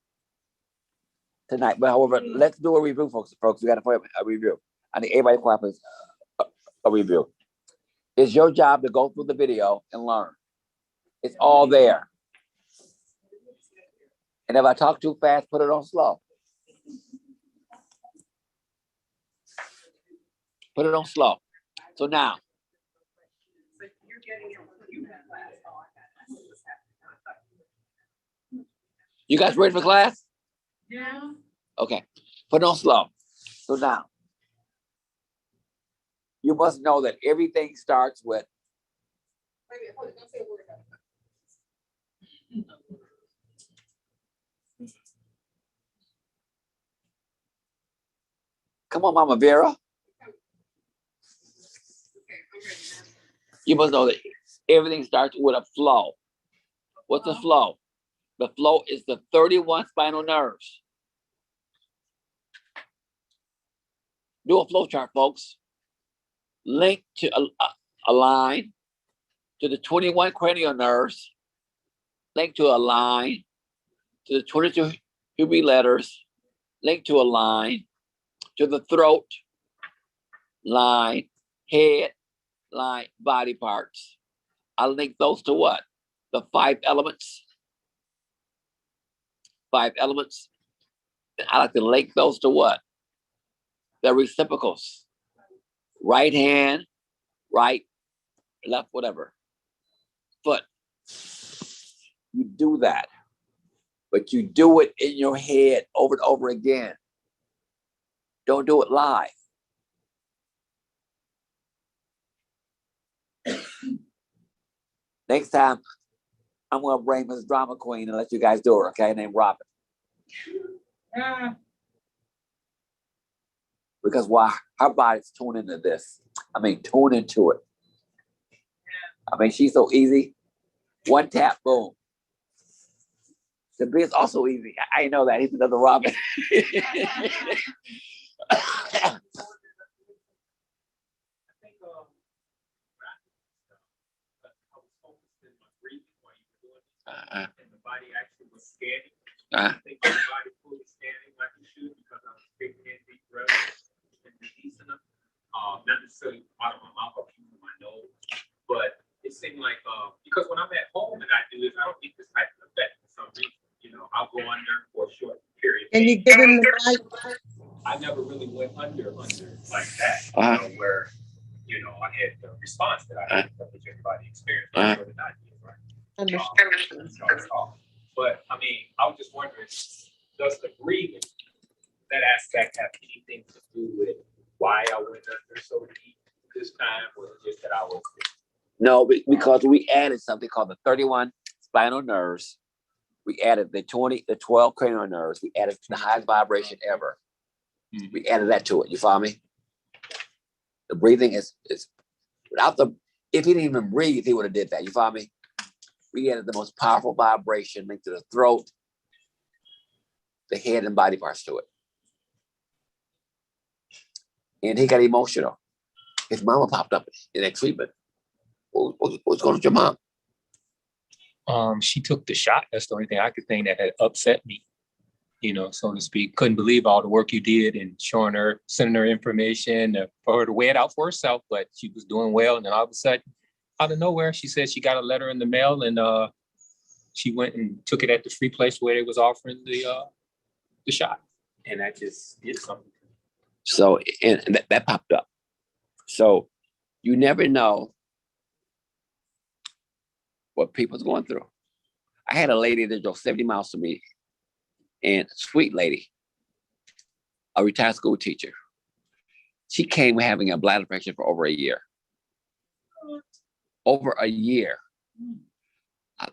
tonight. But however, let's do a review, folks. We got to put a review. I need everybody to clap a review. It's your job to go through the video and learn. It's all there. And if I talk too fast, put it on slow. Put it on slow. So now, you guys ready for class? Yeah. Okay. Put it on slow. So now, you must know that everything starts with come on, Mama Vera. You must know that everything starts with a flow. What's the flow? The flow is the 31 spinal nerves. Do a flow chart, folks. Link to a line to the 21 cranial nerves. Link to a line to the 22 Huey letters. Link to a line to the throat, line, head, line, body parts. I'll link those to what? The 5 elements. 5 elements. And I like to link those to what? The reciprocals. Right hand, right, left, whatever. Foot. You do that. But you do it in your head over and over again. Don't do it live. Next time, I'm going to bring Miss Drama Queen and let you guys do her, okay? Named Robin. Because why? Her body's tuned into this. Tune into it. She's so easy. One tap, boom. The B is also easy. I know that. He's another Robin. And the body actually was scanning. I think the body fully scanning like it should because I was taking in deep breaths and releasing them. Not necessarily out of my mouth or from my nose, but it seemed like because when I'm at home and I do this, I don't get this type of effect for some reason. I'll go under for a short period. Can you get in the mic? I never really went under like that, where I had the response that I had, which everybody experienced. But not did, right? But I mean, I was just wondering, does the breathing, that aspect have anything to do with why I went under so deep this time, or just that I was? No, because we added something called the 31 spinal nerves. We added the 12 cranial nerves. We added the highest vibration ever. We added that to it. You follow me? The breathing is without if he didn't even breathe, he would have did that. You follow me? We added the most powerful vibration linked to the throat, the head, and body parts to it. And he got emotional. His mama popped up in that treatment. What's going on with your mom? She took the shot. That's the only thing I could think that had upset me, so to speak. Couldn't believe all the work you did and showing her, sending her information for her to weigh it out for herself, but she was doing well. And then all of a sudden, out of nowhere, she said she got a letter in the mail, and she went and took it at the free place where they was offering the shot. And that just did something. So, and that popped up. So you never know what people's going through. I had a lady that drove 70 miles to me, and a sweet lady, a retired school teacher. She came having a bladder infection for over a year. Over a year.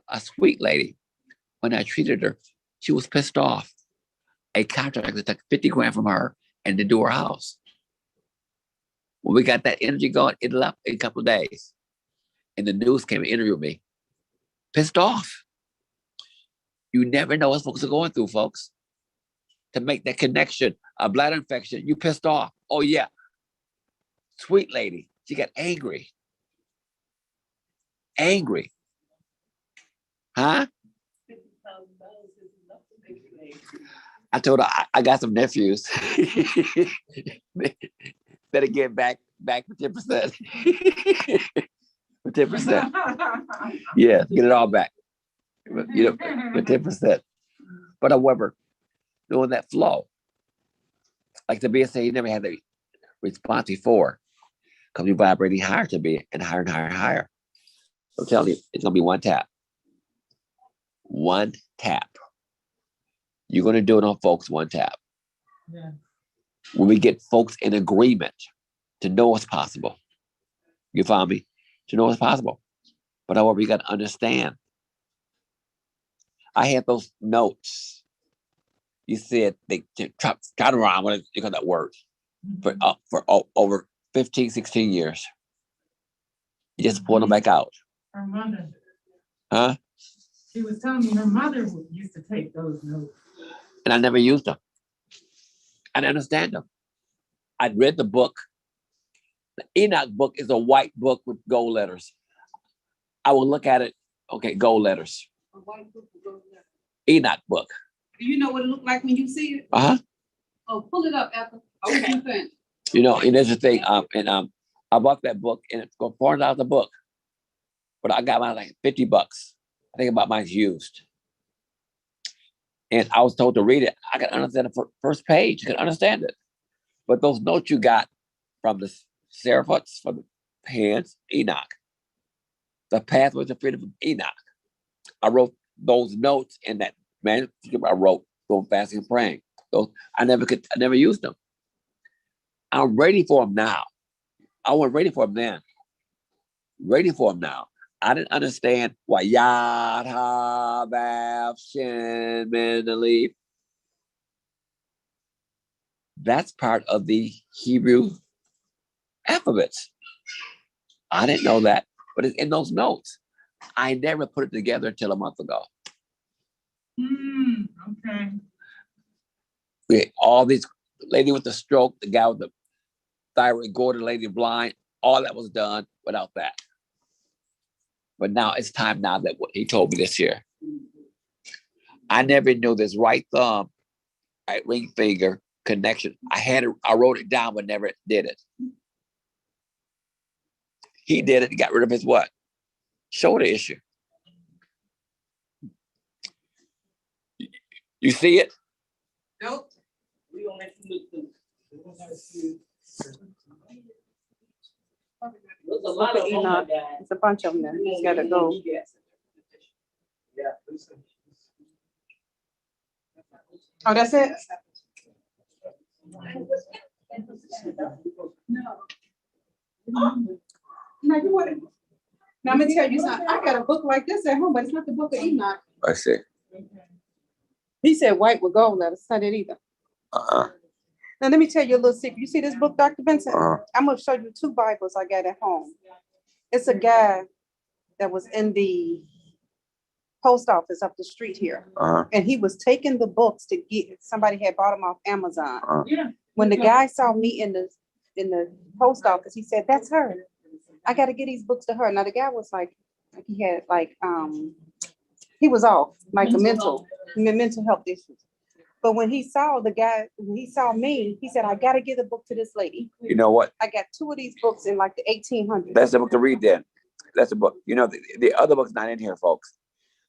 A sweet lady. When I treated her, she was pissed off. A contractor took 50 grand from her and did to her house. When we got that energy going, it left in a couple of days. And the news came and interviewed me. Pissed off. You never know what folks are going through, folks. To make that connection, a bladder infection, you pissed off. Oh, yeah. Sweet lady. She got angry. Angry. Huh? I told her I got some nephews. Better get back for 10%. For 10%. Yeah, get it all back. For 10%. But however, doing that flow, like the BSA, you never had the response before. Because you're vibrating higher to be and higher and higher and higher. I'm telling you, it's gonna be one tap. One tap. You're gonna do it on folks one tap. Yeah. When we get folks in agreement to know what's possible. You follow me? To know what's possible. But however, you got to understand. I had those notes. You said they try to rhyme with it because that word for over 15, 16 years. You just pull them back out. Her mother. Huh? She was telling me her mother used to take those notes. And I never used them. I didn't understand them. I'd read the book. The Enoch book is a white book with gold letters. I will look at it. Okay, gold letters. A white book with gold letters. Enoch book. Do you know what it looked like when you see it? Uh-huh. Oh, pull it up, Ethel. What do you think? And there's a thing. I bought that book and it's going $400 a book. But I got mine like $50. I think about mine's used. And I was told to read it. I could understand the first page. I could understand it. But those notes you got from the Seraphites, from the hands, Enoch. The pathways of freedom from Enoch. I wrote those notes in that manuscript I wrote going fasting and praying. Those I never used them. I'm ready for them now. I wasn't ready for them then. Ready for them now. I didn't understand why Yad HaVav Shin Min Aleph. That's part of the Hebrew alphabets. I didn't know that, but it's in those notes. I never put it together until a month ago. Okay. We had all these, lady with the stroke, the guy with the thyroid goiter, the lady blind, all that was done without that. But now it's time now that what he told me this year. I never knew this right thumb, right ring finger connection. I wrote it down, but never did it. He did it. He got rid of his what? Shoulder issue. You see it? Nope. We don't let you look through. There's a lot of Enoch. It's a bunch of them. You just gotta go. Oh, that's it? Now you want it. Now I'm gonna tell you something. I got a book like this at home, but it's not the book of Enoch. I see. He said white with gold letters. I did either. Uh-uh. Now let me tell you a little secret. You see this book, Dr. Vincent? Uh-huh. I'm gonna show you 2 Bibles I got at home. It's a guy that was in the post office up the street here. Uh-huh. And he was taking the books to get, somebody had bought them off Amazon. Uh-huh. When the guy saw me in the post office, he said, "That's her. I gotta get these books to her." Now the guy was like he had he was off, like mental health issues. But when he saw when he saw me, he said, "I gotta give the book to this lady." You know what? I got 2 of these books in like the 1800s. That's the book to read then. That's the book. You know, the other book's not in here, folks.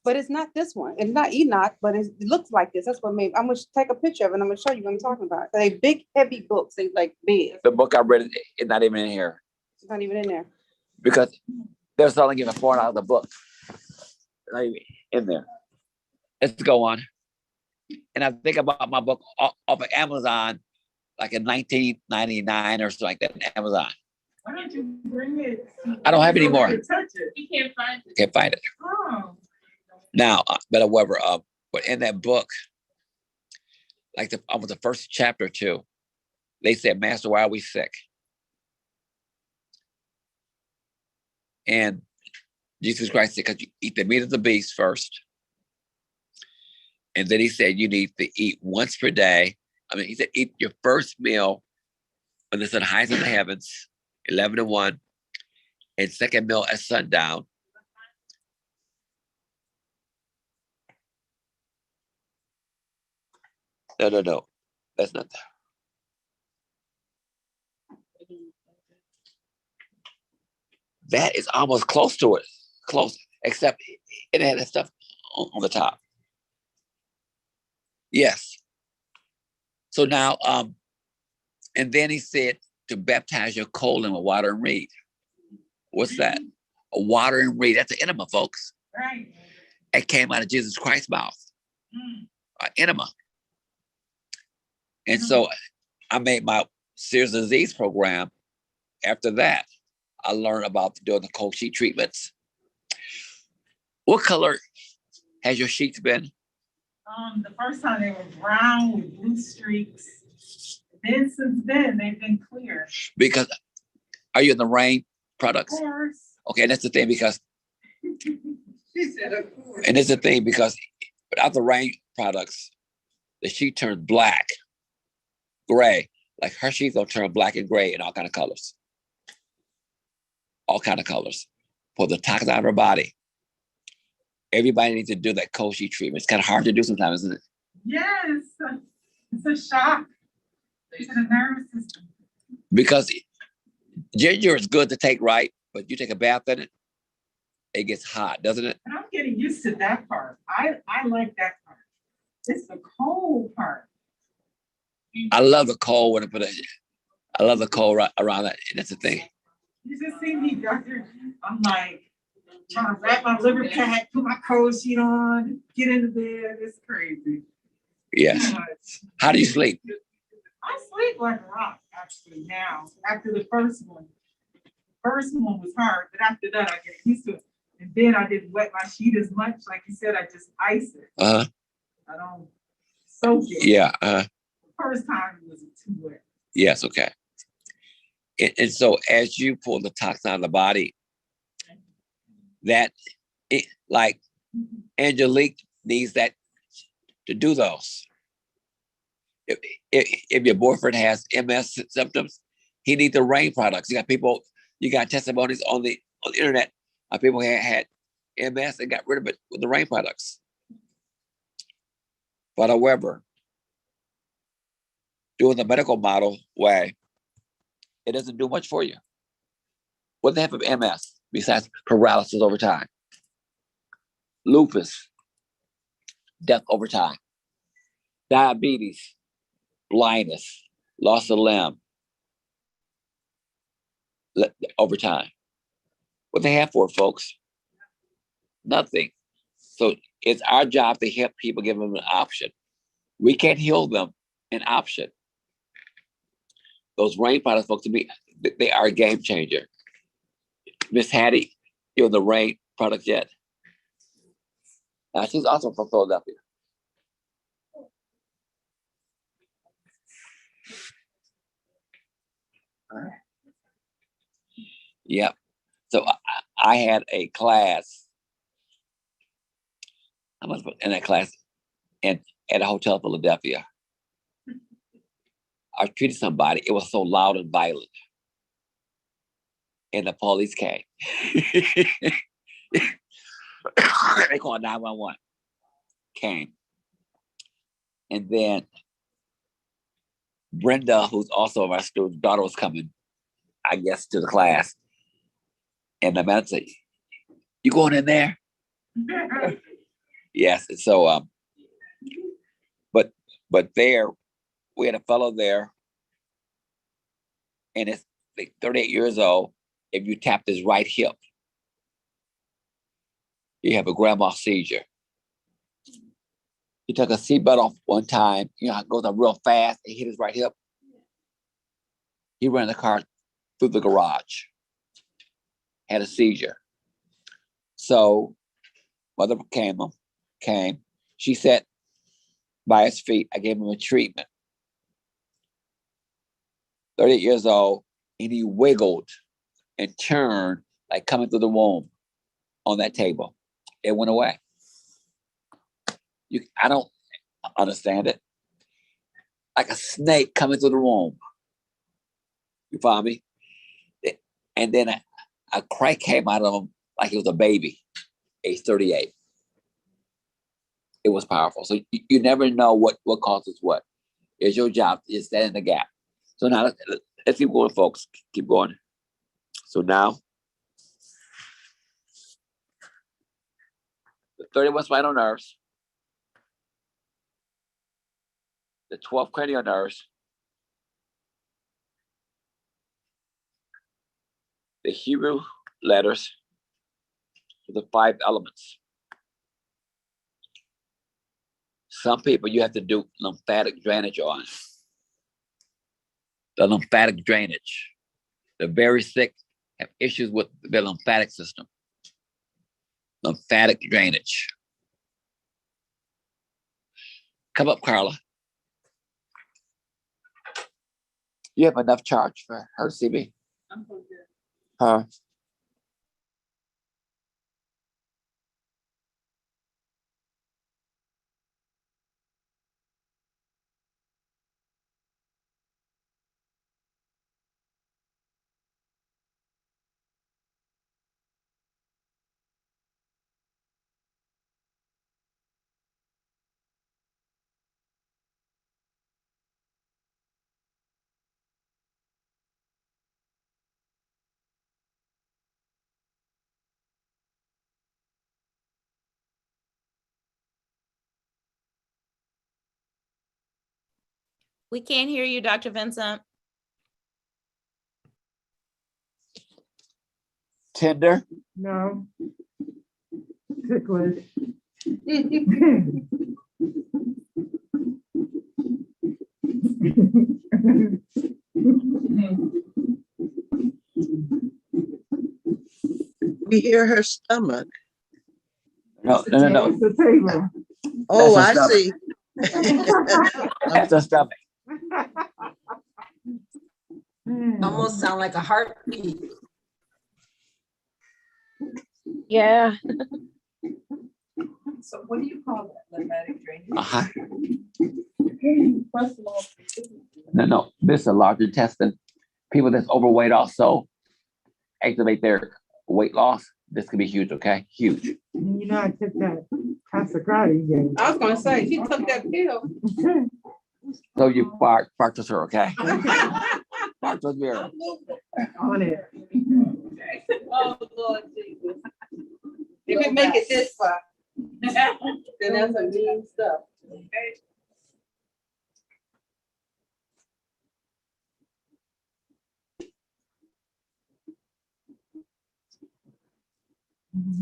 But it's not this one. It's not Enoch, but it looks like this. That's what made. I'm gonna take a picture of it and I'm gonna show you what I'm talking about. They big, heavy books. They like big. The book I read is not even in here It's not even in there. because they're selling it for $4 the book. Not even in there. Let's go on. And I think about my book off of Amazon, like in 1999 or something like that. Amazon. Why don't you bring it? I don't have any more. Touch it. You can't find it. Can't find it. Oh. Now, but however, but in that book, like almost the first chapter or 2, they said, "Master, why are we sick?" And Jesus Christ said, "Because you eat the meat of the beast first." And then he said, "You need to eat once per day." I mean, he said, "Eat your first meal when the sun highs in the heavens, 11 to 1, and second meal at sundown." No. That's not that. That is almost close to it. Close, except it had that stuff on the top. Yes. So now, and then he said to baptize your colon with water and reed. What's that? A water and reed. That's an enema, folks. Right. It came out of Jesus Christ's mouth. Enema. And so I made my serious disease program. After that, I learned about doing the cold sheet treatments. What color has your sheets been? The first time they were brown with blue streaks. Then since then they've been clear. Because are you in the rain products? Of course. Okay, and that's the thing because She said, of course. and it's the thing because without the rain products, the sheet turns black, gray. Like her sheets don't turn black and gray in all kind of colors. All kind of colors. For the toxins out of her body. Everybody needs to do that cold sheet treatment. It's kind of hard to do sometimes, isn't it? Yes, it's a shock to the nervous system. Because ginger is good to take, right? But you take a bath in it, it gets hot, doesn't it? And I'm getting used to that part. I like that part. It's the cold part. I love the cold when I put it. I love the cold around that. And that's the thing. You just see me, doctor. I'm like trying to wrap my liver pack, put my cold sheet on, get into bed. It's crazy. Yes. Too much. How do you sleep? I sleep like a rock actually now. After the first one. First one was hard, but after that I get used to it. And then I didn't wet my sheet as much. Like you said, I just ice it. Uh-huh. I don't soak it. Yeah. First time it was too wet. Yes. Okay. And so as you pull the toxin out of the body, that it like Angelique needs that to do those. If your boyfriend has MS symptoms, he needs the rain products. You got testimonies on the internet of people who had MS and got rid of it with the rain products. But however, doing the medical model way, it doesn't do much for you. What they have of MS besides paralysis over time? Lupus, death over time. Diabetes, blindness, loss of limb over time. What they have for it, folks? Nothing. So it's our job to help people, give them an option. We can't heal them an option. Those rain products, folks, to me, they are a game changer. Miss Hattie, you're the rain product yet. She's also from Philadelphia. Yep. So I had a class. I was in that class at a hotel in Philadelphia. I treated somebody. It was so loud and violent. And the police came. They called 911. Came. And then Brenda, who's also my student's daughter, was coming, I guess, to the class. And the man said, "You going in there?" Yes. And so, but there, we had a fellow there, and it's like 38 years old. If you tapped his right hip, you have a grandma seizure. He took a seatbelt off one time, it goes up real fast and hit his right hip. He ran the car through the garage, had a seizure. So mother came. She sat by his feet. I gave him a treatment. 38 years old, and he wiggled and turned like coming through the womb on that table. It went away. I don't understand it. Like a snake coming through the womb. You follow me? And then a cry came out of him like he was a baby, age 38. It was powerful. So you never know what causes what. It's your job is stand in the gap. So now let's keep going, folks. Keep going. So now, the 31 spinal nerves, the 12 cranial nerves, the Hebrew letters, the 5 elements. Some people you have to do lymphatic drainage on. The lymphatic drainage. The very sick have issues with the lymphatic system. Lymphatic drainage. Come up, Carla. You have enough charge for her to see me? I'm going to. Huh? We can't hear you, Dr. Vincent. Tender? No. Ticklish. We hear her stomach. No. It's the table. Oh, That's I her see. That's the stomach. Almost sound like a heartbeat. Yeah. So what do you call that, lymphatic drainage? Uh-huh. First of all, No. This is a large intestine. People that's overweight also activate their weight loss. This could be huge, okay? Huge. You know, I took that Casacrati game. I was gonna say, she took that pill. So you bark to her, okay? Bark to Vera. On it. oh Lord Jesus. If it make it this far, then that's some mean stuff. Okay.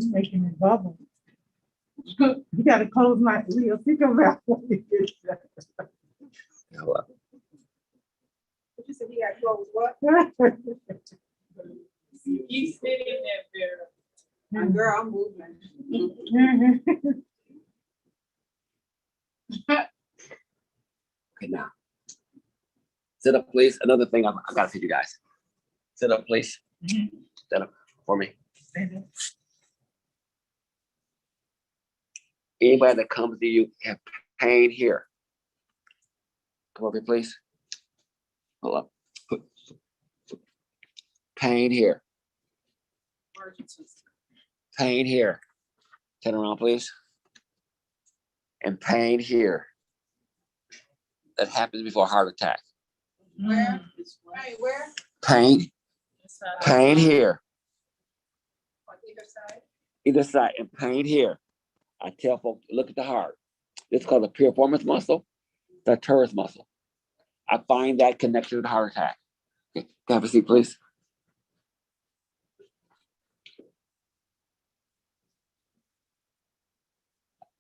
Making it bubble. You gotta close my ears. Think about what you did. Hold up. You said he got close what? He's sitting there, Vera. My girl, I'm moving. Okay, now. Sit up, please. Another thing I gotta feed you guys. Sit up, please. Sit up for me. Anybody that comes to you have pain here. Come over here, please. Hold up. Pain here. Pain here. Turn around, please. And pain here. That happens before a heart attack. Where? Hey, where? Pain. Pain here. On either side? Either side. And pain here. I tell folks, look at the heart. It's called the piriformis muscle, the teres muscle. I find that connection to the heart attack. Okay, have a seat, please.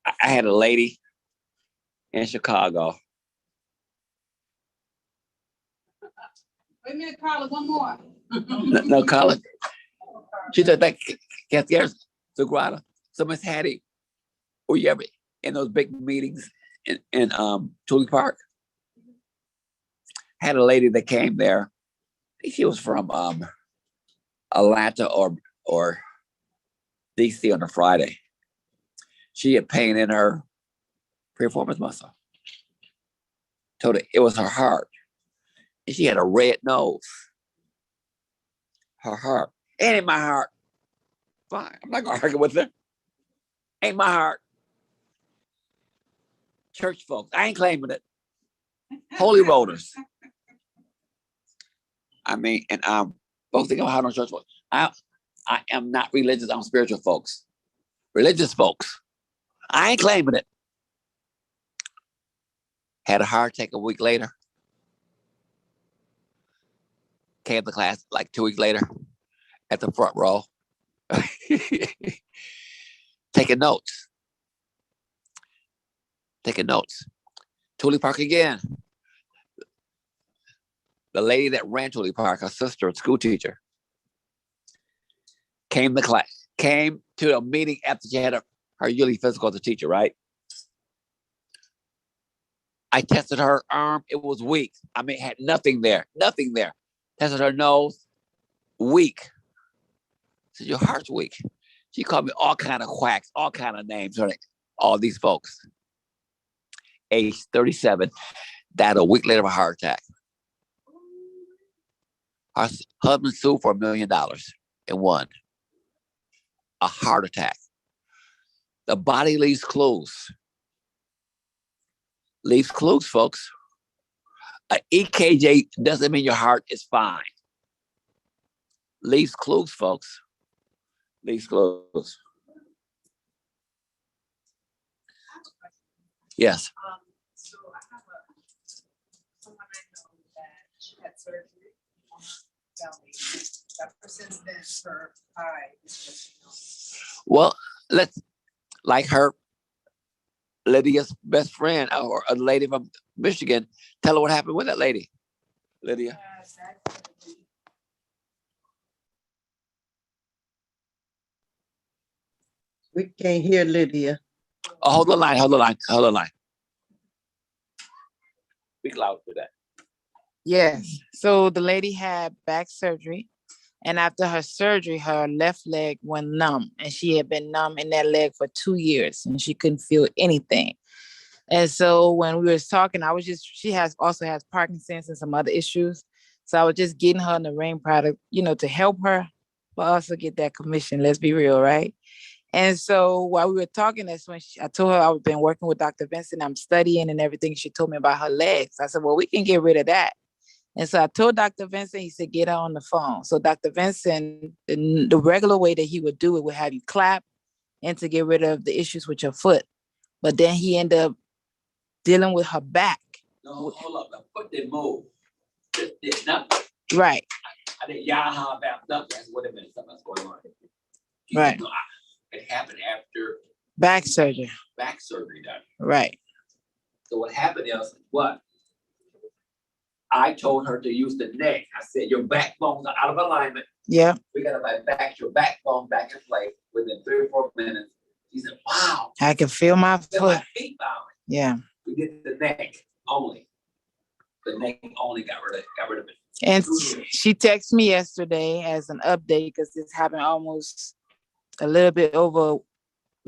I had a lady in Chicago. Wait a minute, Carla, one more. No, Colin. She said that Cascades, Sagrada. So Miss Hattie, were you ever in those big meetings in Tully Park? Had a lady that came there. I think she was from Atlanta or DC on a Friday. She had pain in her piriformis muscle. Told her it was her heart. And she had a red nose. Her heart. It ain't my heart. Fine. I'm not gonna argue with her. Ain't my heart. Church folks. I ain't claiming it. Holy rollers. I mean, and folks think I'm hard on church folks. I am not religious. I'm spiritual folks. Religious folks. I ain't claiming it. Had a heart attack a week later. Came to class like 2 weeks later at the front row. Taking notes. Taking notes. Tully Park again. The lady that ran Tully Park, her sister, a school teacher, came to class, came to a meeting after she had her yearly physical as a teacher, right? I tested her arm, it was weak. I mean, it had nothing there. Tested her nose, weak. I said, your heart's weak. She called me all kind of quacks, all kind of names, all these folks. Age 37, died a week later of a heart attack. Her husband sued for $1 million and won. A heart attack. The body leaves clues. Leaves clues, folks. An EKG doesn't mean your heart is fine. Leaves clues, folks. Leaves clues. Yes. So I have someone I know that she had surgery on her belly. Ever since then, her eye is just, Well, let's, like her, Lydia's best friend, or a lady from Michigan, tell her what happened with that lady. Lydia. We can't hear Lydia. Oh, hold the line. Speak loud for that. Yes. So the lady had back surgery. And after her surgery, her left leg went numb. And she had been numb in that leg for 2 years. And she couldn't feel anything. And so when we was talking, she also has Parkinson's and some other issues. So I was just getting her in the rain product, to help her, but also get that commission. Let's be real, right? And so while we were talking, that's when I told her I've been working with Dr. Vincent. I'm studying and everything. She told me about her legs. I said, well, we can get rid of that. And so I told Dr. Vincent, he said, get her on the phone. So Dr. Vincent, the regular way that he would do it would have you clap and to get rid of the issues with your foot. But then he ended up dealing with her back. No, hold up. The foot didn't move. Right. I think Yaha backed up. That's what it meant. Something's going on. Right. It happened after Back surgery. Back surgery done. Right. So what happened is what? I told her to use the neck. I said, your backbones are out of alignment. Yeah. We got to back your backbone back in place within 3 or 4 minutes. She said, wow. I can feel my Feel foot. my feet bowing. Yeah. We did the neck only. The neck only got rid of it. And she texted me yesterday as an update because this happened almost a little bit over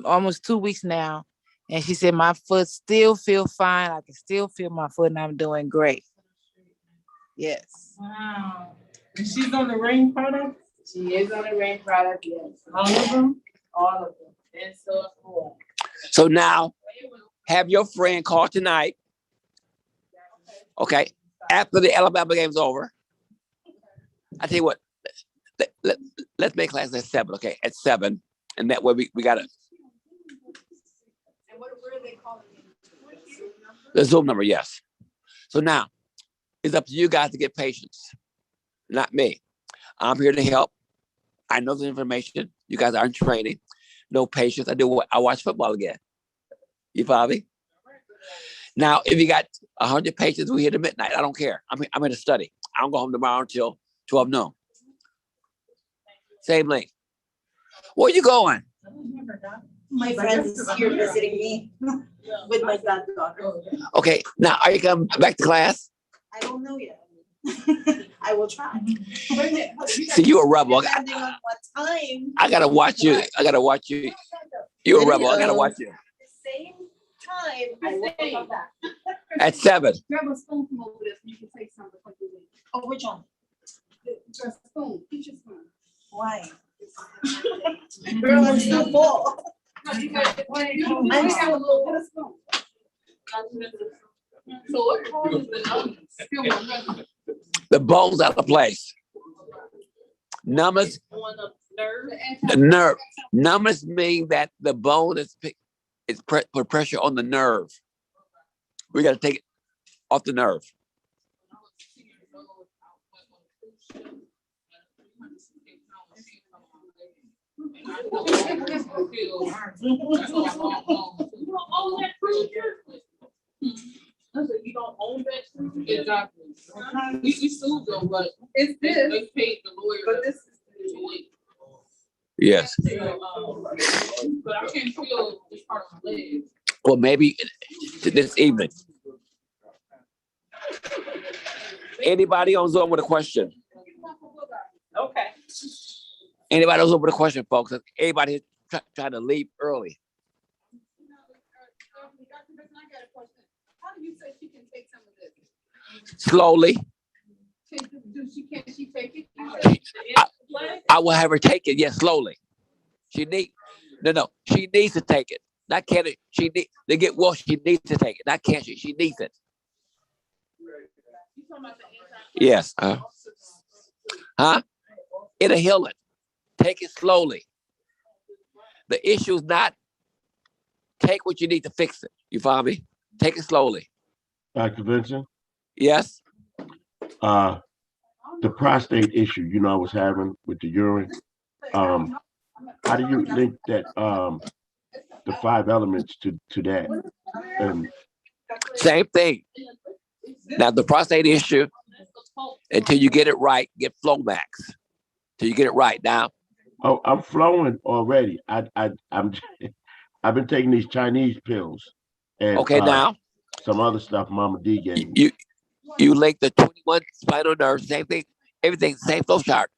almost 2 weeks now. And she said, my foot still feel fine. I can still feel my foot and I'm doing great. Yes. Wow. And she's on the rain product? She is on the rain product, yes. All of them? All of them. And so forth. So now, have your friend call tonight. Okay. After the Alabama game's over. I tell you what, let's make class at 7, okay? At 7. And that way we got it. And where are they calling you? The Zoom number, yes. So now, it's up to you guys to get patients, not me. I'm here to help. I know the information. You guys aren't training. No patience. I watch football again. You follow me? Now, if you got 100 patients, we're here to midnight. I don't care. I'm here to study. I don't go home tomorrow until 12 noon. Same length. Where you going? My friend is here visiting me with my goddaughter. Okay. Now, are you coming back to class? I don't know yet. I will try. See, you a rebel. Depending on what time. I gotta watch you. You a rebel. I gotta watch you. Same time. I will come back. At 7. Grab a spoon from over there so you can take some before you leave. Oh, which one? Your spoon. Get your spoon. Why? Girl, I'm still full. I'm still full. Get a spoon. So what causes the numbness? The bones out of place. Numbness. The nerve. Numbness means that the bone is put pressure on the nerve. We got to take it off the nerve. You don't own that. Exactly. We sued them, but it's this. They paid the lawyer. But this is Yes. But I can't feel this part of my leg. Well, maybe this evening. Anybody on Zoom with a question? Okay. Anybody on Zoom with a question, folks? Everybody trying to leave early. How do you say she can take some of this? Slowly. Can she take it? I will have her take it. Yes, slowly. She needs to take it. Not can it. She need to get well. She needs to take it. Not can she. She needs it. Yes. Huh? It'll heal it. Take it slowly. The issue is not take what you need to fix it. You follow me? Take it slowly. Dr. Vincent? Yes. The prostate issue, I was having with the urine. How do you link that the 5 elements to that? And same thing. Now the prostate issue, until you get it right, get Flomax. Till you get it right. Now. Oh, I'm flowing already. I've been taking these Chinese pills. And, okay, now. Some other stuff Mama D gave me. You link the 21 spinal nerves, same thing, everything, same flow chart,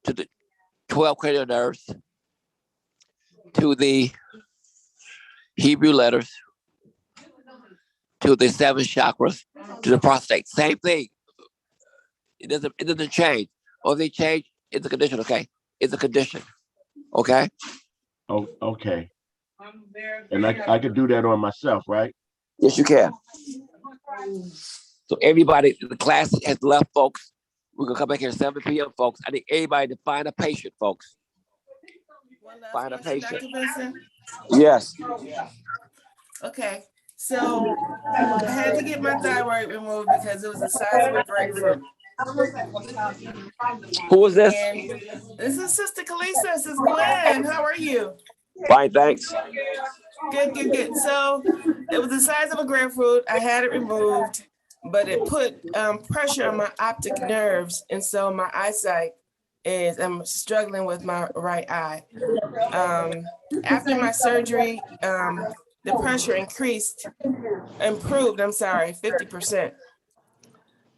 to the 12 cranial nerves, to the Hebrew letters, to the 7 chakras, to the prostate. Same thing. It doesn't change. Or they change, it's a condition, okay? It's a condition. Okay? Oh, okay. And I could do that on myself, right? Yes, you can. So everybody, the class has left, folks. We're gonna come back here at 7 p.m., folks. I need everybody to find a patient, folks. Find a patient. Dr. Vincent? Yes. Okay, so I had to get my thyroid removed because it was the size of a grapefruit. Who is this? And this is Sister Kalisa. This is Glenn. How are you? Fine, thanks. Good, good, good. So it was the size of a grapefruit. I had it removed, but it put pressure on my optic nerves. And so my eyesight I'm struggling with my right eye. After my surgery, the pressure improved, 50%.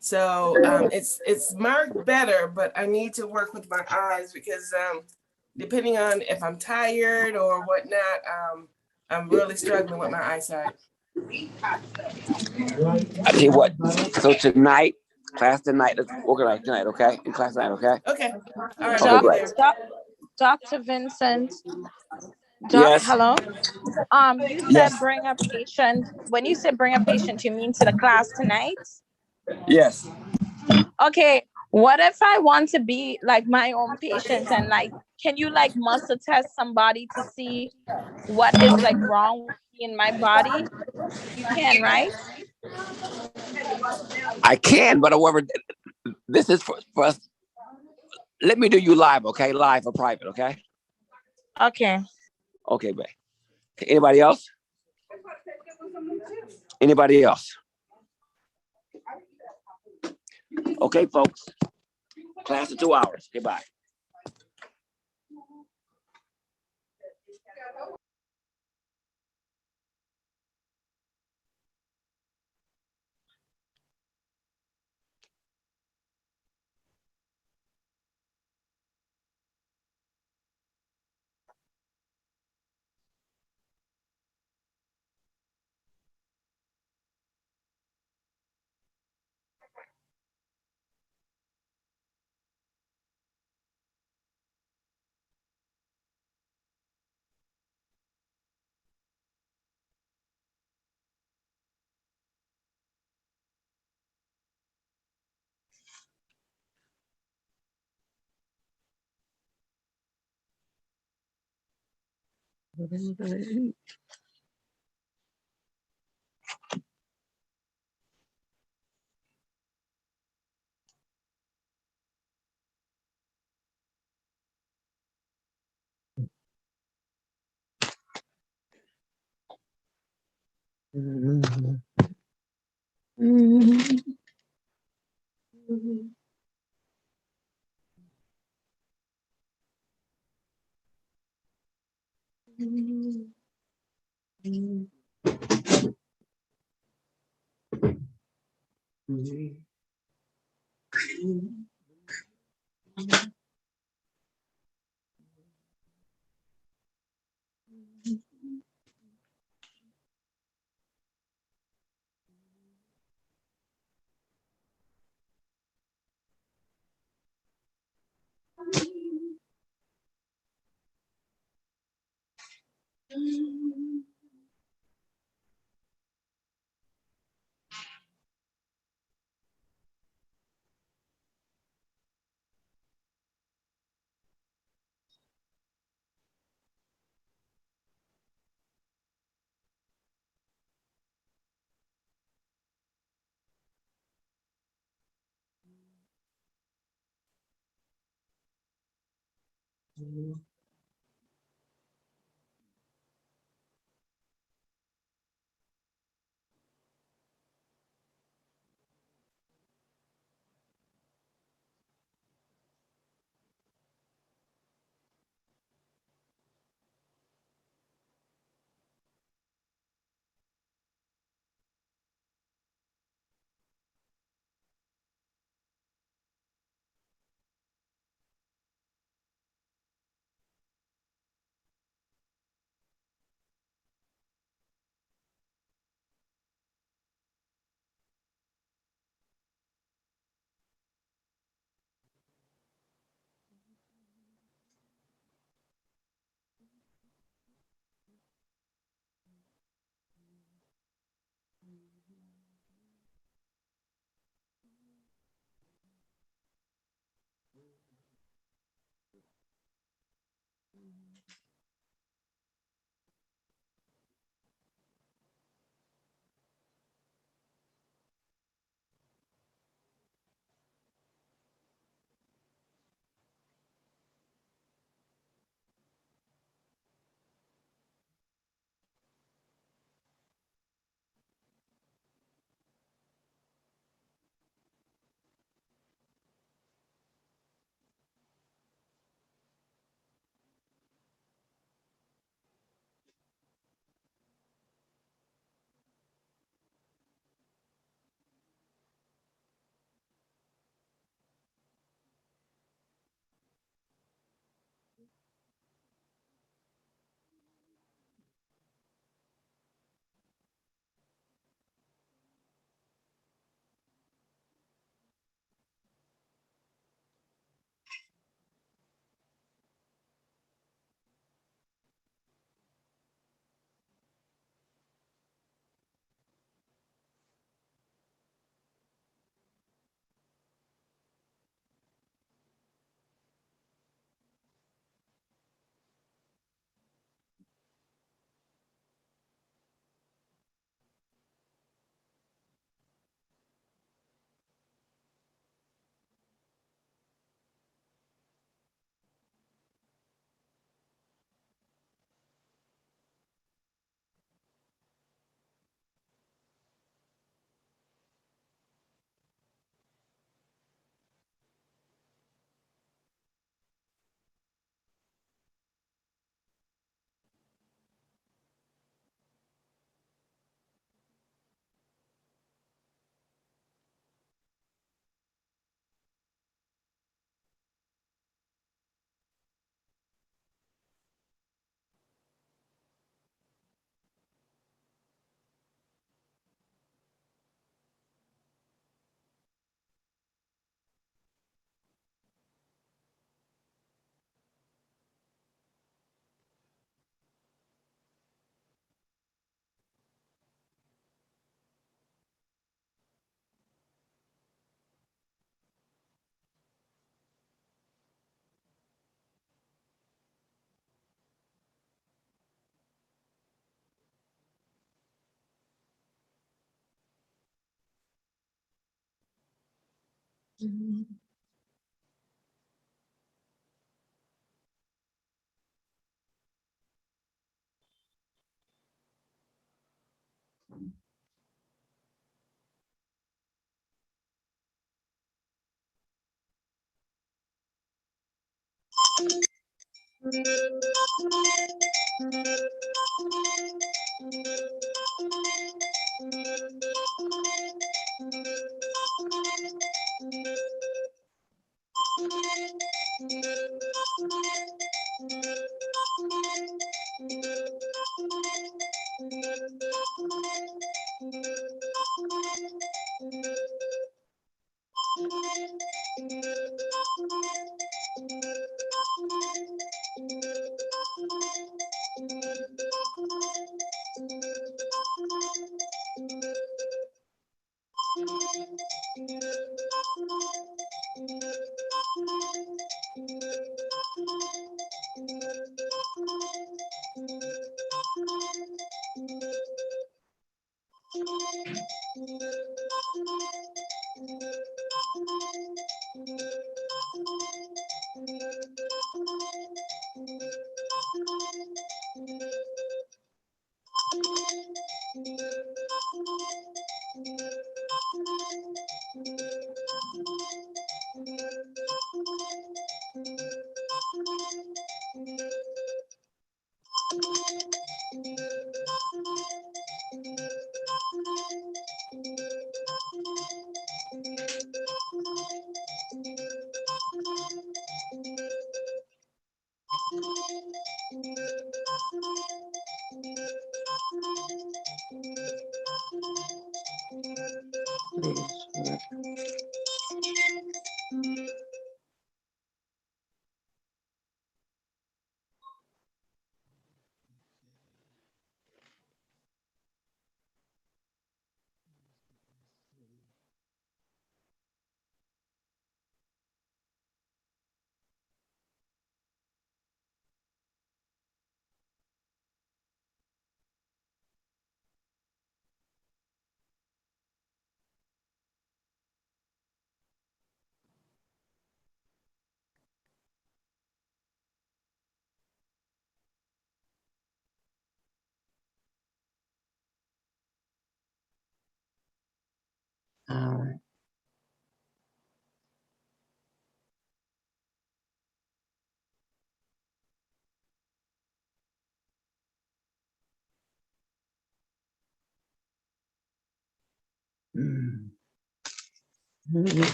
So it's marked better, but I need to work with my eyes because depending on if I'm tired or whatnot, I'm really struggling with my eyesight. I tell you what. So tonight, class tonight. Let's organize tonight, okay? In class tonight, okay? Okay. All right. Okay, great. Dr. Vincent. Yes. Hello. You said Yes. bring a patient. When you said bring a patient, you mean to the class tonight? Yes. Okay. What if I want to be like my own patient and like, can you like muscle test somebody to see what is like wrong in my body? You can, right? I can, but however, this is for us. Let me do you live, okay? Live or private, okay? Okay. Okay, babe. Anybody else? Anybody else? Okay, folks. Class of 2 hours. Goodbye.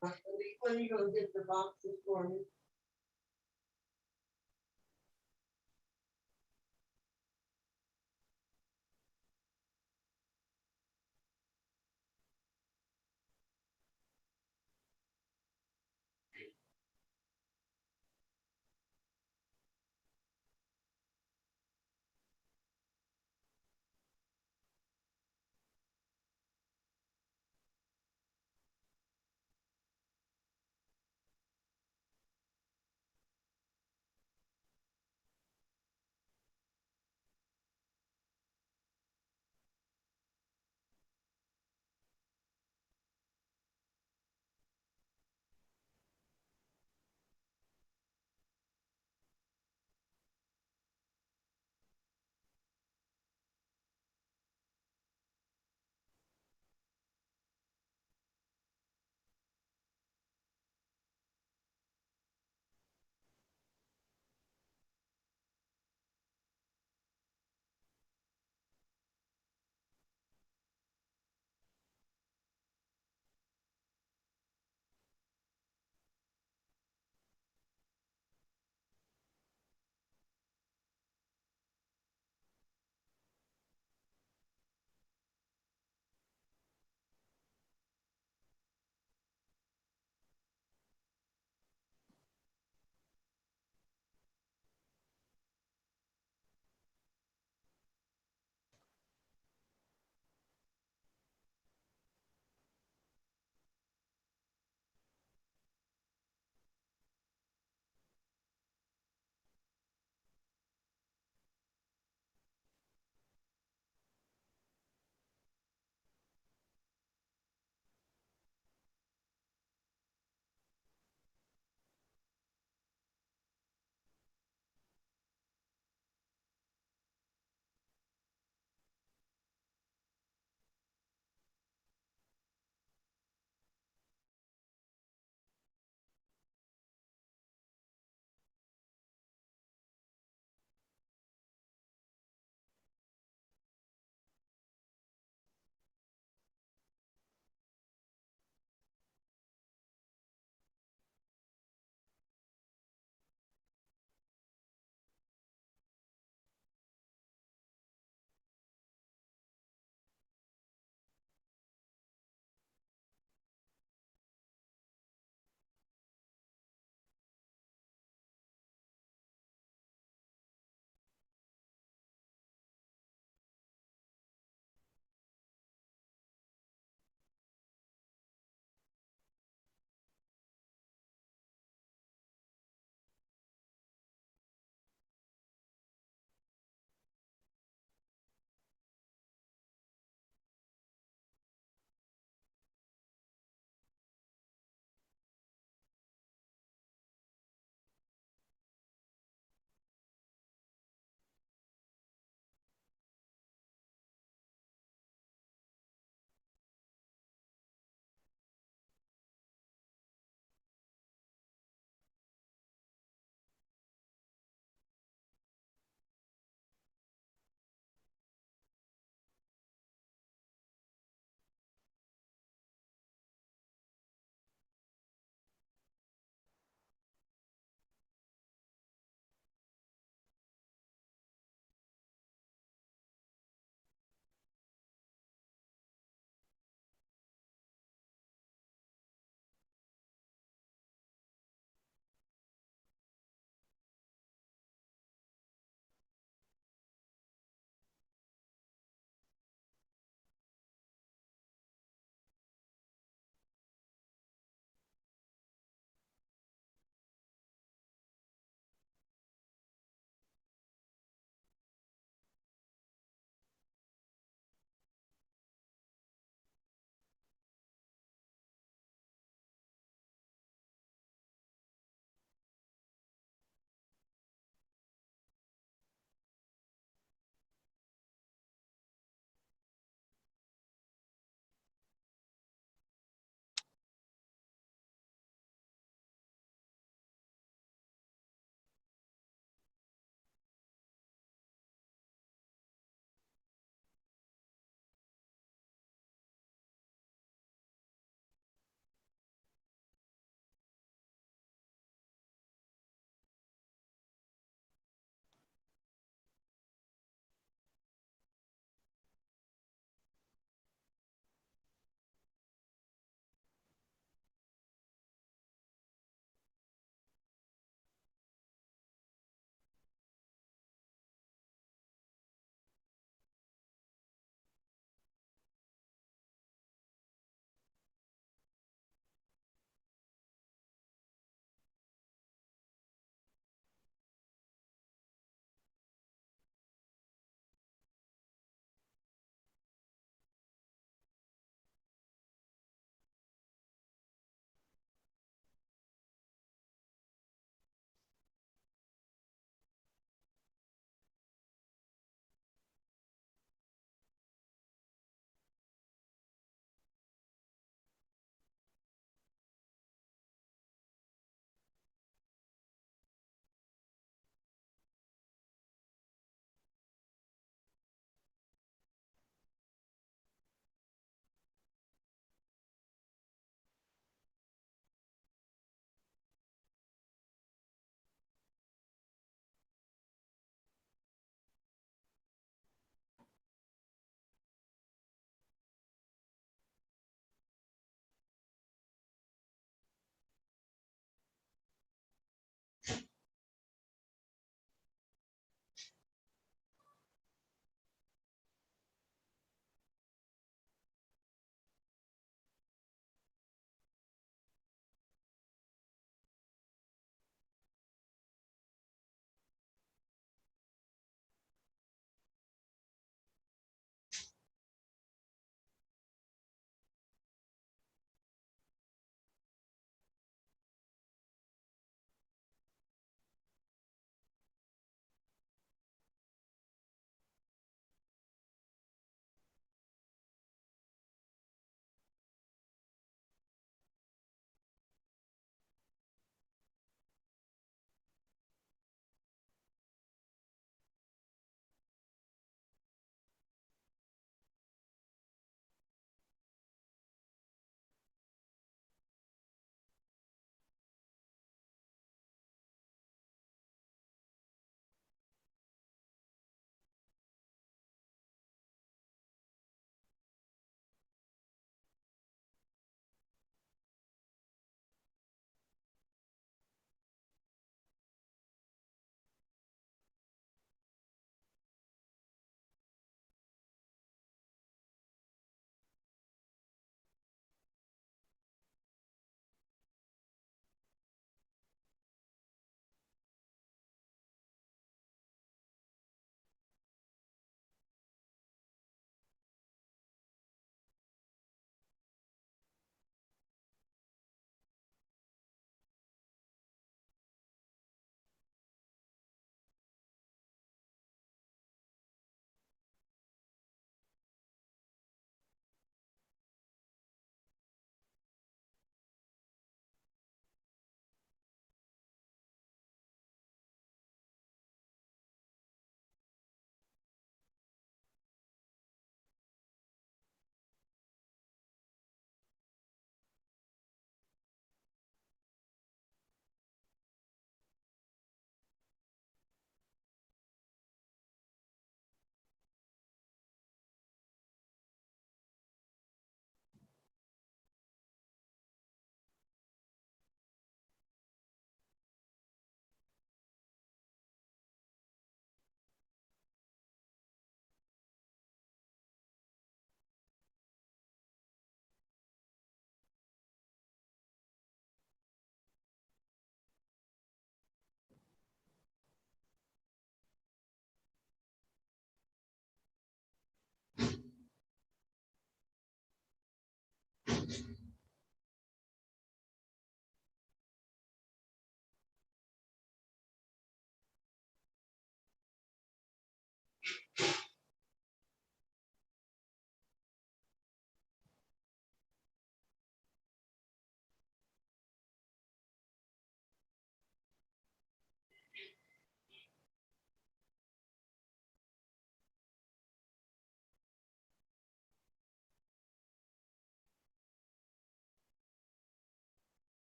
When are you gonna get the boxes for me?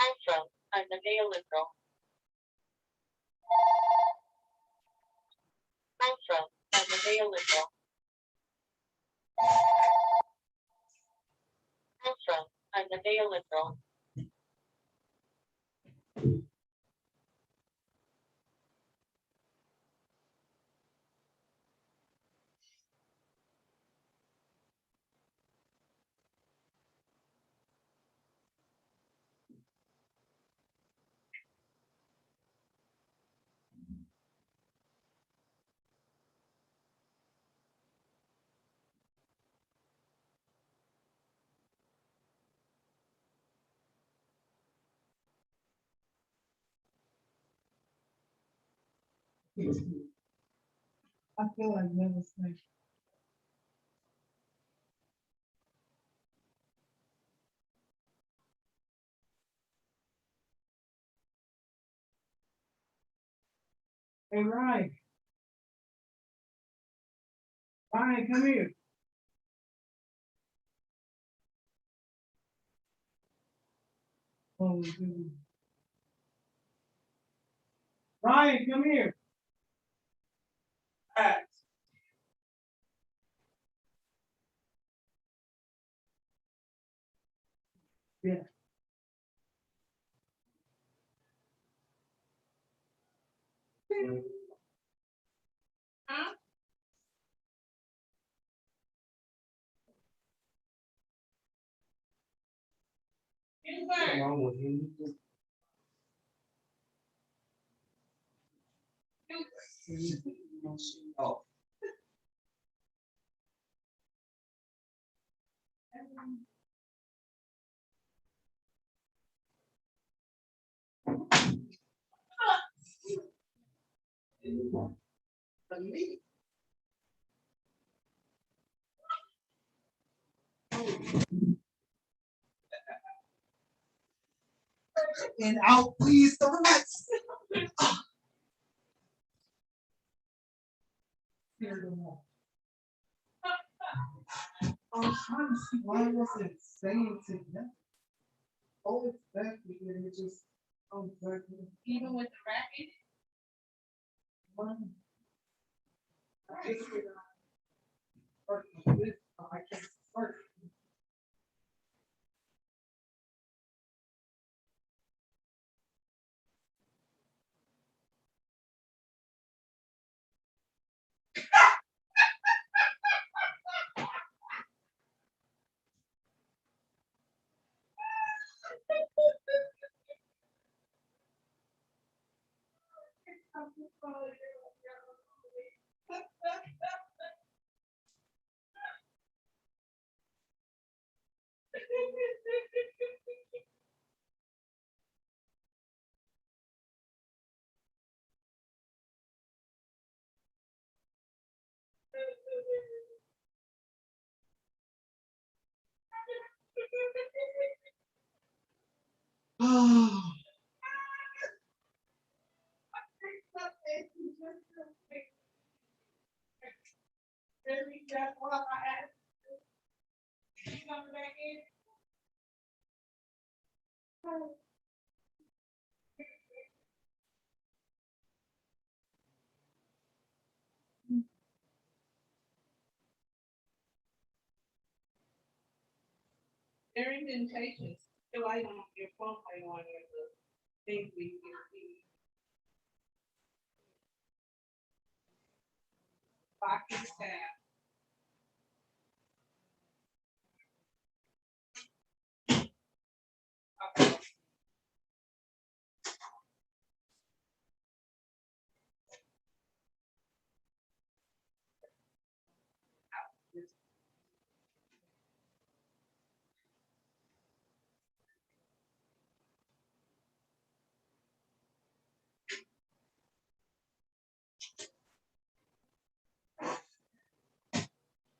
Central, unavailable. Central, unavailable. Central, unavailable. I feel like never snake. Hey, Ryan. Ryan, come here. Oh, goodness. Ryan, come here. Yeah. Huh? Oh. And out, please, the rest. I'm trying to see why was it saying together? Oh, it's back again. It just, oh, back again. Even with the racket? I just figured out. I can't start. That's what I asked. You coming back in? Their indentations, still I on your phone, I on the things we see. Boxing tab.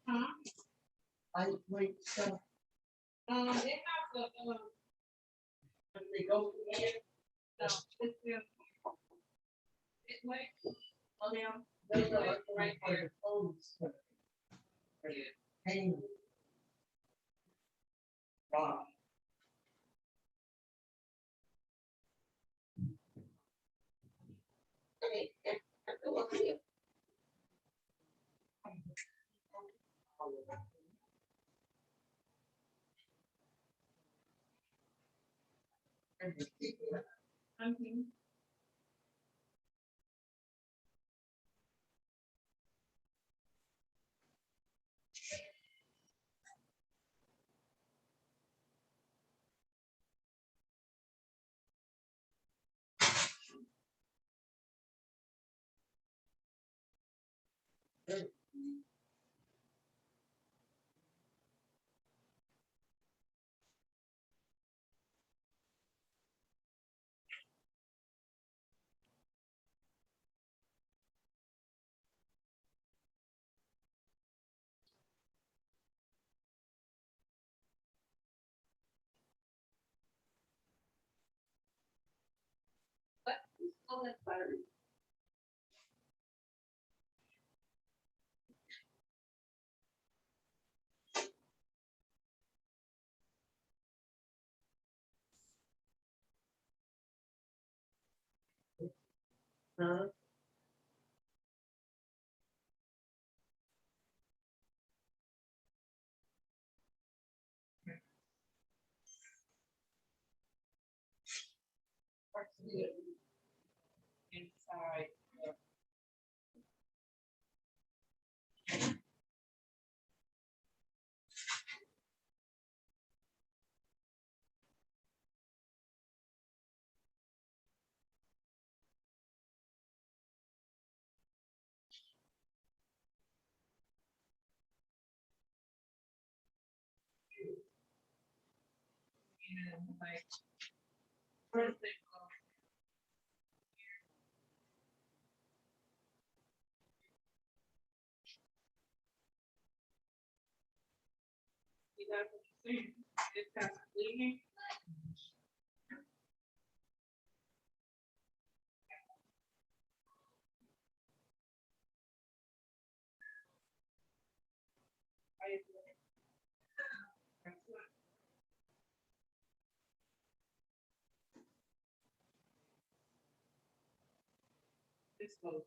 Huh? I wait, so They have the, they go here. No, it's them. It's like, oh, damn. Those are right there. hang. Wow. Oh, that's better. Huh? Inside. And like, first they go. See, that's what you're saying. It's kind of bleeding. This goes.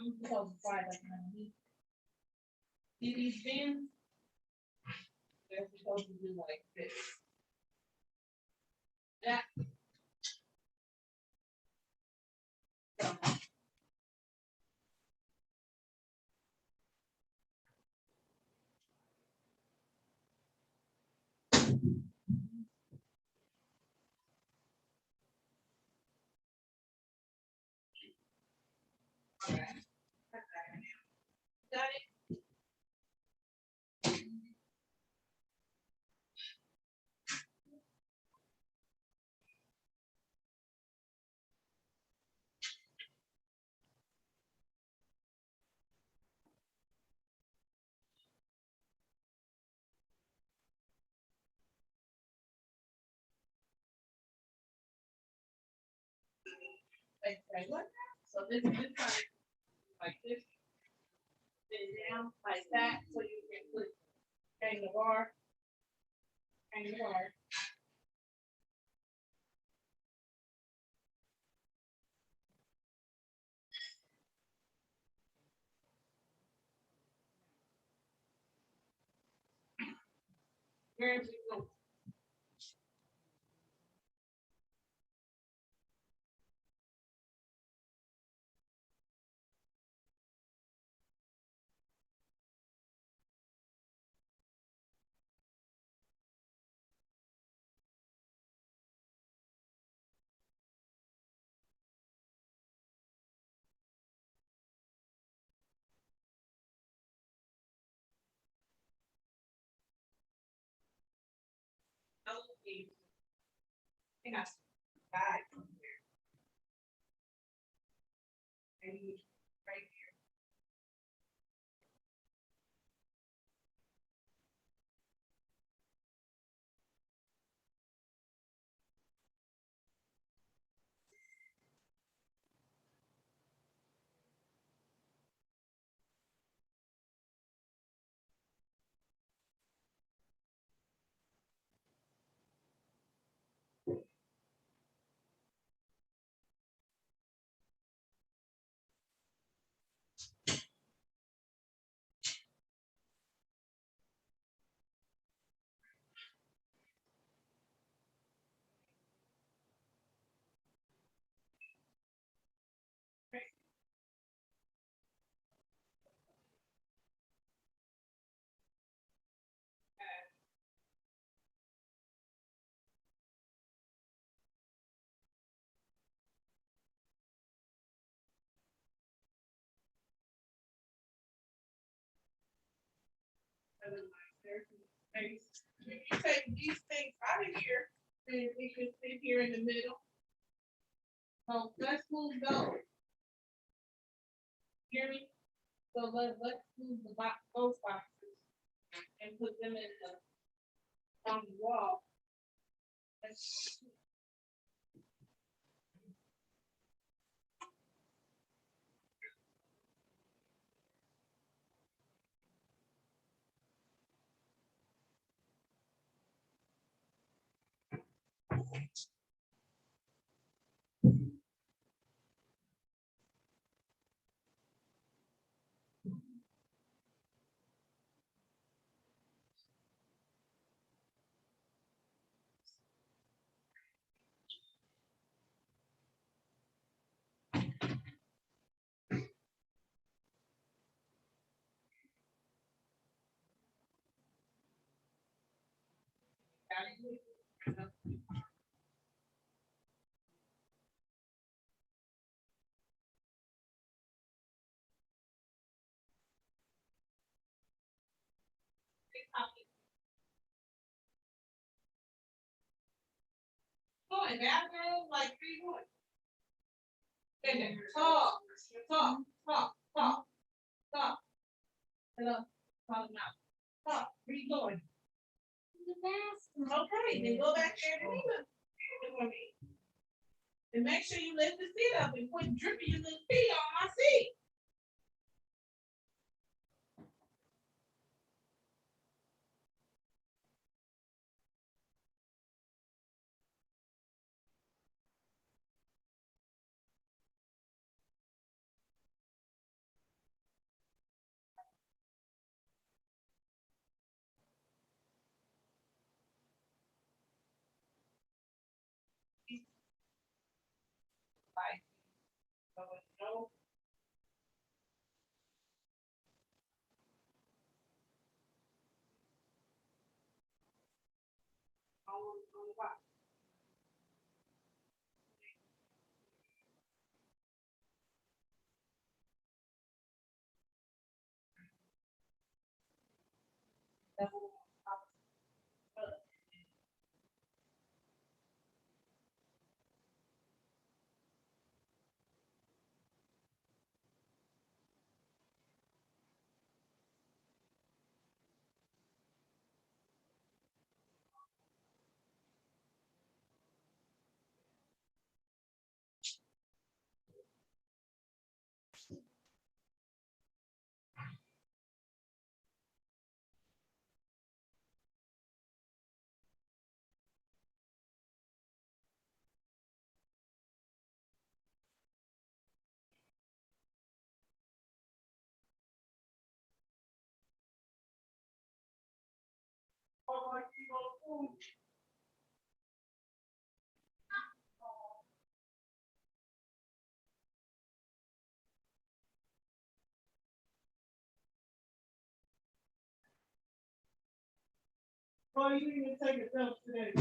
I'm supposed to fly like see these bins? They're supposed to do like this. That. Got it? Okay, what? So this like this. Then down like that, so you can put hang the bar. Hang the bar. Where is it going? I got bag from here. Maybe right here. If you take these things out of here, then we can sit here in the middle. So let's move those. Hear me? So let's move those boxes and put them in on the wall. Going bathroom like 3 points. And then talk. Hello, talk now. Talk. Where you going? The bathroom. Okay, then go back there and leave it for me. And make sure you lift the seat up and quit dripping your little feet on my seat. Well, you even take a dump today.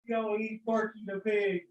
Go eat Porky the pig.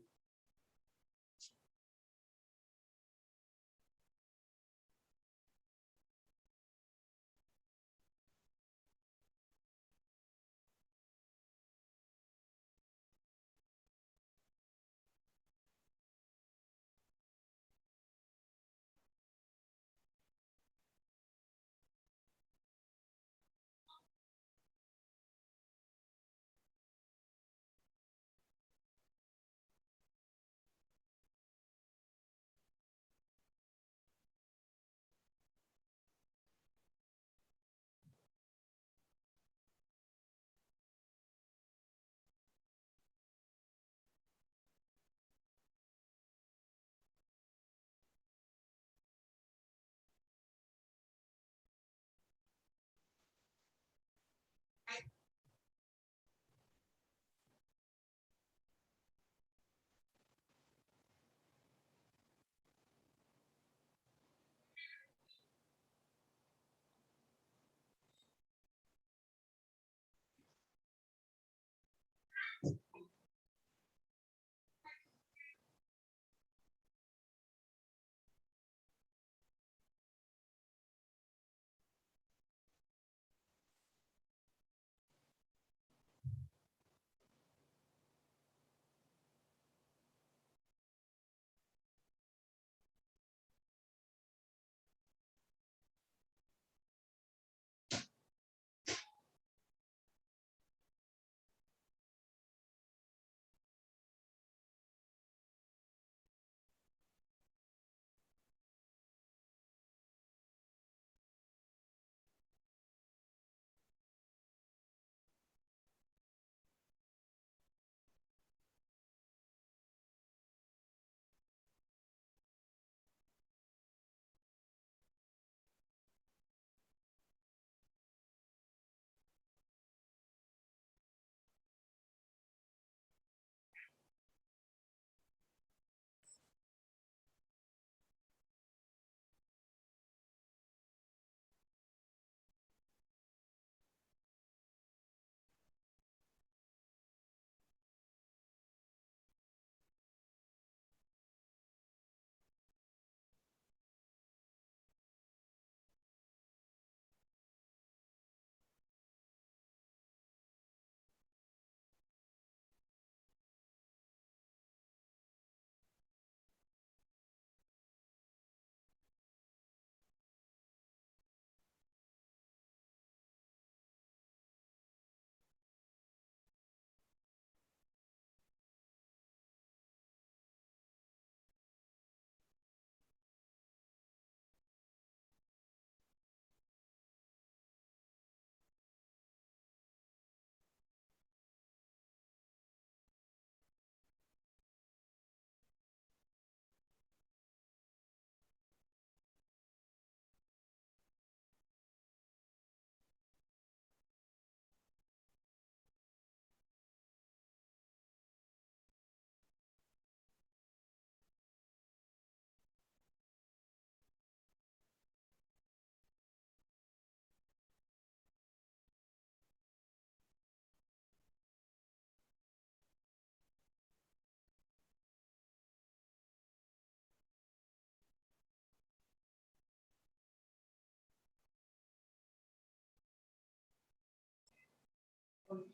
Malik,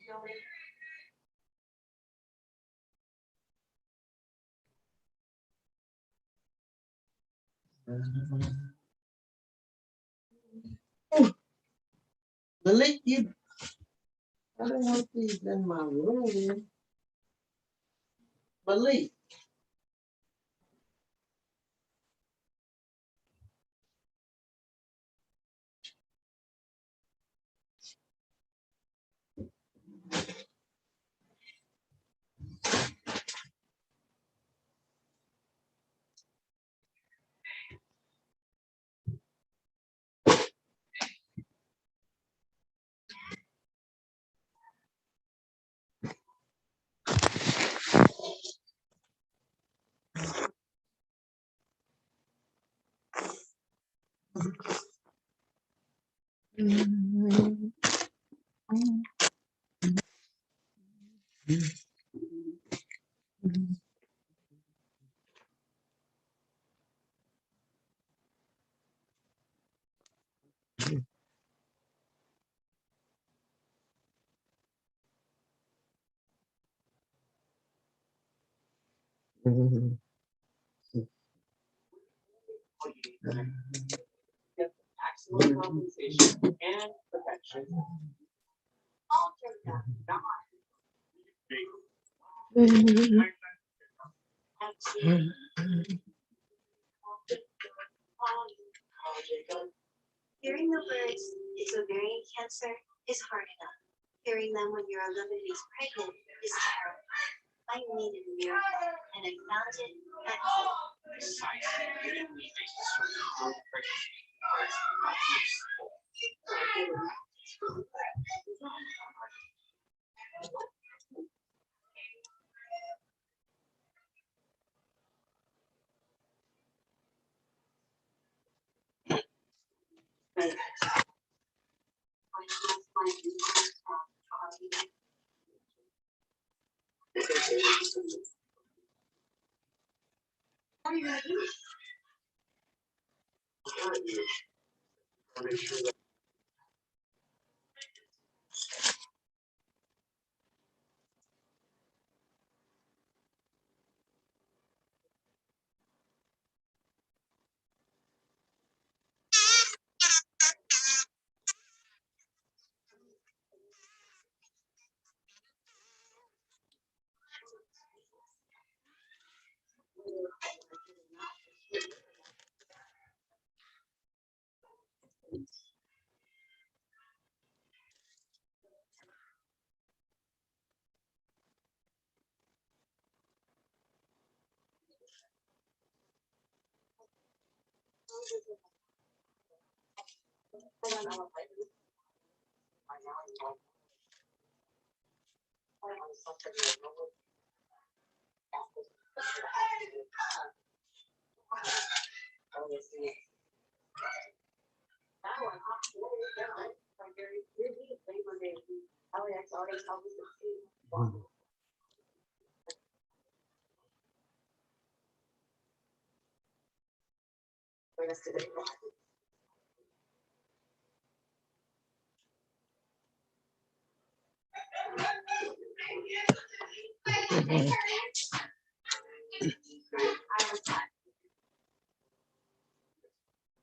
I don't want these in my room. Malik. Maximum compensation and protection. Hearing the words, "it's ovarian cancer," is hard enough. Hearing them when you're 11 weeks pregnant is terrifying. I needed a miracle, and I found it at